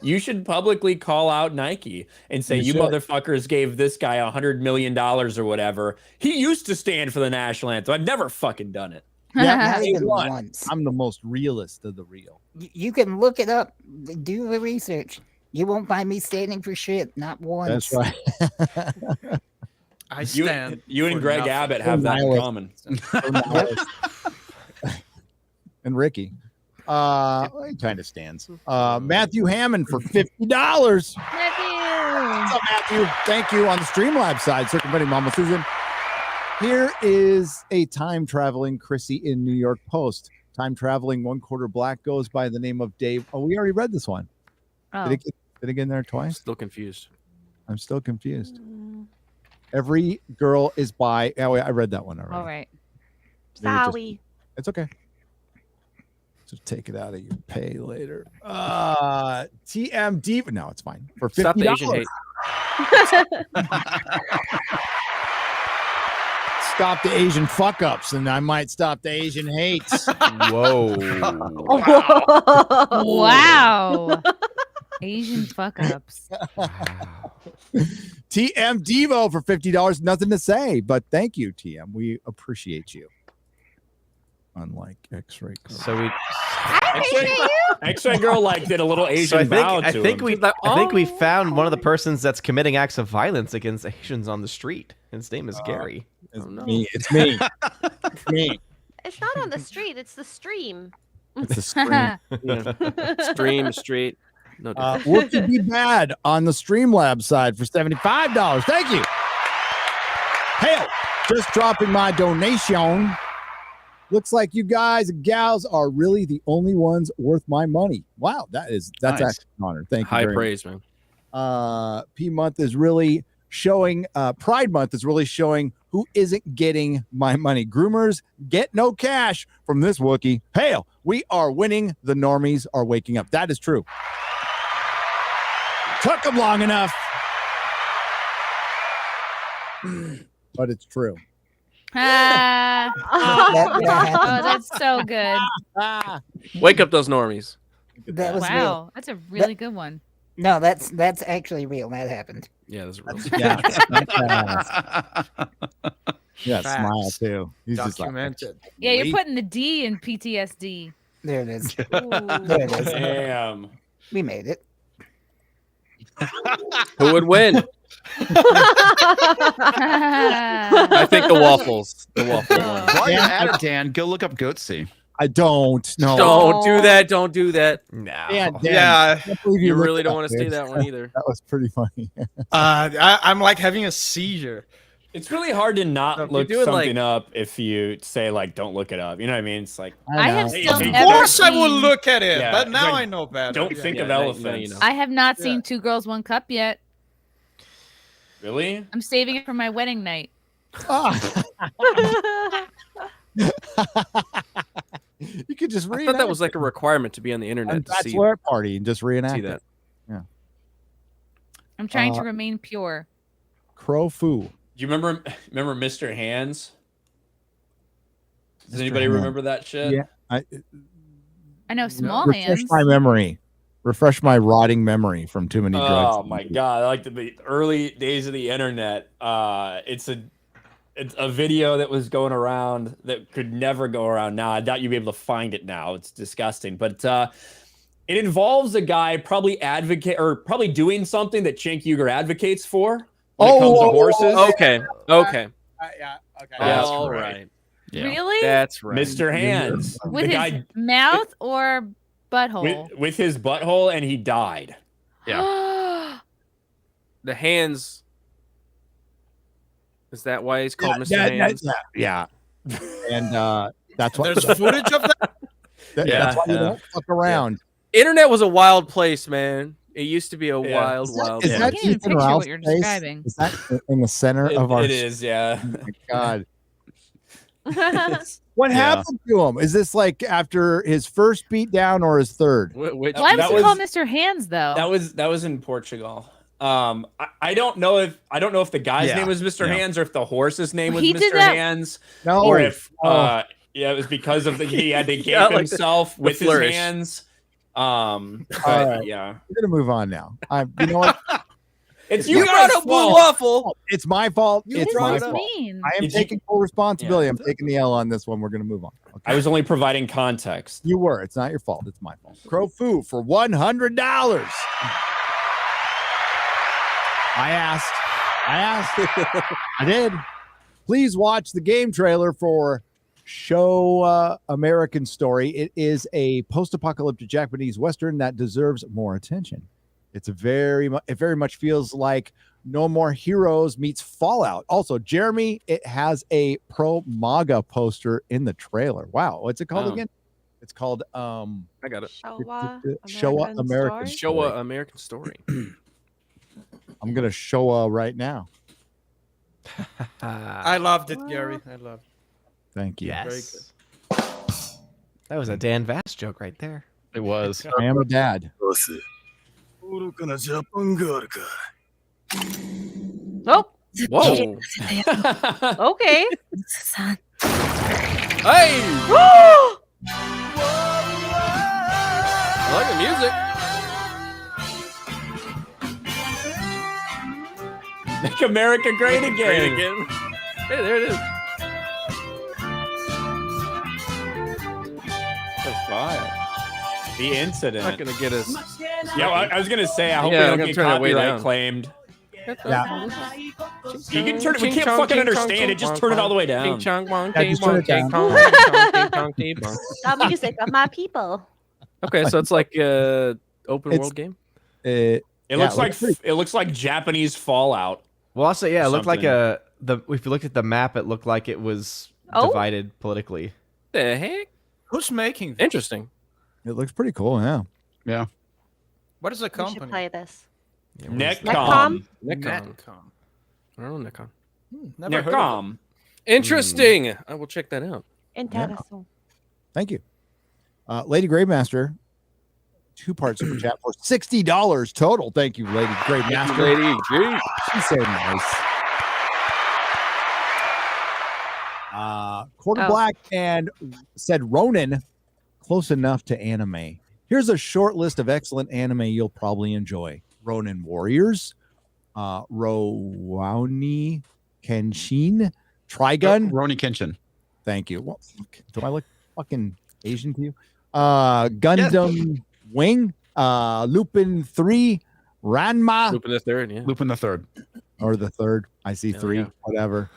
you should publicly call out Nike and say, you motherfuckers gave this guy $100 million or whatever. He used to stand for the national anthem. I've never fucking done it. Not even once. I'm the most realist of the real. You can look it up. Do the research. You won't find me standing for shit. Not once. That's right. I stand. You and Greg Abbott have that in common. And Ricky. He kind of stands. Matthew Hammond for $50. What's up, Matthew? Thank you. On the Streamlabs side, circumventing Mama Susan. Here is a time traveling Chrissy in New York Post. Time traveling 1/4 black goes by the name of Dave. Oh, we already read this one. Oh. Did it get in there twice? Still confused. I'm still confused. Every girl is by. Oh, wait, I read that one already. All right. Sorry. It's okay. Just take it out of your pay later. TMD. No, it's fine. For $50. Stop the Asian hate. Stop the Asian fuck ups, and I might stop the Asian hates. Whoa. Wow. Asian fuck ups. TM Devo for $50. Nothing to say, but thank you, TM. We appreciate you. Unlike X-Ray. So we X-Ray girl like did a little Asian bow to I think him. we found one of the persons that's committing acts of violence against Asians on the street. His name is Gary. It's me. It's me. It's me. It's not on the street. It's the stream. It's the stream. Stream, street. No difference. What could be bad on the Streamlabs side for $75? Thank you. Hell, just dropping my donation. Looks like you guys and gals are really the only ones worth my money. Wow, that's Nice. actually an honor. Thank you. High very praise, much. man. P month is really showing. Pride month is really showing who isn't getting my money. Groomers get no cash from this Wookiee. Hail, we are winning. The normies are waking up. That is true. Took them long enough, but it's true. Oh, that's so good. Wake up those normies. That was Wow, real. that's a really good one. No, that's actually real. That happened. Yeah, that's real. Yeah, Facts. smile too. He's just like, Documented. Yeah, you're putting the D in PTSD. There it is. Ooh. There it is. Damn. We made it. Who would win? I think the waffles. The waffle one. While you're at it, Dan, go look up Goatsy. I don't. No. Don't do that. Don't do that. No. Yeah, Dan, Yeah, I can't believe you looked really it don't up, want to see dude. that one either. That was pretty funny. I'm like having a seizure. It's really hard to not If look you're doing, something up if you say like don't look it up. You know what I mean? It's like I have Hey, still hey, Of never course, I will seen- look at it, Yeah, but now like, I know better. don't Yeah. think of Yeah, now you elephants. know. I have not seen Two Girls, One Cup yet. Really? I'm saving it for my wedding night. You could just I read thought that was like a requirement to be on the internet to see bachelorette party and just reenact see it. that. I'm trying to remain pure. Crow Fu. Do you remember Mr. Hands? Does Mr. anybody Hands. remember that shit? Yeah, I know small refresh hands. my memory. Refresh my rotting memory from too many drugs. Oh my god! Like the early days of the internet. It's a video that was going around that could never go around now. I doubt you'd be able to find it now. It's disgusting, but it involves a guy probably doing something that Cenk Uygur advocates for when it comes to horses. Okay. Okay. Yeah. Okay. That's All right. Yeah. Really? That's right. Mr. Hands. With the his guy mouth or butthole? with his butthole, and he died. Yeah. The hands. Is that why he's called Mr. Hands? Yeah. And that's why There's footage of that. That's why you don't fuck around. Internet was a wild place, man. It used to be a wild Is place. that I can't even Ethan picture Ralph's what you're face? describing. Is that in the center of our? It is, yeah. Oh my God. What happened to him? Is this like after his first beat down or his third? Why was he called Mr. Hands though? That was in Portugal. I don't know if the guy's name was Mr. Hands or if the horse's name was He Mr. did that- Hands, No. or if Yeah, it was because of he had to gape Yeah, like himself with his flourish. hands. All But, right. yeah. We're gonna move on now. You know what? It's You you brought guys' up Blue fault. Waffle. It's my fault. You It's brought my it up. fault. mean? I am Did you- taking full responsibility. I'm taking the L on this one. We're gonna move on. Okay. I was only providing context. You were. It's not your fault. It's my fault. Crow Fu for $100. I asked. I did. Please watch the game trailer for Show American Story. It is a post-apocalyptic Japanese Western that deserves more attention. It's it very much feels like No More Heroes meets Fallout. Also, Jeremy, it has a pro MAGA poster in the trailer. Wow. What's it called again? It's called I got it. Showa American Story. Showa American Story. I'm gonna Showa right now. I loved it, Gary. I loved it. Thank you. Yes. That was a Dan Vasc joke right there. It was. I am a dad. Nope. Whoa. Okay. Hey! I like the music. Make America great again. Great again. Hey, there it is. That's fine. The incident. Not gonna get us. Yeah, I was gonna say. I hope Yeah, we I'm don't gonna get turn it way copyright down. claimed. Yeah. You can turn it. We can't fucking understand it. Just turn it all the way down. Yeah, just turn it down. The music of my people. Okay, so it's like open It's- world game. It looks like Japanese Fallout. Well, also, yeah, it looked like Something. if you looked at the map, it looked like it was Oh? divided politically. The heck? Who's making this? Interesting. It looks pretty cool. Yeah. Yeah. What is the We should company? play this. Netcom. Netcom. I don't know Netcom. Never heard of Netcom. Interesting. I will check that out. Interesting. Thank you. Lady Gravemaster, 2-part super chat for $60 total. Thank you, Lady Gravemaster. Lady G. She's so nice. Quarter Oh. Black and said Ronin, close enough to anime. Here's a short list of excellent anime you'll probably enjoy: Ronin Warriors, Roani Kenshin, Trigun. Roni Kenshin. Thank you. What, do I look fucking Asian to you? Gundam Wing, Lupin 3, Ranma. Lupin the Third, yeah. Lupin the Third. Or the third. I see Hell 3, yeah. whatever.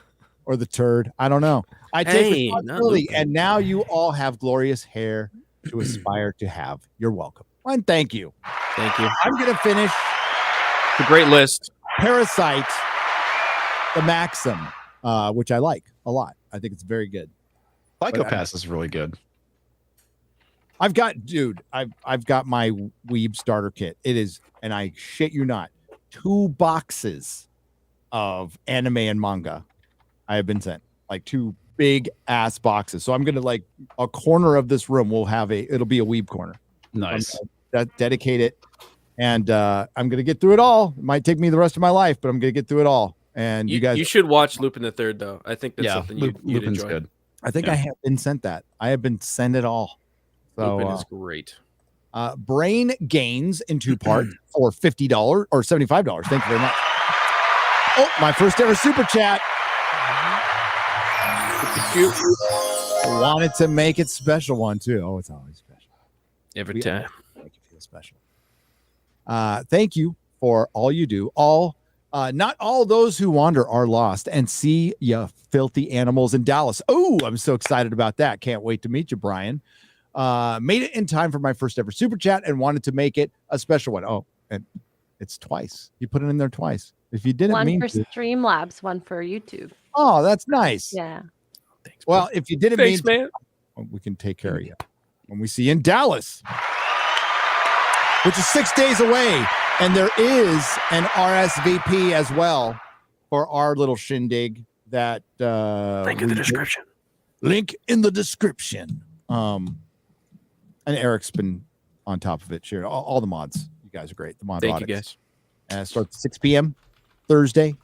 Or the turd. I don't know. I take Hey, not responsibility, Lupin. and now you all have glorious hair to aspire to have. You're welcome. And thank you. Thank you. I'm going to finish It's a great list. Parasite, the Maxim, which I like a lot. I think it's very good. Psychopaths is really good. I've got my Weeb starter kit. It is, and I shit you not, 2 boxes of anime and manga I have been sent, like 2 big ass boxes. So I'm gonna, like, a corner of this room will have it'll be a Weeb corner. Nice. Dedicate it, and I'm gonna get through it all. It might take me the rest of my life, but I'm gonna get through it all. And you guys, you should watch Lupin the Third, though. I think that's something you'd Lupin's enjoy. good. I think I have been sent that. I have been sent it all. So Lupin is great. Brain Gains in 2 parts for $50 or $75. Thank you very much. Oh, my first ever super chat. Wanted to make it special one too. Oh, it's always special. Every time. Make it feel special. Thank you for all you do. Not all those who wander are lost. And see ya filthy animals in Dallas. Oh, I'm so excited about that. Can't wait to meet you, Brian. Made it in time for my first ever super chat and wanted to make it a special one. Oh, and it's twice. You put it in there twice. If you didn't One mean for to. Streamlabs, one for YouTube. Oh, that's nice. Yeah. Well, if you didn't Thanks, mean man. we can take care of you when we see you in Dallas, which is 6 days away. And there is an RSVP as well for our little shindig that Link in the description. Link in the description. And Eric's been on top of it. Sure. All the mods. You guys are great. The mod Thank you, audits. guys. And it starts at 6 p.m. Thursday.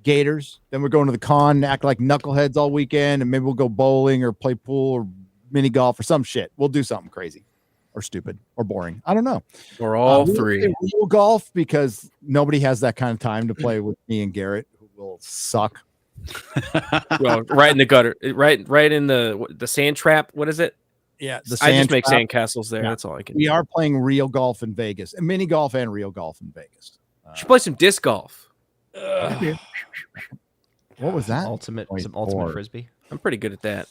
Gators. Then we're going to the con, act like knuckleheads all weekend, and maybe we'll go bowling or play pool or mini golf or some shit. We'll do something crazy or stupid or boring. I don't know. Or all we'll three. play real golf because nobody has that kind of time to play with me and Garrett, who will suck. Well, right in the gutter, right in the sand trap. What is it? Yeah, I just make sand castles there. That's all I can. We are playing real golf in Vegas, and mini golf and real golf in Vegas. Should play some disc golf. What was that? Ultimate frisbee. I'm pretty good at that.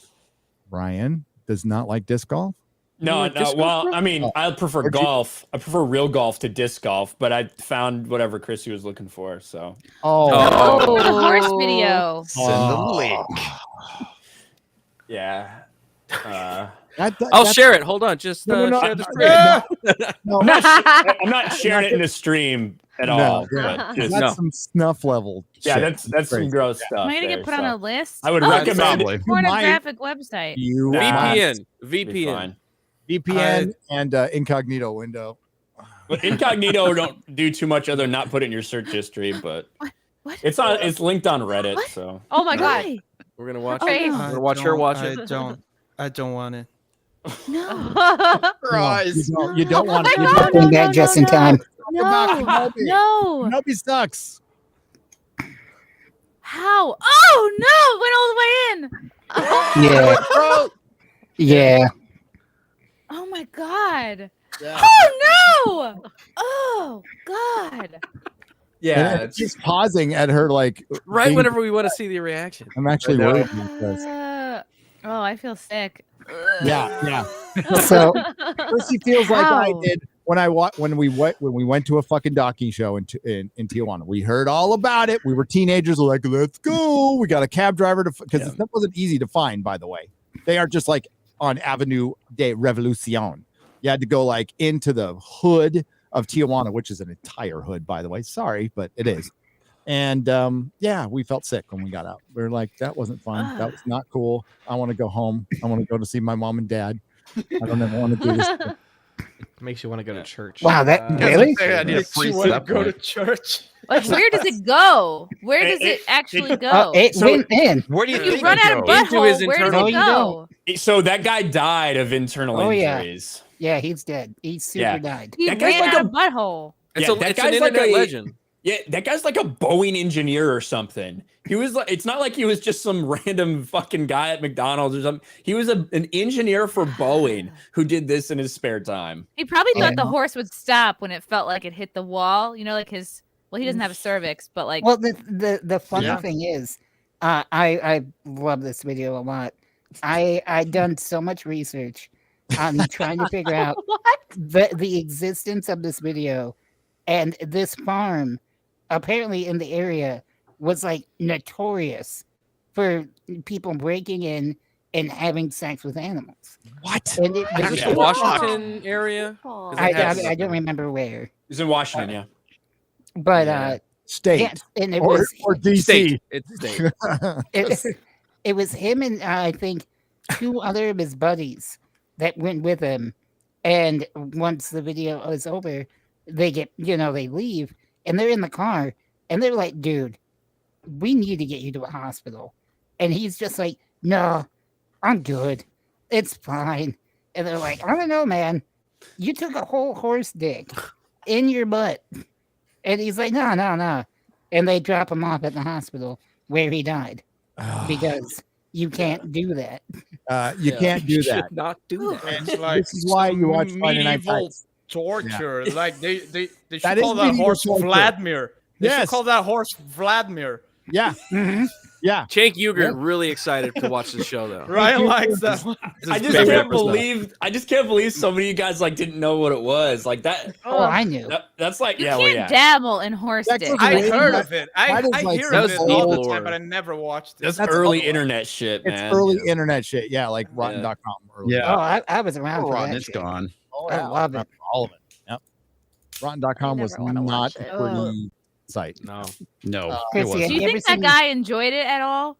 Ryan does not like disc golf. No. Well, I mean, I prefer golf. I prefer real golf to disc golf, but I found whatever Chrissy was looking for. So. The horse video. Send the link. Yeah. I'll share it. Hold on. Just share the screen. I'm not sharing it in the stream at all. But just, That's some snuff level. Yeah, shit. that's some gross stuff. Am I gonna there, get put on a list? I would recommend it. Pornographic website. VPN and incognito window. But incognito don't do too much other than not put it in your search history, but it's linked on Reddit. So Oh my god. We're gonna watch Okay. it. We're gonna watch her watch it. I don't want it. You don't want it. I'll bring that just in time. No. Kenobi sucks. How? Oh no! Went all the way in. Yeah. Yeah. Oh my god. Oh no! Oh god. Yeah, it's just pausing at her like right whenever we want to see the reaction. I'm actually worried about this. Oh, I feel sick. Yeah. So Chrissy feels like I did when we went to a fucking docking show in Tijuana. We heard all about it. We were teenagers. We're like, let's go. We got a cab driver because it wasn't easy to find. By the way, they are just like on Avenue de Revolucion. You had to go like into the hood of Tijuana, which is an entire hood, by the way. Sorry, but it is. And we felt sick when we got out. We were like, that wasn't fun. That was not cool. I want to go home. I want to go to see my mom and dad. I don't ever want to do this. It makes you want to go to church. Wow, that really? I need a free go to church. Like, where does it go? Where does it actually go? It went in. Where do you If you think run it out of goes? butthole, where does it go? So that guy died of internal injuries. Yeah, he's dead. He super died. He That guy's ran like out a- of butthole. It's Yeah, an that guy's internet like legend. Yeah, that guy's like a Boeing engineer or something. He was like, it's not like he was just some random fucking guy at McDonald's or something. He was an engineer for Boeing who did this in his spare time. He probably thought the horse would stop when it felt like it hit the wall. You know, like his. Well, he doesn't have a cervix, but like. Well, the funny thing is, I love this video a lot. I done so much research on trying to figure out the existence of this video, and this farm apparently in the area was like notorious for people breaking in and having sex with animals. What? And The Washington area? I don't remember where, He's in Washington, yeah. but State yeah, and it or was DC. State. It's state. it was him and I think two other of his buddies that went with him. And once the video is over, they they leave and they're in the car and they're like, dude, we need to get you to a hospital. And he's just like, no, I'm good. It's fine. And they're like, I don't know, man. You took a whole horse dick in your butt. And he's like, no. And they drop him off at the hospital where he died because you can't do that. You can't do that. Should not do that. It's like This is why you watch Friday Night medieval Fights. torture. Like they should That is call that medieval horse torture. Vladimir. They should Yes. call that horse Vladimir. Yeah. Yeah. Cenk Uger really excited to watch the show though. Ryan likes that one. I just can't believe so many of you guys like didn't know what it was. Like that. Oh, I knew. That's like You can't dabble in horse That's dick. I Wait, heard that- of it. that is I like hear some of it old all the lore. time, but I never watched it. That's That's early all- internet shit, man. It's early internet shit. Yeah, like rotten.com. Early. Oh, I was around for Ron, that it's shit. gone. Oh, I love it. All of it. Yep. Rotten.com was never wanna not watch a it. pretty site. No. No, it Chrissy, wasn't. Do you Have you think ever that seen- guy enjoyed it at all?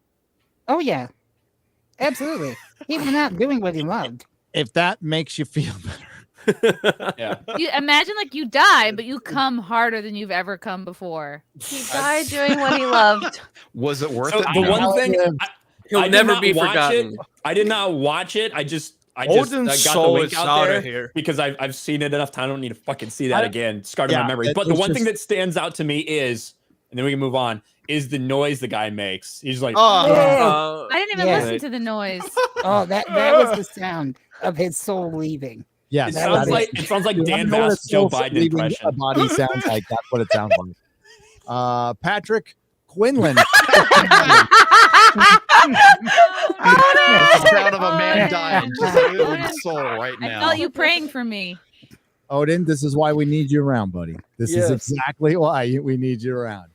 Oh, yeah. Absolutely. He went out doing what he loved. If that makes you feel better. Yeah. You imagine like you die, but you come harder than you've ever come before. He died doing what he loved. Was it worth So it? the No. one thing He'll I did never not be watch forgotten. it. I did not watch it. I just I just Odin's got the soul link is out out there of here. because I've seen it enough time. I don't need to fucking see that again. Scarred in my memory. But the one thing that stands out to me is, and then we can move on, is the noise the guy makes. He's like, I didn't even listen to the noise. Oh, that was the sound of his soul leaving. Yes, It sounds like Dan Vasc, Joe Biden impression. A body sounds like. That's what it sounds like. Patrick Quinlan. The sound of a man dying. Just Odin's soul right I now. felt you praying for me. Odin, this is why we need you around, buddy. This is exactly why we need you around.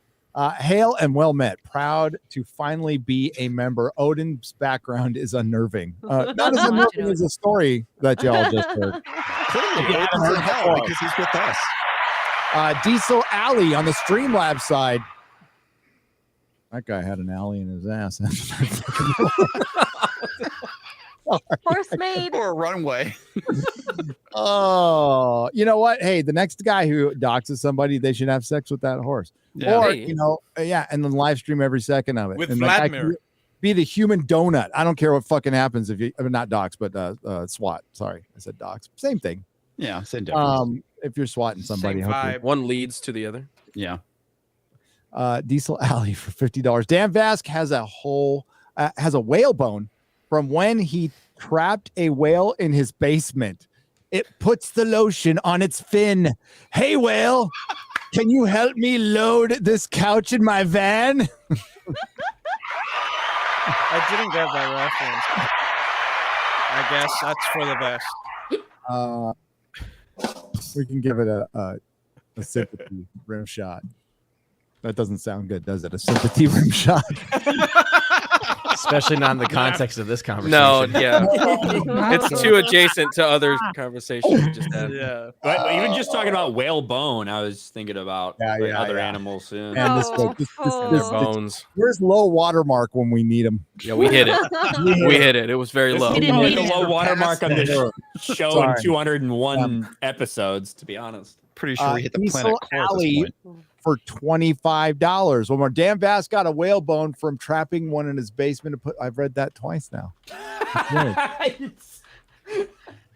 Hail and well met. Proud to finally be a member. Odin's background is unnerving. Not as unnerving as a story that y'all just heard. Clearly, Odin's in hell because he's with us. Diesel Alley on the Streamlabs side. That guy had an alley in his ass. Horse maid. Or a runway. Oh, you know what? Hey, the next guy who doxes somebody, they should have sex with that horse. Yeah. Or, Hey. and then live stream every second of it. With and that guy Vladimir. can be the human donut. I don't care what fucking happens if you, not dox, but SWAT. Sorry, I said dox. Same thing. Yeah, same difference. If you're swatting somebody, Same hopefully. vibe. One leads to the other. Yeah. Diesel Alley for $50. Dan Vasc has a whale bone from when he trapped a whale in his basement. It puts the lotion on its fin. Hey, whale, can you help me load this couch in my van? I didn't get that reference. I guess that's for the best. We can give it a sympathy rim shot. That doesn't sound good, does it? A sympathy rim shot. Especially not in the context of this conversation. No, yeah. It's too adjacent to other conversations we just had. Yeah. But even just talking about whale bone, I was thinking about other animals. Yeah. And this bones. Where's low watermark when we need them? Yeah, we hit it. We hit it. It was very low. Like a low watermark on this show Sorry. in 201 episodes, to be honest. Pretty sure we hit the Diesel planet core at this Alley point. for $25. One more. Dan Vasc got a whale bone from trapping one in his basement. I've read that twice now.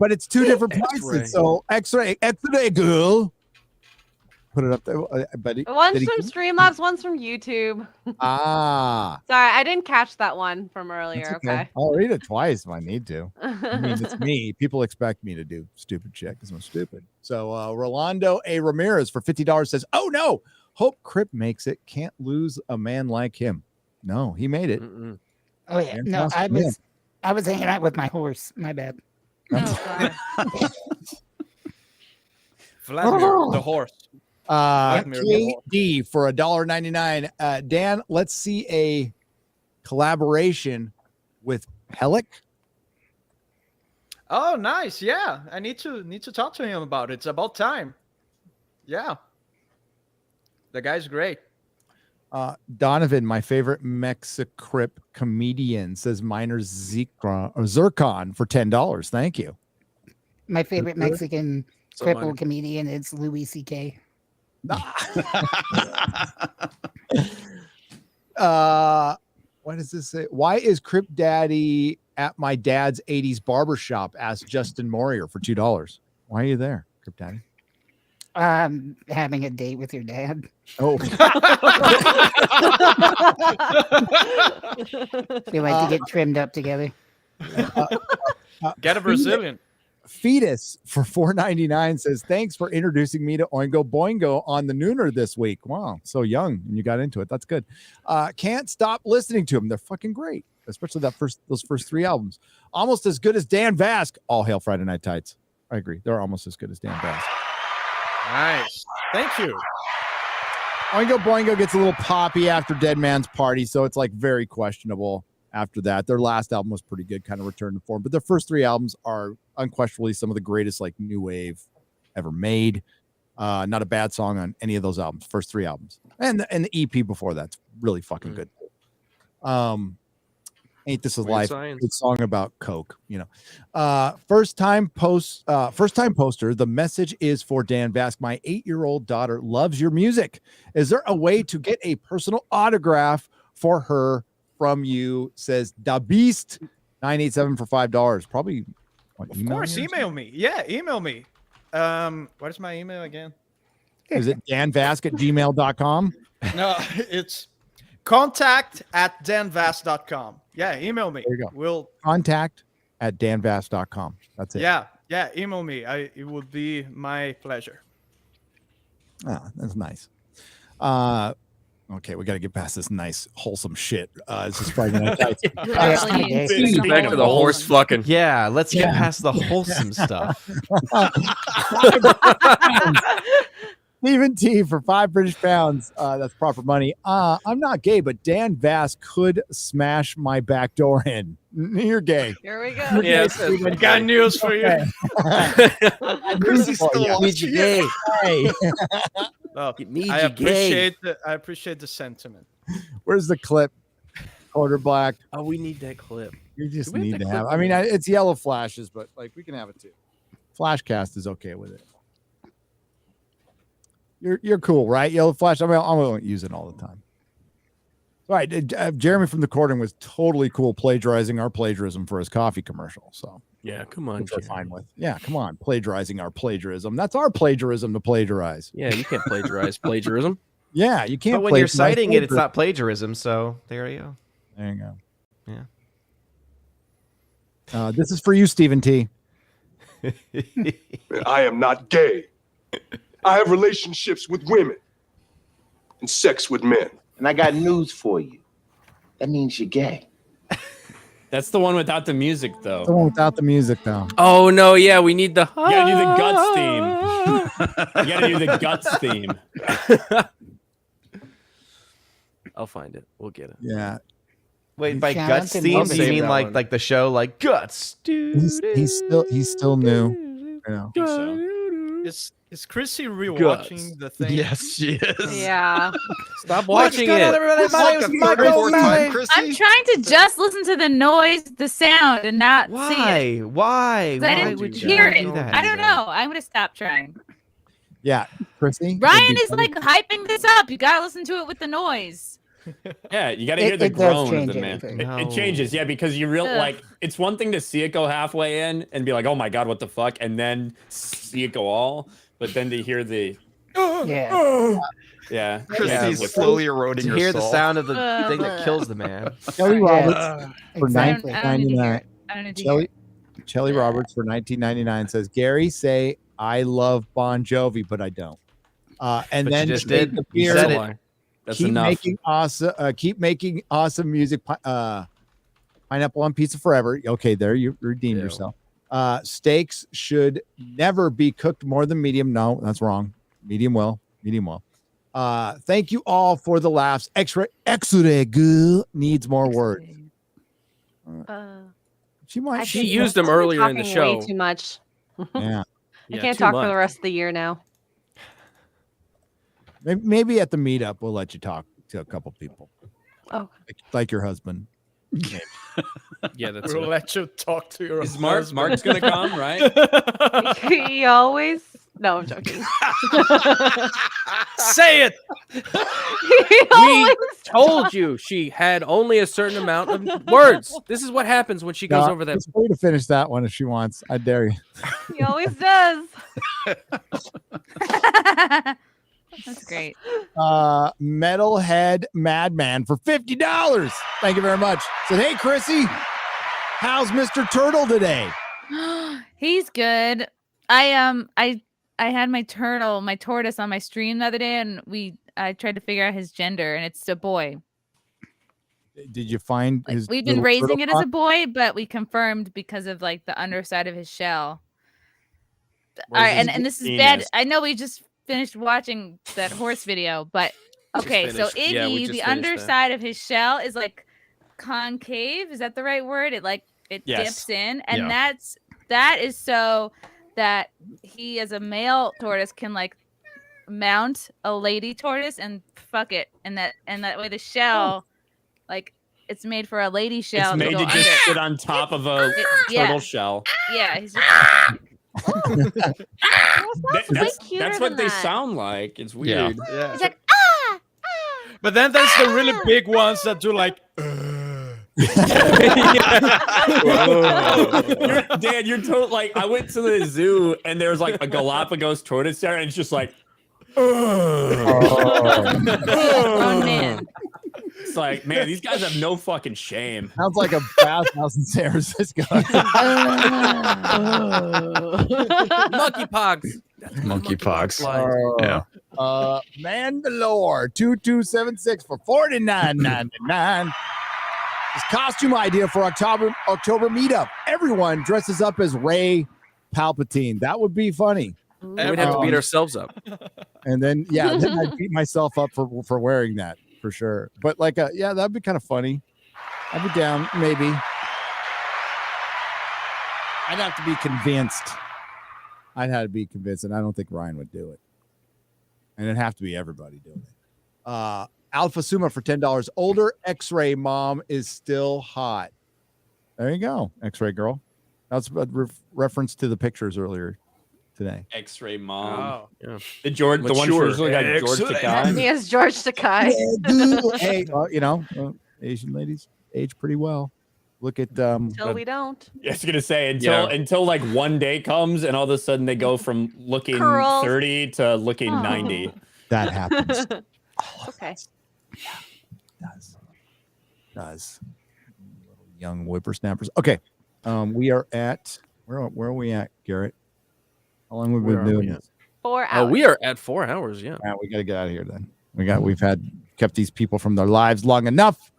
But it's two different prices. X-ray. So X-ray girl. Put it up there, buddy. One's from Streamlabs, one's from YouTube. Ah. Sorry, I didn't catch that one from That's earlier. Okay. I'll read it twice if I need to. I mean, it's me. People expect me to do stupid shit because I'm stupid. So Rolando A. Ramirez for $50 says, "Oh no, hope Cripp makes it. Can't lose a man like him." No, he made it. Oh yeah, no, I was hanging out with my horse. My bad. Vladimir, the horse. KD for $1.99. Dan, let's see a collaboration with Pellic. Oh, nice. Yeah, I need to talk to him about it. It's about time. Yeah, the guy's great. Donovan, my favorite Mexicrip comedian, says Minor Zircon for $10. Thank you. My favorite Mexican So cripple minor. comedian is Louis C.K. What does this say? Why is Cripp Daddy at my dad's 80s barbershop? Asked Justin Morier for $2. Why are you there, Cripp Daddy? Having a date with your dad. Oh. We like to get trimmed up together. Get a Brazilian. Fetus for $4.99 says, "Thanks for introducing me to Oingo Boingo on the Nooner this week." Wow, so young and you got into it. That's good. Can't stop listening to them. They're fucking great, especially those first three albums. Almost as good as Dan Vasc. All hail Friday Night Tights. I agree. They're almost as good as Dan Vasc. Nice. Thank you. Oingo Boingo gets a little poppy after Dead Man's Party, so it's like very questionable after that. Their last album was pretty good, kind of returned to form, but their first three albums are unquestionably some of the greatest like new wave ever made. Not a bad song on any of those albums, first three albums. And the EP before that's really fucking good. Ain't This Is Weird Life? Science. Good song about Coke, you know. First time poster. The message is for Dan Vasc. My 8-year-old daughter loves your music. Is there a way to get a personal autograph for her from you? Says Da Beast 987 for $5. Probably Of course, email me. Yeah, email me. What is my email again? Is it danvasc@gmail.com? No, it's contact@danvasc.com. Yeah, email me. There you go. We'll contact@danvasc.com. That's it. Yeah, email me. It would be my pleasure. Oh, that's nice. Okay, we got to get past this nice, wholesome shit. This is Friday Night Lights. Back to the horse fucking. Yeah, let's get past the wholesome stuff. Stephen T for 5 British pounds. That's proper money. I'm not gay, but Dan Vasc could smash my back door in. You're gay. Here we go. Yes, I got news for you. Chrissy's still gay. Well, Me I gay. appreciate the sentiment. Where's the clip? Quarter black. Oh, we need that clip. You just Do we need have to that have. clip? I mean, it's yellow flashes, but like we can have it too. Flashcast is okay with it. You're cool, right? Yellow flash. I won't use it all the time. All right, Jeremy from the Cordon was totally cool plagiarizing our plagiarism for his coffee commercial. So Yeah, come on. which we're fine with. Yeah, come on, plagiarizing our plagiarism. That's our plagiarism to plagiarize. Yeah, you can't plagiarize plagiarism. Yeah, you can't. But when you're plagiarize citing it, it's plagiarism. not plagiarism. So there you go. There you go. Yeah. This is for you, Stephen T. I am not gay. I have relationships with women and sex with men. And I got news for you. That means you're gay. That's the one without the music, though. The one without the music, though. Oh no, yeah, we need the. You gotta do the guts theme. You gotta do the guts theme. I'll find it. We'll get it. Yeah. Wait, by Shout guts out to theme, I'll do you save mean that like one. the show, like guts? He's still new. You know. Is Chrissy rewatching the thing? Yes, she is. Yeah. Stop watching it. I'm trying to just listen to the noise, the sound, and not see it. Why? 'Cause I Why didn't would you hear do it. that? I don't know. I'm gonna stop trying. Yeah, Chrissy. Ryan is like hyping this up. You gotta listen to it with the noise. Yeah, you got to hear the it does groan of change the man. everything. It changes, yeah, because you real Ugh. like it's one thing to see it go halfway in and be like, "Oh my god, what the fuck," and then see it go all, but then to hear the Yeah. yeah, Chrissy's yeah, slowly eroding To her hear the soul. sound of the thing that kills the man. Kelly Roberts for exactly. I don't need to hear $19.99. it. I don't need to hear it. Kelly Roberts for $19.99 says, Gary, say I love Bon Jovi, but I don't. And But then you just make did. the You beer, said it. That's keep enough. making awesome music. Pineapple on Pizza Forever. Okay, there you redeemed Ew. yourself. Steaks should never be cooked more than medium. No, that's wrong. Medium well. Medium well. Thank you all for the laughs. X-ray good needs more words. She might. She used them earlier in the Talking show. Way too much. Yeah. I can't talk for the rest of the year now. Maybe at the meetup we'll let you talk to a couple people. Oh. Like your husband. Yeah, that's We'll it. let you talk to your Is Mark's gonna come, right? He always. No, I'm joking. Say it. We told you she had only a certain amount of words. This is what happens when she goes over that. It's free to finish that one if she wants. I dare you. He always does. That's great. Metalhead Madman for $50. Thank you very much. Said, hey Chrissy, how's Mr. Turtle today? He's good. I had my tortoise on my stream the other day, and I tried to figure out his gender, and it's a boy. Did you find his? We've been little raising turtle it as a cock? boy, but we confirmed because of like the underside of his shell. What All is right, his and this is penis? bad. I know we just finished watching that horse video, but okay, so finished. Yeah, we Iggy, just the finished that. underside of his shell is like concave. Is that the right word? It Yes. dips in, and Yeah. that is so that he, as a male tortoise, can like mount a lady tortoise and fuck it, and that way the shell, like it's made for a lady shell. It's made go to just under. sit on top of a yeah. turtle shell. Yeah, he's just, That's what they sound like. It's weird. Yeah. he's like But then there's the really big ones that do like. Dan, you're total like I went to the zoo and there's like a Galapagos tortoise there, and it's just like, Oh man. It's like, man, these guys have no fucking shame. Sounds like a bathhouse in San Francisco. Monkeypox. Monkeypox. Yeah. Mandalore 2276 for $49.99. His costume idea for October meetup. Everyone dresses up as Rey Palpatine. That would be funny. We'd have to beat ourselves up. And then then I'd beat myself up for wearing that for sure. But like that'd be kind of funny. I'd be down, maybe. I'd have to be convinced. I'd have to be convinced, and I don't think Ryan would do it. And it'd have to be everybody doing it. Alpha Suma for $10. Older X-ray mom is still hot. There you go, X-ray girl. That's a reference to the pictures earlier today. X-ray mom. Oh. The George, the one Mature. who's like George Takei. Me as George Takei. Hey, Asian ladies age pretty well. Look at Until we don't. I was gonna say until like one day comes and all of a sudden they go from looking Curls. 30 to looking 90. That happens. Okay. Does. Little young whippersnappers. Okay. We are at where are we at, Garrett? How long have we been doing this? 4 hours. We are at 4 hours. Yeah. Yeah, we gotta get out of here then. We've kept these people from their lives long enough.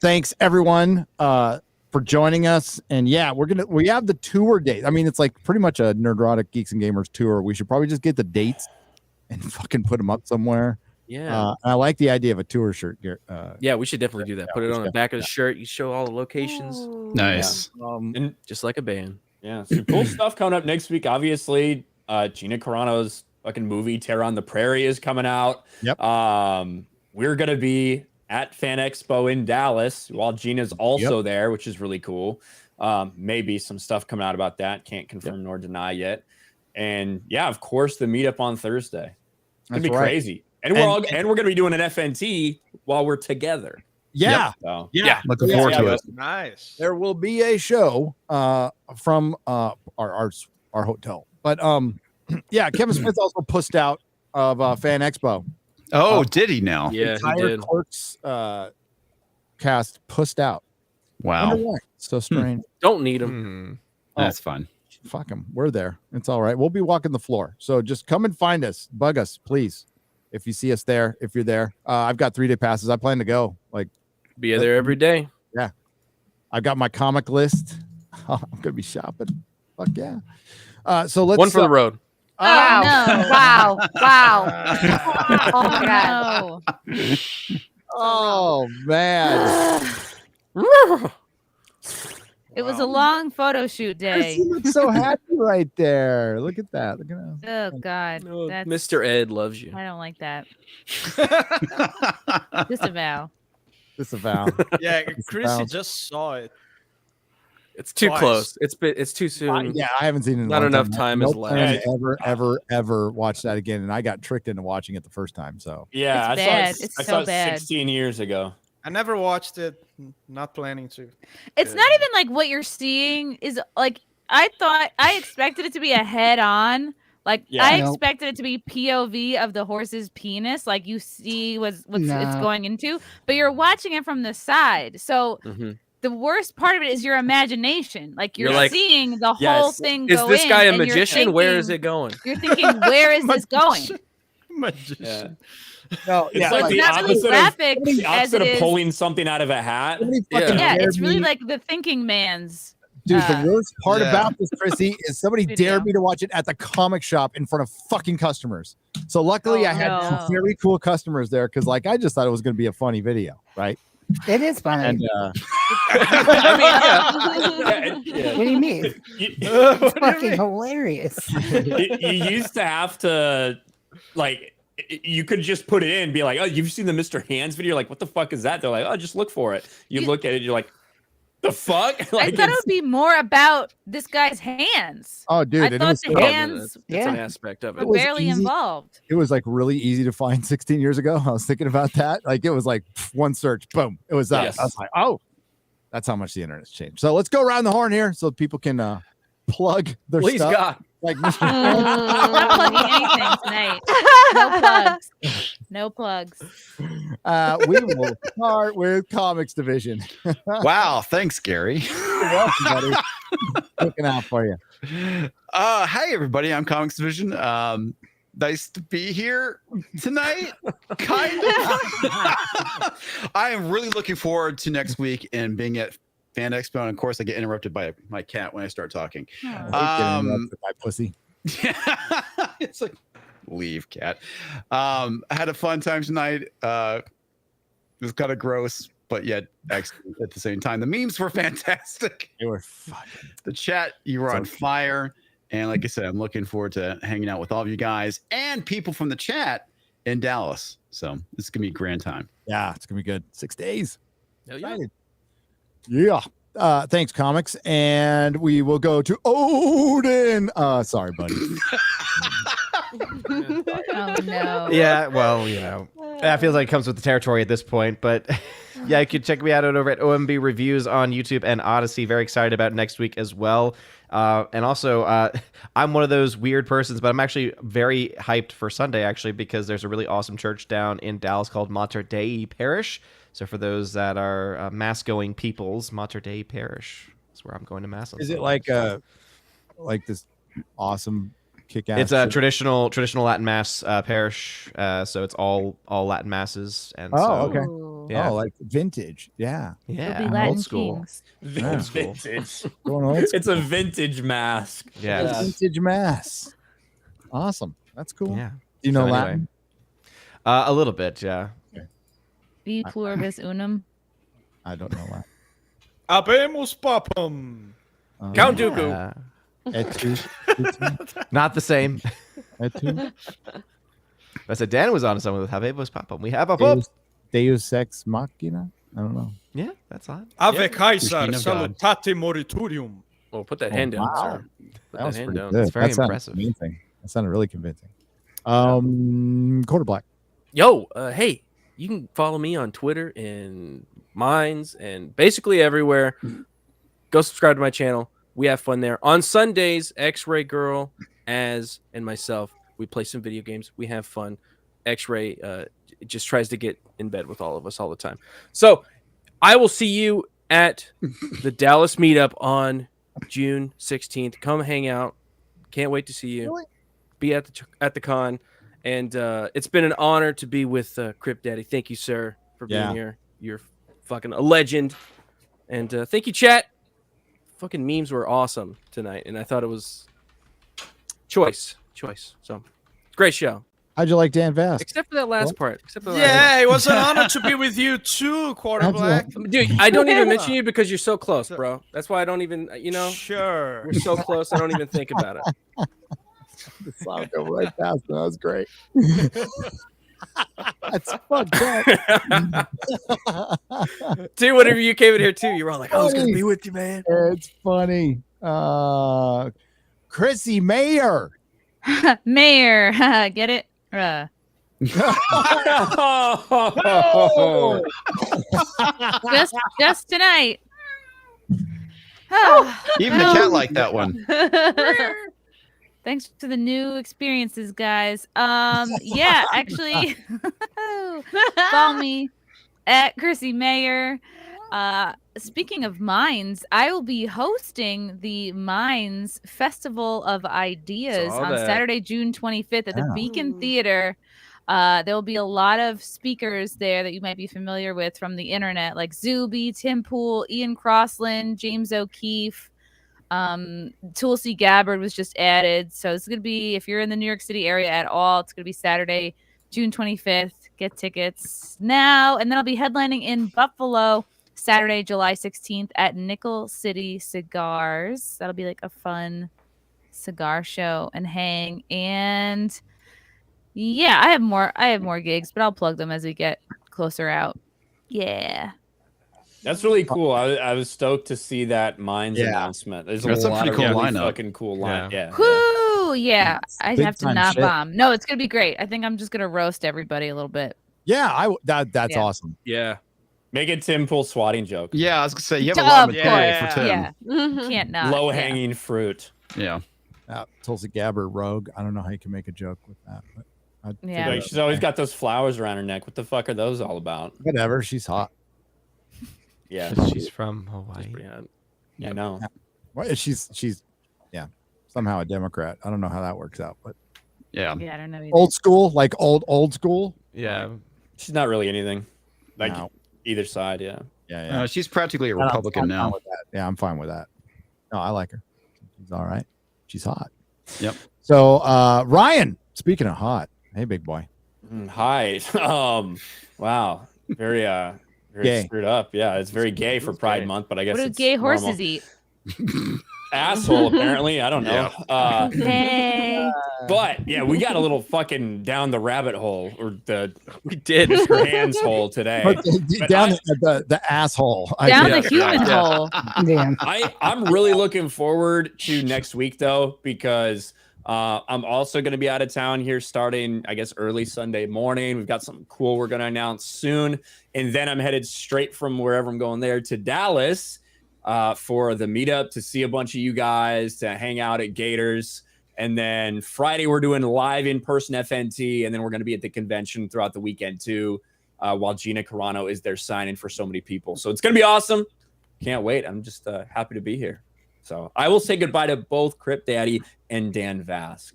Thanks everyone for joining us. And yeah, we have the tour date. I mean, it's like pretty much a Nerdrotic Geeks and Gamers tour. We should probably just get the dates and fucking put them up somewhere. Yeah. I like the idea of a tour shirt. Yeah, we should definitely do that. Put it on the back of the shirt. You show all the locations. Ooh. Nice. And just like a band. yeah, some cool stuff coming up next week. Obviously, Gina Carano's fucking movie Terror on the Prairie is coming out. Yep. We're gonna be at Fan Expo in Dallas while Gina's also there, which is really cool. Maybe some stuff coming out about that. Can't confirm nor deny yet. And yeah, of course, the meetup on Thursday. It's gonna be crazy. And we're gonna be doing an FNT while we're together. Yeah. So, Looking forward to it. Nice. There will be a show from our hotel. But yeah, Kevin Smith also pushed out of Fan Expo. Oh, did he now? Yeah, he Entire did. Clerks cast pushed out. Wow. Wonder why. So strange. Don't need them. That's fun. Fuck them. We're there. It's all right. We'll be walking the floor. So just come and find us. Bug us, please. If you see us there, if you're there. I've got 3-day passes. I plan to go. Like, be there every day. Yeah. I've got my comic list. I'm gonna be shopping. Fuck yeah. So let's one for the road. Wow. no. Wow. Wow. Oh my No. Oh man. It was a long photo shoot day. You look so happy right there. Look at that. Look at that. Oh God. That's, Mr. Ed loves you. I don't like that. Disavow. Disavow. Yeah, Chrissy Disavow. just saw it. It's too Twice. close. It's too soon. Yeah, I haven't seen it in a Not long enough time time is No left. plan to ever watch that again. And I got tricked into watching it the first time. So yeah, It's I bad. saw it, It's I so saw it bad. 16 years ago. I never watched it. Not planning to. It's not even like what you're seeing is like I expected it to be a head on. Like Yeah. I Nope. expected it to be POV of the horse's penis, like you see what's it's No. going into, but you're watching it from the side. So Mhm. the worst part of it is your imagination. Like you're You're like, seeing the whole yes. thing Is go this in, guy a and you're magician? Where is thinking- it going? You're thinking, where is this going? Magician. no, It's yeah, like It's the not really opposite graphic of the as opposite it of is. pulling something out of a hat. somebody Yeah. fucking Yeah, dared it's really me- like the thinking man's. Dude, the worst part Yeah. about this, Chrissy, is somebody Video. dared me to watch it at the comic shop in front of fucking customers. So luckily, Oh, I had no. some very cool customers there because, like, I just thought it was going to be a funny video, right? It is funny. And Yeah, yeah. What do you mean? You, It's fucking hilarious. you used to have to, like, you could just put it in and be like, oh, you've seen the Mr. Hands video? You're like, what the fuck is that? They're like, oh, just look for it. You look at it, you're like, the fuck? I Like, thought it would be more about this guy's hands. oh, dude, I and it thought was the so- hands That's an Yeah. aspect of were it. was barely easy. involved. it was like really easy to find 16 years ago. I was thinking about that. Like, it was like one search, boom, it was up. Yes. I was like, oh, That's how much the internet's changed. So let's go around the horn here so people can plug their Please, stuff. God. Like Mr. I'm not plugging anything tonight. No plugs. No plugs. We will start with Comics Division. Wow, thanks, Gary. You're welcome, buddy. Looking out for you. Hi, everybody. I'm Comics Division. Nice to be here tonight. Kind of. I am really looking forward to next week and being at Fan Expo. And of course, I get interrupted by my cat when I start talking. My pussy. It's like, leave, cat. I had a fun time tonight. It was kind of gross, but yet excellent at the same time. The memes were fantastic. They were fucking. The chat, you were on fire. And like I said, I'm looking forward to hanging out with all of you guys and people from the chat in Dallas. So this is going to be a grand time. Yeah, it's going to be good. 6 days. Yeah. Yeah. Thanks, Comics. And we will go to Odin. Sorry, buddy. Oh, no. Yeah, well, you know, that feels like it comes with the territory at this point. But yeah, you can check me out over at OMB Reviews on YouTube and Odyssey. Very excited about next week as well. And also, I'm one of those weird persons, but I'm actually very hyped for Sunday, actually, because there's a really awesome church down in Dallas called Mater Dei Parish. So for those that are mass-going peoples, Mater Dei Parish is where I'm going to mass on. Is it like this awesome kick-ass? It's a traditional Latin mass parish. So it's all Latin masses. And okay. Yeah. Oh, like vintage. Yeah. Yeah. Latin Old school. Kings. Vintage. Going old It's a vintage mask. Yeah. Vintage mass. Awesome. That's cool. Yeah. Do you know So Latin? A little bit, yeah. Be pluribus unum. I don't know Latin. Habemus papam. Count Dooku. Yeah. Et tu? Not the same. Et tu? I said Dan was on someone with Habemus Papam. We have a Pope. Deus Ex Machina? I don't know. Yeah, that's odd. Ave Caesar, Machine of God. salutate moriturium. Well, put that hand down, wow. sir. Put That was hand pretty down. good. It's very That sounded impressive. convincing. That sounded really convincing. Quarter black. Yo, hey, you can follow me on Twitter and Minds and basically everywhere. Go subscribe to my channel. We have fun there. On Sundays, X-Ray Girl, Az, and myself, we play some video games. We have fun. X-Ray just tries to get in bed with all of us all the time. So I will see you at the Dallas meetup on June 16th. Come hang out. Can't wait to see you. Really? Be at the con. And it's been an honor to be with Cripp Daddy. Thank you, sir, for being here. You're fucking a legend. And thank you, chat. Fucking memes were awesome tonight, and I thought it was choice. So, great show. How'd you like Dan Vasc? Except for that last part. Yeah, it was an honor to be with you too, Quarter Black. Dude, I don't even mention you because you're so close, bro. That's why I don't even, Sure. We're so close, I don't even think about it. The song go right past. That was great. That's fucked up. Dude, whenever you came in here too, you were all like, I was going to be with you, man. It's funny. Chrissy Mayer. Mayor. Get it? Just tonight. Even the cat liked that one. Thanks for the new experiences, guys. Yeah, actually, follow me at Chrissy Mayer. Speaking of Minds, I will be hosting the Minds Festival of Ideas on Saturday, June 25th at the Beacon Theater. There will be a lot of speakers there that you might be familiar with from the internet, like Zuby, Tim Pool, Ian Crossland, James O'Keefe. Tulsi Gabbard was just added. So it's going to be, if you're in the New York City area at all, it's going to be Saturday, June 25th. Get tickets now. And then I'll be headlining in Buffalo Saturday, July 16th at Nickel City Cigars. That'll be like a fun cigar show and hang. And yeah, I have more gigs, but I'll plug them as we get closer out. Yeah. That's really cool. I was stoked to see that Minds announcement. There's That's a pretty cool lineup. Fucking cool line. Yeah. Whoo! Yeah. I Big have to time not shit. bomb. No, it's gonna be great. I think I'm just gonna roast everybody a little bit. Yeah, that's Yeah. awesome. Yeah. Make a Tim Pool swatting joke. Yeah, I was gonna say you have a lot of material for Tim. Yeah. Can't not. Low hanging fruit. Yeah. Tulsi Gabbard rogue. I don't know how you can make a joke with that. But Like, she's always got those flowers around her neck. What the fuck are those all about? Whatever. She's hot. Yeah, she's from Hawaii. Yeah, I know. Well, she's somehow a Democrat. I don't know how that works out, but yeah, I don't know. Either. Old school, like old school. Yeah, she's not really anything. Like either side. Yeah. Yeah. She's practically a Republican I'm now. fine with that. Yeah, I'm fine with that. No, I like her. She's all right. She's hot. Yep. So Ryan, speaking of hot, hey big boy. Hi. Wow. Very Gay. screwed up. Yeah, it's very gay for Pride Month, but I guess What do it's gay normal. horses eat? Asshole, apparently. I don't know. Hey. But yeah, we got a little fucking down the rabbit hole, or we did Mr. Hands hole today. But down the asshole. Down the human hole. Damn. I'm really looking forward to next week though, because I'm also going to be out of town here starting, I guess, early Sunday morning. We've got something cool we're going to announce soon. And then I'm headed straight from wherever I'm going there to Dallas for the meetup to see a bunch of you guys, to hang out at Gators. And then Friday, we're doing live in-person FNT. And then we're going to be at the convention throughout the weekend too, while Gina Carano is there signing for so many people. So it's going to be awesome. Can't wait. I'm just happy to be here. So I will say goodbye to both Cripp Daddy and Dan Vasc.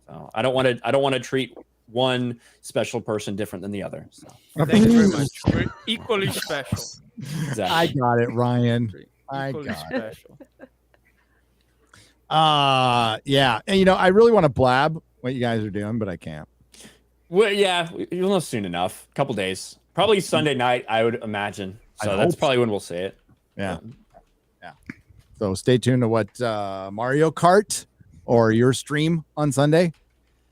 So I don't want to treat one special person different than the other. So Thank you very much. We're equally special. Exactly. I got it, Ryan. I Equally got it. special. Yeah. And I really want to blab what you guys are doing, but I can't. Well, yeah, you'll know soon enough. A couple days, probably Sunday night, I would imagine. So that's probably when we'll say it. Yeah. So stay tuned to what Mario Kart or your stream on Sunday,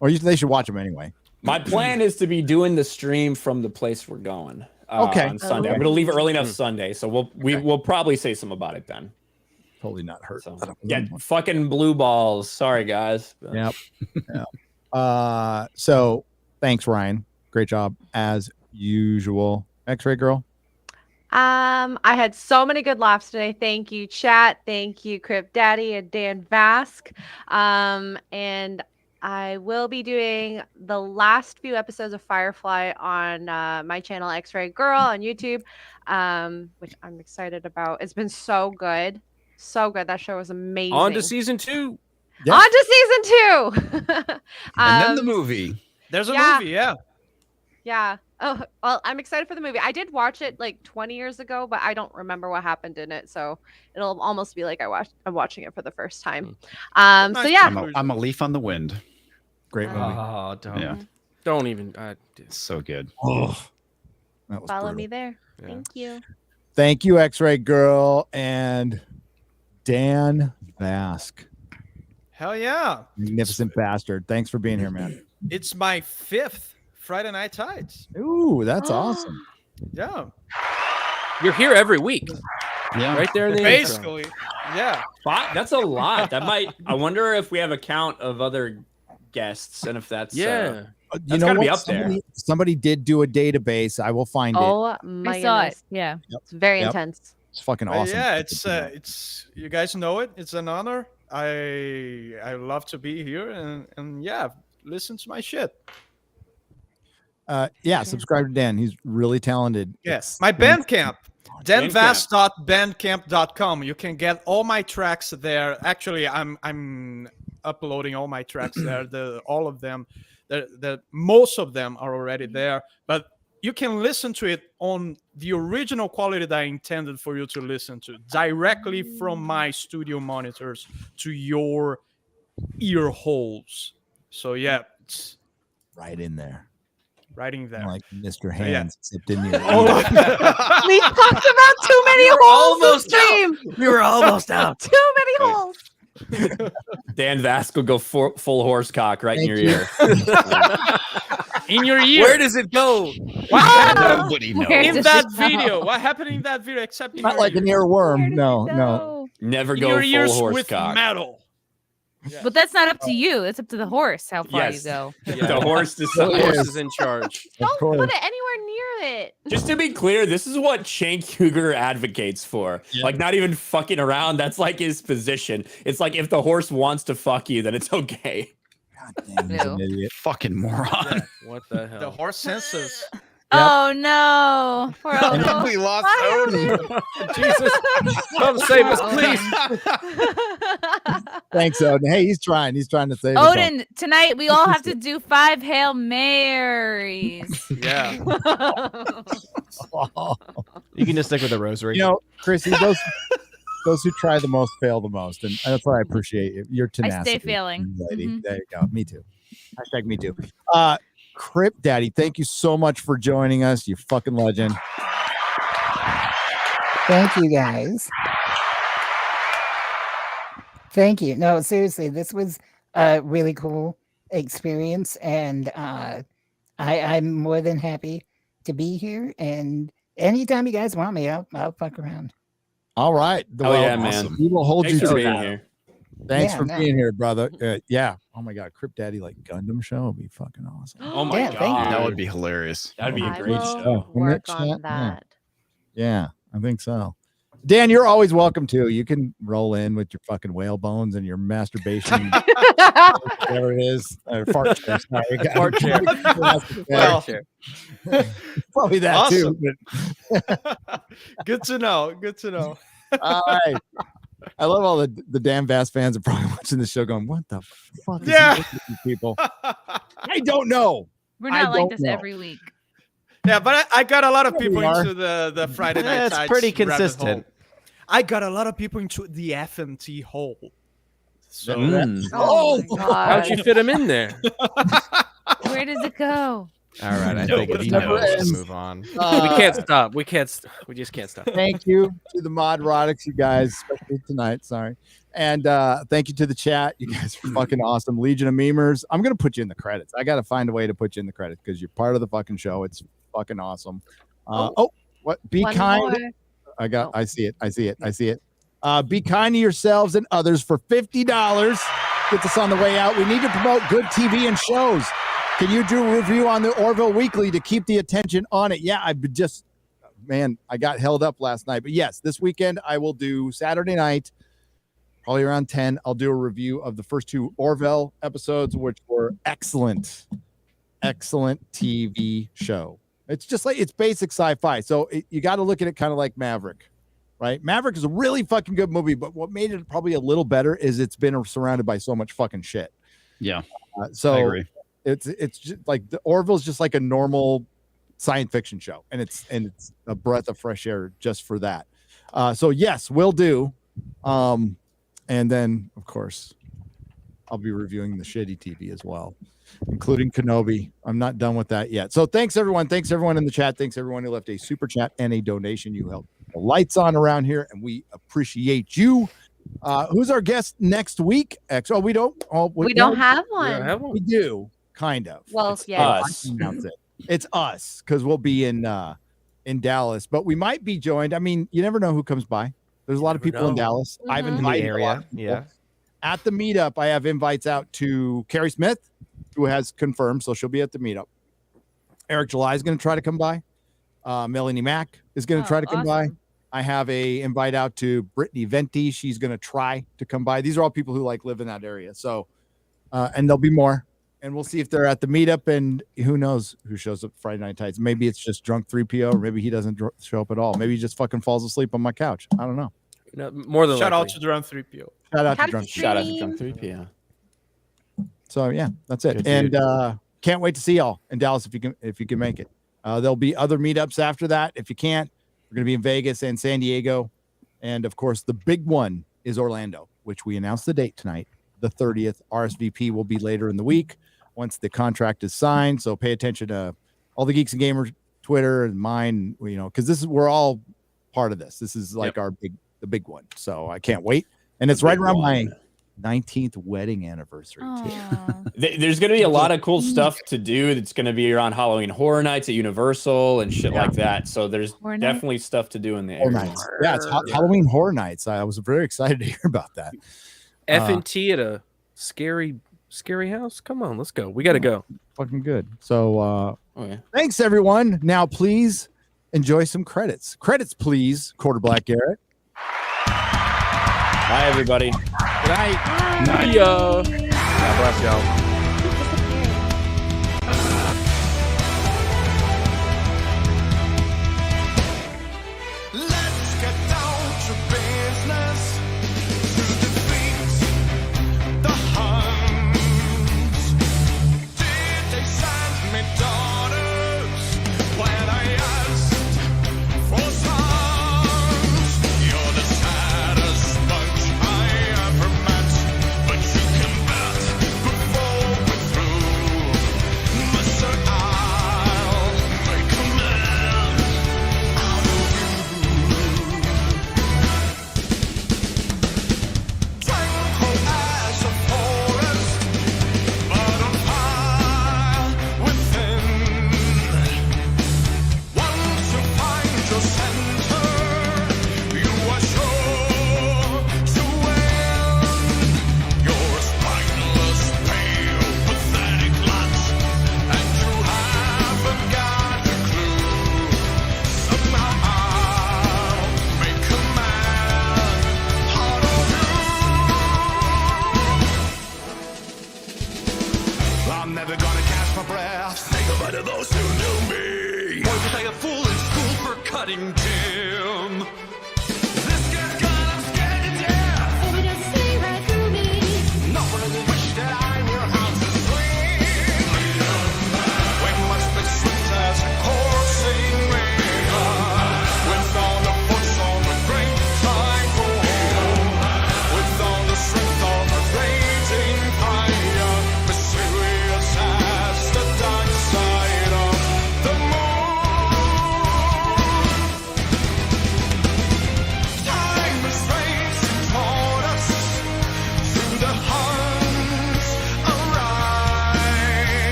or they should watch them anyway. My plan is to be doing the stream from the place we're going. Okay. On Sunday, I'm going to leave early enough Sunday, so we'll probably say something about it then. Totally not hurt. So, yeah, fucking blue balls. Sorry, guys. Yep. Yeah. So thanks, Ryan. Great job as usual. X-Ray Girl. I had so many good laughs today. Thank you, chat. Thank you, Cripp Daddy and Dan Vasc. And I will be doing the last few episodes of Firefly on my channel, X-Ray Girl, on YouTube, which I'm excited about. It's been so good. So good. That show was amazing. On to season 2. Yeah. On to season 2. And then the movie. There's a movie, yeah. Yeah. Oh, well, I'm excited for the movie. I did watch it like 20 years ago, but I don't remember what happened in it. So it'll almost be like I'm watching it for the first time. So yeah. I'm a leaf on the wind. Great movie. Oh, don't. Yeah. Don't even. It's so good. Oh, that was Follow brutal. me there. Thank you. Thank you, X-Ray Girl and Dan Vasc. Hell yeah. Magnificent bastard. Thanks for being here, man. It's my 5th Friday Night Tides. Ooh, that's awesome. Yeah. You're here every week. Yeah. Right there in the Basically. Yeah. That's a lot. That might. I wonder if we have a count of other guests and if that's Yeah. You know gotta be what? up there. Somebody did do a database. I will find it. Oh my I saw goodness. it. Yeah. It's very Yep. intense. It's fucking But awesome. yeah, it's you guys know it. It's an honor. I love to be here and yeah, listen to my shit. Yeah, subscribe to Dan. He's really talented. Yes, my Bandcamp, danvas.bandcamp.com. You can get all my tracks there. Actually, I'm uploading all my tracks there. All of them. Most of them are already there, but you can listen to it on the original quality that I intended for you to listen to, directly from my studio monitors to your ear holes. So yeah, it's Right in there. right in there. Like Mr. Yeah. Hands except in your We talked about too many holes this stream. We were almost out. Too many holes. Dan Vasc will go full horse cock right in your ear. In your ear. Where does it go? Nobody knows. In that video, what happened in that video? Except in Not your like an ear. earworm. No. Never In go your full ears horse with cock. metal. But that's not up to you. It's up to the horse how far Yes. you go. The horse The horse is in charge. Don't put it anywhere near it. Just to be clear, this is what Cenk Uygur advocates for. Like, not even fucking around. That's like his position. It's like if the horse wants to fuck you, then it's okay. He's an idiot. Fucking moron. What the hell? The horse senses. Oh no! Poor And Odin. we lost Why Odin. Jesus, come save us, please. Thanks, Odin. Hey, he's trying. He's trying to save us all. Odin, tonight we all have to do 5 Hail Marys. Yeah. You can just stick with the rosary. You know, Chrissy, those who try the most fail the most, and that's what I appreciate. Your tenacity. I stay failing. Lady. Mhm. There you go. Me too. Hashtag me too. Cripp Daddy, thank you so much for joining us. You fucking legend. Thank you, guys. Thank you. No, seriously, this was a really cool experience, and I'm more than happy to be here. And anytime you guys want me, I'll fuck around. All right. Oh, yeah, man. We will hold Thanks you for to being that. here. Thanks Yeah, for no. being here, brother. Yeah. Oh my God, Cripp Daddy like Gundam show would be fucking awesome. Oh my Yeah, thank you. god. That would be hilarious. That'd be a I great will show. work Chat, on yeah. that. Yeah, I think so. Dan, you're always welcome too. You can roll in with your fucking whale bones and your masturbation, whatever it is. Fart chair. Sorry. Fart chair. Well, probably that Awesome. too. but- Good to know. Good to know. All right. I love all the damn Vasc fans are probably watching the show going, what the fuck is Yeah. he with you people? I don't know. We're I not like don't this know. every week. Yeah, but I got a lot of Yeah, we people are. into the Friday night. Yeah, it's Sites pretty rabbit hole. consistent. I got a lot of people into the FNT hole. So Oh, my How'd you God. fit him in there? Where does it go? All right, I think it's never time to ends. move on. We can't stop. We can't. We just can't stop. Thank you to the Nerdrotics, you guys, especially tonight. Sorry. And thank you to the chat. You guys are fucking awesome. Legion of Memers. I'm going to put you in the credits. I got to find a way to put you in the credits because you're part of the fucking show. It's fucking awesome. What? Be One kind. more. I see it. I see it. I see it. Be kind to yourselves and others for $50. Get this on the way out. We need to promote good TV and shows. Can you do a review on the Orville Weekly to keep the attention on it? Yeah, I got held up last night. But yes, this weekend I will do Saturday night, probably around 10. I'll do a review of the first 2 Orville episodes, which were excellent TV show. It's just like, it's basic sci-fi. So you got to look at it kind of like Maverick, right? Maverick is a really fucking good movie, but what made it probably a little better is it's been surrounded by so much fucking shit. Yeah. So I agree. it's just like the Orville's just like a normal science fiction show, and it's a breath of fresh air just for that. So yes, will do. And then of course I'll be reviewing the shitty TV as well, including Kenobi. I'm not done with that yet. So thanks everyone. Thanks everyone in the chat. Thanks everyone who left a super chat and a donation. You helped the lights on around here, and we appreciate you. Who's our guest next week? We don't We no, don't have one. we do, kind of. Well, It's yeah. us. I can announce it. It's us because we'll be in Dallas, but we might be joined. I mean, you never know who comes by. There's a lot of never people in know. Dallas. I've Mhm. invited area, a lot of people. yeah. At the meetup, I have invites out to Carrie Smith, who has confirmed, so she'll be at the meetup. Eric July is going to try to come by. Melanie Mack is going to try to come by. I have a invite out to Brittany Venti. She's going to try to come by. These are all people who like live in that area. So, and there'll be more. And we'll see if they're at the meetup. And who knows who shows up Friday Night Tights. Maybe it's just drunk 3PO, or maybe he doesn't show up at all. Maybe he just fucking falls asleep on my couch. I don't know. No, more than Shout out likely. to Drone 3PO. Shout out to Happy drunk. Shout out to stream. Jump 3P. So yeah, that's it. Good And dude. can't wait to see y'all in Dallas if you can make it. There'll be other meetups after that. If you can't, we're gonna be in Vegas and San Diego, and of course the big one is Orlando, which we announced the date tonight, the 30th. RSVP will be later in the week once the contract is signed. So pay attention to all the Geeks and Gamers Twitter and mine, because we're all part of this. This is like the big one. So I can't wait, and it's right around my 19th wedding anniversary too. There's going to be a lot of cool stuff to do. That's going to be around Halloween Horror Nights at Universal and shit like that. So there's Horror definitely stuff to do in the Horror area. Nights. Yeah, it's Halloween Horror Nights. I was very excited to hear about that. FNT at a scary house. Come on, let's go. We got to go. Fucking good. So thanks everyone. Now please enjoy some credits. Credits, please. Quarter Black Garrett. Bye, everybody. Good night. Night. God bless y'all. I'm never gonna catch my breath. Say goodbye to those who knew me. Boy, was I a fool in school for cutting teeth.